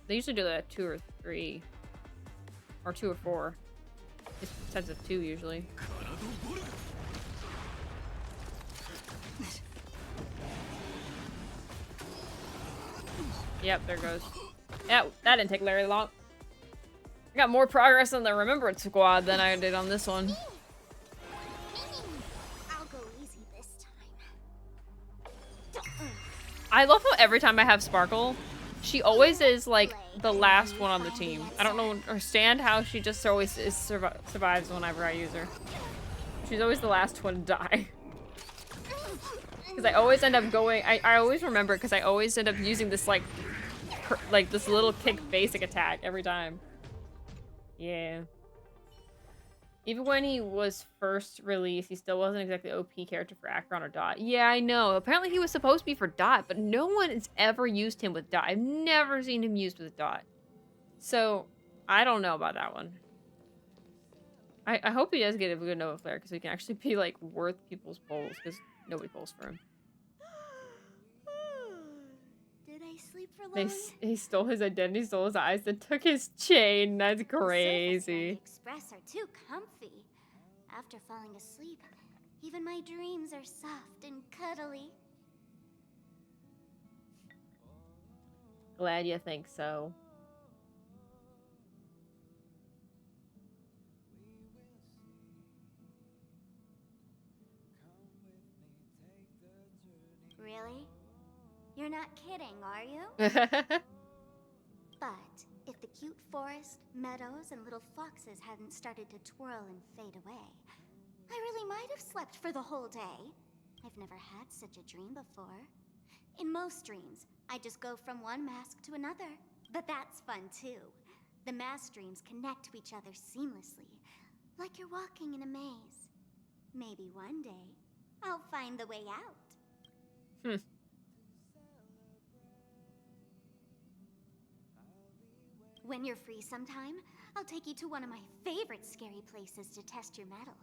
They usually do that 2 or 3. Or 2 or 4. Just sets of 2 usually. Yep, there goes. Yeah, that didn't take very long. I got more progress on the Remembrance Squad than I did on this one. I'll go easy this time. I love how every time I have Sparkle, she always is like the last one on the team. I don't understand how she just always survives whenever I use her. She's always the last one to die. Because I always end up going, I always remember because I always end up using this like this little kick basic attack every time. Yeah. Even when he was first released, he still wasn't exactly OP character for Acheron or Dot. Yeah, I know. Apparently he was supposed to be for Dot, but no one has ever used him with Dot. I've never seen him used with Dot. So, I don't know about that one. I hope he does get a good Nova Flare, because he can actually be, like, worth people's polls, because nobody polls for him. Did I sleep for long? He stole his identity, stole his eyes, then took his chain. That's crazy. The Express are too comfy. After falling asleep, even my dreams are soft and cuddly. Glad you think so. You're not kidding, are you? But if the cute forest, meadows, and little foxes hadn't started to twirl and fade away, I really might have slept for the whole day. I've never had such a dream before. In most dreams, I just go from one mask to another. But that's fun too. The mask dreams connect to each other seamlessly, like you're walking in a maze. Maybe one day, I'll find the way out. When you're free sometime, I'll take you to one of my favorite scary places to test your mettle.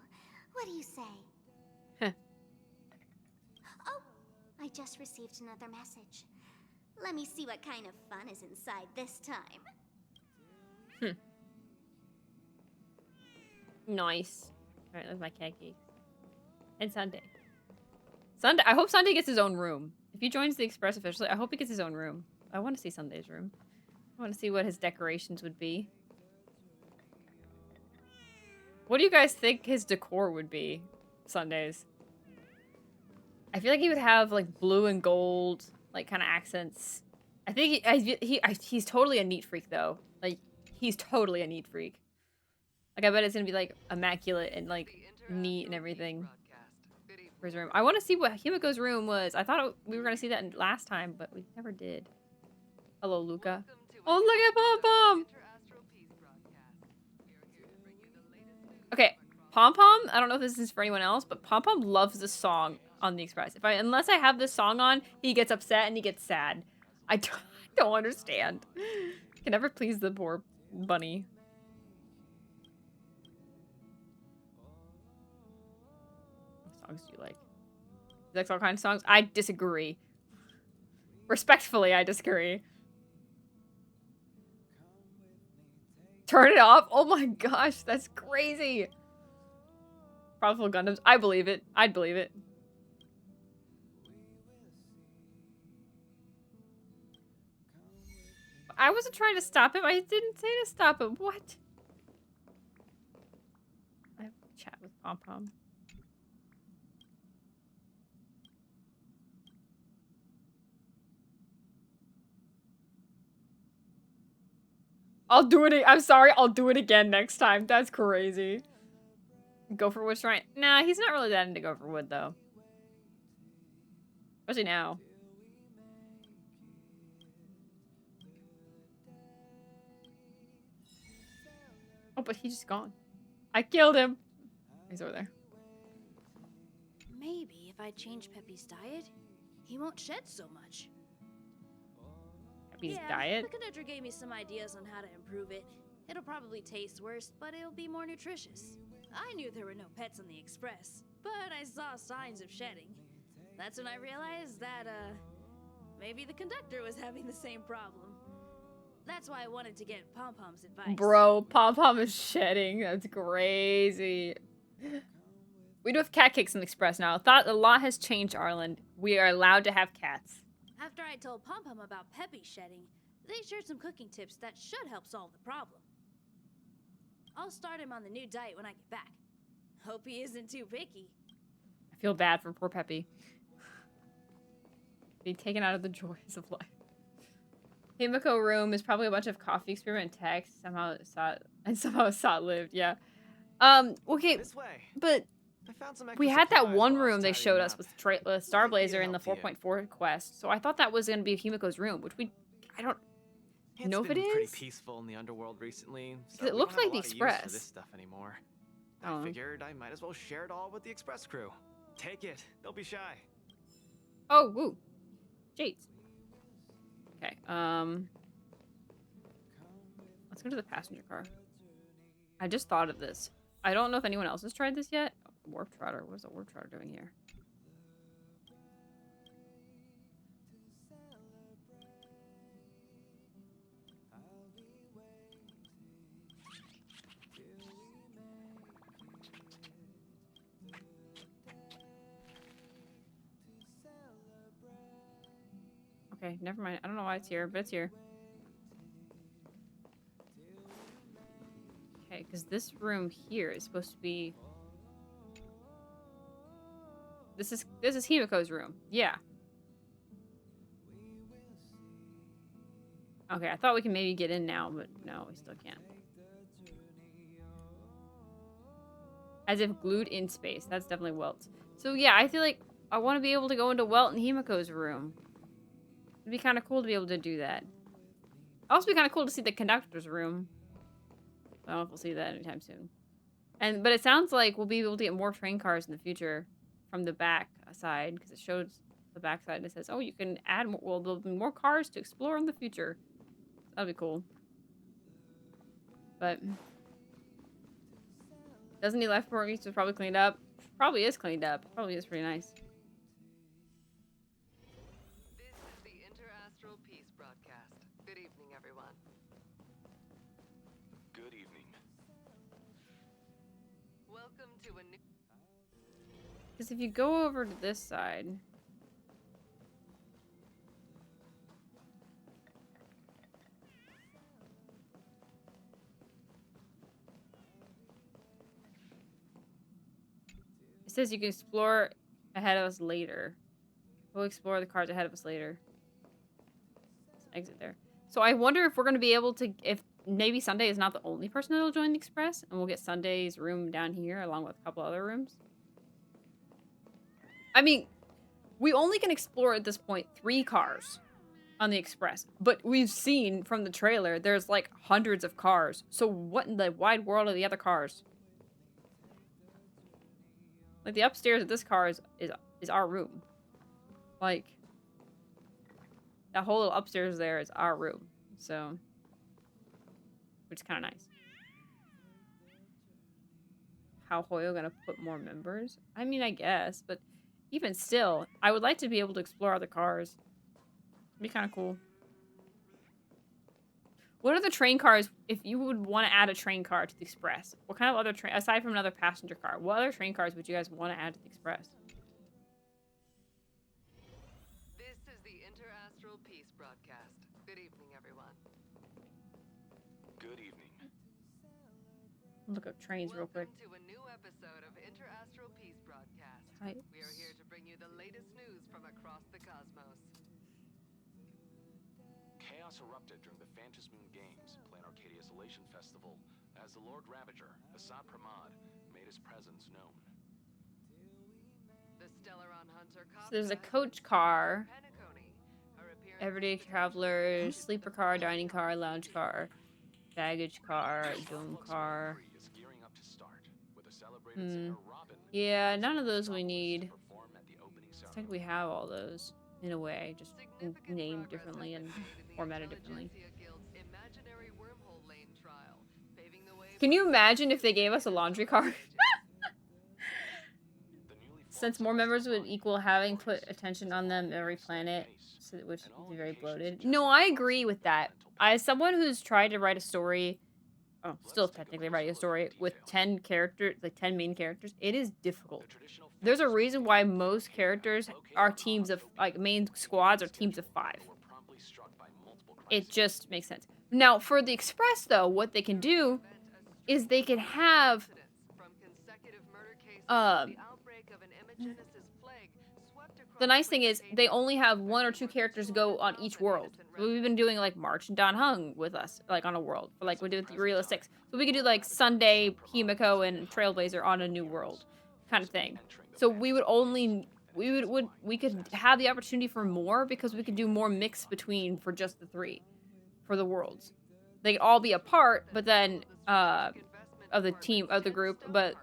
What do you say? Oh, I just received another message. Let me see what kind of fun is inside this time. Nice. Alright, that's my cat cake. And Sunday. I hope Sunday gets his own room. If he joins the Express officially, I hope he gets his own room. I want to see Sunday's room. I want to see what his decorations would be. What do you guys think his decor would be? Sundays. I feel like he would have like blue and gold, like kind of accents. I think he's totally a neat freak though. Like he's totally a neat freak. Like I bet it's gonna be like immaculate and like neat and everything. For his room. I want to see what Himiko's room was. I thought we were gonna see that last time, but we never did. Hello, Luca. Oh, look at Pom Pom. Okay, Pom Pom. I don't know if this is for anyone else, but Pom Pom loves this song on the Express. Unless I have this song on, he gets upset and he gets sad. I don't understand. Can never please the poor bunny. What songs do you like? He likes all kinds of songs. I disagree. Respectfully, I disagree. Turn it off? Oh my gosh, that's crazy. Powerful Gundams. I believe it. I'd believe it. I wasn't trying to stop him. I didn't say to stop him. What? I have to chat with Pom Pom. I'll do it. I'm sorry. I'll do it again next time. That's crazy. Gopherwood's trying. Nah, he's not really that into Gopherwood though. Especially now. Oh, but he's just gone. I killed him. He's over there. Maybe if I change Peppy's diet, he won't shed so much. Peppy's diet? The conductor gave me some ideas on how to improve it. It'll probably taste worse, but it'll be more nutritious. I knew there were no pets on the Express, but I saw signs of shedding. That's when I realized that, maybe the conductor was having the same problem. That's why I wanted to get Pom Pom's advice. Bro, Pom Pom is shedding. That's crazy. We do have cat cakes in the Express now. I thought a lot has changed, Arlen. We are allowed to have cats. After I told Pom Pom about Peppy shedding, they shared some cooking tips that should help solve the problem. I'll start him on the new diet when I get back. Hope he isn't too picky. I feel bad for poor Peppy. Being taken out of the joys of life. Himiko room is probably a bunch of coffee experiment text. Somehow short-lived. Yeah. Okay. But we had that one room they showed us with Star Blazer in the 4.4 quest. So I thought that was gonna be Himiko's room, which I don't know if it is. Pretty peaceful in the underworld recently. So it looked like the Express. For this stuff anymore. I figured I might as well share it all with the Express crew. Take it. Don't be shy. Oh, woo. Jades. Okay, let's go to the passenger car. I just thought of this. I don't know if anyone else has tried this yet. Warp Trotter. What is a Warp Trotter doing here? Okay, never mind. I don't know why it's here, but it's here. Okay, because this room here is supposed to be... This is Himiko's room. Yeah. Okay, I thought we can maybe get in now, but no, we still can't. As if glued in space. That's definitely Welt's. So yeah, I feel like I want to be able to go into Welt and Himiko's room. It'd be kind of cool to be able to do that. Also be kind of cool to see the conductor's room. I don't know if we'll see that anytime soon. But it sounds like we'll be able to get more train cars in the future from the back side, because it shows the back side and it says, oh, you can add more, well, there'll be more cars to explore in the future. That'll be cool. But doesn't he left for me to probably cleaned up? Probably is cleaned up. Probably is pretty nice. This is the Interastral Peace broadcast. Good evening, everyone. Good evening. Welcome to a new... Because if you go over to this side... It says you can explore ahead of us later. We'll explore the cars ahead of us later. Let's exit there. So I wonder if we're going to be able to... If maybe Sunday is not the only person that'll join the Express, and we'll get Sunday's room down here along with a couple other rooms. I mean, we only can explore at this point 3 cars on the Express. But we've seen from the trailer, there's like hundreds of cars. So what in the wide world are the other cars? Like, the upstairs of this car is our room. Like, that whole little upstairs there is our room. So, which is kind of nice. How Hoyo gonna put more members? I mean, I guess, but even still, I would like to be able to explore other cars. It'd be kind of cool. What are the train cars, if you would want to add a train car to the Express? What kind of other train, aside from another passenger car, what other train cars would you guys want to add to the Express? This is the Interastral Peace broadcast. Good evening, everyone. Good evening. Look up trains real quick. Welcome to a new episode of Interastral Peace broadcast. Types. We are here to bring you the latest news from across the cosmos. Chaos erupted during the Phantom Moon Games, Plan Arcadia Isolation Festival, as the Lord Ravager, Assad Pramad, made his presence known. The Stellaron Hunter So there's a coach car, everyday travelers, sleeper car, dining car, lounge car, baggage car, dome car. Is gearing up to start, with a celebrated singer Robin. Yeah, none of those we need. I think we have all those in a way, just named differently and formatted differently. Can you imagine if they gave us a laundry car? Since more members would equal having put attention on them every planet, so which would be very bloated. No, I agree with that. As someone who's tried to write a story, oh, still technically writing a story with 10 characters, like 10 main characters, it is difficult. There's a reason why most characters are teams of, like, main squads are teams of 5. It just makes sense. Now, for the Express, though, what they can do is they can have, the nice thing is they only have 1 or 2 characters go on each world. So we've been doing like March and Don Hung with us, like on a world. Like we did with Real 6. So we could do like Sunday, Himiko, and Trailblazer on a new world kind of thing. So we would only we could have the opportunity for more because we could do more mix between for just the 3 for the worlds. They'd all be a part, but then of the team of the group, but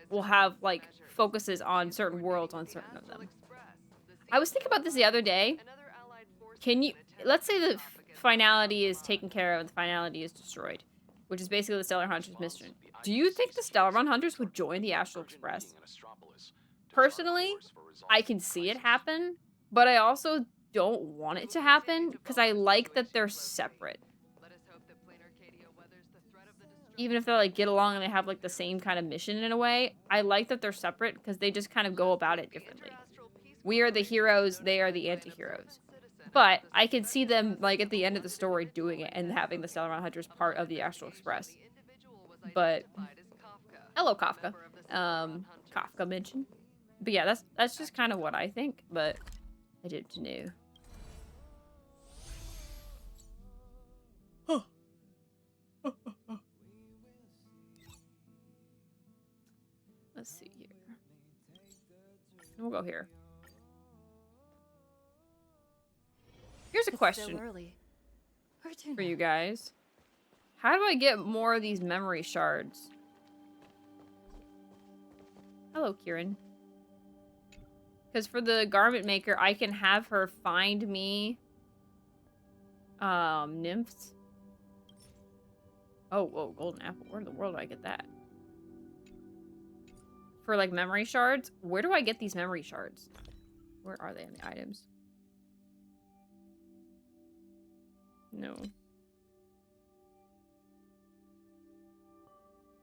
we'll have like focuses on certain worlds on certain of them. I was thinking about this the other day. Can you, let's say the finality is taken care of, the finality is destroyed, which is basically the Stellar Hunters mission. Do you think the Stellar Hunters would join the Astral Express? Personally, I can see it happen, but I also don't want it to happen because I like that they're separate. Even if they like get along and they have like the same kind of mission in a way, I like that they're separate because they just kind of go about it differently. We are the heroes, they are the anti-heroes. But I can see them like at the end of the story doing it and having the Stellar Hunters part of the Astral Express. But hello, Kafka. Kafka mentioned. But yeah, that's just kind of what I think. But I did to know. We'll go here. Here's a It's question still early. for you guys. How do I get more of these memory shards? Hello, Kieran. Because for the garment maker, I can have her find me nymphs. Oh, whoa, golden apple. Where in the world do I get that? For like memory shards, where do I get these memory shards? Where are they in the items? No.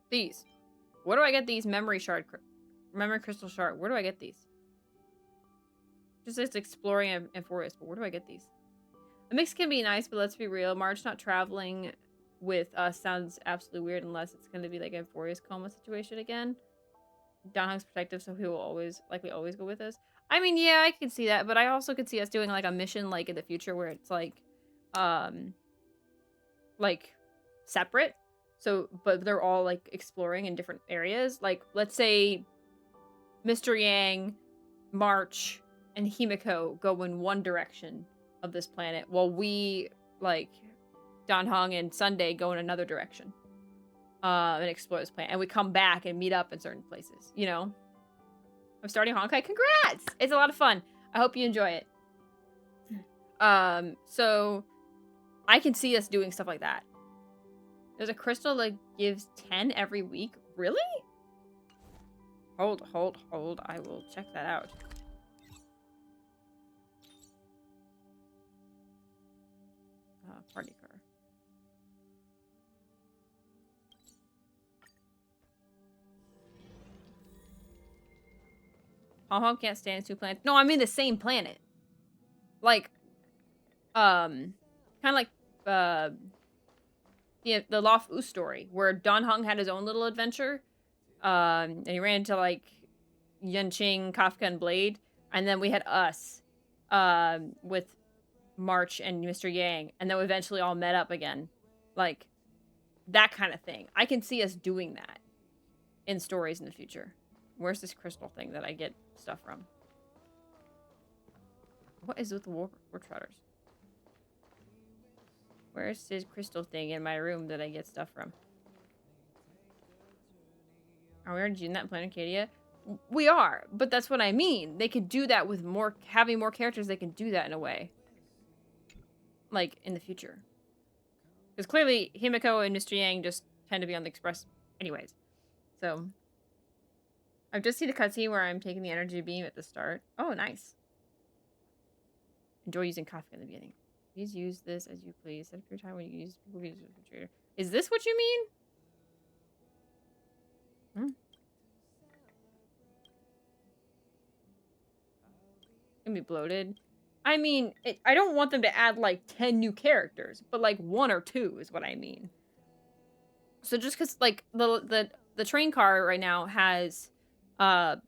These. Where do I get these memory crystal shard? Where do I get these? Just it's exploring and forest, but where do I get these? A mix can be nice, but let's be real. March not traveling with us sounds absolutely weird unless it's going to be like a forest coma situation again. Donhung's protective, so he will always go with us. I mean, yeah, I can see that, but I also could see us doing like a mission like in the future where it's like separate. So, but they're all like exploring in different areas. Like, let's say Mr. Yang, March, and Himiko go in one direction of this planet, while we, like, Donhung and Sunday go in another direction. And explore this planet. And we come back and meet up in certain places, you know? I'm starting Honkai. Congrats! It's a lot of fun. I hope you enjoy it. So I can see us doing stuff like that. There's a crystal that gives 10 every week. Really? Hold. I will check that out. Party car. Hong can't stand two planets. No, I mean the same planet. Like, kind of like, yeah, the Loft-U story, where Don Hung had his own little adventure. And he ran into, like, Yenqing, Kafka, and Blade. And then we had us, with March and Mr. Yang. And then we eventually all met up again. Like, that kind of thing. I can see us doing that in stories in the future. Where's this crystal thing that I get stuff from? What is with the war trotters? Where's this crystal thing in my room that I get stuff from? Are we already doing that in Planet Arcadia? We are, but that's what I mean. They could do that with having more characters. They can do that in a way, like in the future. Because clearly, Himiko and Mr. Yang just tend to be on the Express, anyways. So, I've just seen a cutscene where I'm taking the energy beam at the start. Oh, nice. Enjoy using Kafka in the beginning. Please use this as you please. Set up your time when you use people use the refrigerator. Is this what you mean? Gonna be bloated. I mean, I don't want them to add like 10 new characters, but like 1 or 2 is what I mean. So just because like the train car right now has, the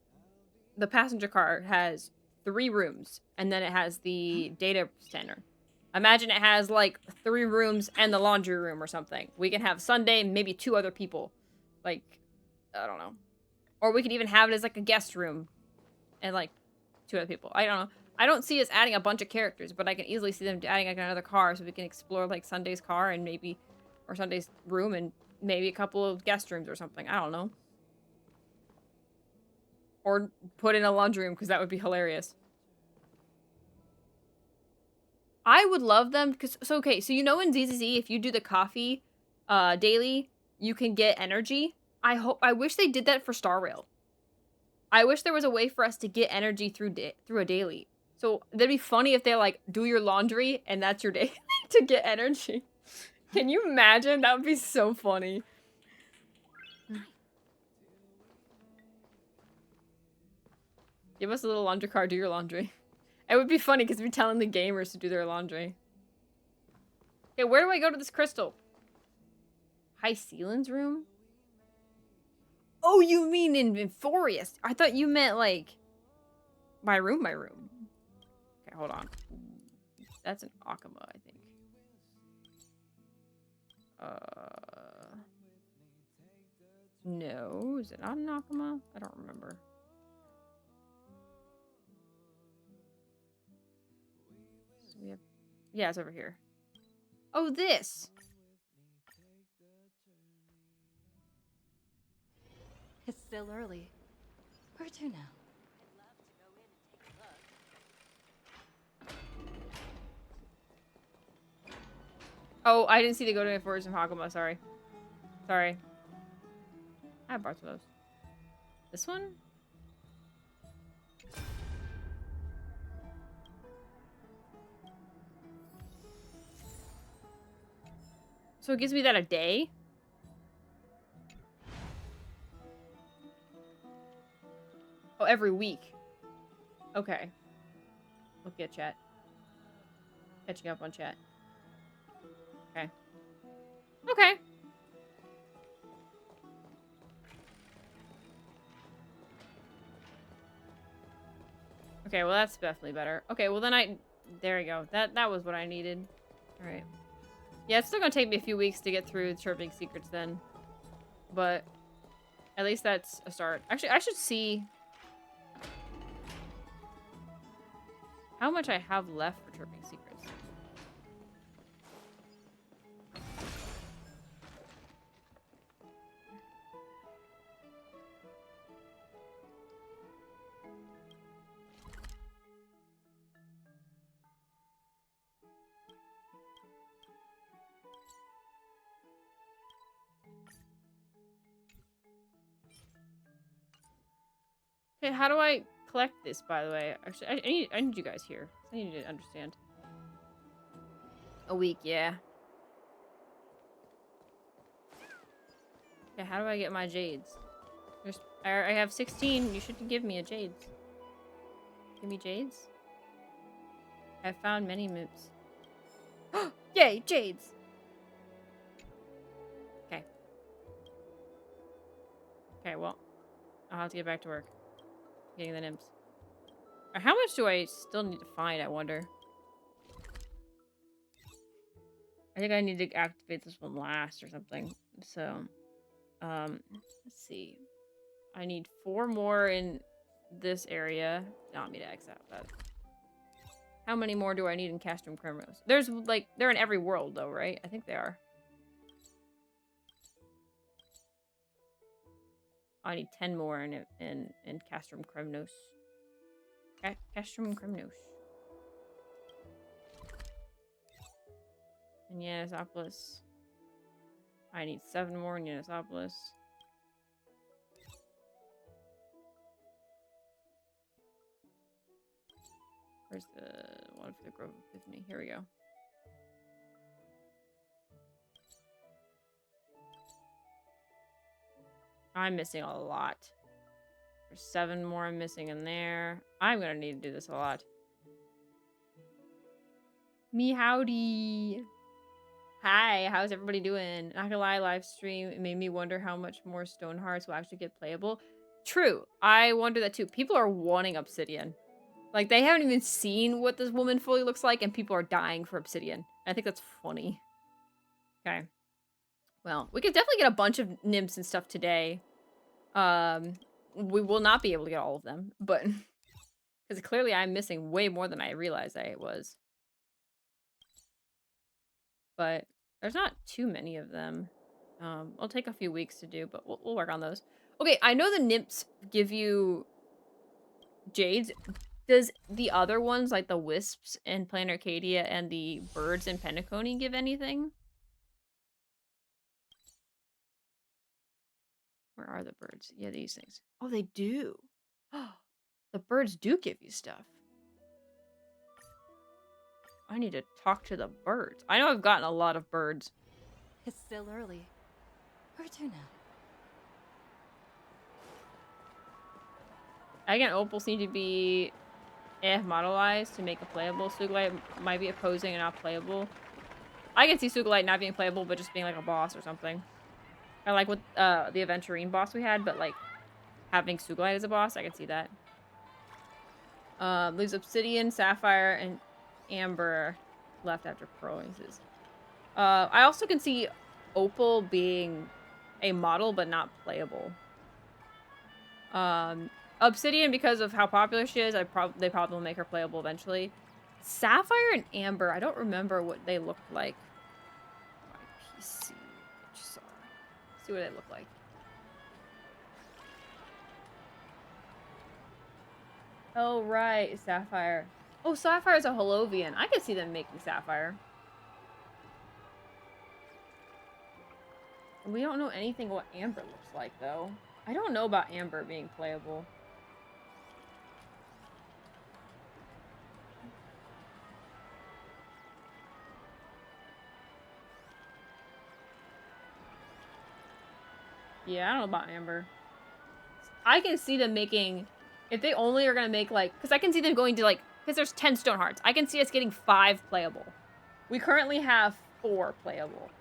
passenger car has 3 rooms, and then it has the data center. Imagine it has like 3 rooms and the laundry room or something. We can have Sunday, maybe 2 other people. Like, I don't know. Or we could even have it as like a guest room and like 2 other people. I don't know. I don't see us adding a bunch of characters, but I can easily see them adding like another car so we can explore like Sunday's car and maybe, or Sunday's room and maybe a couple of guest rooms or something. I don't know. Or put in a laundry room because that would be hilarious. I would love them because, so okay, so you know in ZZZ, if you do the coffee daily, you can get energy. I wish they did that for Star Rail. I wish there was a way for us to get energy through a daily. So that'd be funny if they like do your laundry and that's your daily to get energy. Can you imagine? That would be so funny. Give us a little laundry car, do your laundry. It would be funny because we'd be telling the gamers to do their laundry. Okay, where do I go to this crystal? High Sealand's room? Oh, you mean in Forest? I thought you meant like my room. Okay, hold on. That's an Akama, I think. No, is it not an Akama? I don't remember. Yeah, it's over here. Oh, this. It's still early. Where to now? Oh, I didn't see the go to forest in Hakama. Sorry. Sorry. I have parts of those. This one? So it gives me that a day? Oh, every week. Okay. Look at chat. Catching up on chat. Okay. Okay. Okay, well that's definitely better. Okay, well then there we go. That was what I needed. Alright. Yeah, it's still gonna take me a few weeks to get through the Chirping Secrets then. But at least that's a start. Actually, I should see how much I have left for Chirping Secrets. Okay, how do I collect this, by the way? Actually, I need you guys here. I need to understand. A week, yeah. Okay, how do I get my jades? I have 16. You should give me a jades. Give me jades? I've found many moops. Yay, jades! Okay. Okay, well, I'll have to get back to work. Getting the nymphs. How much do I still need to find, I wonder? I think I need to activate this one last or something. So, let's see. I need 4 more in this area. Not me to X out that. How many more do I need in Castrum Crimros? There's, like, they're in every world, though, right? I think they are. I need 10 more in Castrum Crimnos. Castrum Crimnos. In Yanisopolis. I need 7 more in Yanisopolis. Where's the one for the Grove of Epiphany? Here we go. I'm missing a lot. There's 7 more I'm missing in there. I'm gonna need to do this a lot. Me howdy. Hi, how's everybody doing? Not gonna lie, live stream, it made me wonder how much more Stone Hearts will actually get playable. True, I wonder that too. People are wanting Obsidian. Like, they haven't even seen what this woman fully looks like, and people are dying for Obsidian. I think that's funny. Okay. Well, we could definitely get a bunch of nymphs and stuff today. We will not be able to get all of them, but... Because clearly I'm missing way more than I realized I was. But there's not too many of them. It'll take a few weeks to do, but we'll work on those. Okay, I know the nymphs give you jades. Does the other ones, like the wisps in Plain Arcadia and the birds in Penacony, give anything? Where are the birds? Yeah, these things. Oh, they do. The birds do give you stuff. I need to talk to the birds. I know I've gotten a lot of birds. It's still early. Where to now? Again, opals need to be modelized to make it playable. Suglite might be opposing and not playable. I can see Suglite not being playable, but just being like a boss or something. I like what the Aventurine boss we had, but like having Suglite as a boss, I can see that. Leaves Obsidian, Sapphire, and Amber left after Provinces. I also can see Opal being a model, but not playable. Obsidian, because of how popular she is, they probably will make her playable eventually. Sapphire and Amber, I don't remember what they looked like. IPC, HSR. See what they look like. Oh, right, Sapphire. Oh, Sapphire's a Holovian. I could see them making Sapphire. We don't know anything what Amber looks like, though. I don't know about Amber being playable. Yeah, I don't know about Amber. I can see them making... If they only are going to make, like... Because I can see them going to, like... Because there's 10 stone hearts. I can see us getting 5 playable. We currently have 4 playable.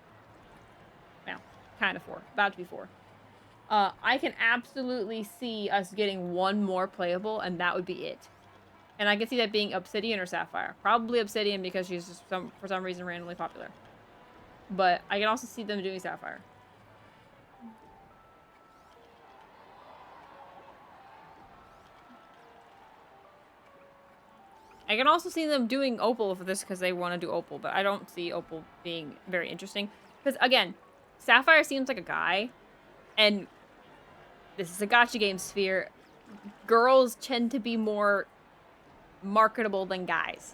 Well, kind of 4. About to be 4. I can absolutely see us getting 1 more playable, and that would be it. And I can see that being Obsidian or Sapphire. Probably Obsidian because she's just for some reason randomly popular. But I can also see them doing Sapphire. I can also see them doing Opal for this because they want to do Opal, but I don't see Opal being very interesting. Because, again, Sapphire seems like a guy, and this is a gacha game sphere. Girls tend to be more marketable than guys.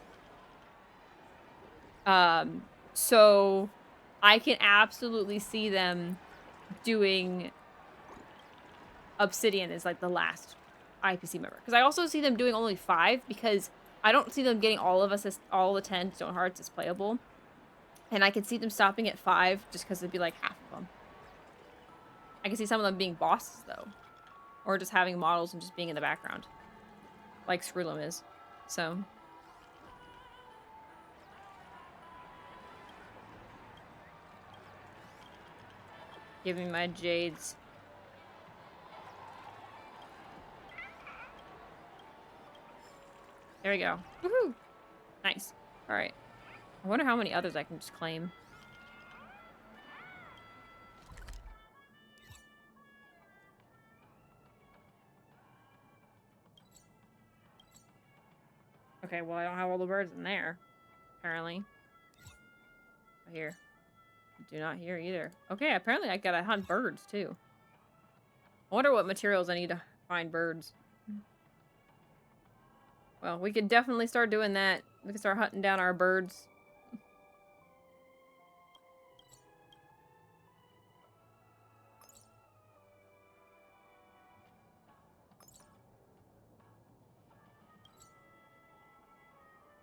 So I can absolutely see them doing Obsidian as, like, the last IPC member. Because I also see them doing only 5 because... I don't see them getting all of us as all the 10 stone hearts as playable. And I can see them stopping at 5 just because it'd be like half of them. I can see some of them being bosses though. Or just having models and just being in the background. Like Screwlum is. So. Give me my jades. There we go. Woohoo! Nice. Alright. I wonder how many others I can just claim. Okay, well I don't have all the birds in there. Apparently. Here. Do not hear either. Okay, apparently I gotta hunt birds too. I wonder what materials I need to find birds. Well, we could definitely start doing that. We can start hunting down our birds.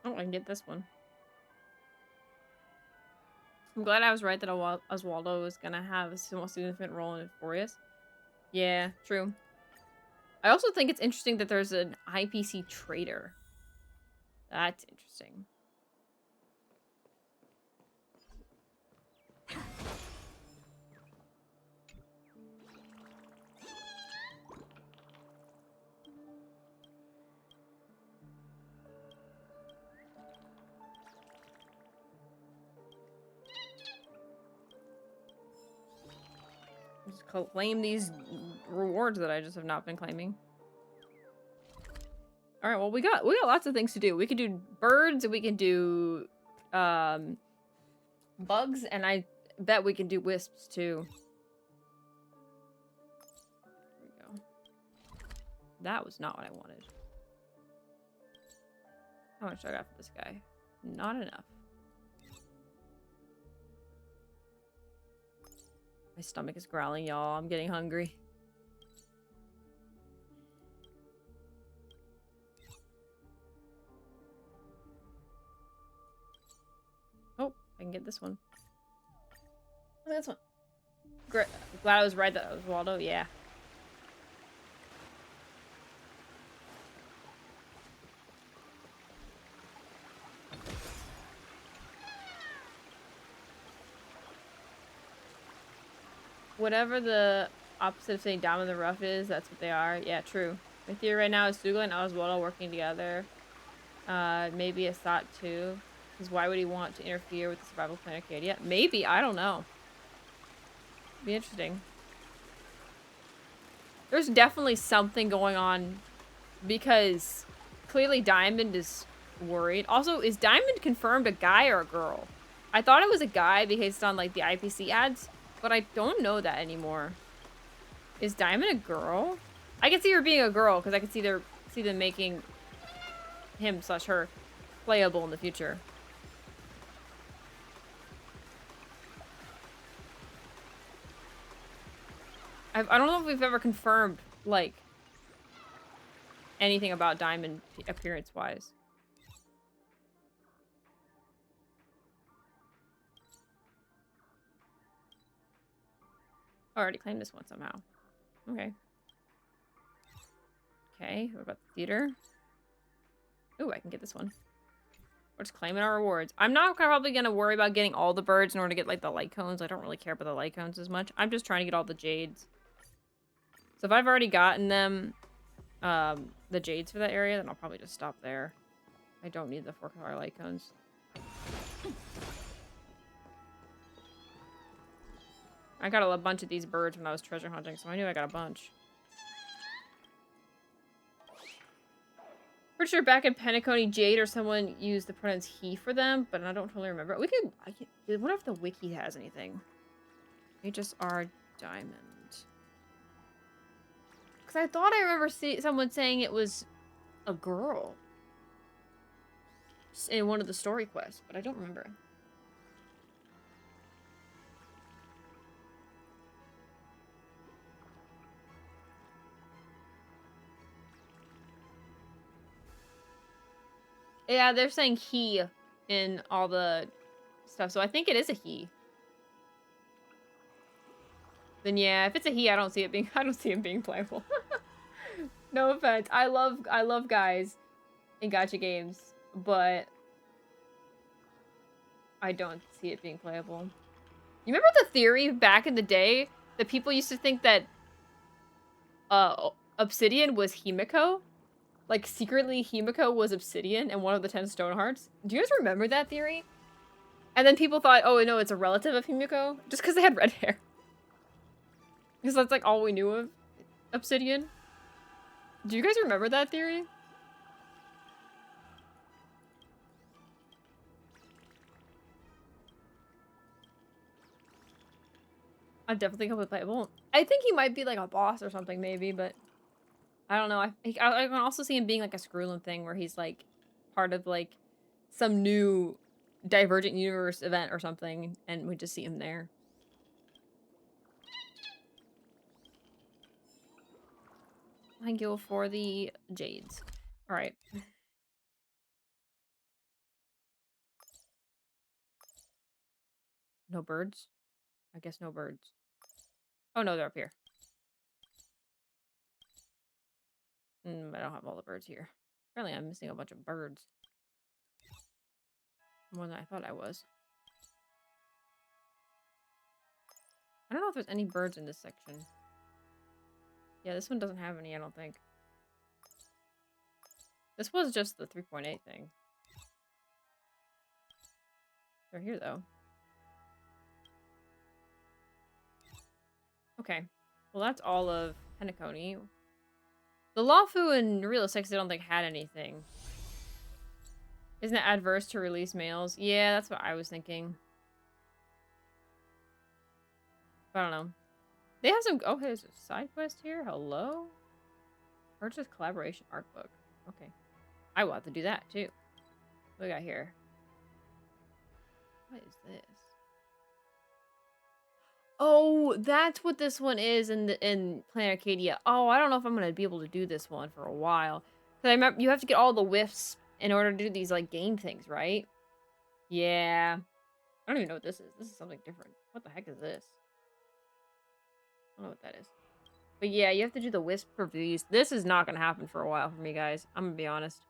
Oh, I can get this one. I'm glad I was right that Oswaldo was gonna have a more significant role in Euphorius. Yeah, true. I also think it's interesting that there's an IPC trader. That's interesting. Just claim these rewards that I just have not been claiming. All right, well we got lots of things to do. We could do birds, we can do bugs, and I bet we can do wisps too. There we go. That was not what I wanted. How much do I got for this guy? Not enough. My stomach is growling, y'all. I'm getting hungry. Oh, I can get this one. Look at this one. Great. Glad I was right that was Waldo. Yeah. Whatever the opposite of saying Dom in the Rough is, that's what they are. Yeah, true. My theory right now is Sugla and Oswaldo working together. Maybe Asat too. Because why would he want to interfere with the survival plan Arcadia? Maybe, I don't know. Be interesting. There's definitely something going on because clearly Diamond is worried. Also, is Diamond confirmed a guy or a girl? I thought it was a guy based on like the IPC ads, but I don't know that anymore. Is Diamond a girl? I can see her being a girl because I can see them making him/her playable in the future. I don't know if we've ever confirmed like anything about Diamond appearance-wise. I already claimed this one somehow. Okay. Okay, what about the theater? Ooh, I can get this one. We're just claiming our rewards. I'm not probably going to worry about getting all the birds in order to get, like, the light cones. I don't really care about the light cones as much. I'm just trying to get all the jades. So if I've already gotten them, the jades for that area, then I'll probably just stop there. I don't need the 4-color light cones. I got a bunch of these birds when I was treasure hunting, so I knew I got a bunch. Pretty sure back in Penacony, Jade or someone used the pronouns he for them, but I don't totally remember. I wonder if the wiki has anything. HSR Diamond. Because I thought I remember someone saying it was a girl in one of the story quests, but I don't remember. Yeah, they're saying he in all the stuff, so I think it is a he. Then yeah, if it's a he, I don't see him being playable. No offense. I love guys in gacha games, but I don't see it being playable. You remember the theory back in the day that people used to think that Obsidian was Himiko? Like, secretly, Himiko was Obsidian and one of the 10 Stone Hearts. Do you guys remember that theory? And then people thought, oh, no, it's a relative of Himiko. Just because they had red hair. Because that's, like, all we knew of Obsidian. Do you guys remember that theory? I definitely think he'll be playable. I think he might be, like, a boss or something, maybe, but... I don't know. I can also see him being like a Screwland thing where he's like part of like some new Divergent Universe event or something and we just see him there. Thank you for the jades. All right. No birds? I guess no birds. Oh no, they're up here. I don't have all the birds here. Apparently I'm missing a bunch of birds. More than I thought I was. I don't know if there's any birds in this section. Yeah, this one doesn't have any, I don't think. This was just the 3.8 thing. They're here, though. Okay. Well, that's all of Penacony. The Lawfu and Real 6 I don't think had anything. Isn't it adverse to release males? Yeah, that's what I was thinking. I don't know. They have some... Oh, there's a side quest here? Hello? Purchase collaboration art book. Okay. I will have to do that, too. What do we got here? What is this? Oh, that's what this one is in Planet Arcadia. Oh, I don't know if I'm gonna be able to do this one for a while. Cause I remember you have to get all the whiffs in order to do these like game things, right? Yeah. I don't even know what this is. This is something different. What the heck is this? I don't know what that is. But yeah, you have to do the wisp for these. This is not gonna happen for a while for me, guys. I'm gonna be honest.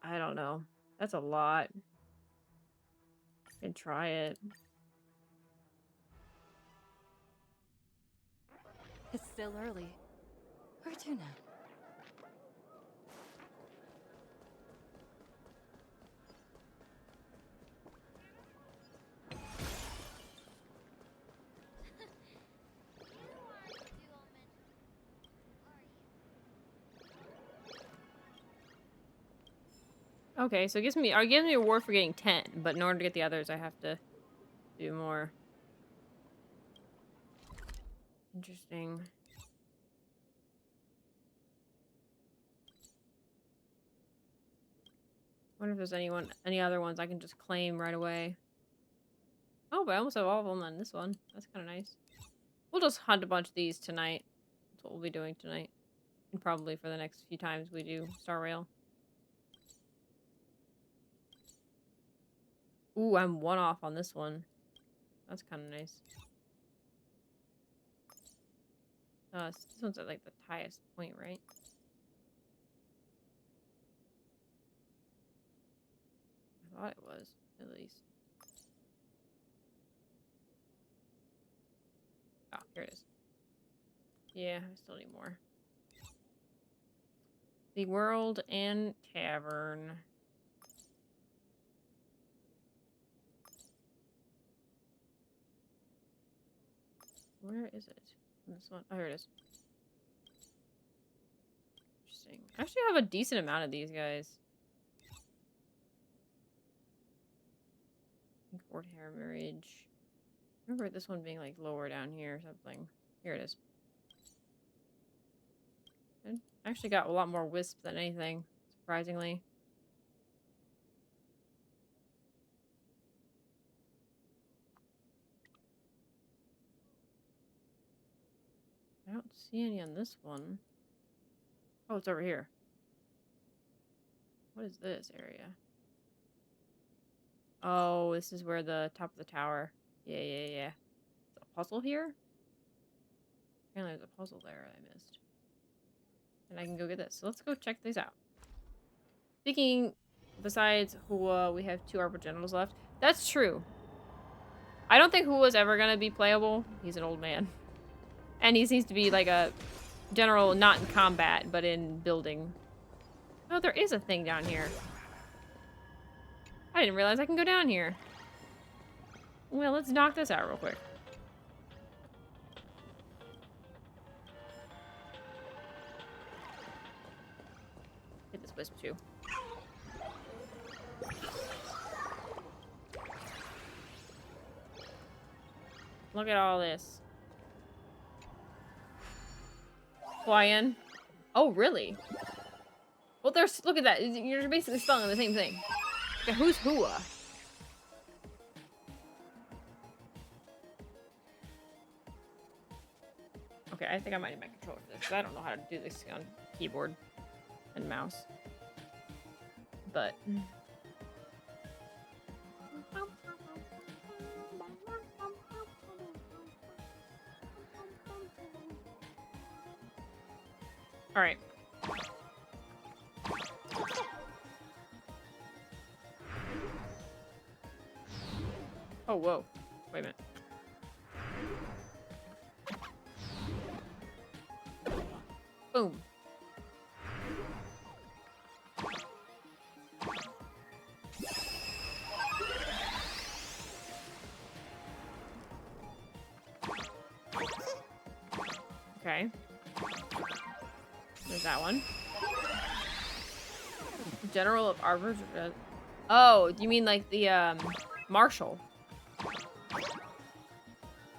I don't know. That's a lot. I can try it. It's still early. Where to now? Okay, so it gives me a reward for getting 10, but in order to get the others, I have to do more. Interesting. Wonder if there's any other ones I can just claim right away. Oh, but I almost have all of them on this one. That's kind of nice. We'll just hunt a bunch of these tonight. That's what we'll be doing tonight. And probably for the next few times we do Star Rail. Ooh, I'm one off on this one. That's kind of nice. This one's at like the highest point, right? I thought it was, at least. Oh, here it is. Yeah, I still need more. The World and Tavern. Where is it? This one? Oh, here it is. Interesting. I actually have a decent amount of these guys. Fort Hermitage. I remember this one being like lower down here or something. Here it is. I actually got a lot more wisps than anything, surprisingly. I don't see any on this one. Oh, it's over here. What is this area? Oh, this is where the top of the tower. Yeah. Is a puzzle here? Apparently there's a puzzle there I missed. And I can go get this. So let's go check these out. Speaking, besides Hua, we have 2 Arbogenitals left. That's true. I don't think Hua's ever gonna be playable. He's an old man. And he seems to be like a general, not in combat, but in building. Oh, there is a thing down here. I didn't realize I can go down here. Well, let's knock this out real quick. Hit this wisp too. Look at all this. Hawaiian. Oh, really? Well, there's. Look at that. You're basically spelling the same thing. Okay, who's Hua? Okay, I think I might need my controller for this because I don't know how to do this on keyboard and mouse. But. All right. Oh, whoa. Wait a minute. Boom. Okay. There's that one. General of Arbor. Oh, you mean like the Marshal?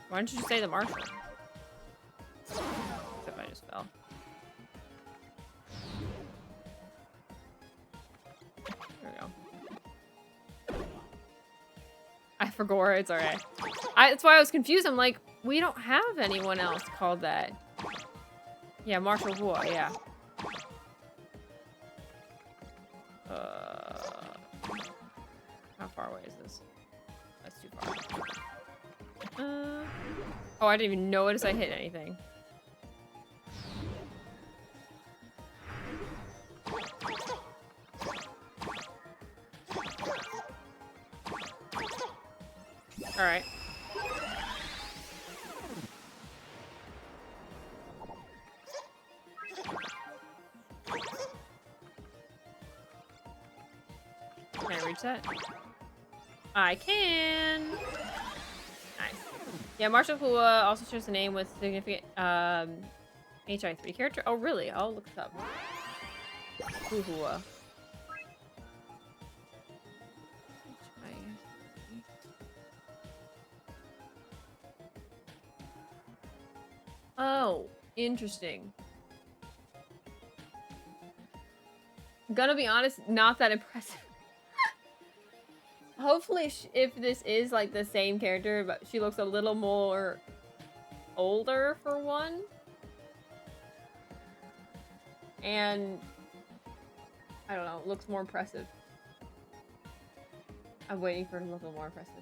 Why don't you just say the Marshal? Except I just fell. There we go. I forgot. It's alright. That's why I was confused. I'm like, we don't have anyone else called that. Yeah, Marshal Hua, yeah. How far away is this? That's too far. Oh, I didn't even notice I hit anything. Alright. Can I reach that? I can! Nice. Yeah, Marshal Hua also shares a name with significant HI3 character. Oh, really? I'll look this up. Hua. Oh, interesting. Gonna be honest, not that impressive. Hopefully, if this is like the same character, but she looks a little more older for one. And I don't know, looks more impressive. I'm waiting for her to look a little more impressive.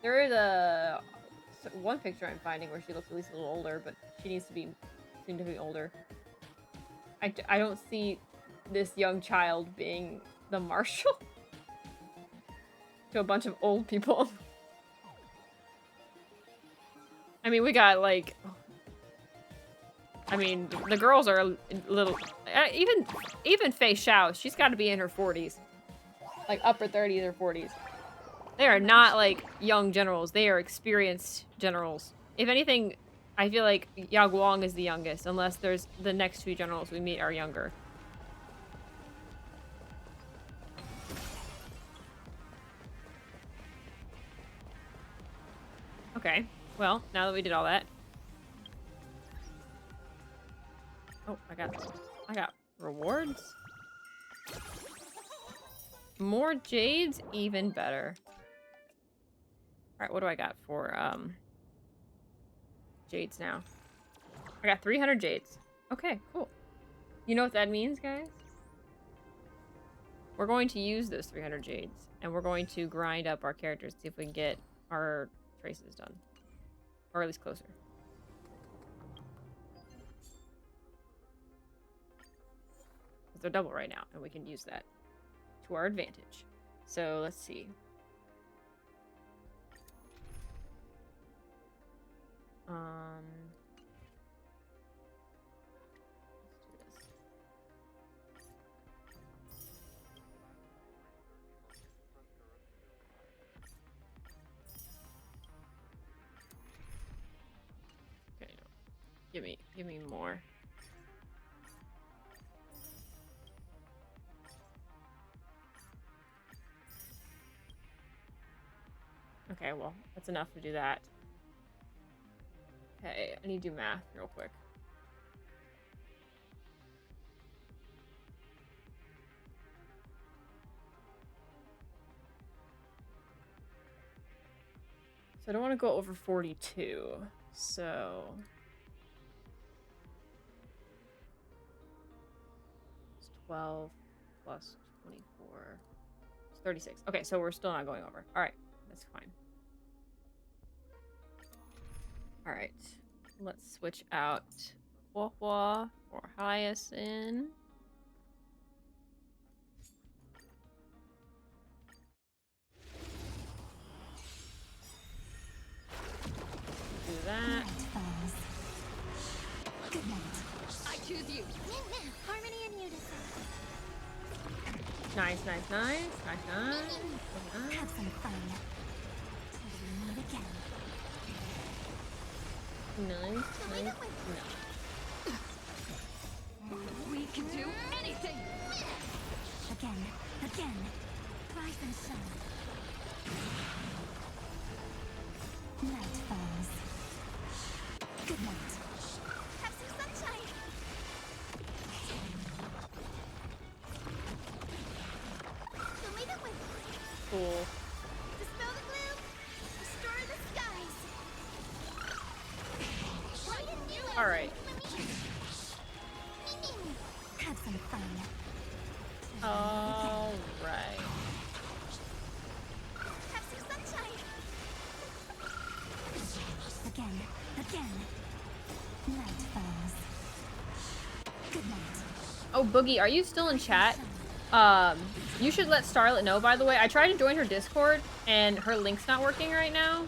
There is one picture I'm finding where she looks at least a little older, but she needs to be significantly older. I don't see this young child being the marshal to a bunch of old people. I mean, we got like, I mean, the girls are a little, even Fei Xiao, she's got to be in her 40s, like upper 30s or 40s. They are not like young generals. They are experienced generals. If anything, I feel like Yao Guang is the youngest, unless there's the next two generals we meet are younger. Okay, well, now that we did all that. Oh, I got rewards. More jades, even better. All right, what do I got for jades now? I got 300 jades. Okay, cool. You know what that means, guys? We're going to use those 300 jades, and we're going to grind up our characters, see if we can get our traces done, or at least closer. They're double right now, and we can use that to our advantage. So let's see. Let's do this. Okay, give me more. Okay, well, that's enough to do that. Okay, I need to do math real quick. So I don't want to go over 42. So it's 12 plus 24. It's 36. Okay, so we're still not going over. All right, that's fine. All right, let's switch out Huohua for Hyacinth. Do that. Good night. I choose you. Harmony and unison. Nice. Have some fun. Till we meet again. Nice. No. We can do anything! Again. Rise and shine. Night falls. Good night. Have some sunshine. Fill me the wind. Cool. Dispel the gloom. Restore the skies. All right. Have some fun. All right. Have some sunshine. Again. Night falls. Good night. Oh, Boogie, are you still in chat? You should let Starlet know, by the way. I tried to join her Discord, and her link's not working right now.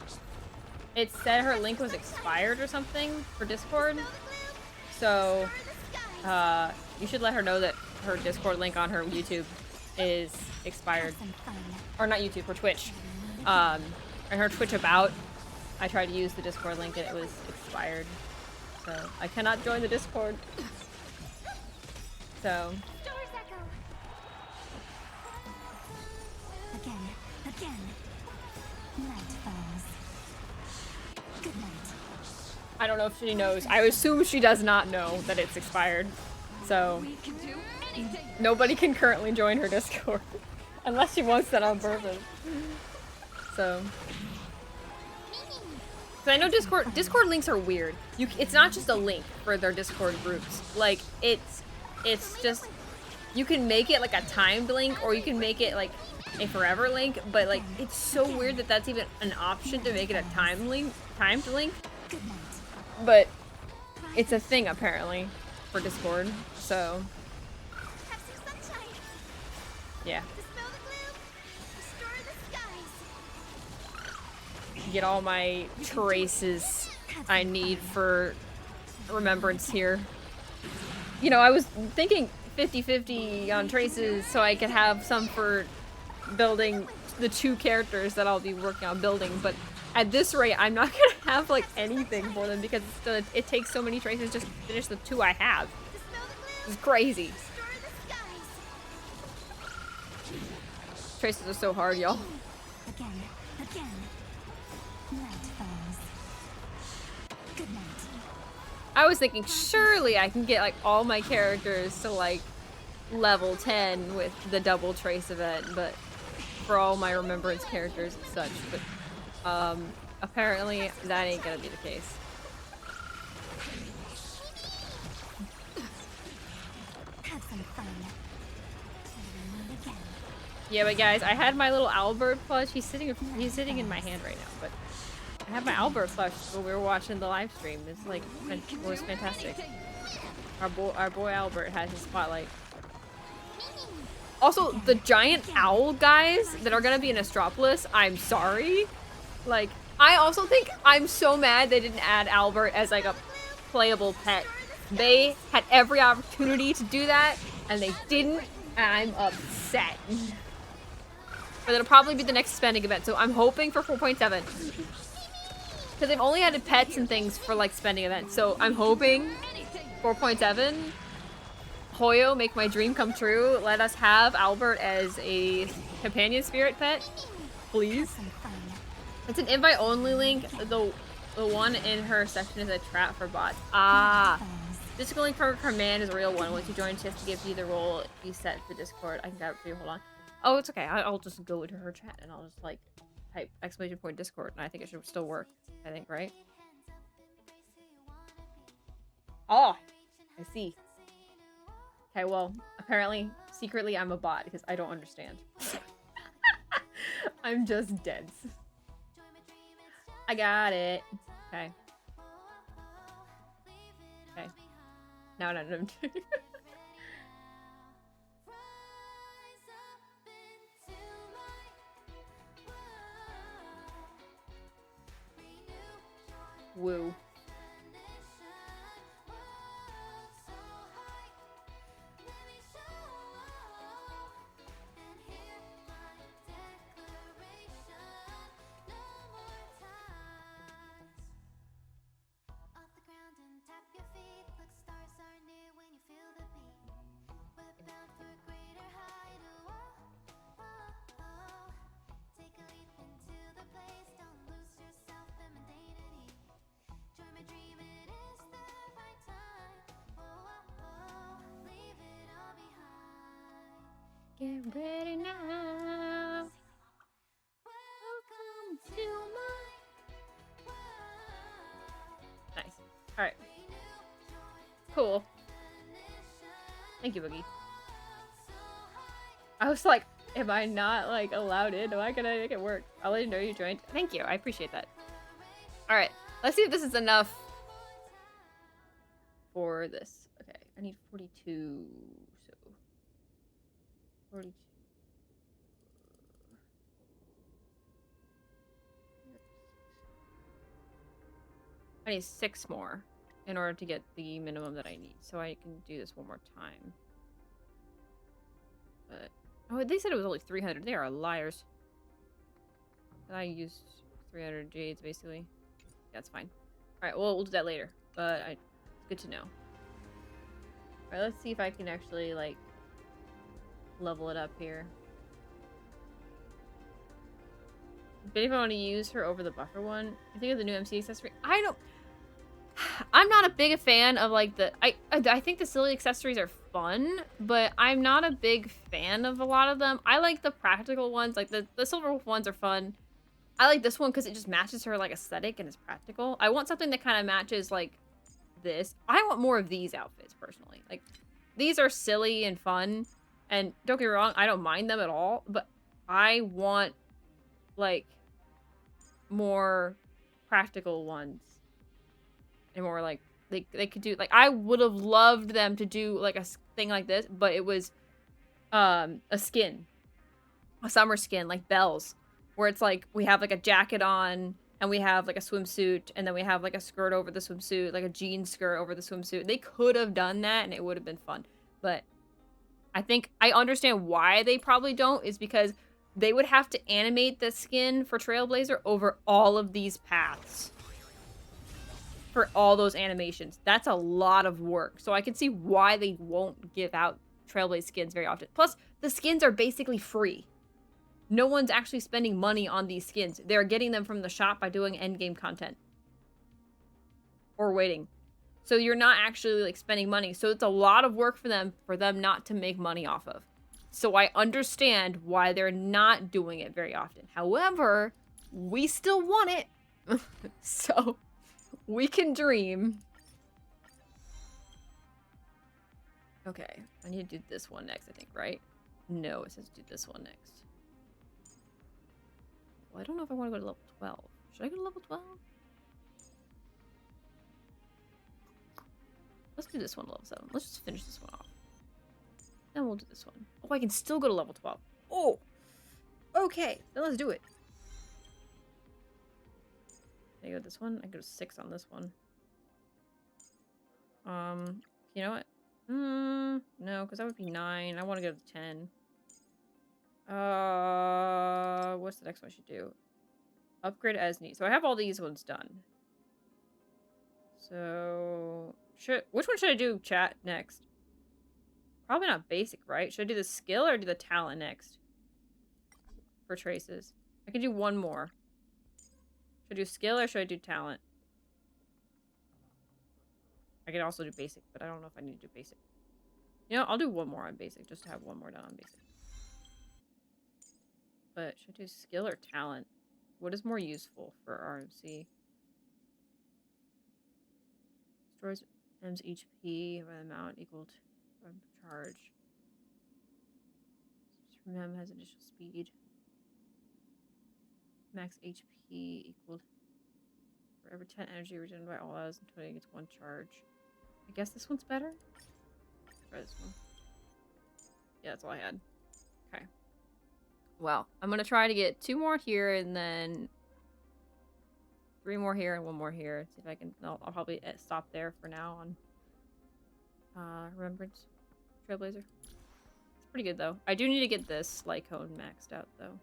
It said her link was expired or something for Discord. So, you should let her know that her Discord link on her YouTube is expired. Or not YouTube, her Twitch. And her Twitch about, I tried to use the Discord link and it was expired. So, I cannot join the Discord. So. Again. Night falls. Good night. I don't know if she knows. I assume she does not know that it's expired. So nobody can currently join her Discord. Unless she wants that on purpose. So I know Discord links are weird. It's not just a link for their Discord groups. Like it's just, you can make it like a timed link, or you can make it like a forever link, but like it's so weird that that's even an option to make it a timed link. But it's a thing apparently for Discord. So yeah. Get all my traces I need for remembrance here. You know, I was thinking 50-50 on traces so I could have some for building the 2 characters that I'll be working on building, but at this rate I'm not gonna have like anything for them because it takes so many traces just to finish the 2 I have. It's crazy. Traces are so hard, y'all. Again. Night falls. Good night. I was thinking surely I can get like all my characters to like level 10 with the double trace event, but for all my remembrance characters and such, but apparently that ain't gonna be the case. Have some fun. Again. Yeah, but guys, I had my little Albert plush. He's sitting in my hand right now, but I had my Albert plush when we were watching the live stream. It's like, it was fantastic. Our boy Albert has his spotlight. Also, the giant owl guys that are gonna be in Astropolis, I'm sorry. Like, I also think I'm so mad they didn't add Albert as like a playable pet. They had every opportunity to do that, and they didn't, and I'm upset. But it'll probably be the next spending event, so I'm hoping for 4.7. Because they've only added pets and things for like spending events, so I'm hoping 4.7. Hoyo, make my dream come true. Let us have Albert as a companion spirit pet, please. It's an invite only link. The one in her section is a trap for bots. Ah. Discord link for command is a real one. Once you join, she has to give you the role you set to Discord. I can grab it for you. Hold on. Oh, it's okay. I'll just go into her chat and I'll just like type ! Discord, and I think it should still work. I think, right? Oh, I see. Okay, well, apparently, secretly, I'm a bot because I don't understand. I'm just dead. I got it. Okay. Okay. No. Woo. Get ready now. Welcome to my world. Nice. Alright. Cool. Thank you, Boogie. I was like, am I not like allowed in? Am I gonna make it work? I'll let you know you joined. Thank you. I appreciate that. Alright. Let's see if this is enough for this. Okay. I need 42. 42. I need 6 more in order to get the minimum that I need, so I can do this one more time. But oh, they said it was only 300. They are liars. I used 300 jades basically. That's fine. All right, well, we'll do that later. But it's good to know. All right, let's see if I can actually like level it up here. But if I want to use her over the buffer one, I think of the new MC accessory. I don't. I'm not a big fan of like the I think the silly accessories are fun, but I'm not a big fan of a lot of them. I like the practical ones, like the silver wolf ones are fun. I like this one because it just matches her like aesthetic and is practical. I want something that kind of matches like this. I want more of these outfits personally. Like these are silly and fun, and don't get me wrong, I don't mind them at all, but I want like more practical ones. And more like they could do like I would have loved them to do like a thing like this, but it was a skin, a summer skin like Belle's, where it's like we have like a jacket on and we have like a swimsuit and then we have like a skirt over the swimsuit, like a jean skirt over the swimsuit. They could have done that and it would have been fun, but I think I understand why they probably don't is because they would have to animate the skin for Trailblazer over all of these paths. For all those animations. That's a lot of work. So I can see why they won't give out Trailblaze skins very often. Plus, the skins are basically free. No one's actually spending money on these skins. They're getting them from the shop by doing endgame content. Or waiting. So you're not actually like spending money. So it's a lot of work for them not to make money off of. So I understand why they're not doing it very often. However, we still want it. So we can dream. Okay, I need to do this one next, I think, right? No, it says do this one next. Well, I don't know if I want to go to level 12. Should I go to level 12? Let's do this one level 7. Let's just finish this one off. Then we'll do this one. Oh, I can still go to level 12. Oh! Okay, then let's do it. Can I go to this one? I go to 6 on this one. You know what? No, because that would be 9. I want to go to 10. What's the next one I should do? Upgrade as neat. So I have all these ones done. So, which one should I do, chat, next? Probably not basic, right? Should I do the skill or do the talent next? For traces. I can do one more. Should I do skill or should I do talent? I could also do basic, but I don't know if I need to do basic. You know, I'll do one more on basic, just to have one more done on basic. But should I do skill or talent? What is more useful for RMC? Stores M's HP by the amount equal to charge. Mem has additional speed. Max HP equaled for every 10 energy regenerated by all allies until it gets 1 charge. I guess this one's better? Let's try this one. Yeah, that's all I had. Okay. Well, I'm gonna try to get 2 more here and then 3 more here and 1 more here. See if I can. I'll probably stop there for now on Remembrance Trailblazer. It's pretty good though. I do need to get this Lycone maxed out though.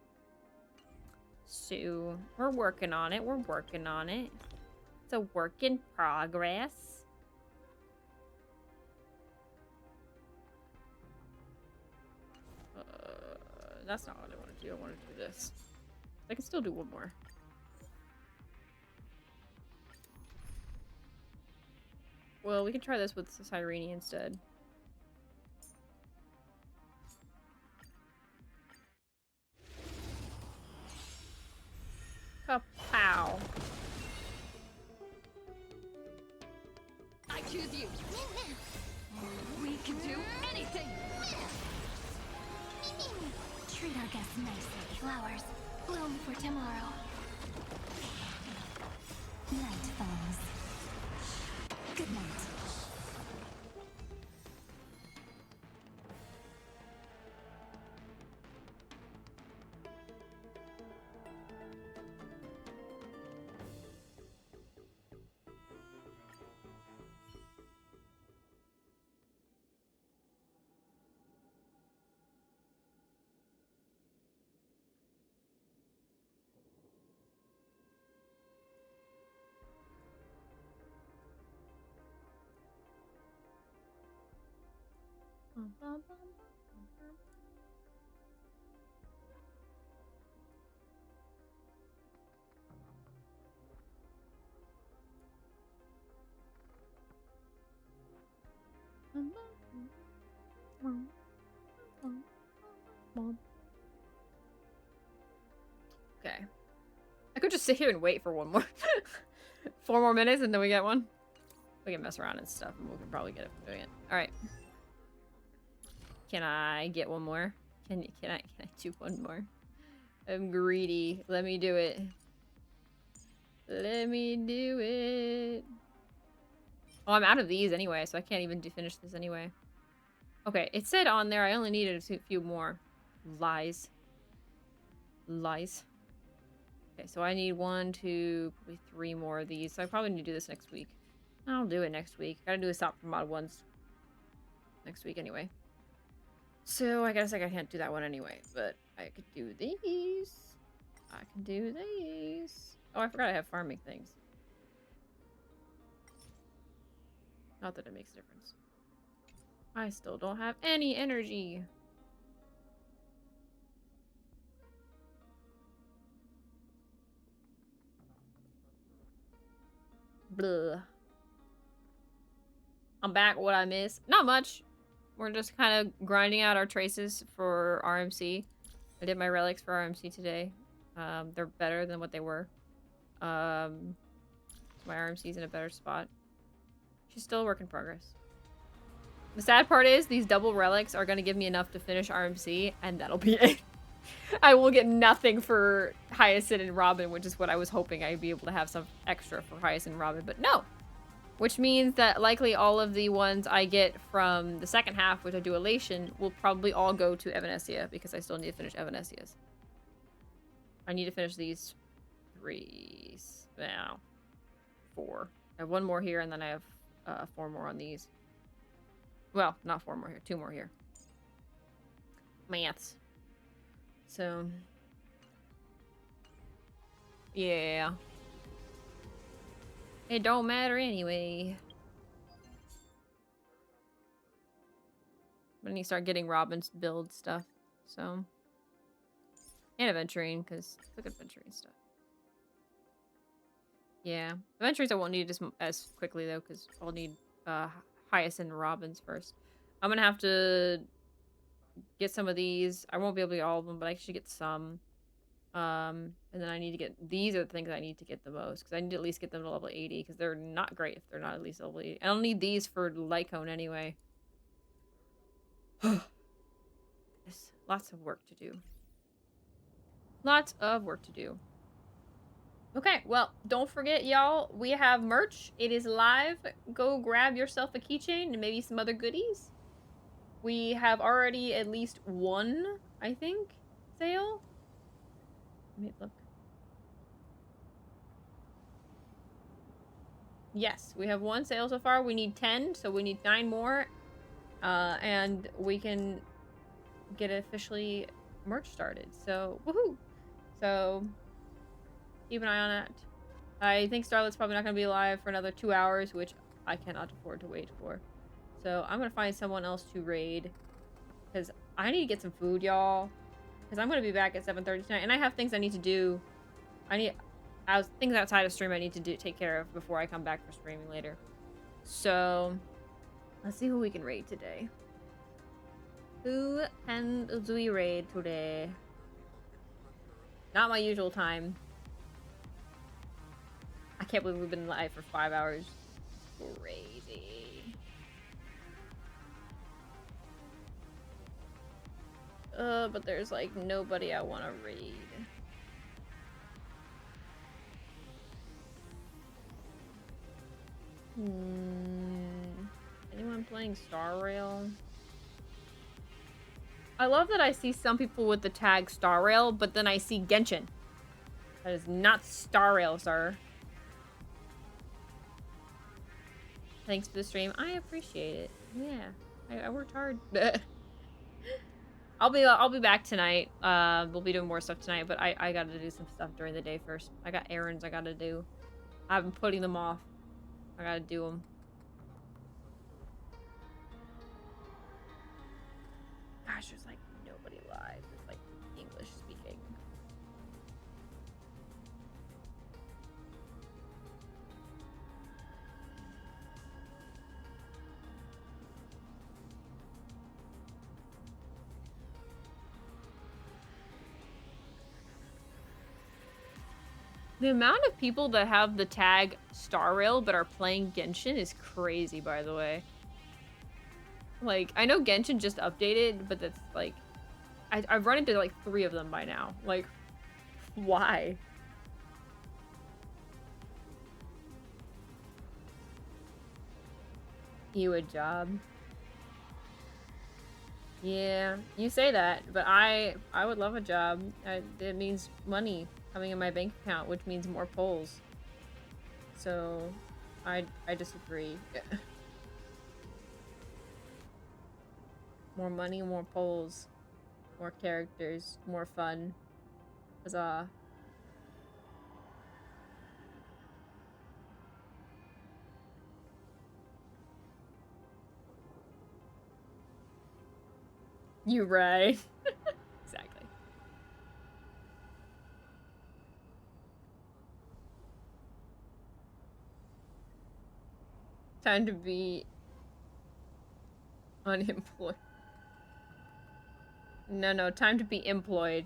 So we're working on it. We're working on it. It's a work in progress. That's not what I want to do. I want to do this. I can still do 1 more. Well, we can try this with Cyrene instead. Kapow. I choose you. We can do anything. Treat our guests nicely. Flowers bloom for tomorrow. Night falls. Good night. Okay. I could just sit here and wait for one more. 4 more minutes and then we get one. We can mess around and stuff and we can probably get it from doing it. Alright. Can I get one more? Can I do one more? I'm greedy. Let me do it. Let me do it. Oh, I'm out of these anyway, so I can't even finish this anyway. Okay, it said on there I only needed a few more. Lies. Lies. Okay, so I need 1, 2, probably 3 more of these. So I probably need to do this next week. I'll do it next week. Gotta do a stop for mod ones next week anyway. So I guess I can't do that one anyway, but I could do these. I can do these. Oh, I forgot I have farming things. Not that it makes a difference. I still don't have any energy. Blah. I'm back. What I miss? Not much. We're just kind of grinding out our traces for RMC. I did my relics for RMC today. They're better than what they were. My RMC's in a better spot. She's still a work in progress. The sad part is these double relics are going to give me enough to finish RMC, and that'll be it. I will get nothing for Hyacinth and Robin, which is what I was hoping I'd be able to have some extra for Hyacinth and Robin, but no. Which means that likely all of the ones I get from the second half, which I do Elation, will probably all go to Evanescia, because I still need to finish Evanescia's. I need to finish these 3. Now, 4. I have 1 more here, and then I have 4 more on these. Well, not 4 more here. 2 more here. Maths. So, yeah. It don't matter anyway. I need to start getting Robin's build stuff. So, and adventuring, because look at adventuring stuff. Yeah, adventurings I won't need as quickly though, because I'll need Hyacinth and Robin's first. I'm gonna have to get some of these. I won't be able to get all of them, but I should get some. And then I need to get, these are the things I need to get the most, because I need to at least get them to level 80, because they're not great if they're not at least level 80. I don't need these for Lycone anyway. There's lots of work to do. Lots of work to do. Okay, well, don't forget, y'all, we have merch. It is live. Go grab yourself a keychain and maybe some other goodies. We have already at least 1, I think, sale. Let me look. Yes, we have 1 sale so far. We need 10, so we need 9 more. And we can get officially merch started. So, woohoo! So, keep an eye on that. I think Starlet's probably not going to be live for another 2 hours, which I cannot afford to wait for. So, I'm going to find someone else to raid. Because I need to get some food, y'all. Because I'm going to be back at 7:30 tonight. And I have things I need to do. Things outside of stream I need to take care of before I come back for streaming later. So, let's see who we can raid today. Who can we raid today? Not my usual time. I can't believe we've been live for 5 hours. Crazy. But there's like nobody I want to raid. Anyone playing Star Rail? I love that I see some people with the tag Star Rail, but then I see Genshin. That is not Star Rail, sir. Thanks for the stream. I appreciate it. Yeah, I worked hard. I'll be back tonight. We'll be doing more stuff tonight, but I gotta do some stuff during the day first. I got errands I gotta do. I've been putting them off. I gotta do them. Gosh, there's like nobody live. It's like English speaking. The amount of people that have the tag Starrail but are playing Genshin is crazy, by the way. Like, I know Genshin just updated, but that's like... I've run into like 3 of them by now. Like, why? You a job? Yeah, you say that, but I would love a job. It means money coming in my bank account, which means more polls. So, I disagree. More money, more polls, more characters, more fun. Huzzah. You right. Exactly. Time to be unemployed. No, time to be employed.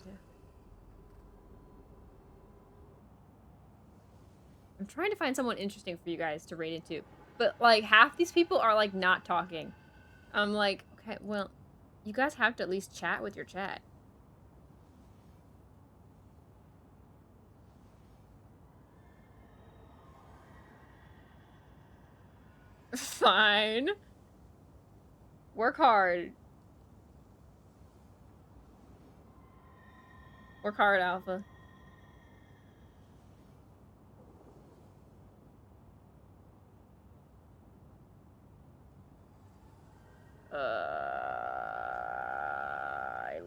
I'm trying to find someone interesting for you guys to raid into. But, like, half these people are, like, not talking. I'm like, okay, well, you guys have to at least chat with your chat. Fine. Work hard. Work hard, Alpha. I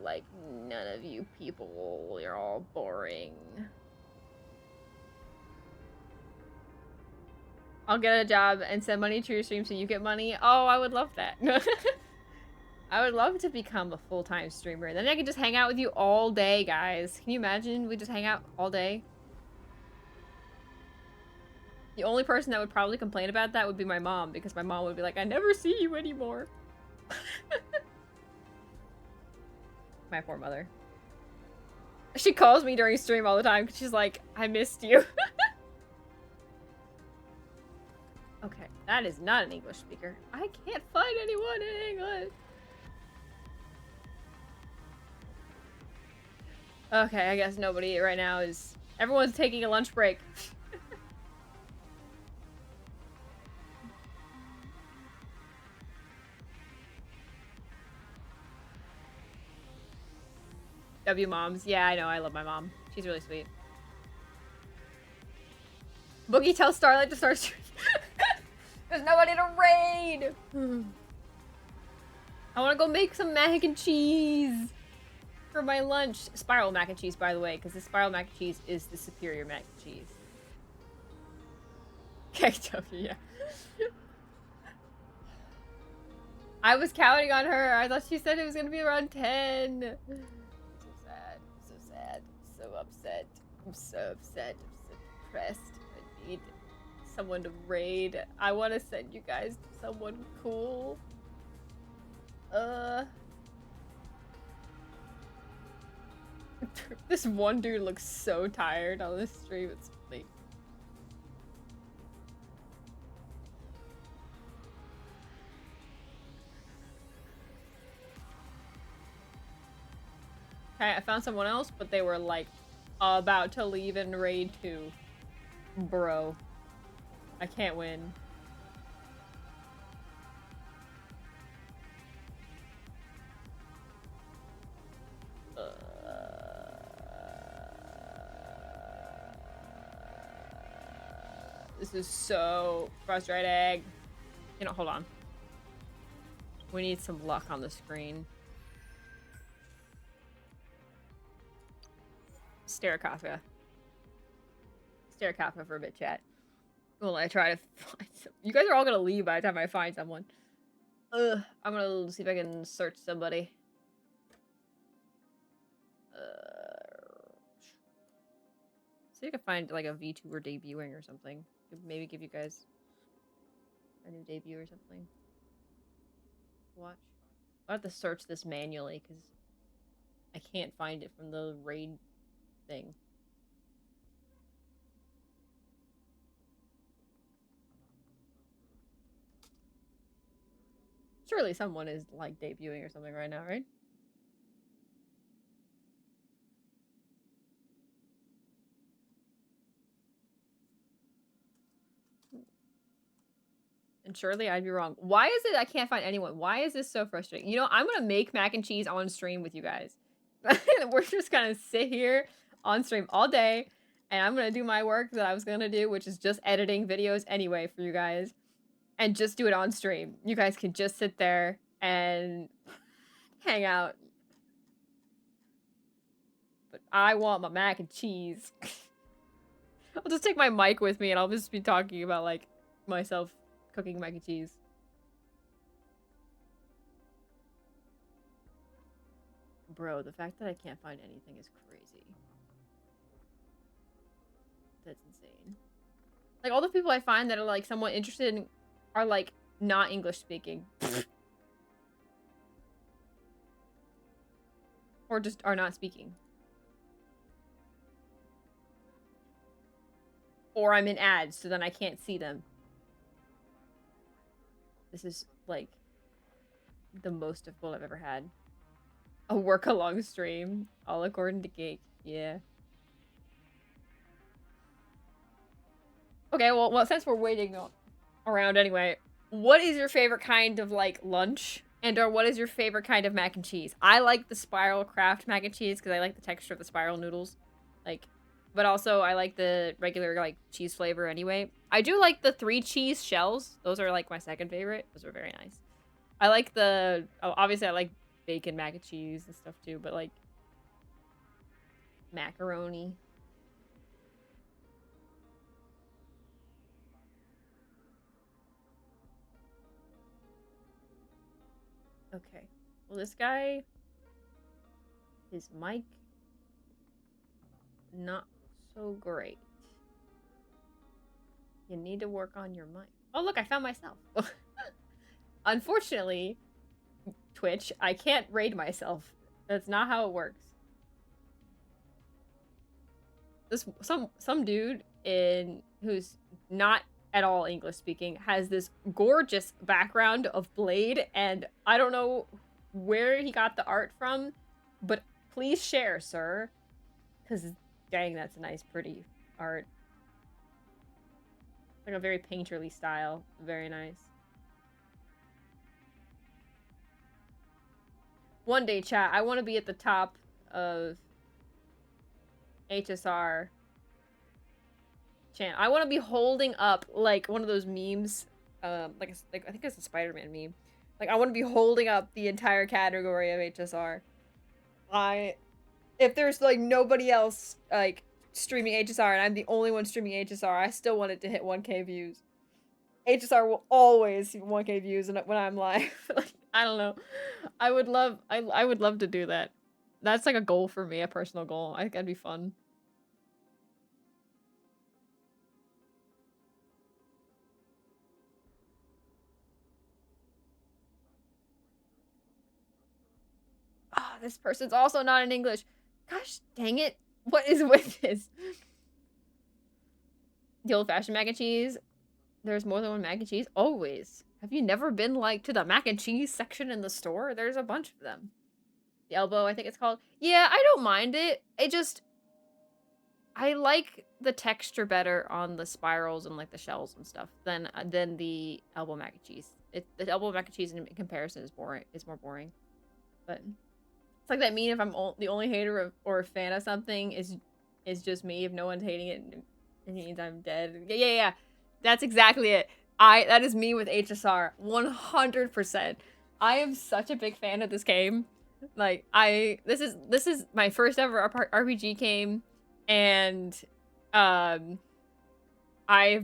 like none of you people. You're all boring. I'll get a job and send money to your stream so you get money. Oh, I would love that. I would love to become a full-time streamer. Then I could just hang out with you all day, guys. Can you imagine we just hang out all day? The only person that would probably complain about that would be my mom, because my mom would be like, I never see you anymore. My poor mother. She calls me during stream all the time because she's like, I missed you. Okay, that is not an English speaker. I can't find anyone in English. Okay, I guess nobody right now is... Everyone's taking a lunch break. W moms. Yeah, I know. I love my mom. She's really sweet. Boogie tells Starlight to start streaming. There's nobody to raid. I want to go make some mac and cheese for my lunch. Spiral mac and cheese, by the way, because the spiral mac and cheese is the superior mac and cheese. KW, yeah. I was counting on her. I thought she said it was going to be around 10. So sad, so upset. I'm so upset, I'm so depressed. I need someone to raid. I want to send you guys to someone cool. This one dude looks so tired on this stream, it's funny. Okay, I found someone else, but they were like about to leave and raid too. Bro. I can't win. This is so frustrating. You know, hold on. We need some luck on the screen. Stare Kafka. Stare Kafka for a bit, chat. Well, I try to find some. You guys are all gonna leave by the time I find someone. I'm gonna see if I can search somebody. See if I can find like a VTuber debuting or something. Maybe give you guys a new debut or something. Watch. I'll have to search this manually because I can't find it from the raid thing. Surely someone is like debuting or something right now, right? And surely I'd be wrong. Why is it I can't find anyone? Why is this so frustrating? You know, I'm gonna make mac and cheese on stream with you guys. We're just gonna sit here on stream all day, and I'm gonna do my work that I was gonna do, which is just editing videos anyway for you guys, and just do it on stream. You guys can just sit there and hang out. But I want my mac and cheese. I'll just take my mic with me, and I'll just be talking about, like, myself cooking mac and cheese. Bro, the fact that I can't find anything is crazy. That's insane. Like, all the people I find that are, like, somewhat interested in are, like, not English speaking. Or just are not speaking. Or I'm in ads, so then I can't see them. This is, like, the most difficult I've ever had. A work-along stream, all according to Geek. Yeah. Okay, well, since we're waiting around anyway, what is your favorite kind of, like, lunch? And/or what is your favorite kind of mac and cheese? I like the spiral craft mac and cheese because I like the texture of the spiral noodles. Like, but also I like the regular, like, cheese flavor anyway. I do like the 3 cheese shells. Those are, like, my second favorite. Those are very nice. I like the... Oh, obviously I like bacon mac and cheese and stuff too, but, like, macaroni. Okay. Well, this guy... His mic... Not so great. You need to work on your mic. Oh, look, I found myself. Unfortunately, Twitch, I can't raid myself. That's not how it works. Some dude who's not at all English speaking has this gorgeous background of Blade, and I don't know where he got the art from, but please share, sir. Because, dang, that's a nice, pretty art. Like a very painterly style. Very nice. One day, chat, I want to be at the top of HSR channel. I want to be holding up, like, one of those memes. I think it's a Spider-Man meme. Like, I want to be holding up the entire category of HSR. If there's, like, nobody else, like, streaming HSR and I'm the only one streaming HSR, I still want it to hit 1K views. HSR will always see 1K views when I'm live. Like, I don't know. I would love to do that. That's like a goal for me, a personal goal. I think that'd be fun. Ah, this person's also not in English. Gosh dang it. What is with this? The old-fashioned mac and cheese. There's more than one mac and cheese? Always. Have you never been, like, to the mac and cheese section in the store? There's a bunch of them. The elbow, I think it's called. Yeah, I don't mind it. I like the texture better on the spirals and, like, the shells and stuff than the elbow mac and cheese. The elbow mac and cheese in comparison is boring. It's more boring. But it's like that meme, if I'm the only hater or a fan of something is just me. If no one's hating it, it means I'm dead. Yeah. That's exactly it. That is me with HSR. 100%. I am such a big fan of this game. Like, this is my first ever RPG game, and I've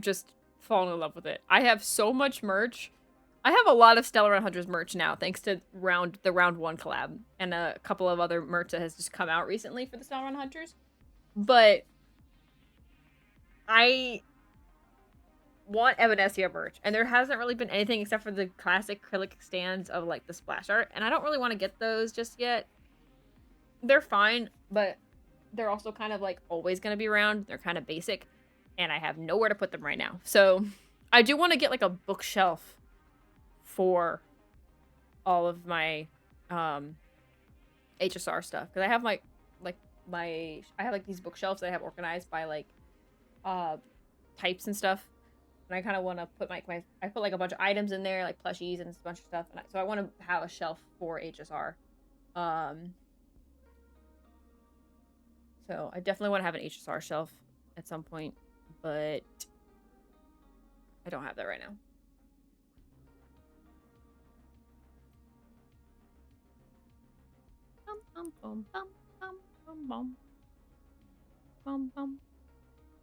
just fallen in love with it. I have so much merch. I have a lot of Stellar Hunters merch now, thanks to the round 1 collab and a couple of other merch that has just come out recently for the Stellar Hunters. But I want Evanescia merch, and there hasn't really been anything except for the classic acrylic stands of, like, the splash art, and I don't really want to get those just yet. They're fine, but they're also kind of, like, always going to be around. They're kind of basic, and I have nowhere to put them right now. So I do want to get, like, a bookshelf for all of my HSR stuff, because I have I have like these bookshelves that I have organized by like types and stuff, and I kind of want to put I put like a bunch of items in there, like plushies and a bunch of stuff, and so I want to have a shelf for HSR. So I definitely want to have an HSR shelf at some point, but I don't have that right now.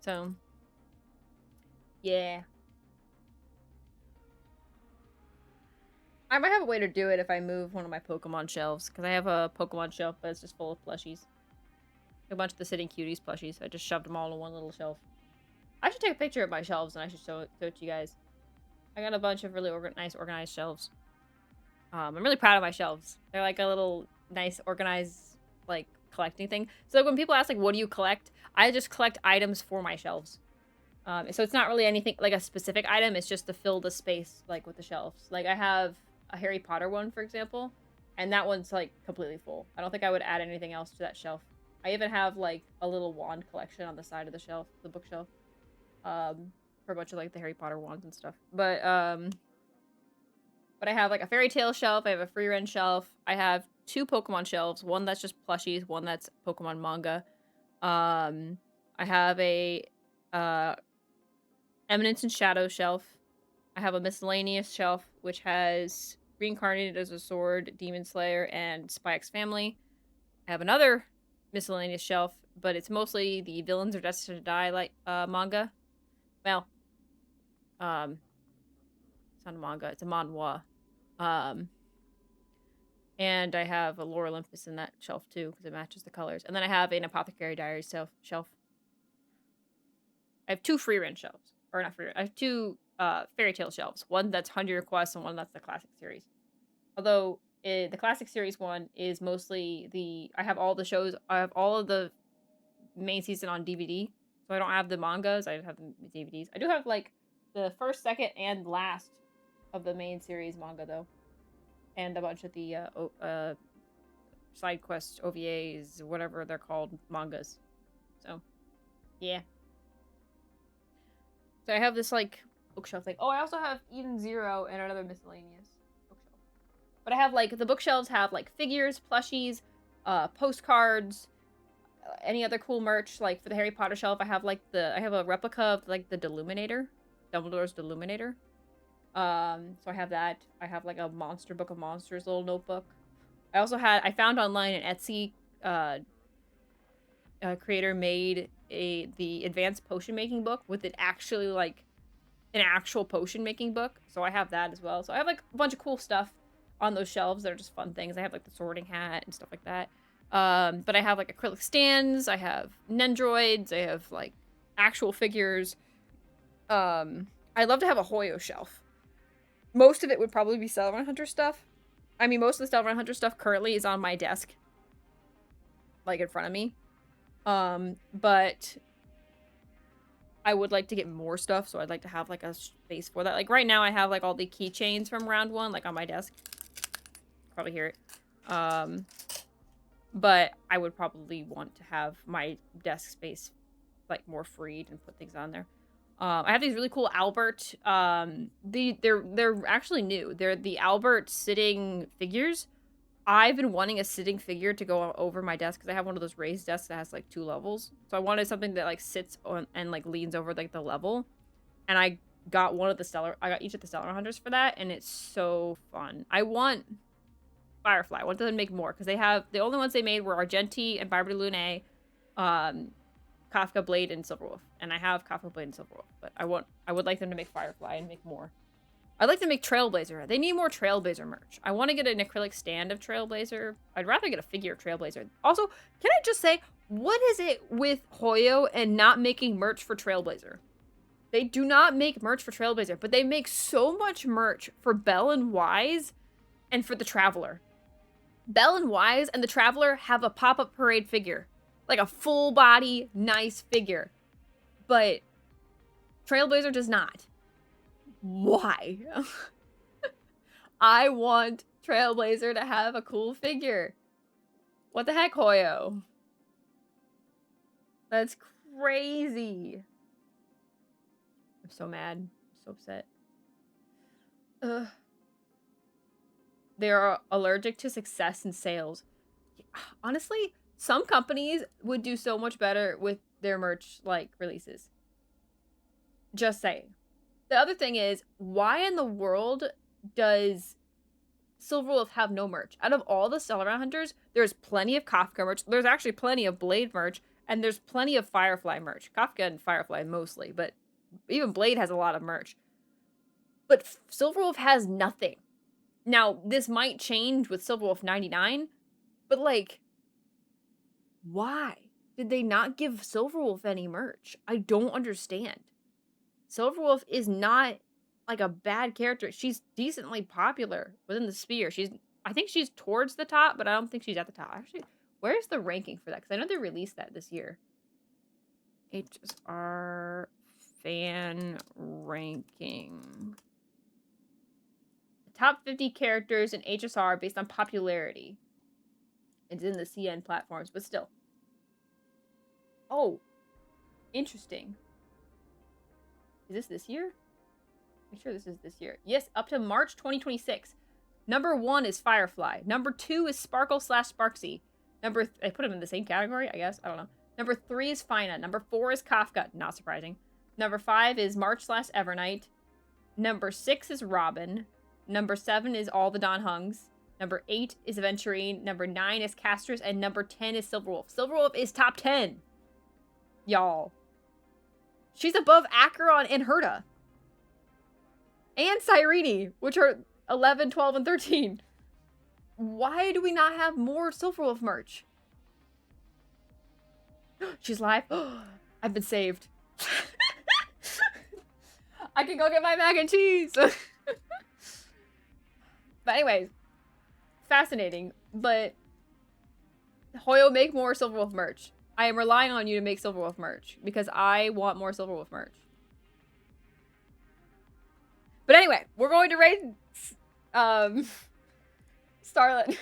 So, yeah. I might have a way to do it if I move one of my Pokemon shelves, because I have a Pokemon shelf that's just full of plushies. A bunch of the Sitting Cuties plushies. I just shoved them all in one little shelf. I should take a picture of my shelves and I should show it to you guys. I got a bunch of really nice organized shelves. I'm really proud of my shelves. They're like a little nice organized like collecting thing. So when people ask like, what do you collect? I just collect items for my shelves. So it's not really anything like a specific item. It's just to fill the space like with the shelves. Like I have a Harry Potter one, for example, and that one's like completely full. I don't think I would add anything else to that shelf. I even have like a little wand collection on the side of the shelf, the bookshelf, for a bunch of like the Harry Potter wands and stuff. But I have like a fairy tale shelf. I have a free run shelf. I have 2 Pokemon shelves. One that's just plushies. One that's Pokemon manga. I have a Eminence and Shadow shelf. I have a miscellaneous shelf which has Reincarnated as a Sword, Demon Slayer, and Spy X Family. I have another miscellaneous shelf, but it's mostly the Villains Are Destined to Die like manga. Well, it's not a manga, it's a manhwa. And I have a Lore Olympus in that shelf too, because it matches the colors. And then I have an Apothecary Diaries shelf. I have 2 free run shelves. Or not free run. I have 2 fairy tale shelves. One that's 100 Quests and one that's the classic series. Although the classic series one is mostly I have all the shows. I have all of the main season on DVD. So I don't have the mangas. I have the DVDs. I do have like the first, second, and last of the main series manga though. And a bunch of the side quests, OVAs, whatever they're called, mangas. So, yeah. So I have this like bookshelf thing. Oh, I also have Eden Zero and another miscellaneous bookshelf. But I have like the bookshelves have like figures, plushies, postcards, any other cool merch. Like for the Harry Potter shelf, I have like I have a replica of like the Deluminator, Dumbledore's Deluminator. So I have that. I have like a Monster Book of Monsters little notebook. I found online an Etsy creator made the advanced potion making book with it actually like an actual potion making book. So I have that as well. So I have like a bunch of cool stuff on those shelves that are just fun things. I have like the sorting hat and stuff like that. But I have like acrylic stands. I have Nendroids. I have like actual figures. I'd love to have a Hoyo shelf. Most of it would probably be Celeron Hunter stuff. I mean, most of the Celeron Hunter stuff currently is on my desk. Like, in front of me. But I would like to get more stuff, so I'd like to have, like, a space for that. Like, right now I have, like, all the keychains from round 1, like, on my desk. Probably hear it. But I would probably want to have my desk space, like, more freed and put things on there. I have these really cool Albert, they're actually new. They're the Albert sitting figures. I've been wanting a sitting figure to go over my desk because I have one of those raised desks that has like 2 levels. So I wanted something that like sits on and like leans over like the level. And I got each of the Stellar Hunters for that, and it's so fun. I want Firefly. I want them to make more because the only ones they made were Argenti and Barbara Lune, Kafka, Blade, and Silverwolf. And I have Kafka, Blade, and Silverwolf. But I would like them to make Firefly and make more. I'd like to make Trailblazer. They need more Trailblazer merch. I want to get an acrylic stand of Trailblazer. I'd rather get a figure of Trailblazer. Also, can I just say, what is it with Hoyo and not making merch for Trailblazer? They do not make merch for Trailblazer, but they make so much merch for Belle and Wise and for the Traveler. Belle and Wise and the Traveler have a pop-up parade figure. Like a full body, nice figure. But Trailblazer does not. Why? I want Trailblazer to have a cool figure. What the heck, Hoyo? That's crazy. I'm so mad. I'm so upset. Ugh. They are allergic to success and sales. Honestly, some companies would do so much better with their merch, like, releases. Just saying. The other thing is, why in the world does Silverwolf have no merch? Out of all the Stellar Hunters, there's plenty of Kafka merch. There's actually plenty of Blade merch. And there's plenty of Firefly merch. Kafka and Firefly mostly. But even Blade has a lot of merch. But Silverwolf has nothing. Now, this might change with Silverwolf 99. But, like, why did they not give Silverwolf any merch? I don't understand. Silverwolf is not like a bad character. She's decently popular within the sphere. I think she's towards the top, but I don't think she's at the top. Actually, where's the ranking for that? Because I know they released that this year. HSR fan ranking. The top 50 characters in HSR based on popularity. It's in the CN platforms, but still. Oh, interesting. Is this year? I'm sure this is this year. Yes, up to March 2026. Number 1 is Firefly. Number 2 is Sparkle/Sparksy. I put them in the same category, I guess. I don't know. Number 3 is Fina. Number 4 is Kafka. Not surprising. Number 5 is March/Evernight. Number 6 is Robin. Number 7 is All the Don Hungs. Number 8 is Aventurine. Number 9 is Castress. And number 10 is Silverwolf. Silverwolf is top 10. Y'all. She's above Acheron and Herta. And Cyrene, which are 11, 12, and 13. Why do we not have more Silverwolf merch? She's live. I've been saved. I can go get my mac and cheese. But anyways, fascinating. But Hoyo, make more Silverwolf merch. I am relying on you to make Silverwolf merch because I want more Silverwolf merch. But anyway, we're going to raid Starlet.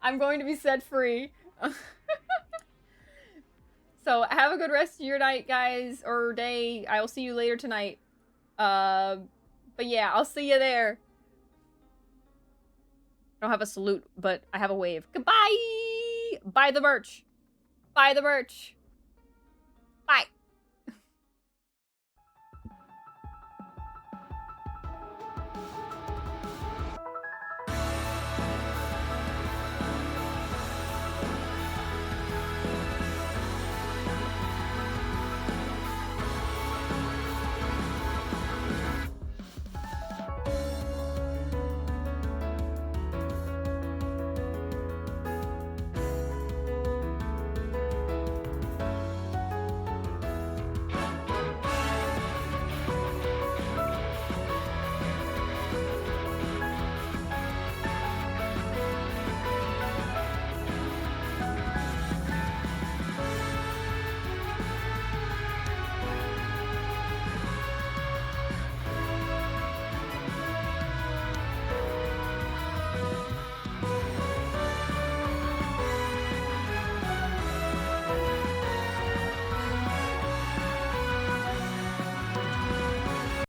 I'm going to be set free. So have a good rest of your night, guys, or day. I will see you later tonight. But yeah, I'll see you there. I don't have a salute, but I have a wave. Goodbye! Buy the merch. Buy the merch. Bye.